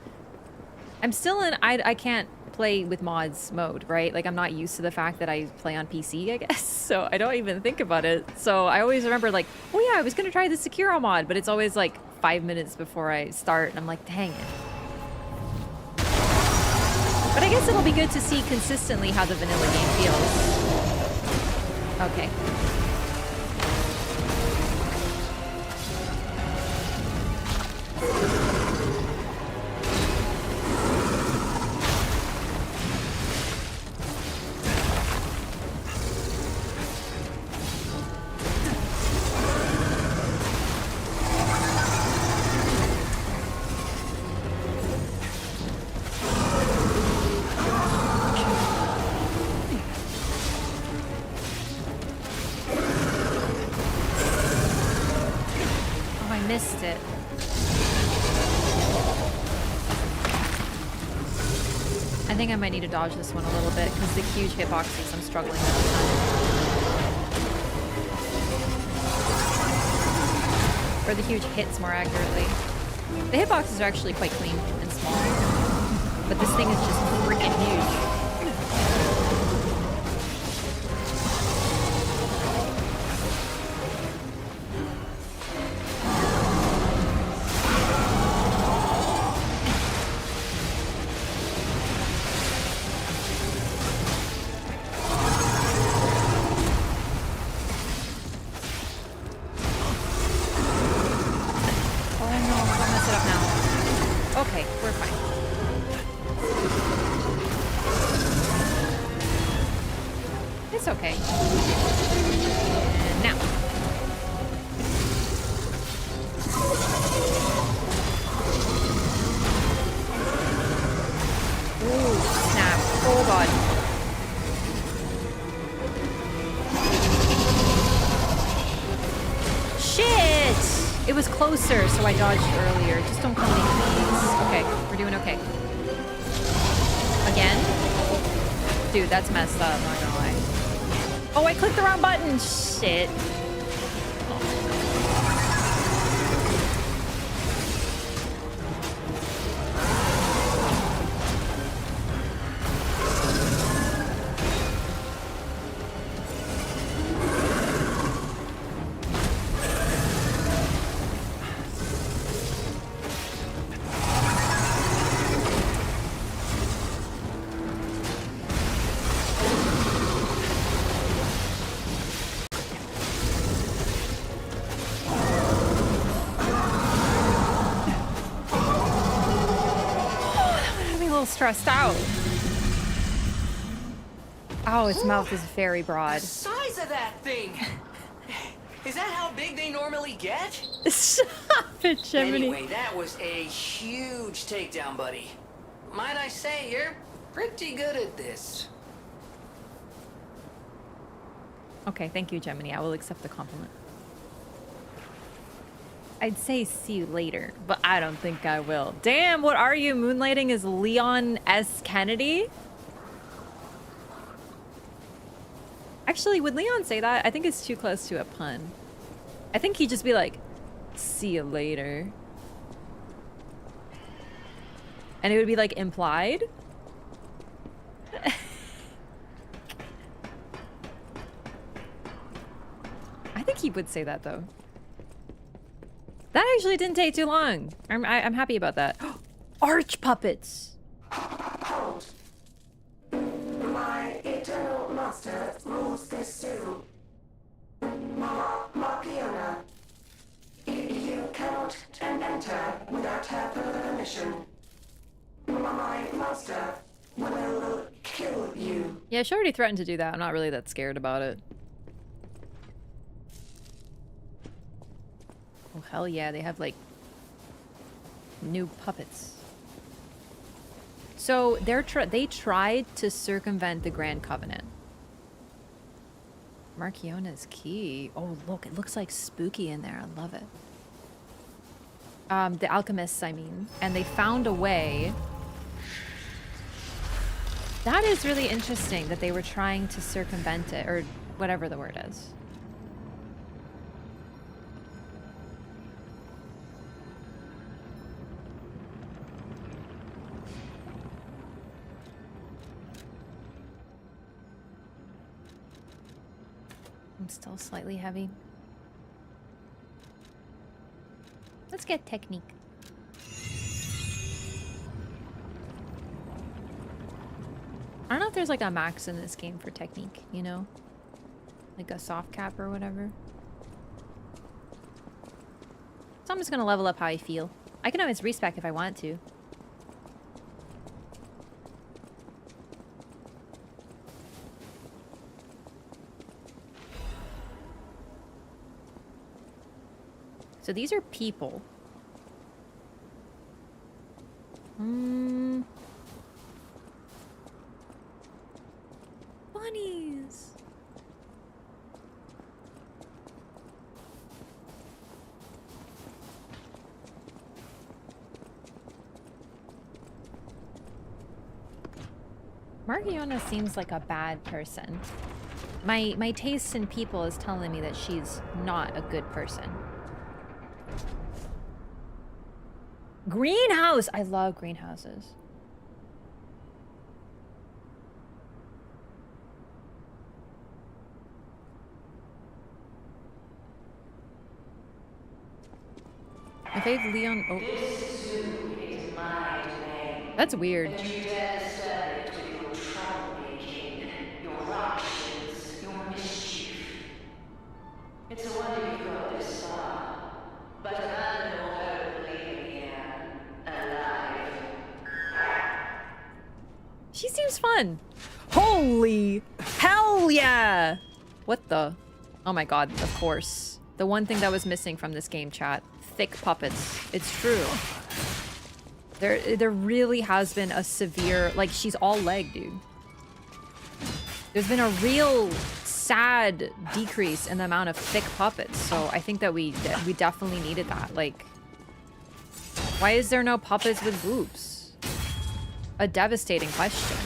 in, I can't play with mods mode, right? Like I'm not used to the fact that I play on PC, I guess. So I don't even think about it. So I always remember like, oh yeah, I was gonna try the Sekiro mod, but it's always like 5 minutes before I start and I'm like, dang it. But I guess it'll be good to see consistently how the vanilla game feels. Okay. missed it. I think I might need to dodge this one a little bit because the huge hitboxes I'm struggling with. Or the huge hits, more accurately. The hitboxes are actually quite clean and small. But this thing is just freaking huge. Closer, so I dodged earlier. Just don't kill me, please. Okay, we're doing okay. Again? Dude, that's messed up, not gonna lie. Oh, I clicked the wrong button! Shit. Stressed out. Oh, its mouth is very broad. The size of that thing! Is that how big they normally get? Stop it, Jiminy. Anyway, that was a huge takedown, buddy. Might I say, you're pretty good at this. Okay, thank you, Gemini. I will accept the compliment. I'd say see you later, but I don't think I will. Damn, what are you? Moonlighting as Leon S. Kennedy? Actually, would Leon say that? I think it's too close to a pun. I think he'd just be like, see you later. And it would be like implied. I think he would say that though. That actually didn't take too long. I'm happy about that. Arch puppets. My eternal master rules this too. Markiana. You cannot enter without her further permission. My master will kill you. Yeah, she already threatened to do that. I'm not really that scared about it. Oh, hell yeah, they have, like, new puppets. So, they tried to circumvent the Grand Covenant. Markiona's key. Oh, look, it looks like spooky in there. I love it. The alchemists, I mean. And they found a way. That is really interesting that they were trying to circumvent it, or whatever the word is. I'm still slightly heavy. Let's get technique. I don't know if there's like a max in this game for technique, you know? Like a soft cap or whatever. So I'm just gonna level up how I feel. I can always respec if I want to. So these are people. Bunnies. Margiona seems like a bad person. My taste in people is telling me that she's not a good person. Greenhouse! I love greenhouses. My fave Leon. Oh. This zoo is my domain. That's weird. And you dare disturb it with your troublemaking, your ructions, your mischief. It's a wonder you've got this far. But abandon all hope of leaving here alive. She seems fun. Holy hell yeah! What the? Oh my god, of course. The one thing that was missing from this game, chat. Thick puppets. It's true. There really has been a severe, like, she's all leg, dude. There's been a real sad decrease in the amount of thick puppets, so I think that we definitely needed that. Like, why is there no puppets with boobs? A devastating question.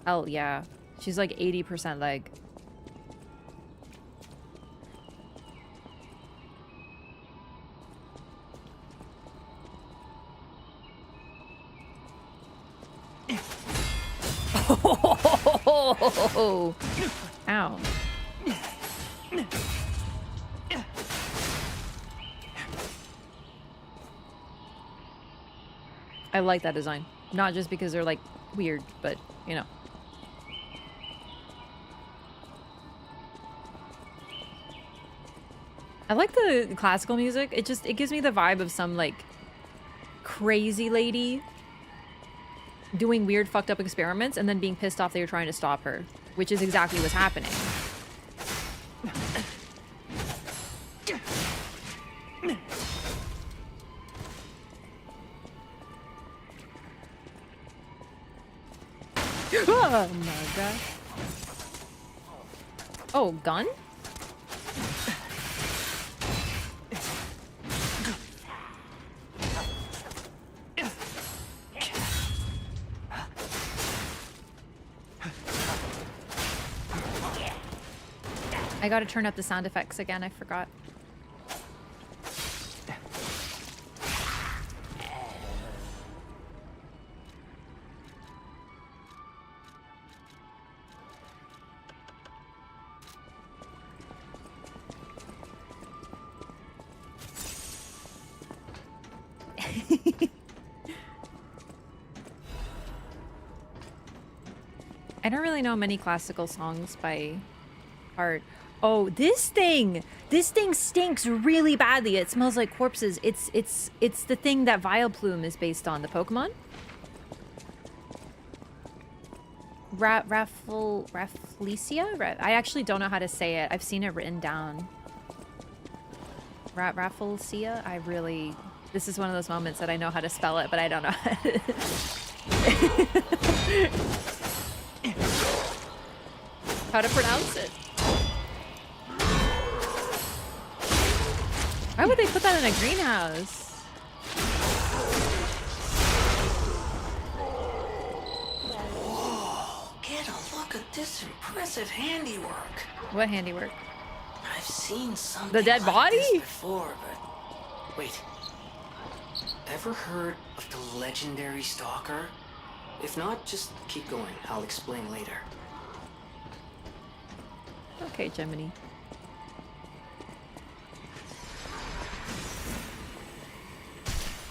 Hell yeah. She's like 80% leg. Oh, ow. I like that design. Not just because they're like weird, but you know. I like the classical music. It gives me the vibe of some like crazy lady doing weird fucked up experiments and then being pissed off they were trying to stop her, which is exactly what's happening. Oh my god. Oh, gun? I gotta turn up the sound effects again, I forgot. I don't really know many classical songs by heart. Oh, this thing stinks really badly. It smells like corpses. It's the thing that Vileplume is based on, the Pokemon. Rafflesia? I actually don't know how to say it. I've seen it written down. Rafflesia? This is one of those moments that I know how to spell it, but I don't know how to... how to pronounce it. Why would they put that in a greenhouse? Whoa, get a look at this impressive handiwork. What handiwork? I've seen something The dead like body? this before, but wait. Ever heard of the legendary stalker? If not, just keep going. I'll explain later. Okay, Gemini.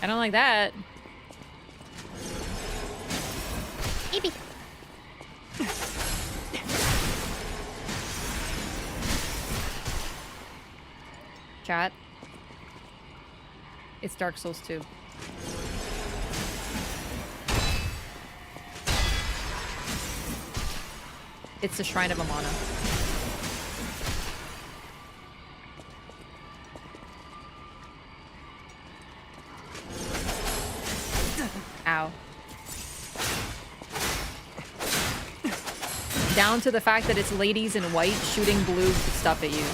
I don't like that. Eepy. Chat. It's Dark Souls 2. It's the Shrine of Amana. Ow. Down to the fact that it's ladies in white shooting blue stuff at you.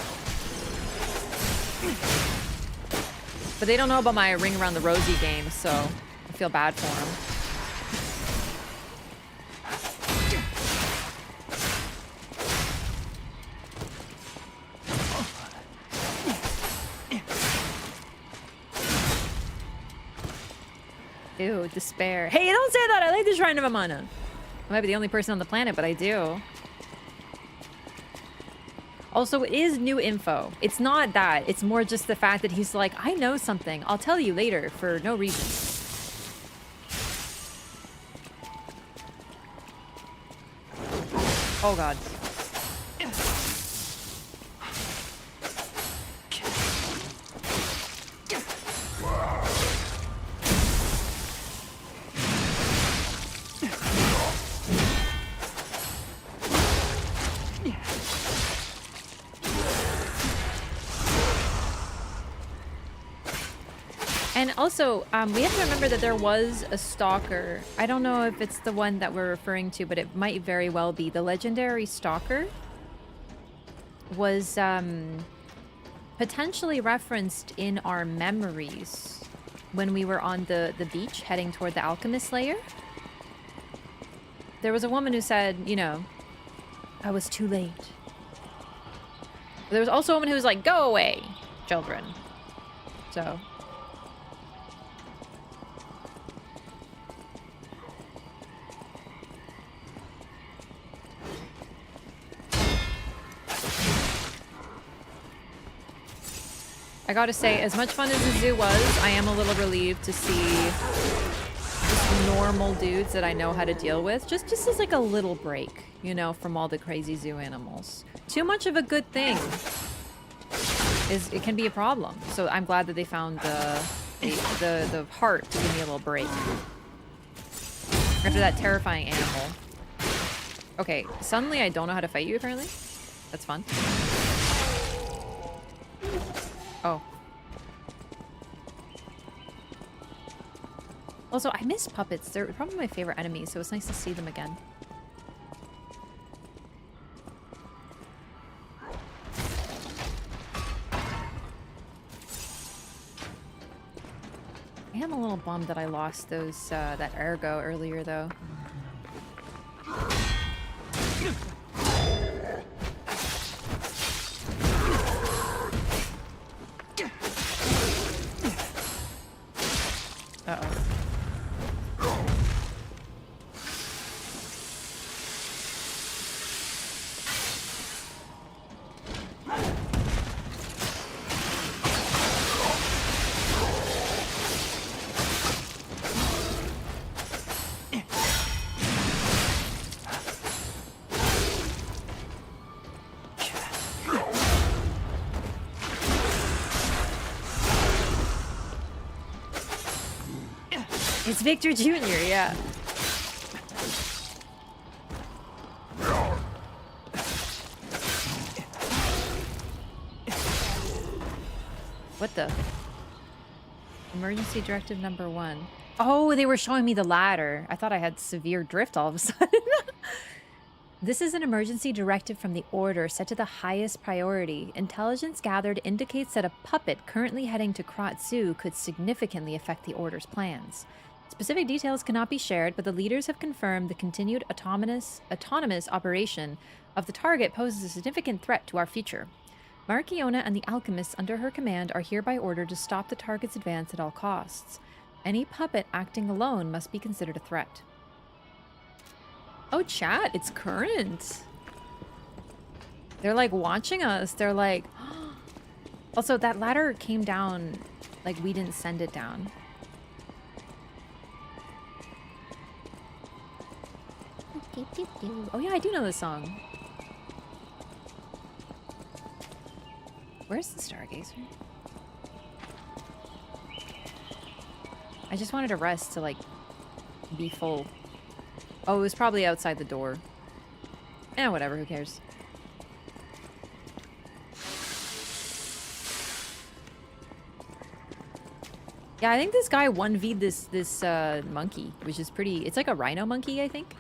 But they don't know about my Ring Around the Rosie game, so I feel bad for them. Ew, despair. Hey, don't say that! I like the Shrine of Amana. I might be the only person on the planet, but I do. Also, it is new info. It's not that. It's more just the fact that he's like, I know something. I'll tell you later for no reason. Oh, God. And also, we have to remember that there was a stalker. I don't know if it's the one that we're referring to, but it might very well be. The legendary stalker was potentially referenced in our memories when we were on the beach heading toward the alchemist lair. There was a woman who said, you know, I was too late. There was also a woman who was like, go away, children. So... I gotta say, as much fun as the zoo was, I am a little relieved to see just normal dudes that I know how to deal with. Just as like a little break, you know, from all the crazy zoo animals. Too much of a good thing it can be a problem. So I'm glad that they found the heart to give me a little break. After that terrifying animal. Okay, suddenly I don't know how to fight you apparently. That's fun. Oh. Also, I miss puppets. They're probably my favorite enemies, so it's nice to see them again. I am a little bummed that I lost those, that ergo earlier, though. Uh-oh. It's Victor Jr., yeah. What the? Emergency directive number 1. Oh, they were showing me the ladder. I thought I had severe drift all of a sudden. This is an emergency directive from the Order set to the highest priority. Intelligence gathered indicates that a puppet currently heading to Krat Zoo could significantly affect the Order's plans. Specific details cannot be shared, but the leaders have confirmed the continued autonomous operation of the target poses a significant threat to our future. Marchiona and the alchemists under her command are hereby ordered to stop the target's advance at all costs. Any puppet acting alone must be considered a threat. Oh, chat, it's current. They're like watching us. They're like... Also, that ladder came down like we didn't send it down. Oh yeah, I do know this song. Where's the Stargazer? I just wanted to rest to like be full. Oh, it was probably outside the door. Eh, whatever, who cares? Yeah, I think this guy 1v'd this monkey, which is pretty... It's like a rhino monkey, I think.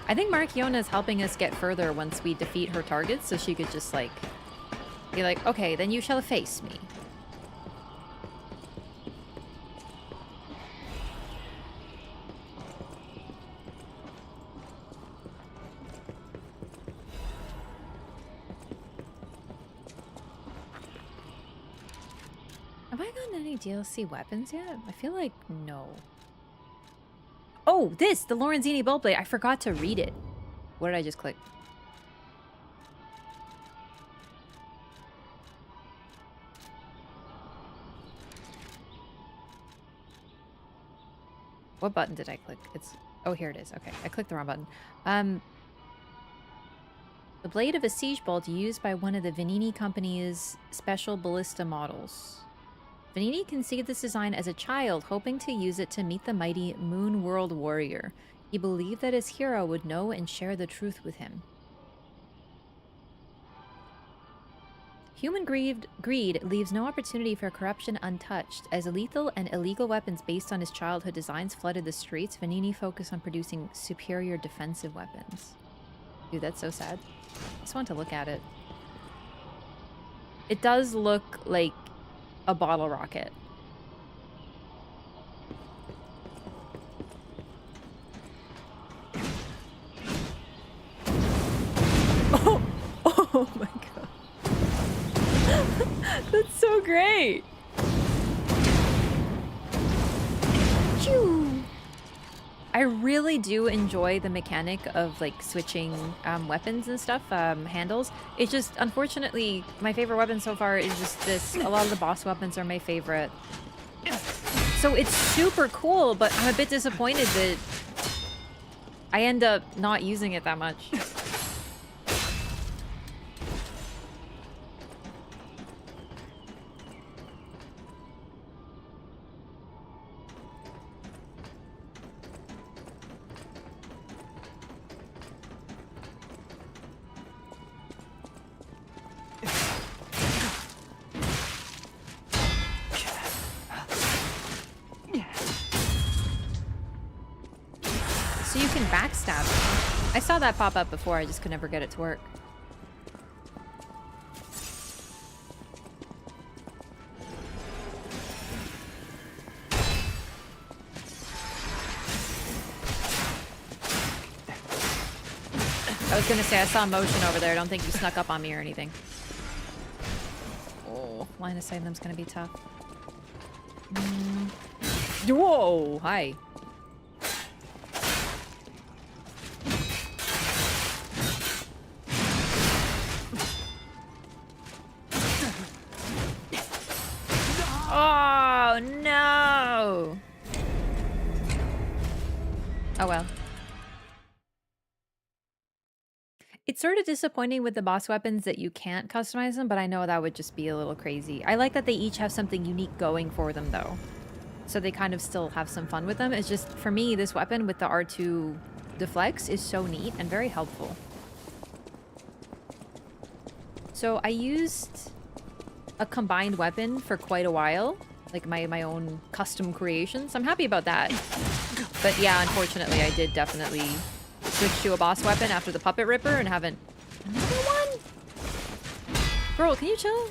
I think Marchiona is helping us get further once we defeat her targets, so she could just, like, be like, okay, then you shall face me. Have I gotten any DLC weapons yet? I feel like no. Oh, this! The Lorenzini Bolt Blade. I forgot to read it. What did I just click? What button did I click? It's... Oh, here it is. Okay, I clicked the wrong button. The blade of a siege bolt used by one of the Venini Company's special ballista models. Venini conceived this design as a child, hoping to use it to meet the mighty Moon World Warrior. He believed that his hero would know and share the truth with him. Human greed leaves no opportunity for corruption untouched. As lethal and illegal weapons based on his childhood designs flooded the streets, Venini focused on producing superior defensive weapons. Dude, that's so sad. I just want to look at it. It does look like a bottle rocket. Oh, oh my god. That's so great. Choo. I really do enjoy the mechanic of like switching weapons and stuff, handles. It's just, unfortunately, my favorite weapon so far is just this. A lot of the boss weapons are my favorite. So it's super cool, but I'm a bit disappointed that I end up not using it that much. I saw that pop up before, I just could never get it to work. I was gonna say, I saw motion over there. I don't think you snuck up on me or anything. Oh, line of sight of them's gonna be tough. Whoa, hi. Oh, no! Oh, well. It's sort of disappointing with the boss weapons that you can't customize them, but I know that would just be a little crazy. I like that they each have something unique going for them, though. So they kind of still have some fun with them. It's just, for me, this weapon with the R2 deflects is so neat and very helpful. So I used a combined weapon for quite a while. Like my own custom creations. I'm happy about that. But yeah, unfortunately, I did definitely switch to a boss weapon after the Puppet Ripper and haven't... Another one? Girl, can you chill?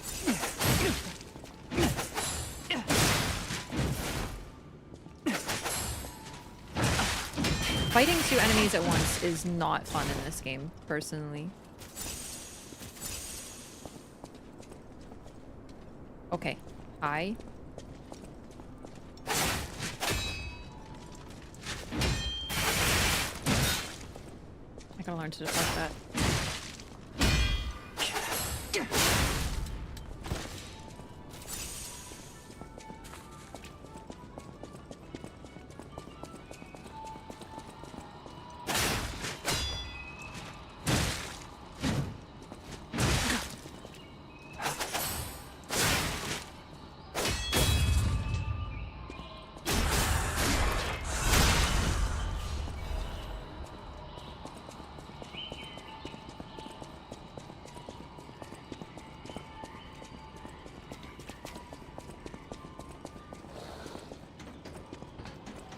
Fighting two enemies at once is not fun in this game, personally. Okay. I gotta learn to deflect that.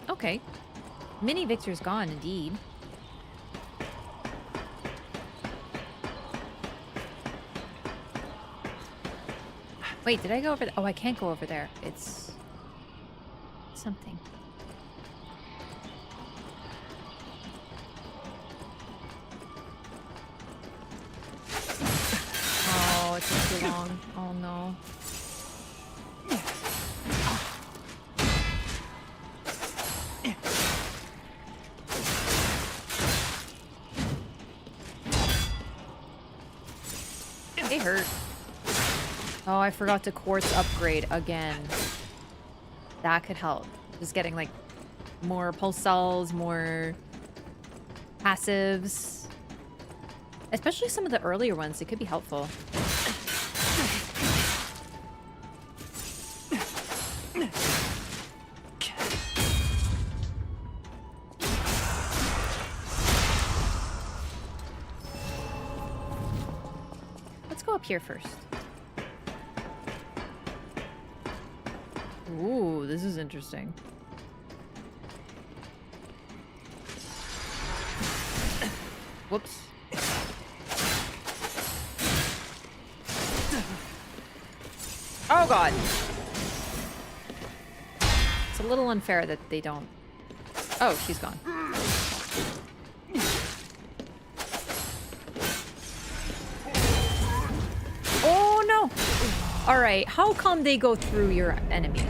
Okay. Mini Victor's gone, indeed. Wait, did I go over there? Oh, I can't go over there. It's... something. Oh, it took too long. Oh, no. hurt. Oh, I forgot to quartz upgrade again. That could help. Just getting like more pulse cells, more passives. Especially some of the earlier ones, it could be helpful. Let's go up here first. Ooh, this is interesting. Whoops. Oh god. It's a little unfair that they don't... Oh, she's gone. Oh no! Alright, how come they go through your enemy?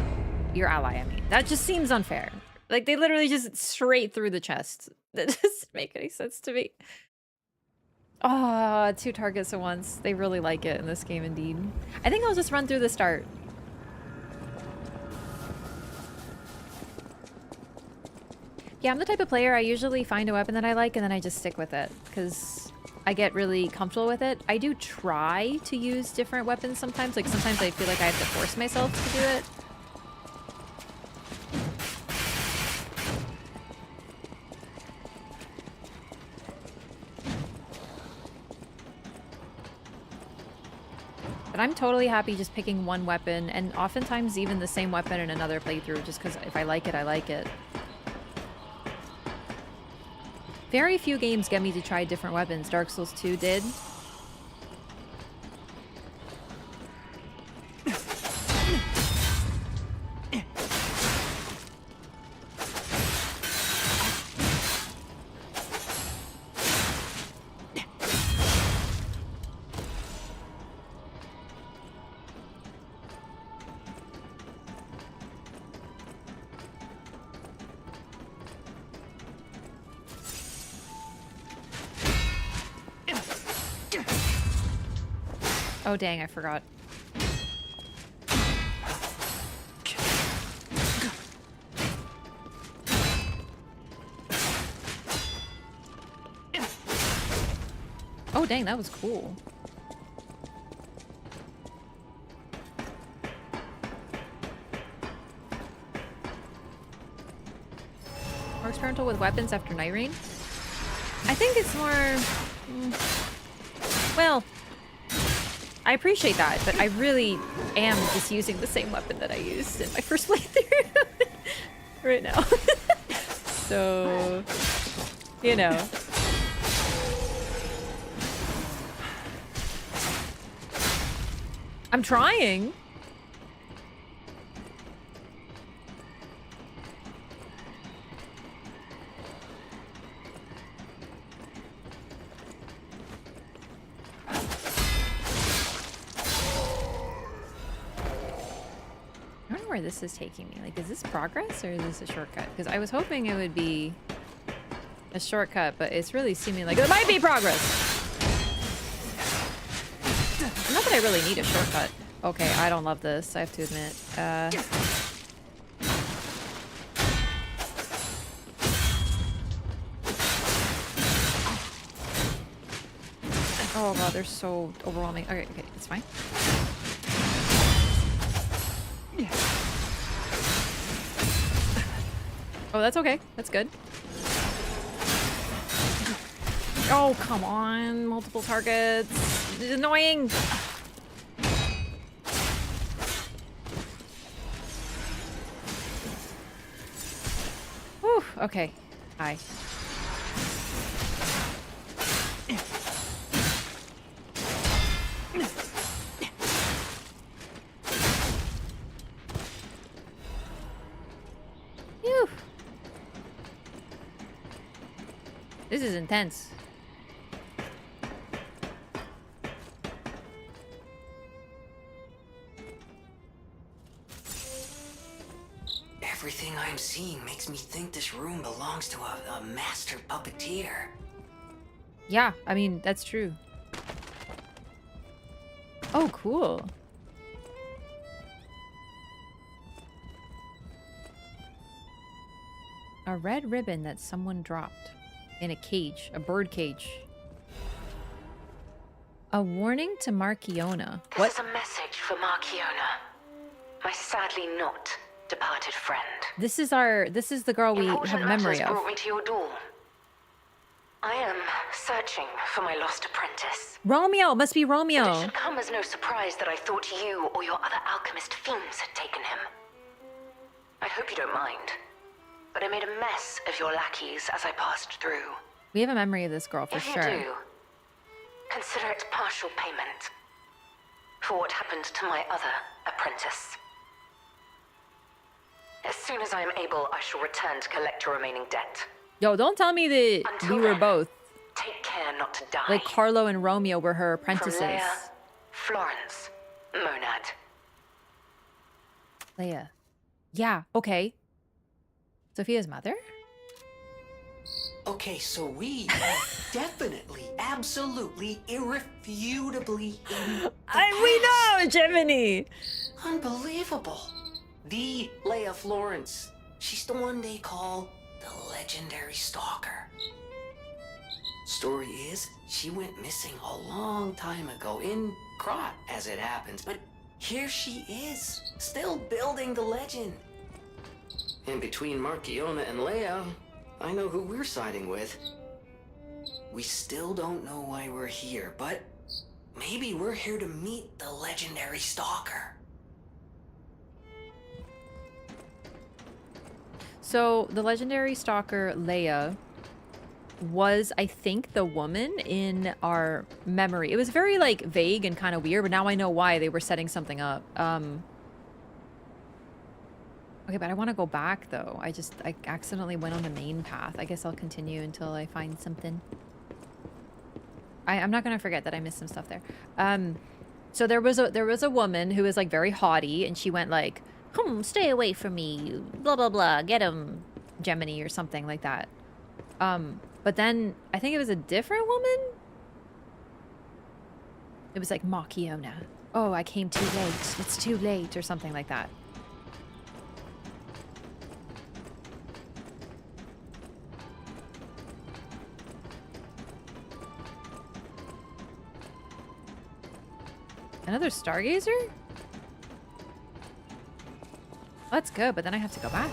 Your ally, I mean. That just seems unfair. Like, they literally just straight through the chest. That doesn't make any sense to me. Ah, 2 targets at once. They really like it in this game, indeed. I think I'll just run through the start. Yeah, I'm the type of player, I usually find a weapon that I like and then I just stick with it. Because I get really comfortable with it. I do try to use different weapons sometimes. Like, sometimes I feel like I have to force myself to do it. But I'm totally happy just picking one weapon, and oftentimes even the same weapon in another playthrough, just because if I like it, I like it. Very few games get me to try different weapons. Dark Souls 2 did. Oh dang, I forgot. Oh dang, that was cool. More experimental with weapons after Night Rain? I think it's more... well... I appreciate that, but I really am just using the same weapon that I used in my first playthrough right now. So, you know. I'm trying. Where this is taking me. Like, is this progress or is this a shortcut? Because I was hoping it would be a shortcut, but it's really seeming like it might be progress. Not that I really need a shortcut. Okay, I don't love this, I have to admit. Oh god, they're so overwhelming. Okay, okay, it's fine. Oh, that's okay. That's good. Oh, come on. Multiple targets. It's annoying. Whew. Okay. Hi. Phew. This is intense. Everything I'm seeing makes me think this room belongs to a master puppeteer. Yeah, I mean, that's true. Oh, cool. A red ribbon that someone dropped in a cage, a bird cage. A warning to Marchiona. This is a message for Marchiona, my sadly not departed friend. This is the girl we have a memory of. Brought me to your door. I am searching for my lost apprentice. Romeo, it must be Romeo. But it should come as no surprise that I thought you or your other alchemist fiends had taken him. I hope you don't mind, but I made a mess of your lackeys as I passed through. We have a memory of this girl for If sure. you do, consider it partial payment for what happened to my other apprentice. As soon as I am able, I shall return to collect your remaining debt. Yo, don't tell me that we were both. Take care not to die. Like Carlo and Romeo were her apprentices. From Leah, Florence, Monad. Leah. Yeah, okay. Sophia's mother? Okay, so we definitely, absolutely, irrefutably in the We know, Gemini! Unbelievable. The Leah Florence. She's the one they call the legendary stalker. Story is, she went missing a long time ago in Krat, as it happens, but here she is, still building the legend. And between Marchiona and Leah, I know who we're siding with. We still don't know why we're here, but maybe we're here to meet the legendary stalker. So, the legendary stalker, Leah, was, I think, the woman in our memory. It was very, like, vague and kind of weird, but now I know why they were setting something up. Okay, but I want to go back, though. I accidentally went on the main path. I guess I'll continue until I find something. I'm not going to forget that I missed some stuff there. So there was a woman who was, like, very haughty, and she went, like, stay away from me, blah, blah, blah, get him, Gemini, or something like that. But then, I think it was a different woman? It was like, Marchiona. Oh, I came too late. It's too late, or something like that. Another Stargazer? That's good, but then I have to go back.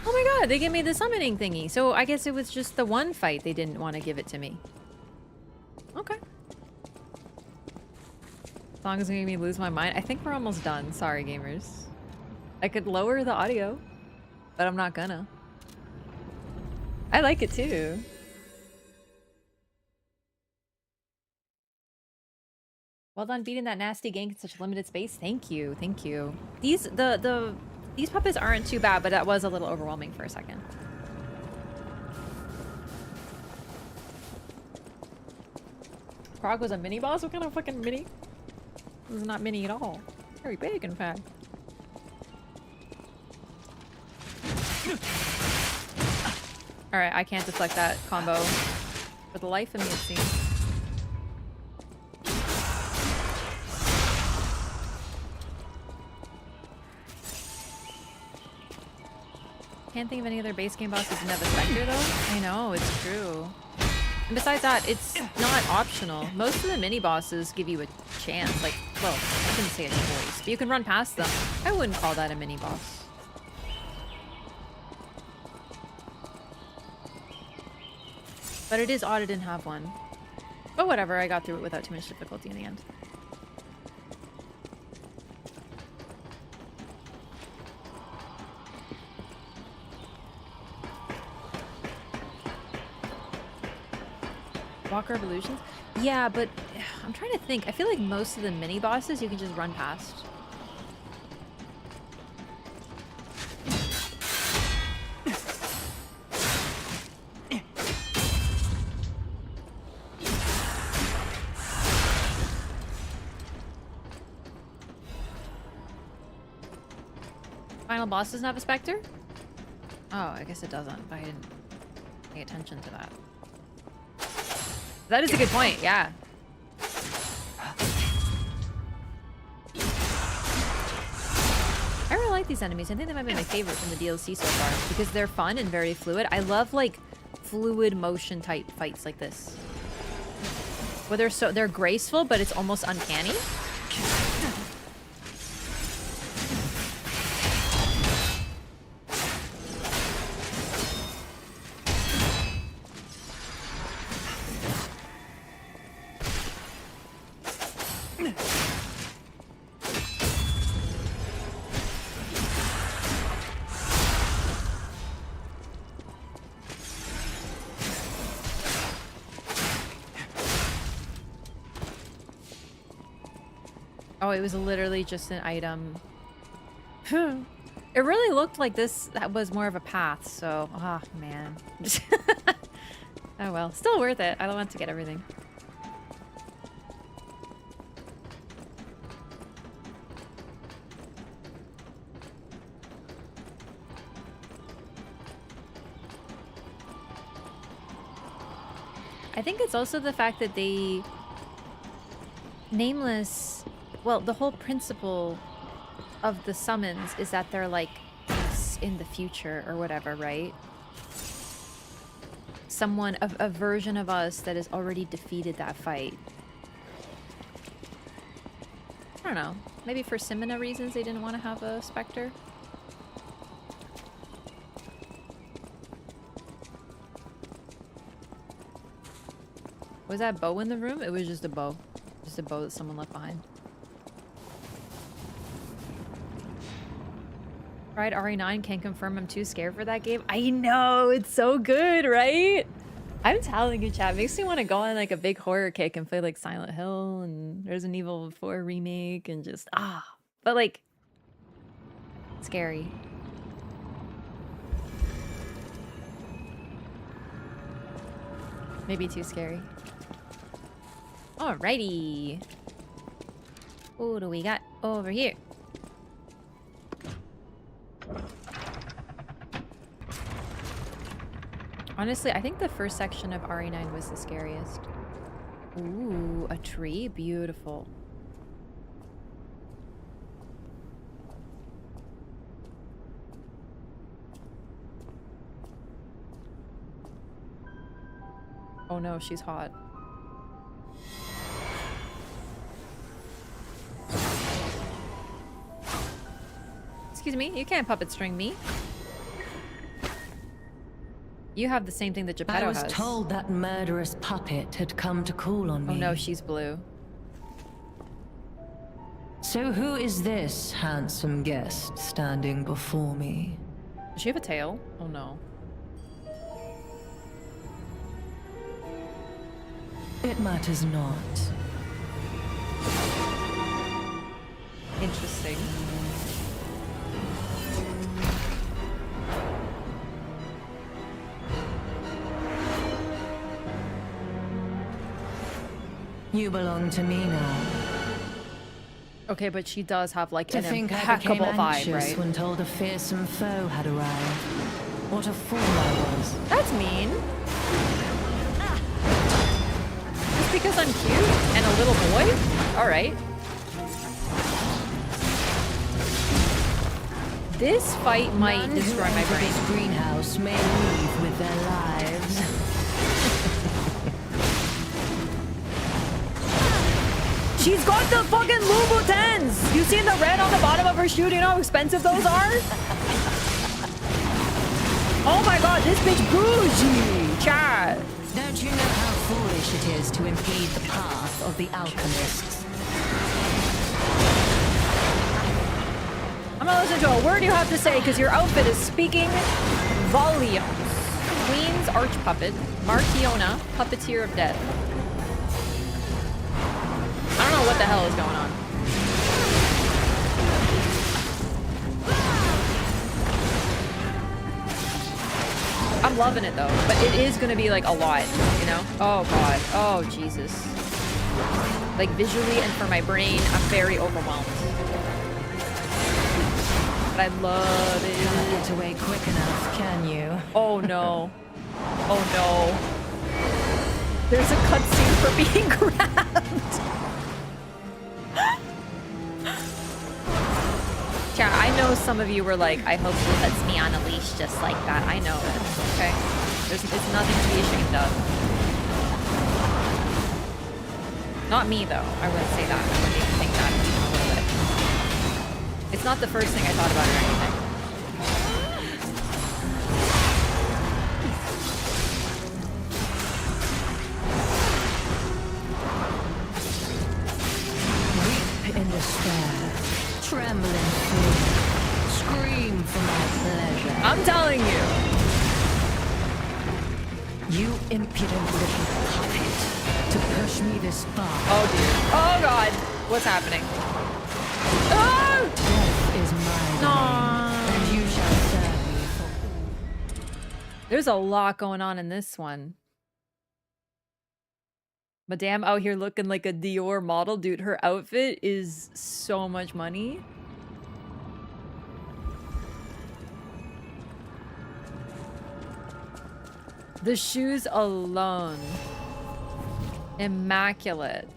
Oh my god, they gave me the summoning thingy. So I guess it was just the one fight they didn't want to give it to me. Okay. As long as it made me lose my mind. I think we're almost done. Sorry, gamers. I could lower the audio, but I'm not gonna. I like it too. Well done beating that nasty gank in such a limited space. Thank you, thank you. These puppets aren't too bad, but that was a little overwhelming for a second. Prague was a mini boss? What kind of fucking mini? This is not mini at all. Very big, in fact. Alright, I can't deflect that combo. For the life of me, it seems. Can't think of any other base game bosses in Never Spectre though. I know, it's true. And besides that, it's not optional. Most of the mini bosses give you a chance. Like, well, I shouldn't say a choice, but you can run past them. I wouldn't call that a mini boss. But it is odd I didn't have one. But whatever, I got through it without too much difficulty in the end. Walker Evolutions? Yeah, but I'm trying to think. I feel like most of the mini bosses you can just run past. Final boss doesn't have a specter? Oh, I guess it doesn't, but I didn't pay attention to that. That is a good point, yeah. I really like these enemies. I think they might be my favorite from the DLC so far because they're fun and very fluid. I love like fluid motion type fights like this. Where they're graceful, but it's almost uncanny. Oh, it was literally just an item. It really looked like this was more of a path, so... Ah, oh, man. Oh well. Still worth it. I don't want to get everything. I think it's also the fact that they... Nameless... Well, the whole principle of the summons is that they're like in the future or whatever, right? Someone, a version of us that has already defeated that fight. I don't know. Maybe for Simina reasons they didn't want to have a Spectre. Was that bow in the room? It was just a bow. Just a bow that someone left behind. Tried RE9, can't confirm I'm too scared for that game. I know, it's so good, right? I'm telling you, chat, it makes me want to go on like a big horror kick and play like Silent Hill and Resident Evil 4 remake and just, but like, scary. Maybe too scary. Alrighty. What do we got over here? Honestly, I think the first section of RE9 was the scariest. Ooh, a tree? Beautiful. Oh no, she's hot. Excuse me, you can't puppet string me. You have the same thing that Geppetto has. I was told that murderous puppet had come to call on me. Oh no, she's blue. So who is this handsome guest standing before me? Does she have a tail? Oh no. It matters not. Interesting. You belong to me now. Okay, but she does have like To an think I impeccable became vibe, anxious right? when told a fearsome foe had arrived. What a fool I was. That's mean. Just because I'm cute and a little boy? Alright. This fight might destroy my brain. This greenhouse may leave with their lives. She's got the fucking Louboutins! You seen the red on the bottom of her shoe? Do you know how expensive those are? Oh my god, this bitch bougie! Chat! Don't you know how foolish it is to impede the path of the alchemists? I'm gonna listen to a word you have to say because your outfit is speaking volumes. Queen's Arch Puppet, Markiona, Puppeteer of Death. I don't know what the hell is going on. I'm loving it though, but it is gonna be like a lot, you know? Oh god, oh Jesus. Like visually and for my brain, I'm very overwhelmed. But I love it. Can't get away quick enough, can you? Oh no. Oh no. There's a cutscene for being grabbed. Yeah, I know some of you were like, I hope he puts me on a leash just like that. I know it, okay? It's nothing to be ashamed of. Not me, though. I wouldn't say that. I wouldn't even think that even a little bit. It's not the first thing I thought about or anything. Weep in despair, tremble in fear, scream for my pleasure. I'm telling you. You impudent little puppet, to push me this far. Oh dear. Oh god. What's happening? Oh! Death is my domain, and you shall serve me for. There's a lot going on in this one. Madame out here looking like a Dior model. Dude, her outfit is so much money. The shoes alone. Immaculate.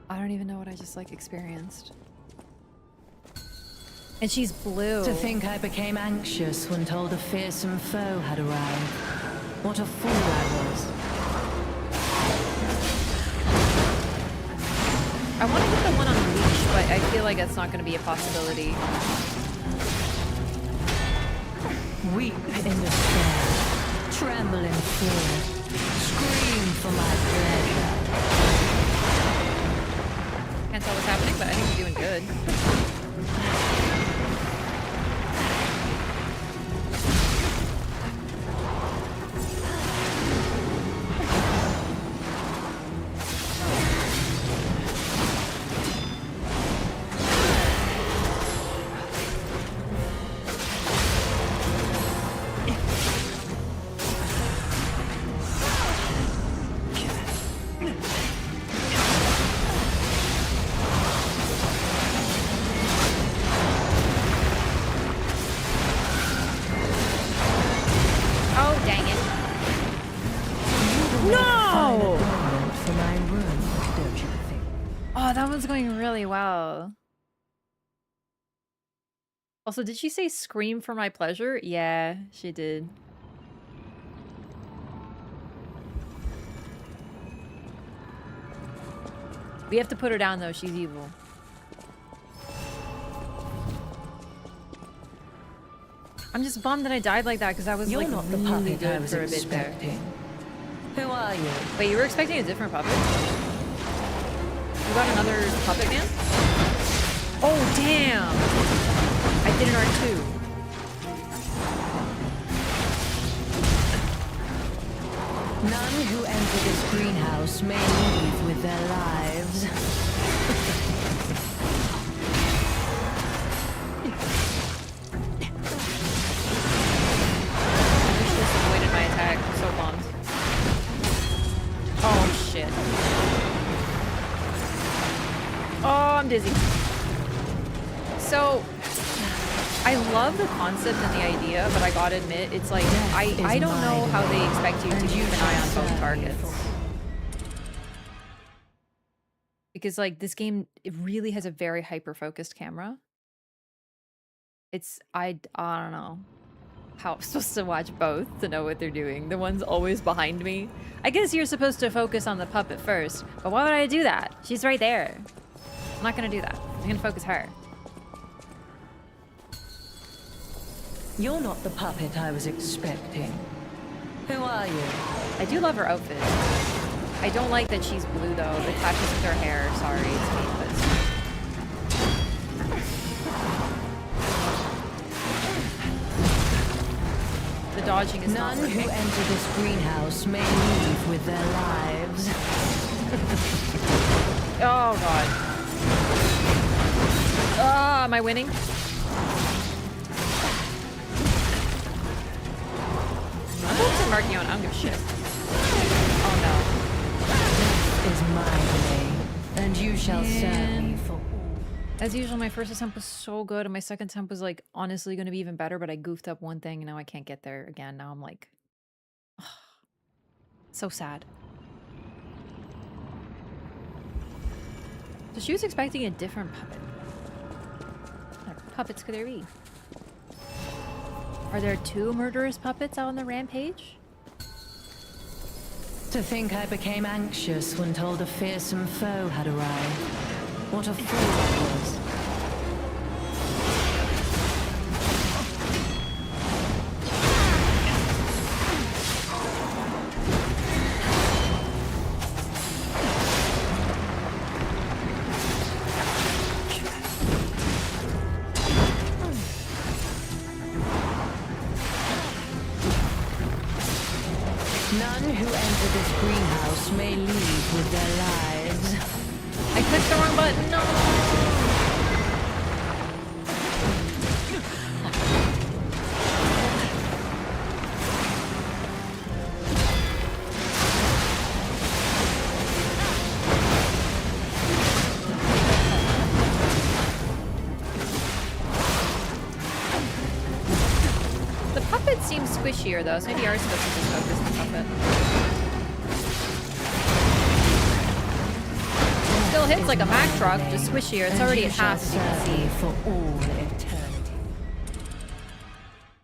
I don't even know what I just like experienced. And she's blue. To think I became anxious when told a fearsome foe had arrived. What a fool I was. I want to get the one on the leash, but I feel like it's not going to be a possibility. Weep in despair, tremble in fear, scream for my pleasure. Can't tell what's happening, but I think we're doing good. Going really well. Also, did she say scream for my pleasure? Yeah, she did. We have to put her down though, she's evil. I'm just bummed that I died like that because I was You're like not really the puppet good I was for a bit there. expecting. Who are you? Wait, you were expecting a different puppet? You got another puppet man? Oh, damn! I did an R2. None who enter this greenhouse may leave with their lives. I wish this avoided my attack. I'm so bummed. Oh, shit. Oh, I'm dizzy. So, I love the concept and the idea, but I gotta admit, it's like, I don't know how they expect you to keep an eye on both targets. Because, like, this game, it really has a very hyper-focused camera. It's, I don't know how I'm supposed to watch both to know what they're doing. The one's always behind me. I guess you're supposed to focus on the puppet first, but why would I do that? She's right there. I'm not gonna do that. I'm gonna focus her. You're not the puppet I was expecting. Who are you? I do love her outfit. I don't like that she's blue though. The clashes with her hair. Sorry, it's me, but the dodging is not None who working. enter this greenhouse may leave with their lives. Oh god. Ah, am I winning? I'm going to mark you on. I don't give a shit. Oh Death is my domain, and you shall serve me for. As usual, my first attempt was so good, and my second attempt was like honestly going to be even better, but I goofed up one thing, and now I can't get there again. Now I'm like, So sad. So she was expecting a different puppet. What puppets could there be? Are there 2 murderous puppets out on the rampage? To think I became anxious when told a fearsome foe had arrived. What a fool I was. None who enter this greenhouse may leave with their lives. I clicked the wrong button. No. The puppet seems squishier though, so maybe ours supposed to just focus the puppet. Still hits like a Mack truck, just squishier. It's already at half, as you can see. For all eternity.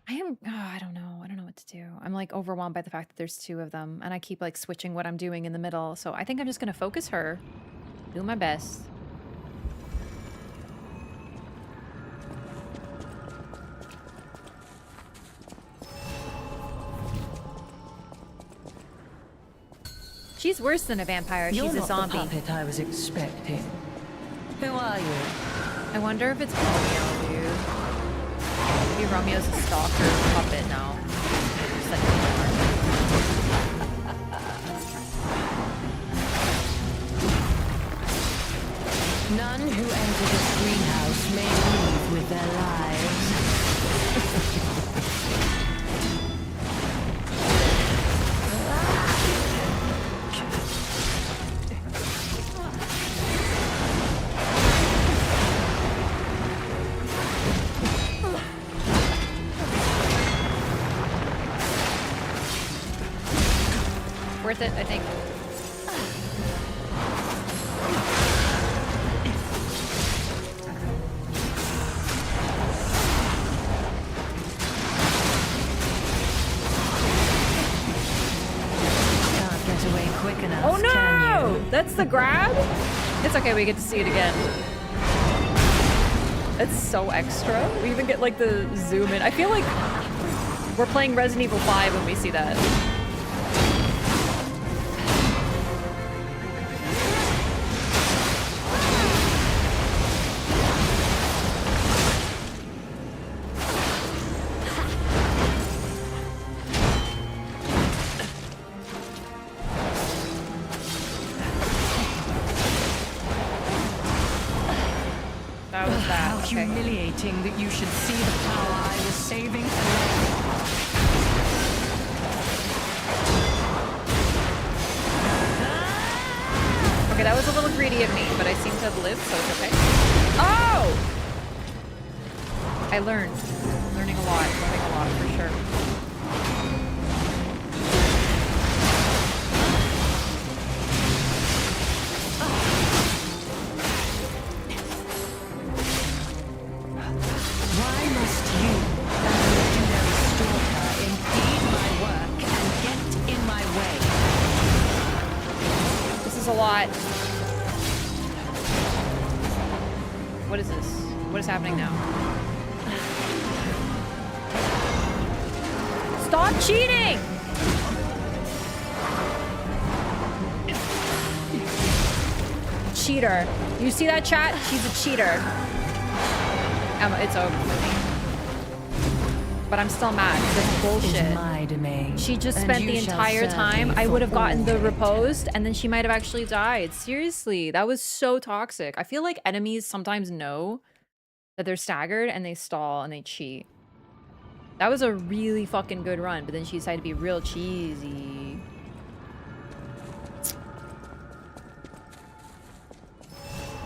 I don't know. I don't know what to do. I'm like overwhelmed by the fact that there's 2 of them, and I keep like switching what I'm doing in the middle. So I think I'm just gonna focus her, do my best. She's worse than a vampire. You're She's a not zombie. the puppet I was expecting. Who are you? I wonder if it's Romeo, dude. Maybe Romeo's a stalker puppet now. None who enter this greenhouse may leave with their lives. Worth it, I think. Can't get away quick enough. Oh no! Can you? That's the grab? It's okay, we get to see it again. It's so extra. We even get like the zoom in. I feel like we're playing Resident Evil 5 when we see that. Humiliating that you should see the power I was saving. Okay, that was a little greedy of me, but I seem to have lived, so it's okay. Oh! I learned. Learning a lot. Learning a lot, for sure. A lot. What is this? What is happening now? Stop cheating! Cheater. You see that, chat? She's a cheater. It's over for me. But I'm still mad. This bullshit. My domain, she just spent the entire time. I would have gotten the reposed, and then she might have actually died. Seriously, that was so toxic. I feel like enemies sometimes know that they're staggered, and they stall, and they cheat. That was a really fucking good run, but then she decided to be real cheesy.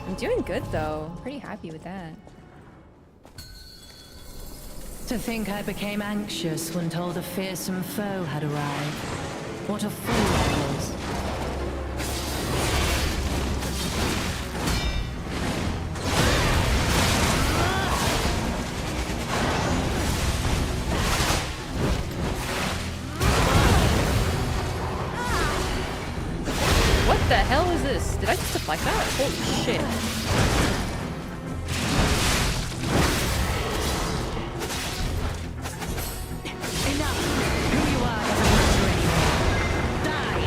I'm doing good, though. I'm pretty happy with that. To think I became anxious when told a fearsome foe had arrived. What a fool I the hell is this? Did I just deflect that? Holy shit. Enough! Who you are doesn't matter anymore. Die!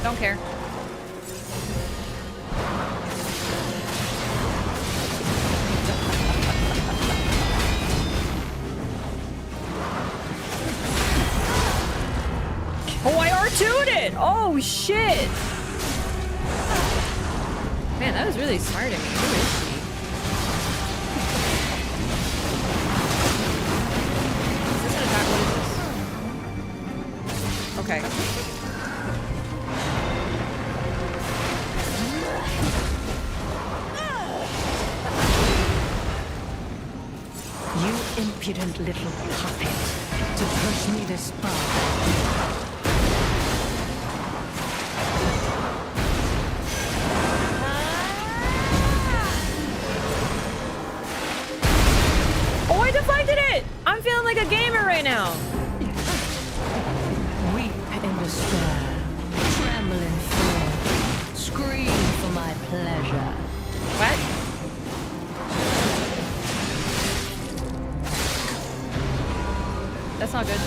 Don't care. Oh, I R2'd it! Oh, shit! Man, that was really smart of me. Who is she? Is this an attack? What is this? Okay. You impudent little puppet. To push me this far. Oh, I deflected it! I'm feeling like a gamer right now. Weep in despair. Tremble in fear. Scream for my pleasure. What? That's not good.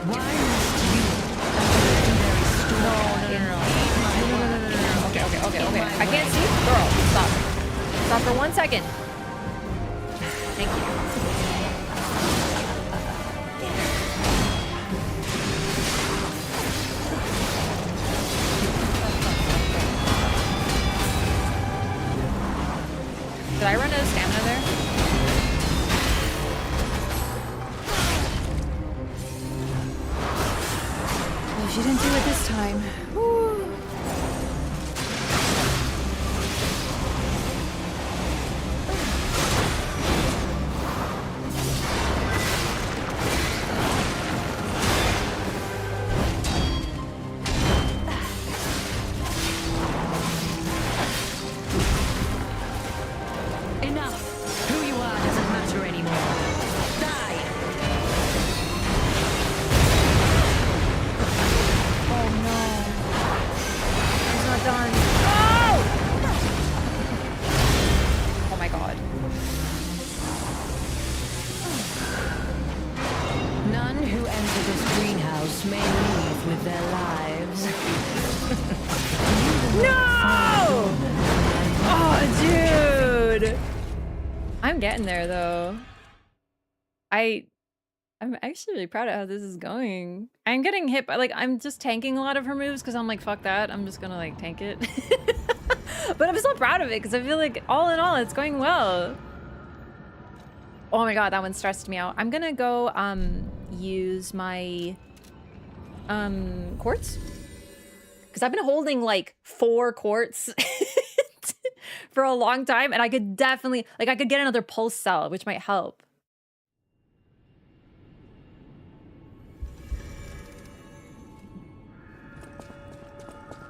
Why must you, No. Okay. I can't see. Girl, stop. Stop for 1 second. Thank you. Did I run out of stamina there? Well, she didn't do it this time. Woo. enough! Who you are doesn't matter anymore. Die! Oh no. He's not done. Oh! Oh my god. None who enter this greenhouse may leave with their lives. No! Oh, dude! I'm getting there though. I'm actually really proud of how this is going. I'm getting hit by, like, I'm just tanking a lot of her moves because I'm like, fuck that. I'm just gonna like tank it. But I'm still proud of it because I feel like all in all, it's going well. Oh my god, that one stressed me out. I'm gonna go use my quartz. Because I've been holding like 4 quartz for a long time, and I could definitely, like, I could get another pulse cell, which might help.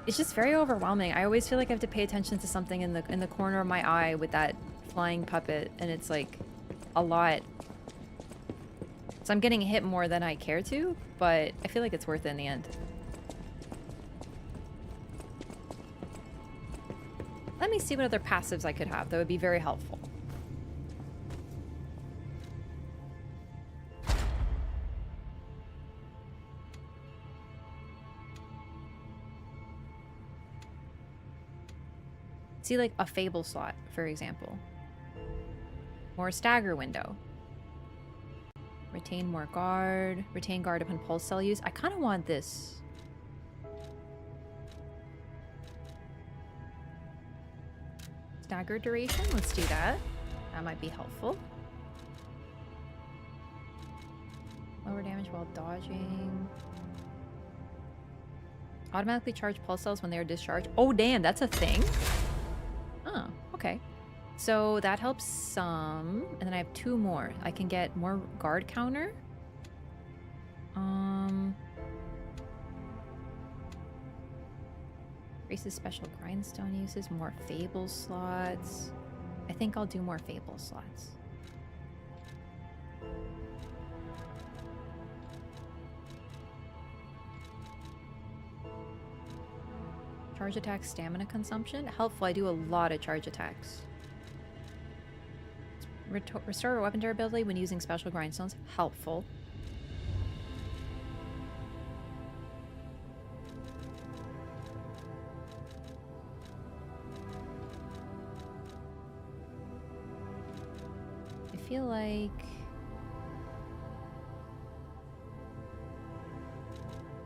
It's just very overwhelming. I always feel like I have to pay attention to something in the corner of my eye with that flying puppet, and it's like a lot. So I'm getting hit more than I care to, but I feel like it's worth it in the end. Let me see what other passives I could have. That would be very helpful. See, like a Fable slot, for example. Or a stagger window. Retain more guard. Retain guard upon pulse cell use. I kind of want this. Stagger duration. Let's do that. That might be helpful. Lower damage while dodging. Automatically charge pulse cells when they are discharged. Oh, damn, that's a thing? Oh, okay. So that helps some. And then I have 2 more. I can get more guard counter. Increases special grindstone uses, more fable slots. I think I'll do more fable slots. Charge attack stamina consumption. Helpful, I do a lot of charge attacks. Restore weapon durability when using special grindstones. Helpful. I feel like...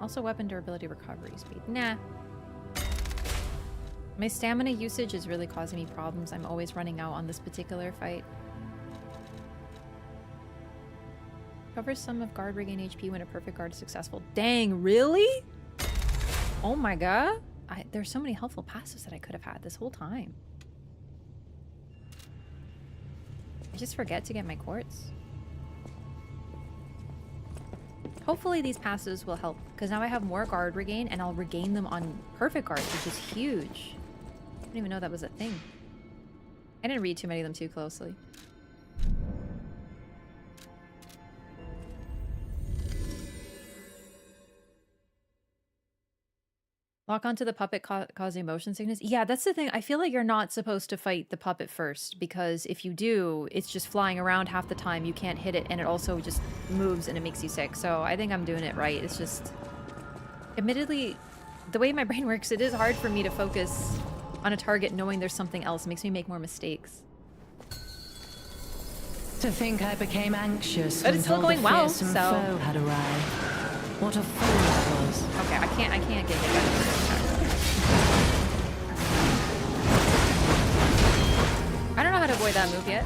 Also weapon durability recovery speed. Nah. My stamina usage is really causing me problems. I'm always running out on this particular fight. Covers some of guard regain HP when a perfect guard is successful. Dang, really? Oh my god. There's so many helpful passives that I could have had this whole time. I just forget to get my quartz. Hopefully these passives will help, because now I have more guard regain and I'll regain them on perfect guards, which is huge. I didn't even know that was a thing. I didn't read too many of them too closely. Lock onto the puppet causing motion sickness. Yeah, that's the thing. I feel like you're not supposed to fight the puppet first, because if you do, it's just flying around half the time. You can't hit it, and it also just moves and it makes you sick. So I think I'm doing it right. It's just... Admittedly, the way my brain works, it is hard for me to focus on a target knowing there's something else. It makes me make more mistakes. To think I became anxious But it's still going well, so... foe had arrived. What a fool I was. Okay, I can't get hit by the first attack. I don't know how to avoid that move yet.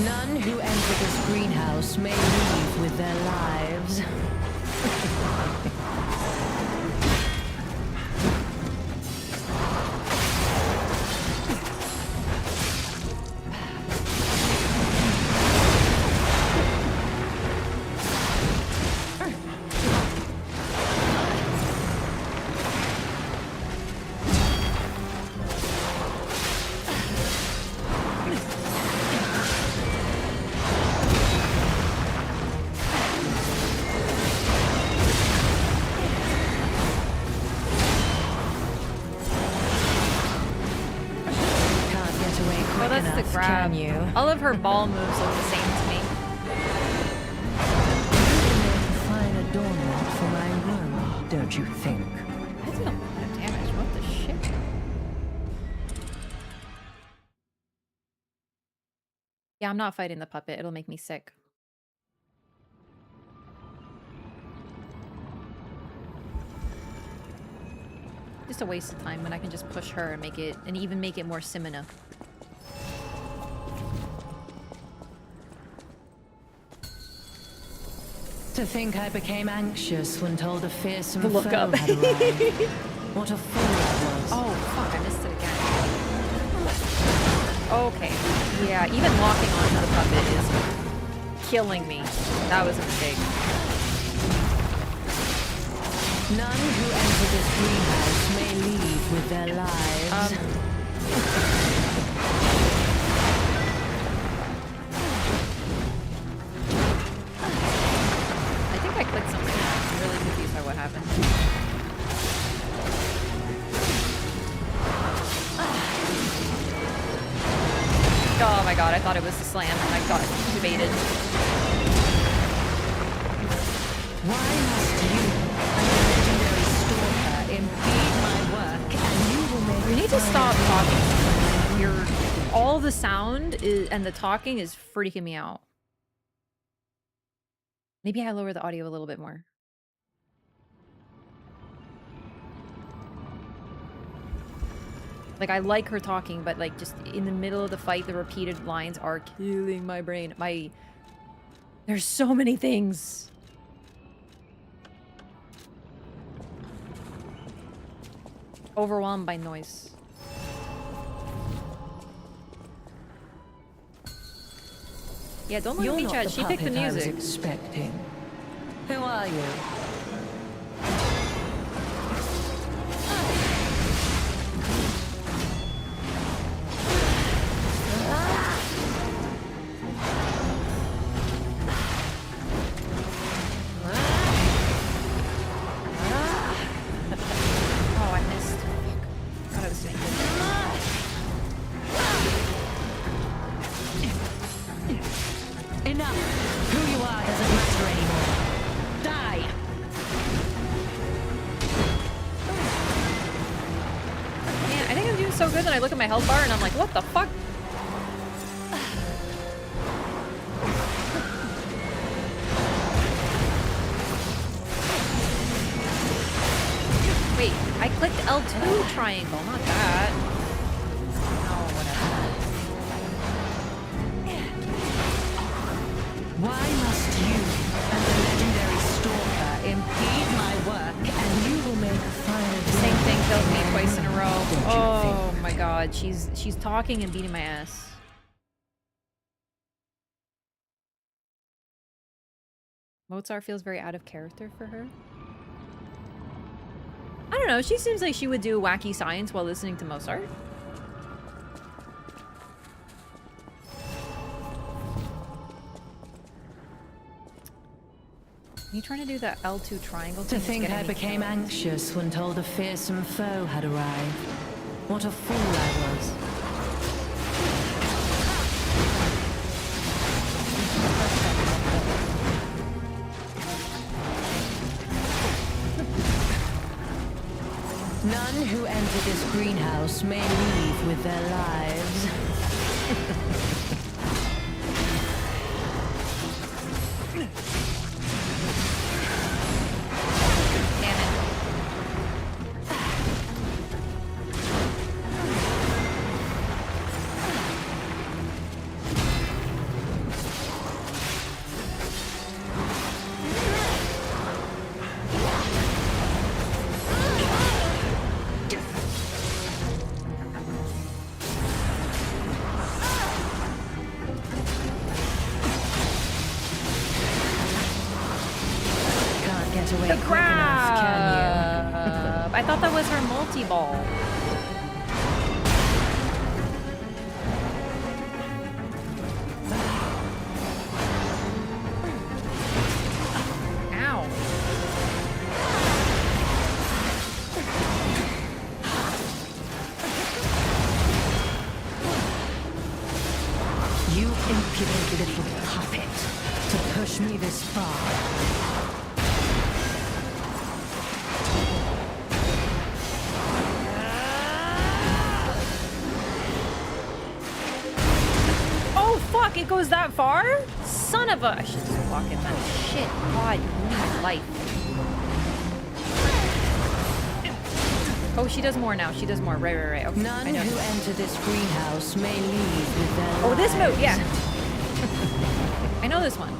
None who enter this greenhouse may leave with their lives. All of her ball moves look the same to me. Find a doormat for my room, don't you think? I did a lot of damage. What the shit? Yeah, I'm not fighting the puppet. It'll make me sick. Just a waste of time when I can just push her and make it, and even make it more stamina. To think I became anxious when told a fearsome Look foe up. had arrived. What a fool I was. Oh, fuck, I missed it again. Okay. Yeah, even locking onto the puppet is killing me. That was a mistake. None who enter this greenhouse may leave with their lives. I clicked something. I'm really confused by what happened. Oh my god, I thought it was the slam and I got debated. Why must you, a legendary stalker, impede my work, and you will make... You need to stop talking. All the sound is, and the talking is freaking me out. Maybe I lower the audio a little bit more. Like, I like her talking, but like just in the middle of the fight, the repeated lines are killing my brain. There's so many things. Overwhelmed by noise. Yeah, don't look at me, chat. She picked the music. Expecting. Who are you? so good, and I look at my health bar and I'm like, what the fuck? Wait, I clicked L2 triangle, not that. Oh, whatever. Why must you and the legendary stalker impede my work, and you will make a final The same thing killed me twice in a row. Oh my god, she's talking and beating my ass. Mozart feels very out of character for her. I don't know, she seems like she would do wacky science while listening to Mozart. You trying to do that L2 triangle thing? To think I became anxious when told a fearsome foe had arrived. What a fool I was. None who enter this greenhouse may leave with their lives. The crab! I thought that was her multi-ball. Ow. You impudent little puppet to push me this far. It goes that far? Son of a... I should just walk in that shit. God, you ruined my life. Oh, she does more now. She does more. Right. Okay. None who enter this greenhouse may leave with their Oh, this lives. move, yeah. I know this one.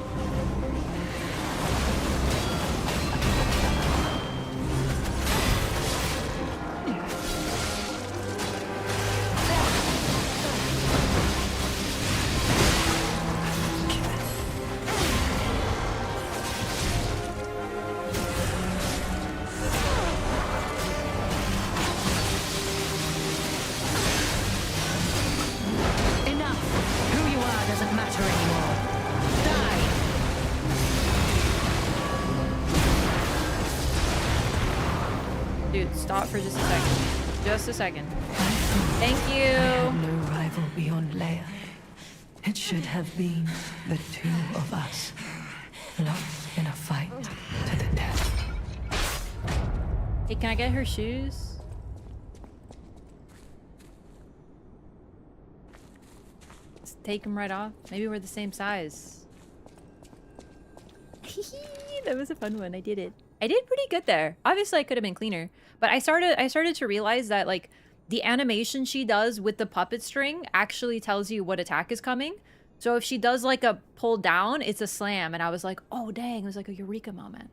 Stop for just a second. Just a second. Thank you. I had no rival beyond Leah. It should have been the two of us, locked in a fight to the death. Hey, can I get her shoes? Let's take them right off. Maybe we're the same size. That was a fun one. I did it. I did pretty good there. Obviously, I could have been cleaner, but I started to realize that like the animation she does with the puppet string actually tells you what attack is coming. So if she does like a pull down, it's a slam, and I was like, oh dang, it was like a eureka moment.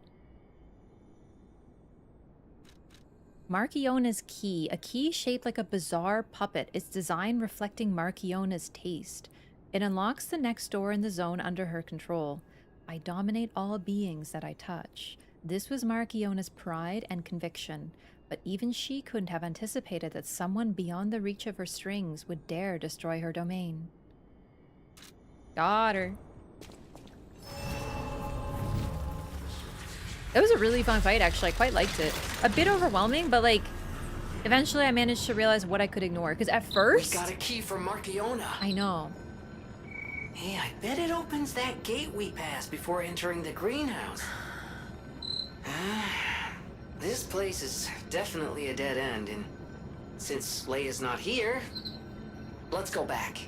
Marchiona's key, a key shaped like a bizarre puppet. Its design reflecting Marchiona's taste. It unlocks the next door in the zone under her control. I dominate all beings that I touch. This was Marchiona's pride and conviction, but even she couldn't have anticipated that someone beyond the reach of her strings would dare destroy her domain. Got her. It was a really fun fight, actually. I quite liked it. A bit overwhelming, but like, eventually I managed to realize what I could ignore. Because at first... We got a key from Marchiona. I know. Hey, I bet it opens that gate we passed before entering the greenhouse. This place is definitely a dead end, and... Wait, what's that? Is that a since Leia's not here, let's go back.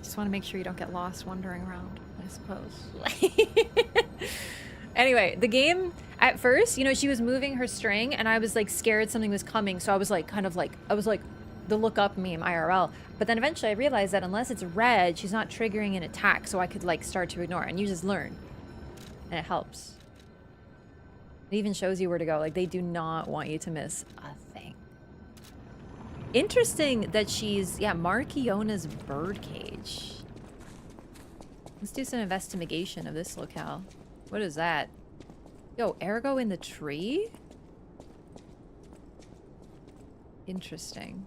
Just want to make sure you don't get lost wandering around, I suppose. Anyway, the game, at first, you know, she was moving her string and I was like scared something was coming. So I was like, the look up meme IRL. But then eventually I realized that unless it's red, she's not triggering an attack. So I could like start to ignore it, and you just learn. And it helps. It even shows you where to go. Like, they do not want you to miss a thing. Interesting that she's, yeah, Marchiona's birdcage. Let's do some investigation of this locale. What is that? Yo, ergo in the tree? Interesting.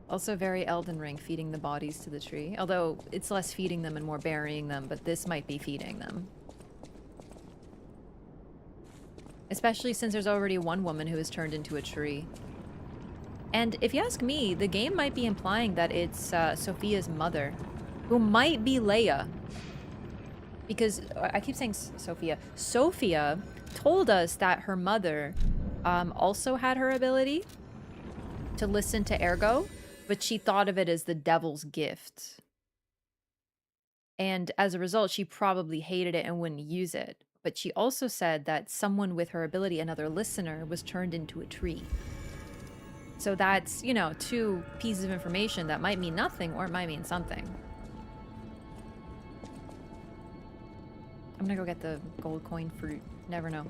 Also very Elden Ring, feeding the bodies to the tree. Although, it's less feeding them and more burying them, but this might be feeding them. Especially since there's already one woman who is turned into a tree. And if you ask me, the game might be implying that it's Sophia's mother, who might be Leia. Because, I keep saying Sophia. Sophia told us that her mother also had her ability to listen to ergo, but she thought of it as the devil's gift. And as a result, she probably hated it and wouldn't use it. But she also said that someone with her ability, another listener, was turned into a tree. So that's, you know, two pieces of information that might mean nothing or it might mean something. I'm gonna go get the gold coin fruit. Never know.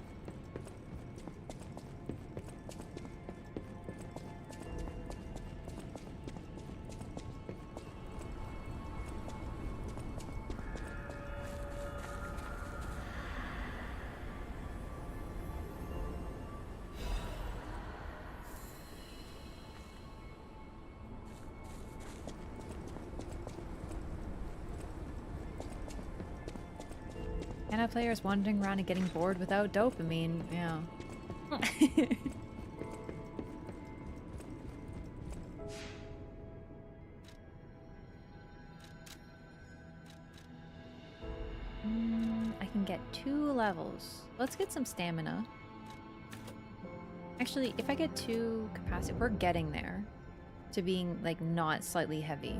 Players wandering around and getting bored without dopamine, yeah. I can get 2 levels. Let's get some stamina. Actually, if I get 2 capacity, we're getting there to being like not slightly heavy.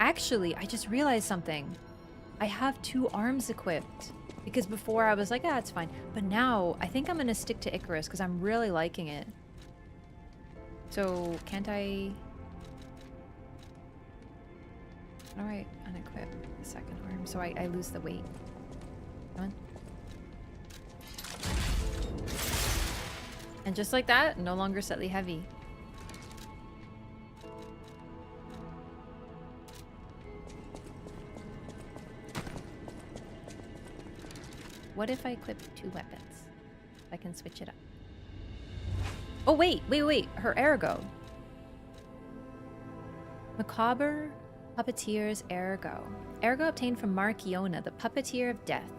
Actually, I just realized something. I have 2 arms equipped. Because before I was like, ah, it's fine. But now, I think I'm going to stick to Icarus because I'm really liking it. So, can't I... How do I unequip the second arm? So I lose the weight. Come on. And just like that, no longer slightly heavy. What if I equip 2 weapons? I can switch it up. Oh, wait. Her ergo. Macabre puppeteer's ergo. Ergo obtained from Marchiona, the puppeteer of death.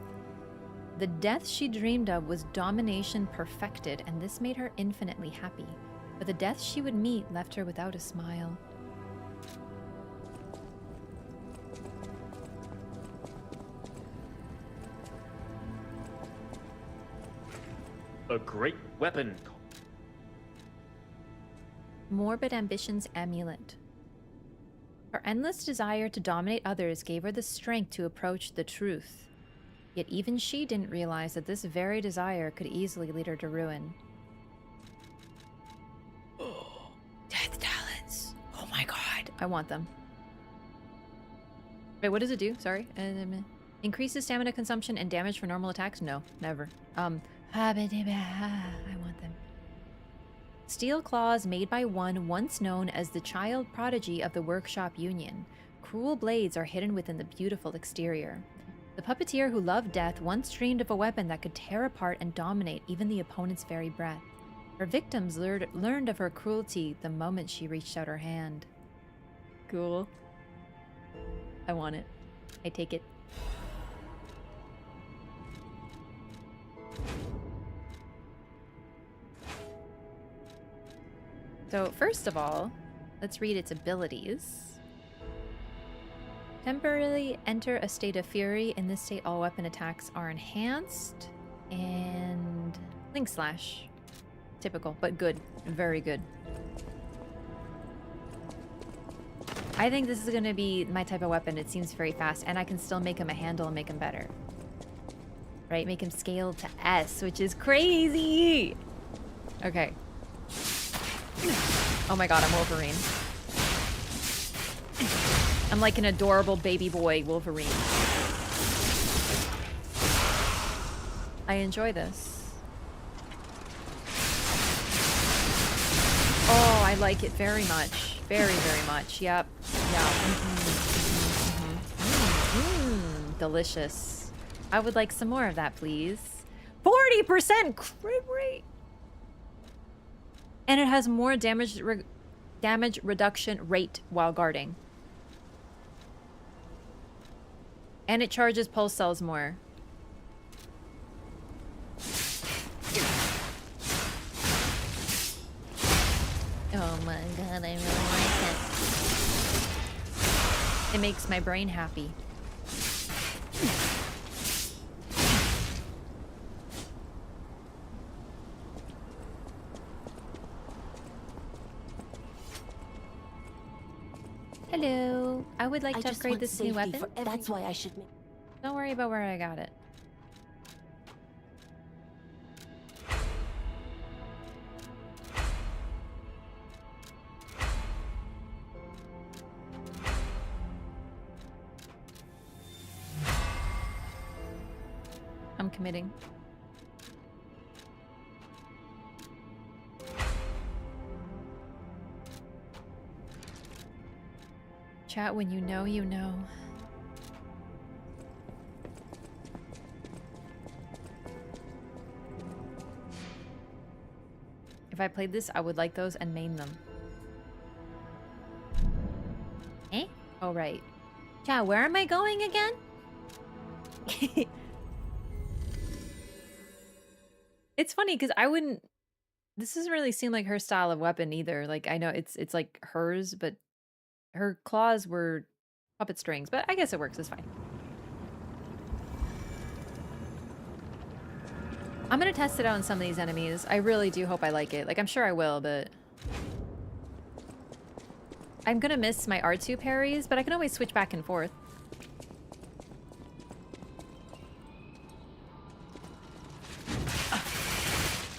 The death she dreamed of was domination perfected, and this made her infinitely happy. But the death she would meet left her without a smile. A great weapon. Morbid Ambition's amulet. Her endless desire to dominate others gave her the strength to approach the truth. Yet even she didn't realize that this very desire could easily lead her to ruin. Oh, death talents. Oh my god. I want them. Wait, what does it do? Sorry. Increases stamina consumption and damage for normal attacks? No, never. I want them. Steel claws made by one once known as the child prodigy of the Workshop Union. Cruel blades are hidden within the beautiful exterior. The puppeteer who loved death once dreamed of a weapon that could tear apart and dominate even the opponent's very breath. Her victims learned of her cruelty the moment she reached out her hand. Cool. I want it. I take it. So first of all, let's read its abilities. Temporarily enter a state of fury. In this state, all weapon attacks are enhanced. And Link Slash. Typical, but good. Very good. I think this is going to be my type of weapon. It seems very fast, and I can still make him a handle and make him better. Right? Make him scale to S, which is crazy! Okay. Oh my god, I'm Wolverine. I'm like an adorable baby boy Wolverine. I enjoy this. Oh, I like it very much. Very, very much. Yep. Yeah. Delicious. I would like some more of that, please. 40% crit rate! And it has more damage reduction rate while guarding. And it charges pulse cells more. Oh my god, I really like it. It makes my brain happy. Hello. I would like to upgrade this new weapon. That's why I should make... Don't worry about where I got it. I'm committing. Chat when you know, you know. If I played this, I would like those and main them. Eh? Oh, right. Chat, where am I going again? It's funny because I wouldn't... This doesn't really seem like her style of weapon either. Like, I know it's like hers, but her claws were puppet strings. But I guess it works. It's fine. I'm gonna test it out on some of these enemies. I really do hope I like it. Like, I'm sure I will, but... I'm gonna miss my R2 parries, but I can always switch back and forth.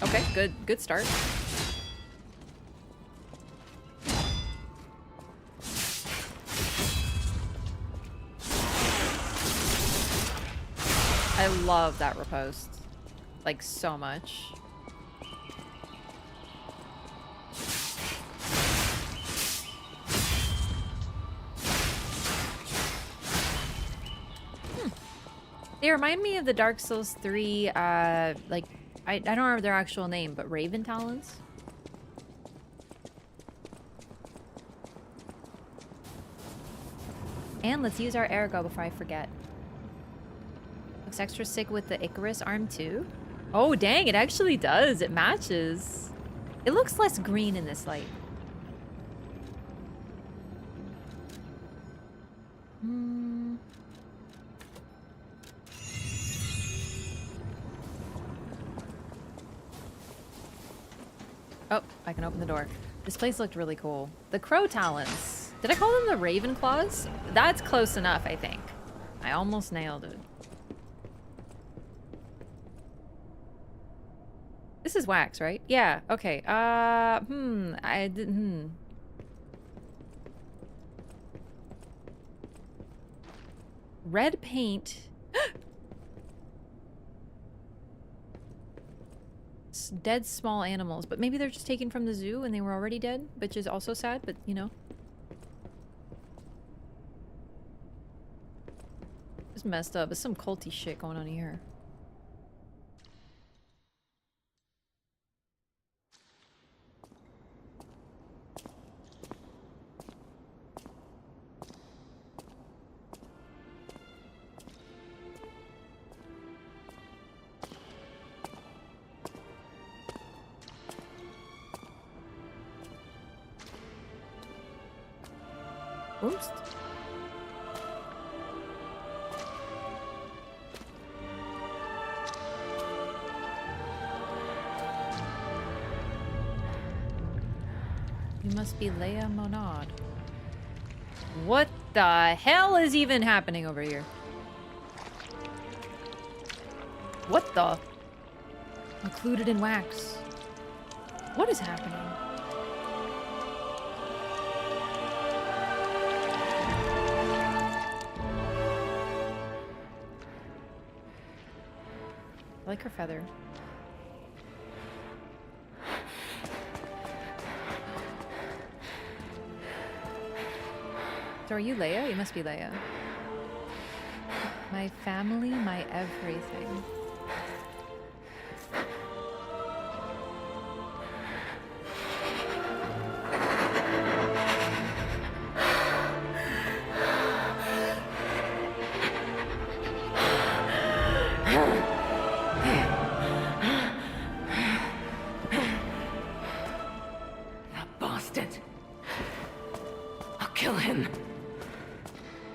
Okay, good start. I love that riposte. Like, so much. They remind me of the Dark Souls 3, like, I don't remember their actual name, but Raven Talons? And let's use our Ergo before I forget. Looks extra sick with the Icarus arm too. Oh dang, it actually does. It matches. It looks less green in this light. Oh, I can open the door. This place looked really cool. The Crow Talons. Did I call them the Raven Claws? That's close enough, I think. I almost nailed it. This is wax, right? Yeah, okay. I didn't... Red paint. Dead small animals, but maybe they're just taken from the zoo and they were already dead, which is also sad, but you know. It's messed up. There's some culty shit going on here. Oops. You must be Leah Monad. What the hell is even happening over here? What the? Included in wax. What is happening? I like her feather. So are you Leah? You must be Leah. My family, my everything.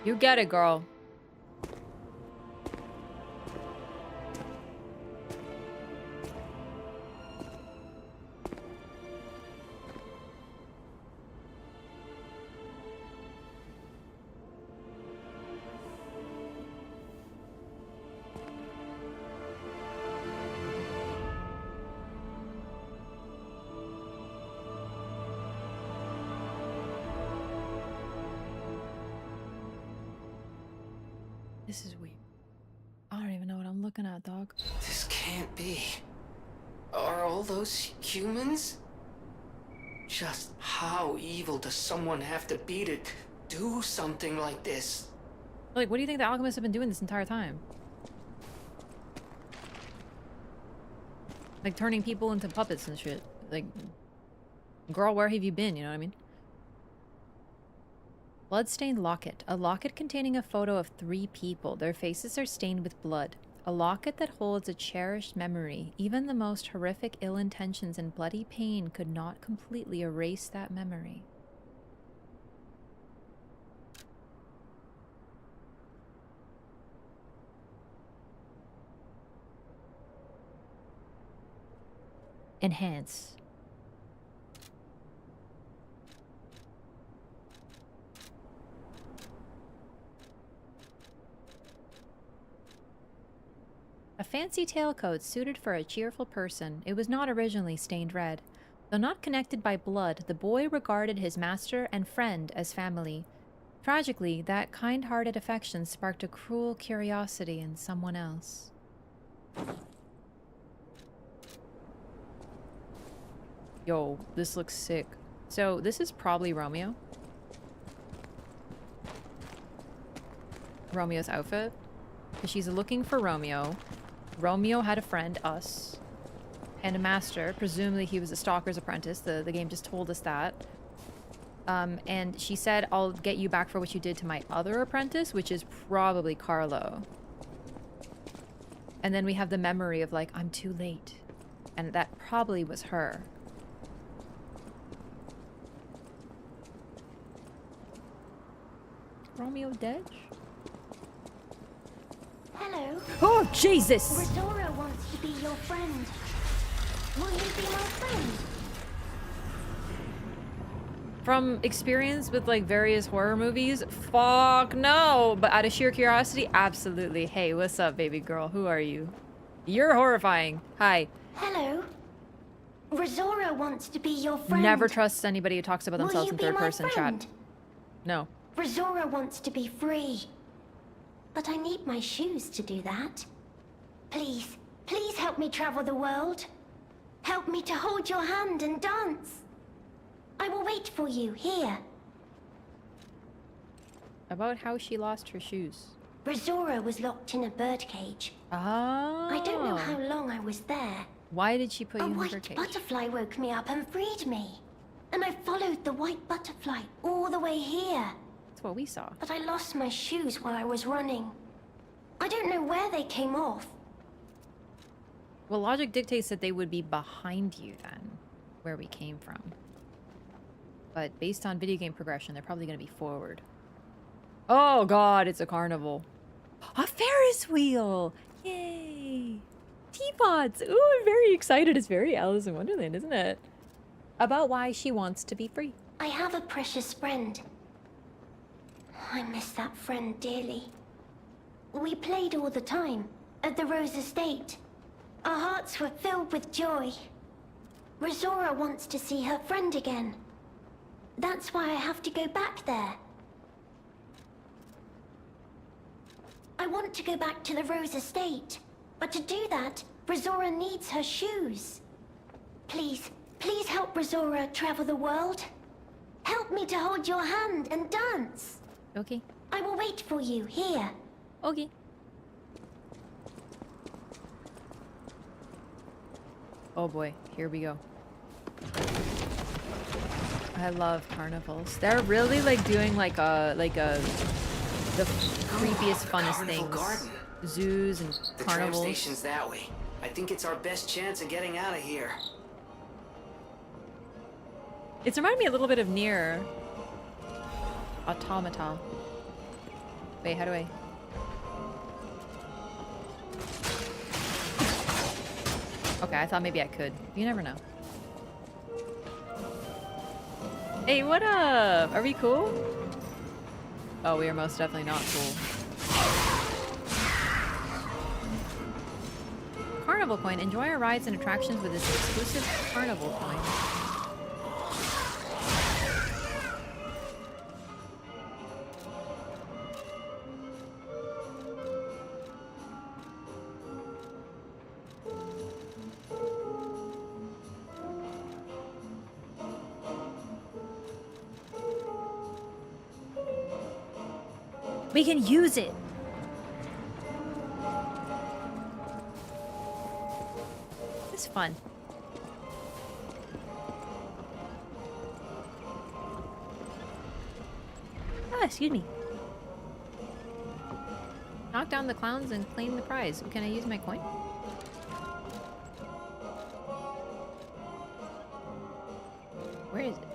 You get it, girl. This is weird. I don't even know what I'm looking at, dog. This can't be. Are all those humans? Just how evil does someone have to be to do something like this? Like, what do you think the alchemists have been doing this entire time? Like, turning people into puppets and shit. Like, girl, where have you been? You know what I mean? Bloodstained locket. A locket containing a photo of 3 people. Their faces are stained with blood. A locket that holds a cherished memory. Even the most horrific ill intentions and bloody pain could not completely erase that memory. Enhance. A fancy tailcoat suited for a cheerful person, it was not originally stained red. Though not connected by blood, the boy regarded his master and friend as family. Tragically, that kind-hearted affection sparked a cruel curiosity in someone else. Yo, this looks sick. So, this is probably Romeo. Romeo's outfit. Because she's looking for Romeo. Romeo had a friend, us, and a master. Presumably he was a stalker's apprentice. The game just told us that. And she said, I'll get you back for what you did to my other apprentice, which is probably Carlo. And then we have the memory of, like, I'm too late. And that probably was her. Romeo dead? Hello. Oh, Jesus! Rzora wants to be your friend. Will you be my friend? From experience with, like, various horror movies, fuck no! But out of sheer curiosity, absolutely. Hey, what's up, baby girl? Who are you? You're horrifying. Hi. Hello. Rzora wants to be your friend. Never trust anybody who talks about themselves in third person friend? chat. No. Rzora wants to be free. But I need my shoes to do that. Please, please help me travel the world. Help me to hold your hand and dance. I will wait for you here. About how she lost her shoes. Rzora was locked in a birdcage. Oh. I don't know how long I was there. Why did she put you in the A birdcage? white butterfly woke me up and freed me. And I followed the white butterfly all the way here. That's what we saw. But I lost my shoes while I was running. I don't know where they came off. Well, logic dictates that they would be behind you then, where we came from. But based on video game progression, they're probably going to be forward. Oh god, it's a carnival. A Ferris wheel! Yay! Teapots! Ooh, I'm very excited. It's very Alice in Wonderland, isn't it? About why she wants to be free. I have a precious friend. I miss that friend dearly. We played all the time, at the Rose estate. Our hearts were filled with joy. Rzora wants to see her friend again. That's why I have to go back there. I want to go back to the Rose estate, but to do that, Rzora needs her shoes. Please, please help Rzora travel the world. Help me to hold your hand and dance. Okay. I will wait for you here. Okay. Oh boy, here we go. I love carnivals. They're really like doing like the creepiest, funnest things. Garden. Zoos and The carnivals. tram station's that way. I think it's our best chance of getting out of here. It's reminded me a little bit of Nier Automata. Wait, how do I? Okay, I thought maybe I could. You never know. Hey, what up? Are we cool? Oh, we are most definitely not cool. Carnival coin. Enjoy our rides and attractions with this exclusive carnival coin. We can use it. It's fun. Ah, excuse me. Knock down the clowns and claim the prize. Can I use my coin? Where is it?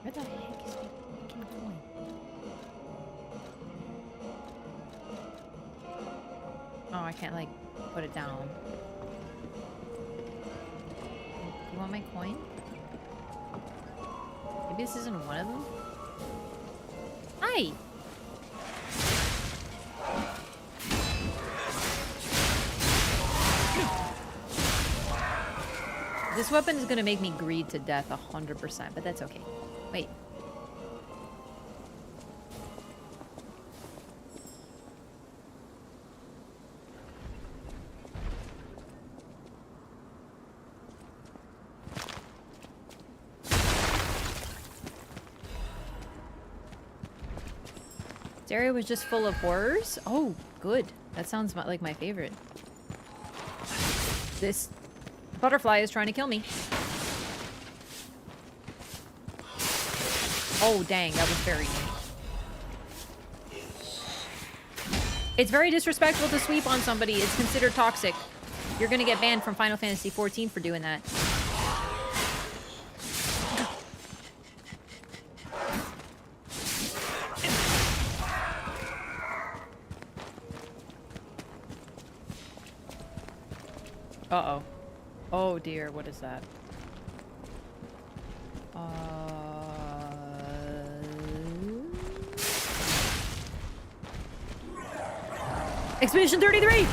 Where the heck is my fucking coin? Oh, I can't, like, put it down. You want my coin? Maybe this isn't one of them? Hi! This weapon is gonna make me greed to death 100%, but that's okay. Wait. This area was just full of horrors? Oh, good. That sounds like my favorite. This butterfly is trying to kill me. Oh, dang, that was very neat. It's very disrespectful to sweep on somebody. It's considered toxic. You're gonna get banned from Final Fantasy XIV for doing that. Uh-oh. Oh dear, what is that? Expedition 33!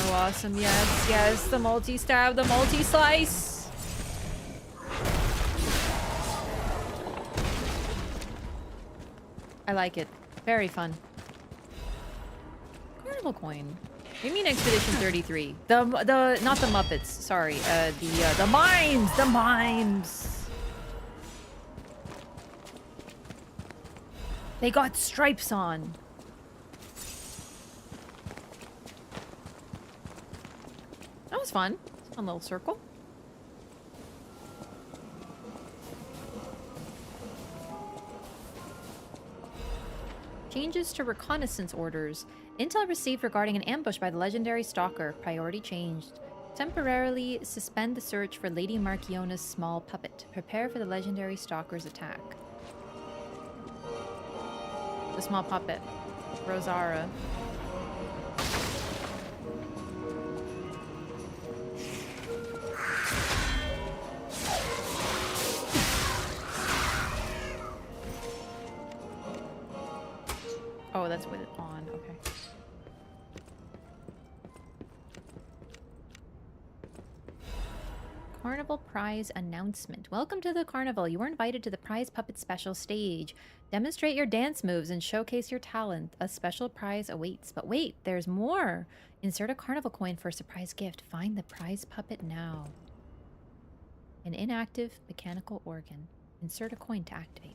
Awesome, yes, yes, the multi-stab, the multi-slice. I like it. Very fun. Carnival coin. You mean Expedition 33? The not the Muppets. Sorry, the mines, the mines. They got stripes on. That was fun. Fun little circle. Changes to reconnaissance orders. Intel received regarding an ambush by the legendary stalker. Priority changed. Temporarily suspend the search for Lady Marchiona's small puppet. Prepare for the legendary stalker's attack. The small puppet. Rzora. Oh, that's with it on. Okay. Carnival Prize Announcement. Welcome to the Carnival. You were invited to the Prize Puppet Special stage. Demonstrate your dance moves and showcase your talent. A special prize awaits. But wait, there's more. Insert a Carnival coin for a surprise gift. Find the Prize Puppet now. An inactive mechanical organ. Insert a coin to activate.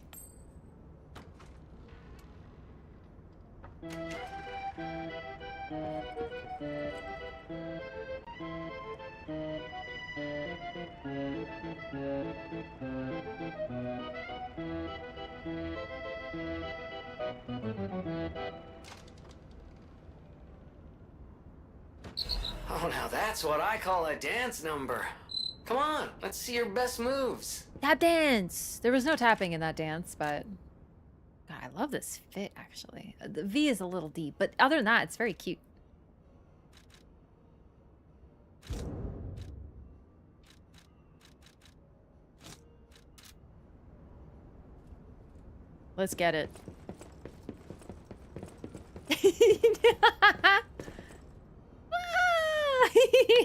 Oh, now that's what I call a dance number. Come on, let's see your best moves. Tap dance! There was no tapping in that dance, but... God, I love this fit, actually. The V is a little deep, but other than that, it's very cute. Let's get it.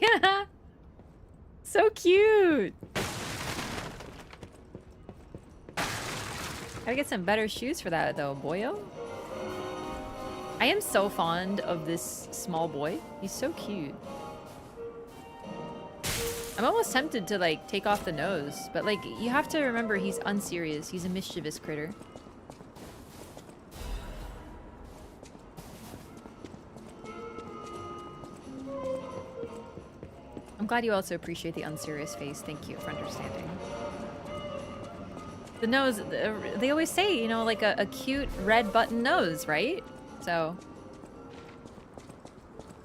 Yeah. So cute. Gotta get some better shoes for that though, boyo. I am so fond of this small boy. He's so cute. I'm almost tempted to like take off the nose, but like you have to remember he's unserious. He's a mischievous critter. I'm glad you also appreciate the unserious face. Thank you for understanding. The nose, they always say, you know, like a cute red button nose, right? So.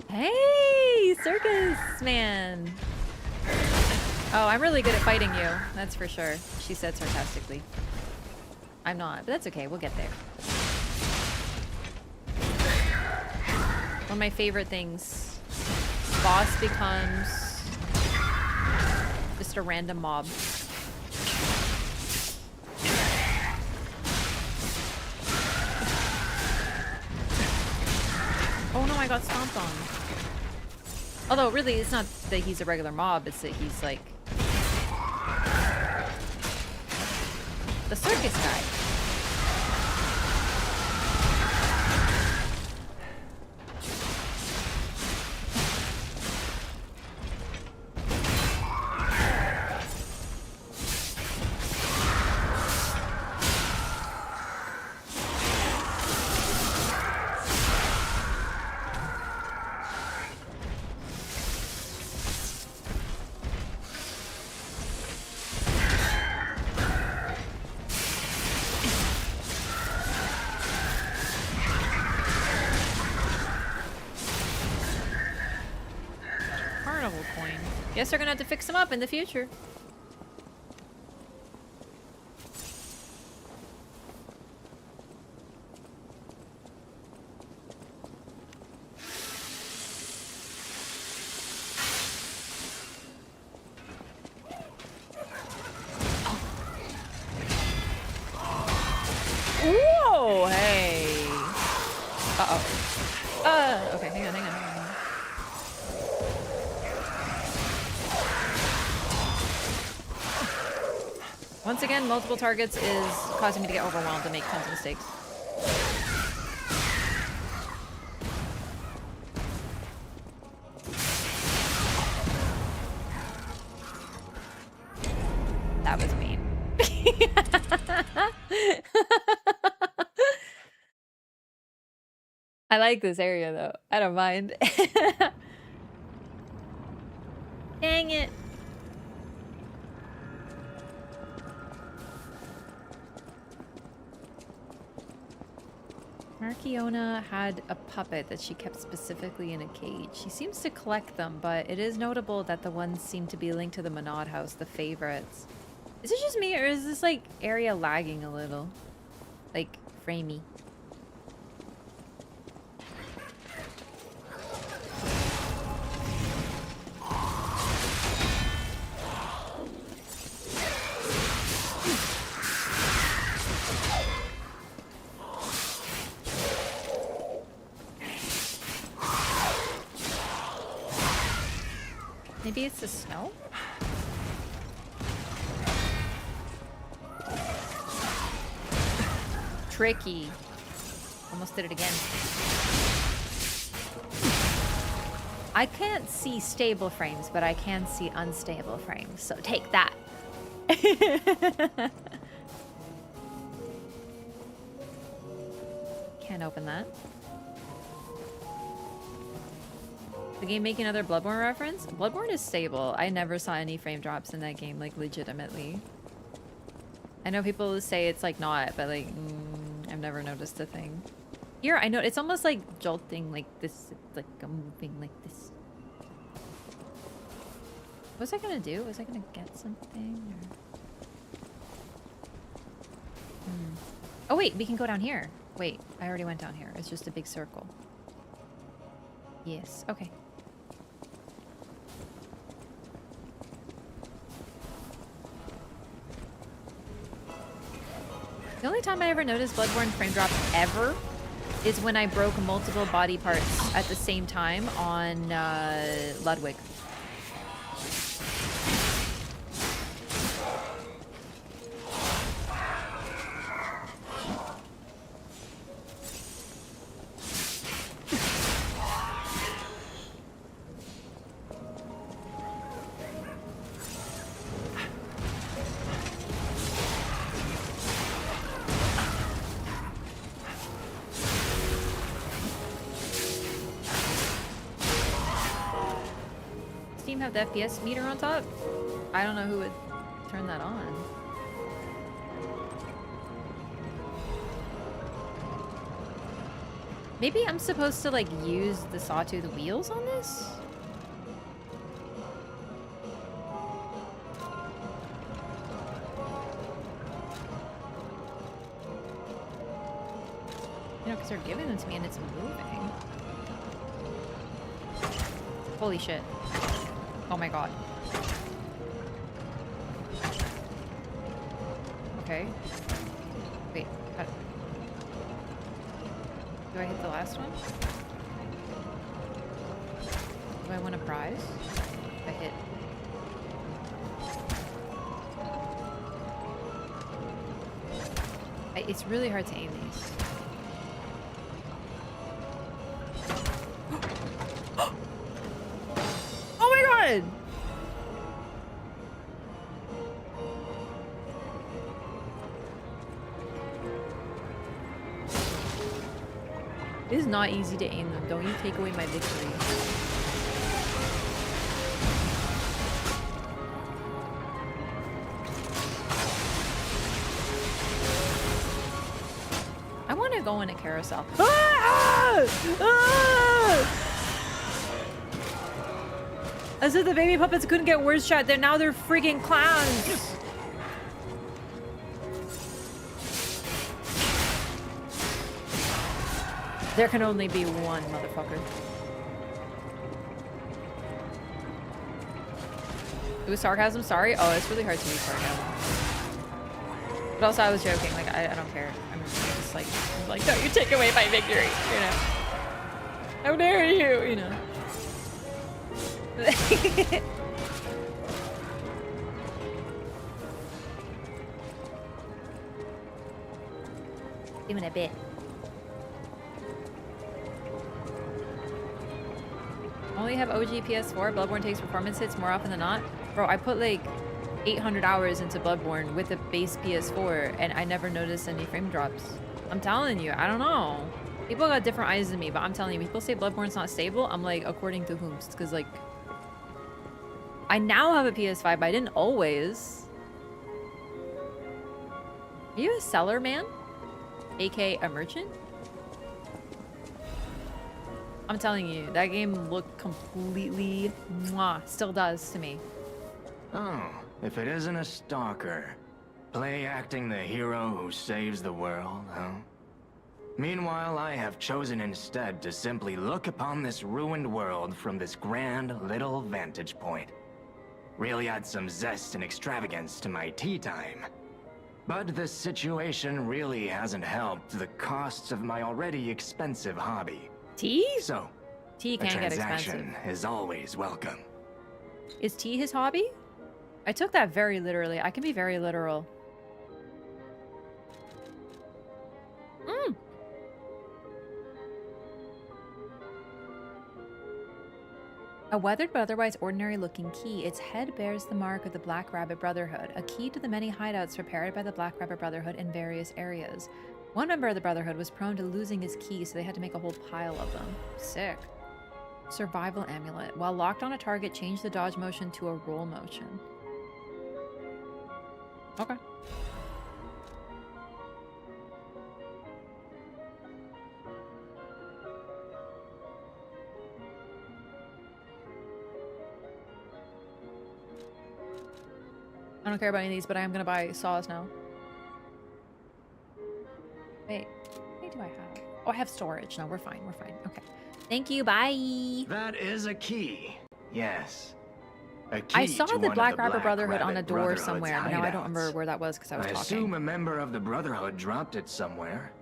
Hey, circus man. Oh, I'm really good at fighting you. That's for sure. She said sarcastically. I'm not, but that's okay. We'll get there. One of my favorite things. Boss becomes just a random mob. Oh no, I got stomped on. Although really it's not that he's a regular mob, it's that he's like the circus guy. Guess they're gonna have to fix them up in the future. Whoa, hey. Uh-oh. Okay, hang on. Once again, multiple targets is causing me to get overwhelmed and make tons of mistakes. That was mean. I like this area though. I don't mind. Dang it. Marchiona had a puppet that she kept specifically in a cage. She seems to collect them, but it is notable that the ones seem to be linked to the Monad house, the favorites. Is it just me, or is this, like, area lagging a little? Like, framey. Maybe it's the snow? Tricky. Almost did it again. I can't see stable frames, but I can see unstable frames, so take that. Can't open that. The game making another Bloodborne reference? Bloodborne is stable. I never saw any frame drops in that game, like, legitimately. I know people say it's, like, not, but, like, I've never noticed a thing. Here, I know, it's almost like jolting like this. It's like a moving like this. What was I gonna do? Was I gonna get something? Or... Oh, wait, we can go down here. Wait, I already went down here. It's just a big circle. Yes, okay. The only time I ever noticed Bloodborne frame drop ever is when I broke multiple body parts at the same time on Ludwig. Have the FPS meter on top? I don't know who would turn that on. Maybe I'm supposed to like use the sawtooth wheels on this? You know, because they're giving them to me and it's moving. Holy shit. Oh my god. Okay. Wait. Do I hit the last one? Do I win a prize? I hit. It's really hard to aim these. It is not easy to aim them. Don't you take away my victory. I want to go in a carousel. Ah! Ah! As if the baby puppets couldn't get worse shot. Now they're freaking clowns. There can only be one, motherfucker. It was sarcasm, sorry. Oh, it's really hard to use sarcasm. But also I was joking, like I don't care. I'm just like, don't you take away my victory, you know. How dare you, you know. Even a bit. Only have OG PS4. Bloodborne takes performance hits more often than not. Bro, I put like 800 hours into Bloodborne with a base PS4 and I never noticed any frame drops. I'm telling you, I don't know. People got different eyes than me, but I'm telling you, people say Bloodborne's not stable. I'm like, according to whom? Because like, I now have a PS5, but I didn't always. Are you a seller man? AK a merchant? I'm telling you, that game looked completely mwah, still does to me. Oh, if it isn't a stalker. Play acting the hero who saves the world, huh? Meanwhile, I have chosen instead to simply look upon this ruined world from this grand little vantage point. Really add some zest and extravagance to my tea time. But this situation really hasn't helped the costs of my already expensive hobby. Tea? So, tea can get expensive. A transaction is always welcome. Is tea his hobby? I took that very literally. I can be very literal. Mm. A weathered but otherwise ordinary looking key. Its head bears the mark of the Black Rabbit Brotherhood, a key to the many hideouts prepared by the Black Rabbit Brotherhood in various areas. One member of the Brotherhood was prone to losing his key, so they had to make a whole pile of them. Sick. Survival amulet. While locked on a target, change the dodge motion to a roll motion. Okay. I don't care about any of these, but I am gonna buy saws now. Wait, how many do I have? Oh, I have storage. No, we're fine. We're fine. Okay. Thank you. Bye. That is a key. Yes. A key I saw to the one Black of the Rabbit Brotherhood on a door Brotherhood's somewhere, but now I don't hideouts. remember where that was because I was I talking. assume a member of the Brotherhood dropped it somewhere.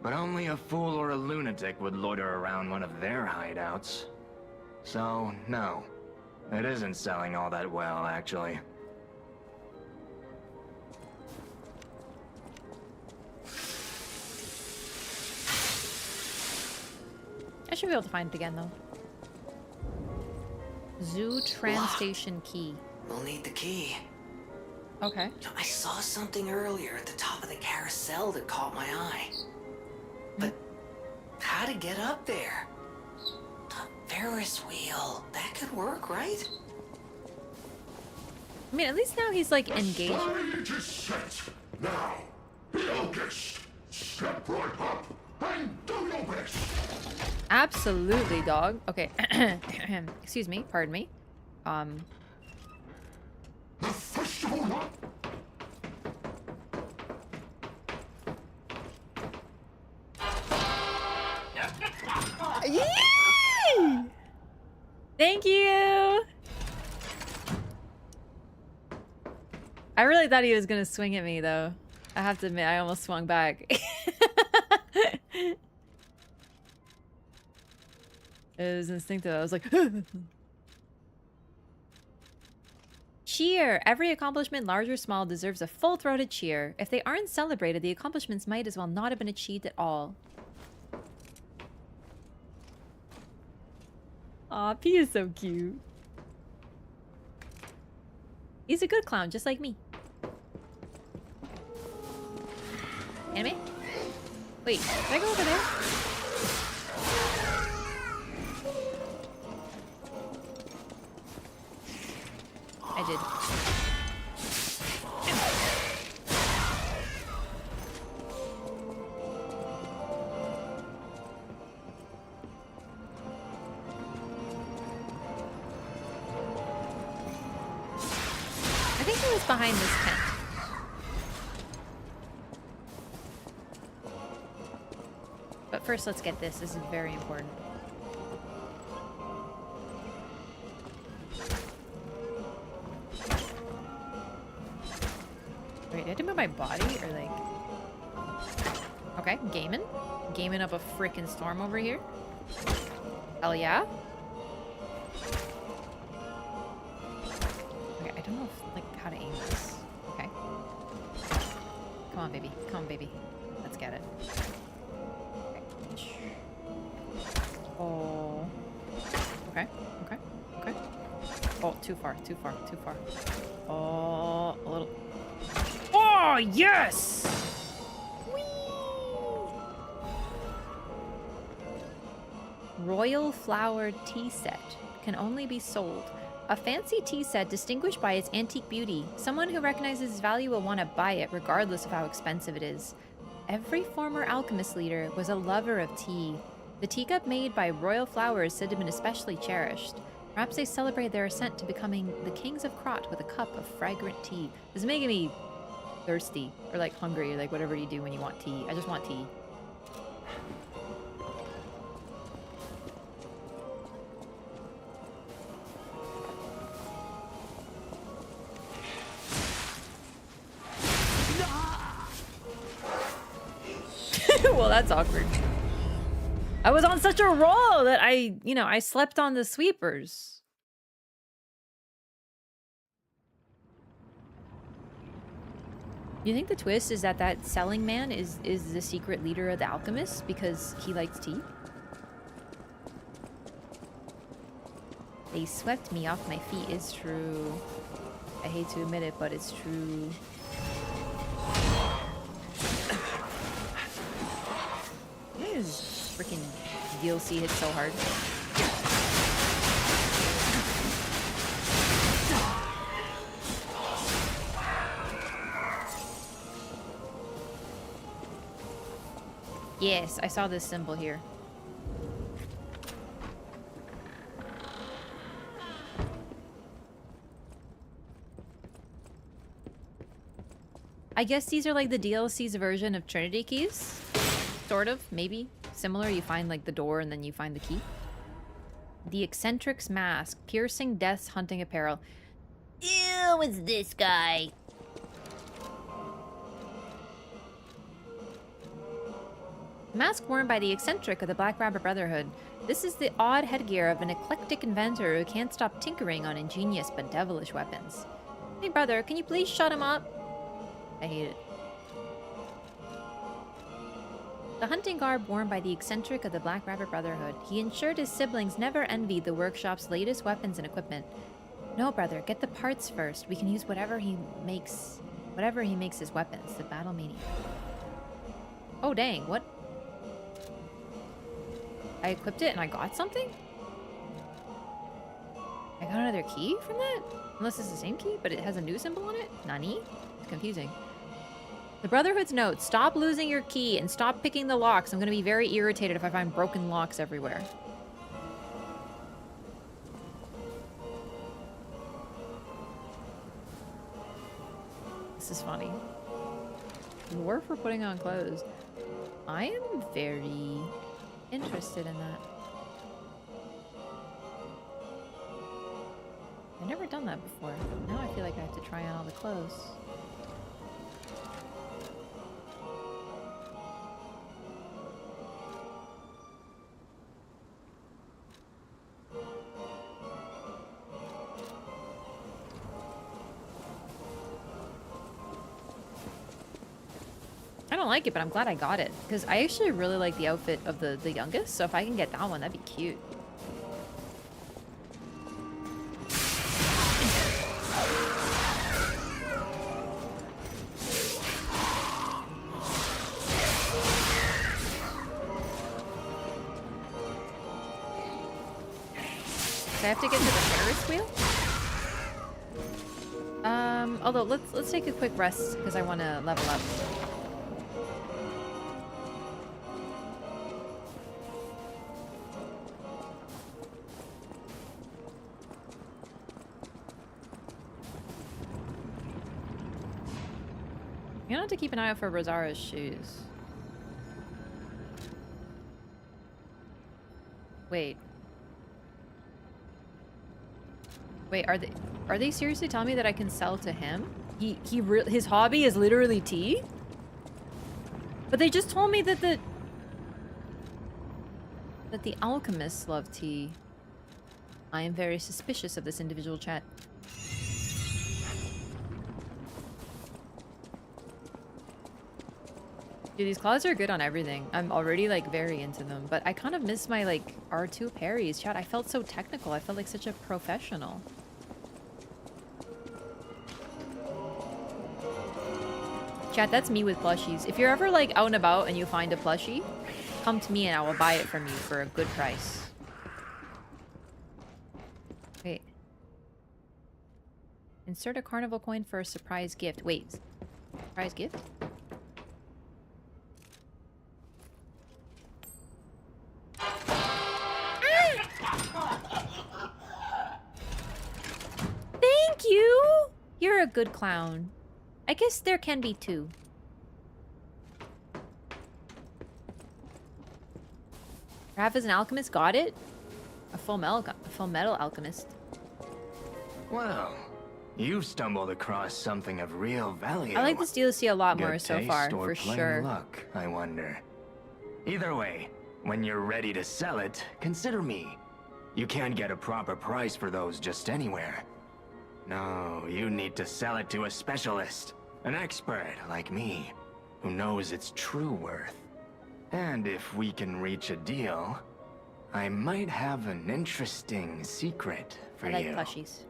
But only a fool or a lunatic would loiter around one of their hideouts. So, no. It isn't selling all that well, actually. I should be able to find it again, though. Zoo Tram Station key. We'll need the key. Okay. I saw something earlier at the top of the carousel that caught my eye. But how to get up there? The Ferris wheel. That could work, right? I mean, at least now he's like engaged. Stage is set. Now, be August. Step right up and do your best. Absolutely, dog. Okay. Excuse me. Pardon me. The festival. Yay! Thank you. I really thought he was gonna swing at me, though. I have to admit, I almost swung back. It was instinctive. I was like, cheer! Every accomplishment, large or small, deserves a full-throated cheer. If they aren't celebrated, the accomplishments might as well not have been achieved at all. Aw, P is so cute. He's a good clown, just like me. Anime? Wait, did I go over there? I did. I think it was behind this tent. But first, let's get this. This is very important. Wait, did I have to move my body or like... Okay, gaming. Gaming up a frickin' storm over here. Hell yeah. Okay, I don't know if, like, how to aim this. Okay. Come on, baby. Come on, baby. Let's get it. Okay. Oh. Okay, okay, okay. Oh, too far, too far, too far. Oh, a little... Oh, yes! Whee! Royal Flower Tea Set can only be sold. A fancy tea set distinguished by its antique beauty. Someone who recognizes its value will want to buy it regardless of how expensive it is. Every former alchemist leader was a lover of tea. The teacup made by royal flowers said to have been especially cherished. Perhaps they celebrate their ascent to becoming the kings of Krat with a cup of fragrant tea. This is making me thirsty, or like hungry, or like whatever you do when you want tea. I just want tea. Well, that's awkward. I was on such a roll that I slept on the sweepers. You think the twist is that selling man is the secret leader of the alchemists because he likes tea? They swept me off my feet is true. I hate to admit it, but it's true. Why is freaking DLC hit so hard? Yes, I saw this symbol here. I guess these are like the DLC's version of Trinity keys. Sort of, maybe. Similar, you find like the door and then you find the key. The Eccentric's Mask. Piercing Death's Hunting Apparel. Ew, it's this guy. Mask worn by the eccentric of the Black Rabbit Brotherhood. This is the odd headgear of an eclectic inventor who can't stop tinkering on ingenious but devilish weapons. Hey brother, can you please shut him up? I hate it. The hunting garb worn by the eccentric of the Black Rabbit Brotherhood. He ensured his siblings never envied the workshop's latest weapons and equipment. No, brother, get the parts first. We can use whatever he makes his weapons. The Battle Maniac. Oh dang, what? I equipped it and I got something? I got another key from that? Unless it's the same key, but it has a new symbol on it? Nani? It's confusing. The Brotherhood's note. Stop losing your key and stop picking the locks. I'm gonna be very irritated if I find broken locks everywhere. This is funny. Lure for putting on clothes. I am very interested in that. I've never done that before. Now I feel like I have to try on all the clothes. I don't like it, but I'm glad I got it. Because I actually really like the outfit of the youngest, so if I can get that one, that'd be cute. Do I have to get to the Ferris wheel? Although let's take a quick rest because I want to level up. You don't have to keep an eye out for Rosa's shoes. Wait. Wait, are they seriously telling me that I can sell to him? His hobby is literally tea? But they just told me that the alchemists love tea. I am very suspicious of this individual chat. Dude, these claws are good on everything. I'm already like very into them, but I kind of miss my like R2 parries. Chat, I felt so technical. I felt like such a professional. Chat, that's me with plushies. If you're ever like out and about and you find a plushie, come to me and I will buy it from you for a good price. Wait. Insert a carnival coin for a surprise gift. Wait. Surprise gift? You're a good clown. I guess there can be two. Wraff is an alchemist. Got it? A full metal alchemist. Well, you've stumbled across something of real value. I like this DLC a lot Good more so taste far, or for plain sure. luck, I wonder. Either way, when you're ready to sell it, consider me. You can't get a proper price for those just anywhere. No, you need to sell it to a specialist, an expert like me, who knows its true worth. And if we can reach a deal, I might have an interesting secret for you. I like plushies.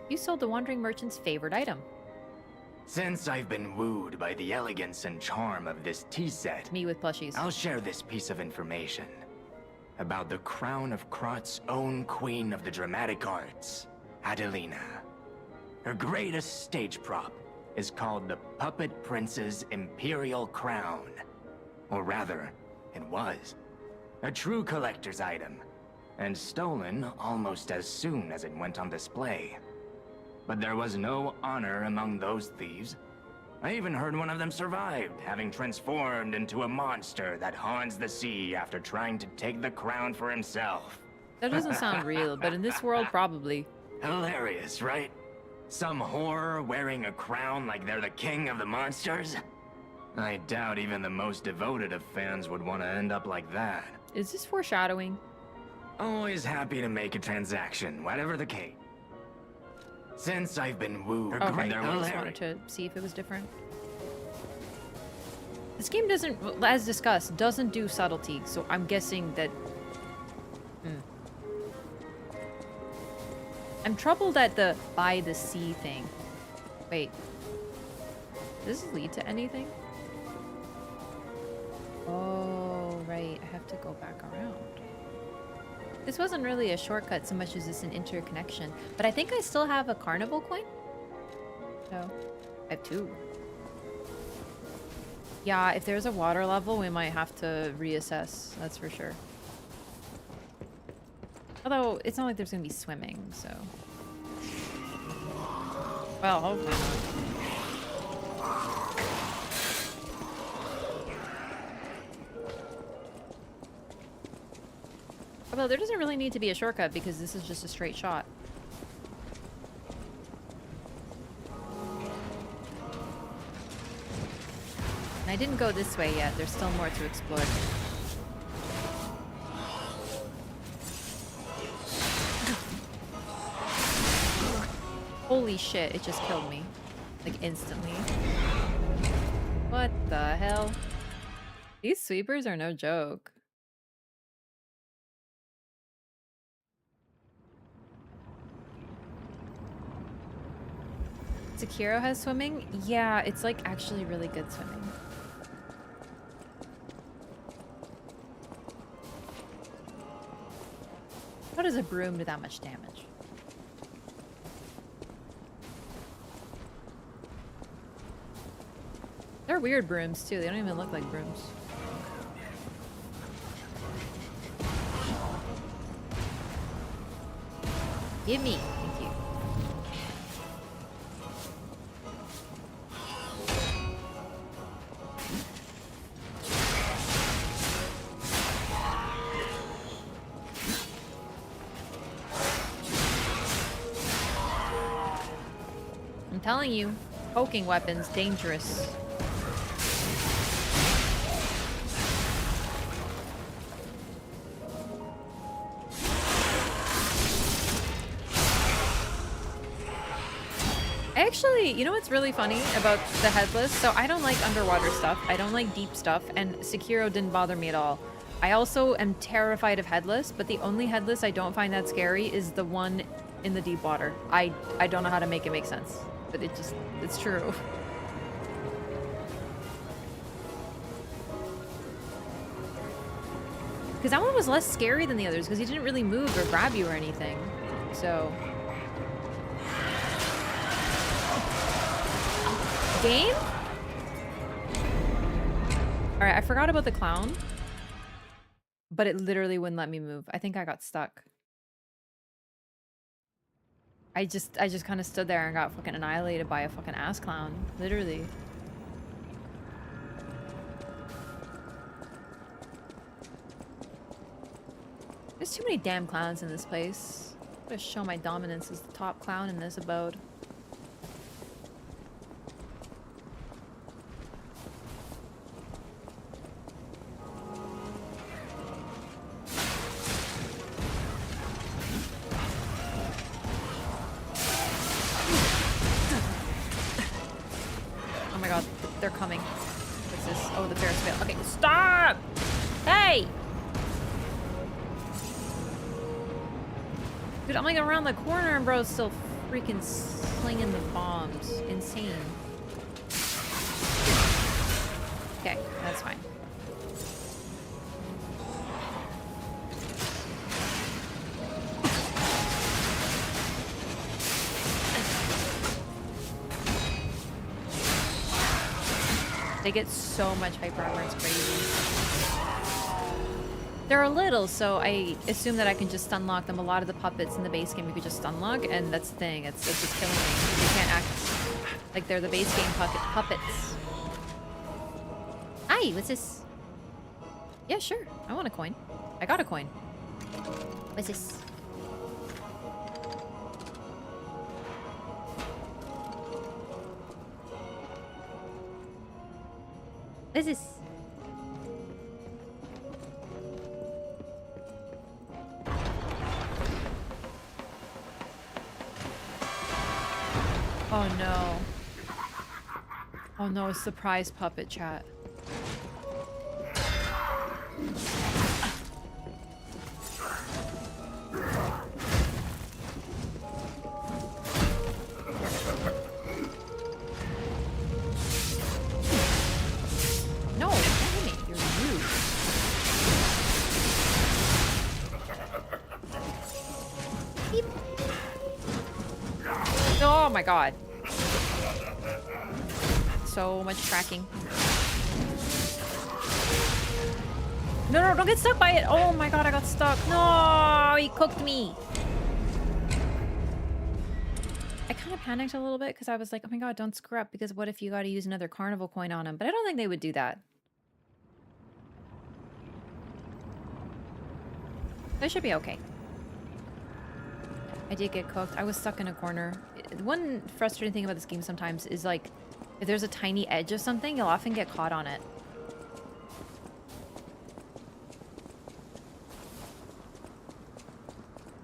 You sold the wandering merchant's favorite item. Since I've been wooed by the elegance and charm of this tea set, me with plushies, I'll share this piece of information about the crown of Krat's own queen of the dramatic arts, Adelina. Her greatest stage prop is called the Puppet Prince's Imperial Crown. Or rather, it was. A true collector's item, and stolen almost as soon as it went on display. But there was no honor among those thieves. I even heard one of them survived, having transformed into a monster that haunts the sea after trying to take the crown for himself. That doesn't sound real, but in this world, probably. Hilarious, right? Some whore wearing a crown like they're the king of the monsters? I doubt even the most devoted of fans would want to end up like that. Is this foreshadowing? Always happy to make a transaction, whatever the case. Since I've been wooed, Okay, I just wanted to see if it was different. This game doesn't, as discussed, doesn't do subtlety, so I'm guessing that... I'm troubled at the by the sea thing. Wait. Does this lead to anything? Oh, right. I have to go back around. This wasn't really a shortcut so much as it's an interconnection. But I think I still have a carnival coin. So, I have 2. Yeah, if there's a water level, we might have to reassess. That's for sure. Although, it's not like there's gonna be swimming, so... Well, hopefully not. Although there doesn't really need to be a shortcut because this is just a straight shot. And I didn't go this way yet. There's still more to explore. Holy shit, it just killed me. Like instantly. What the hell? These sweepers are no joke. Sekiro has swimming? Yeah, it's like actually really good swimming. How does a broom do that much damage? They're weird brooms too. They don't even look like brooms. Give me. Thank you. I'm telling you, poking weapons, dangerous. Actually, you know what's really funny about the headless? So I don't like underwater stuff. I don't like deep stuff, and Sekiro didn't bother me at all. I also am terrified of headless, but the only headless I don't find that scary is the one in the deep water. I don't know how to make it make sense, but it's true. Because that one was less scary than the others, because he didn't really move or grab you or anything. So... Game? Alright, I forgot about the clown. But it literally wouldn't let me move. I think I got stuck. I just kind of stood there and got fucking annihilated by a fucking ass clown. Literally. There's too many damn clowns in this place. I'm gonna show my dominance as the top clown in this abode. Oh my god, they're coming. What's this? Oh, the Ferris wheel. Okay, stop! Hey! Dude, I'm like around the corner and bro's still freaking slinging the bombs. Insane. Okay, that's fine. They get so much hyper armor, it's crazy. They're a little, so I assume that I can just stun-lock them. A lot of the puppets in the base game you could just stun-lock, and that's the thing. It's just killing me. You can't act like they're the base game puppets. Hi, what's this? Yeah, sure. I want a coin. I got a coin. What's this? What's this? Oh no. Oh no, a surprise puppet chat. No, damn it, you're rude. Beep. Oh my god. So much tracking. No, don't get stuck by it. Oh my god, I got stuck. No, he cooked me. I kind of panicked a little bit because I was like, oh my god, don't screw up, because what if you got to use another carnival coin on him? But I don't think they would do that. That should be okay. I did get cooked. I was stuck in a corner. One frustrating thing about this game sometimes is like, if there's a tiny edge of something, you'll often get caught on it.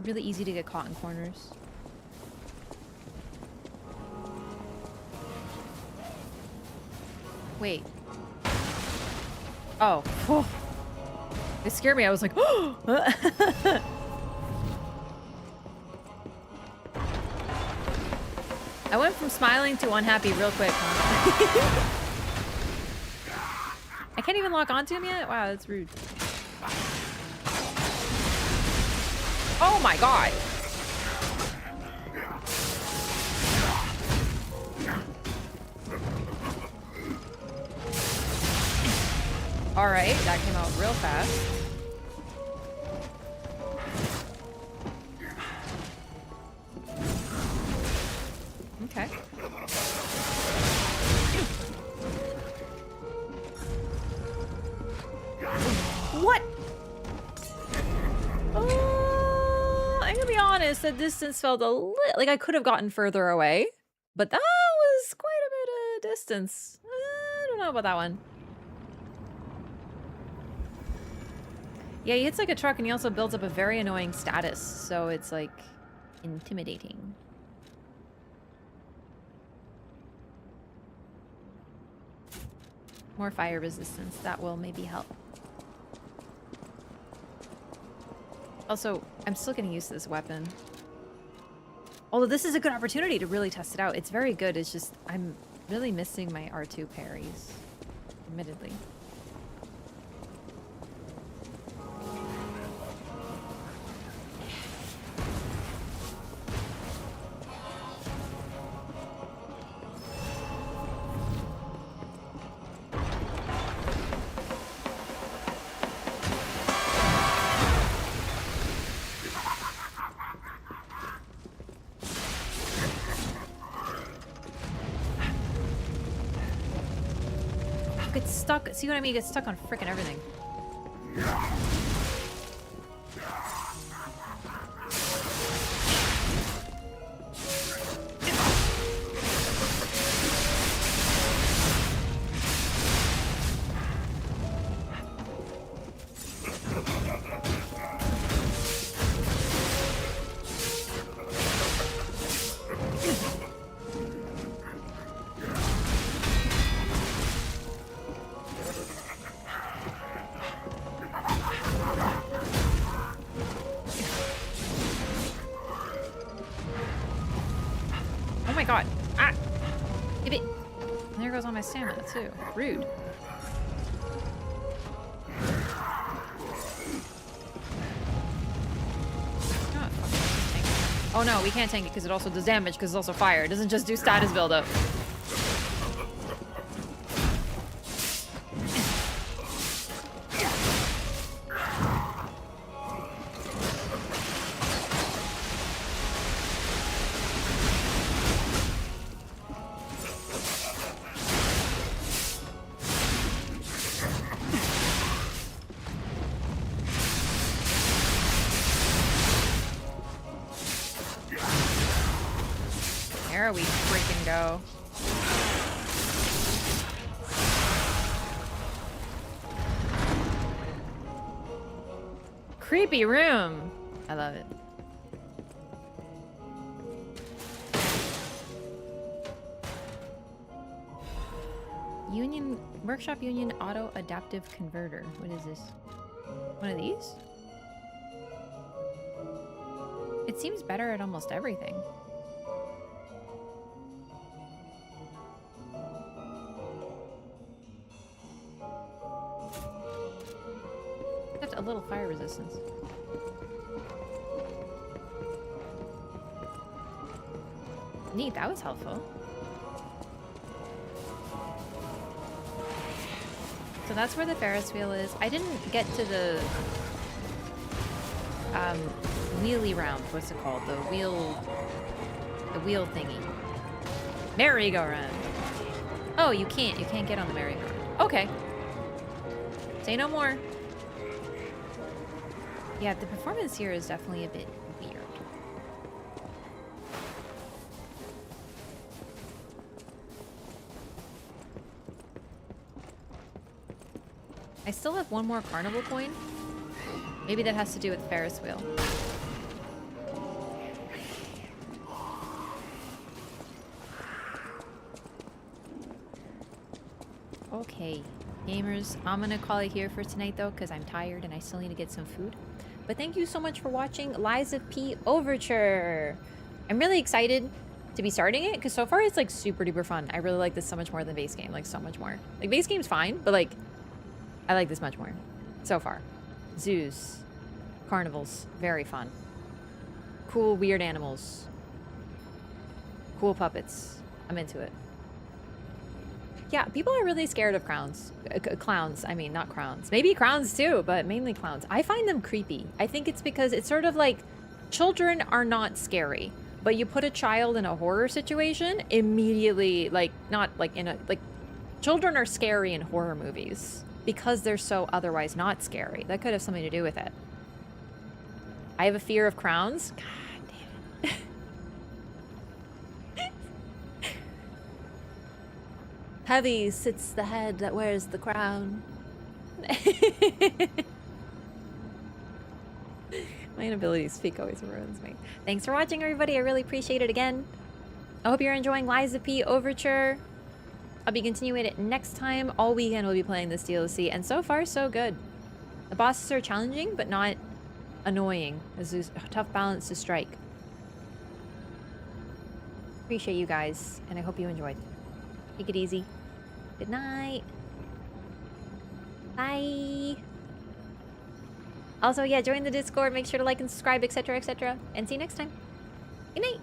Really easy to get caught in corners. Wait. Oh. Whew. It scared me. I was like, oh! I went from smiling to unhappy real quick, huh? I can't even lock onto him yet? Wow, that's rude. Oh my god! Alright, that came out real fast. Okay. What? I'm gonna be honest, the distance felt a little like I could have gotten further away, but that was quite a bit of distance. I don't know about that one. Yeah, he hits like a truck, and he also builds up a very annoying status, so it's like intimidating. More fire resistance, that will maybe help. Also, I'm still getting used to this weapon. Although this is a good opportunity to really test it out. It's very good, it's just I'm really missing my R2 parries, admittedly. stuck. See what I mean? You get stuck on frickin' everything. My stamina too. Rude. Oh no, we can't tank it because it also does damage because it's also fire. It doesn't just do status buildup. There we freaking go. Creepy room. I love it. Workshop Union Auto Adaptive Converter. What is this? One of these? It seems better at almost everything. A little fire resistance. Neat, that was helpful. So that's where the Ferris wheel is. I didn't get to the wheelie round. What's it called? The wheel thingy. Merry-go-round. Oh, you can't get on the merry-go-round. Okay. Say no more. Yeah, the performance here is definitely a bit weird. I still have one more carnival coin. Maybe that has to do with Ferris wheel. Okay, gamers, I'm gonna call it here for tonight though, because I'm tired and I still need to get some food. But thank you so much for watching Lies of P Overture. I'm really excited to be starting it because so far it's like super duper fun. I really like this so much more than base game, like so much more. Like base game's fine, but like I like this much more so far. Zoos, carnivals, very fun. Cool weird animals. Cool puppets. I'm into it. Yeah, people are really scared of clowns. Clowns, I mean, not crowns. Maybe crowns too, but mainly clowns. I find them creepy. I think it's because it's sort of like children are not scary, but you put a child in a horror situation, immediately, like, not like in a, like, children are scary in horror movies because they're so otherwise not scary. That could have something to do with it. I have a fear of crowns. God damn it. Heavy sits the head that wears the crown. My inability to speak always ruins me. Thanks for watching, everybody. I really appreciate it again. I hope you're enjoying Lies of P Overture. I'll be continuing it next time. All weekend we'll be playing this DLC, and so far, so good. The bosses are challenging, but not annoying. This is a tough balance to strike. Appreciate you guys, and I hope you enjoyed. Take it easy. Good night. Bye. Also, yeah, join the Discord. Make sure to like and subscribe, etc., etc. And see you next time. Good night.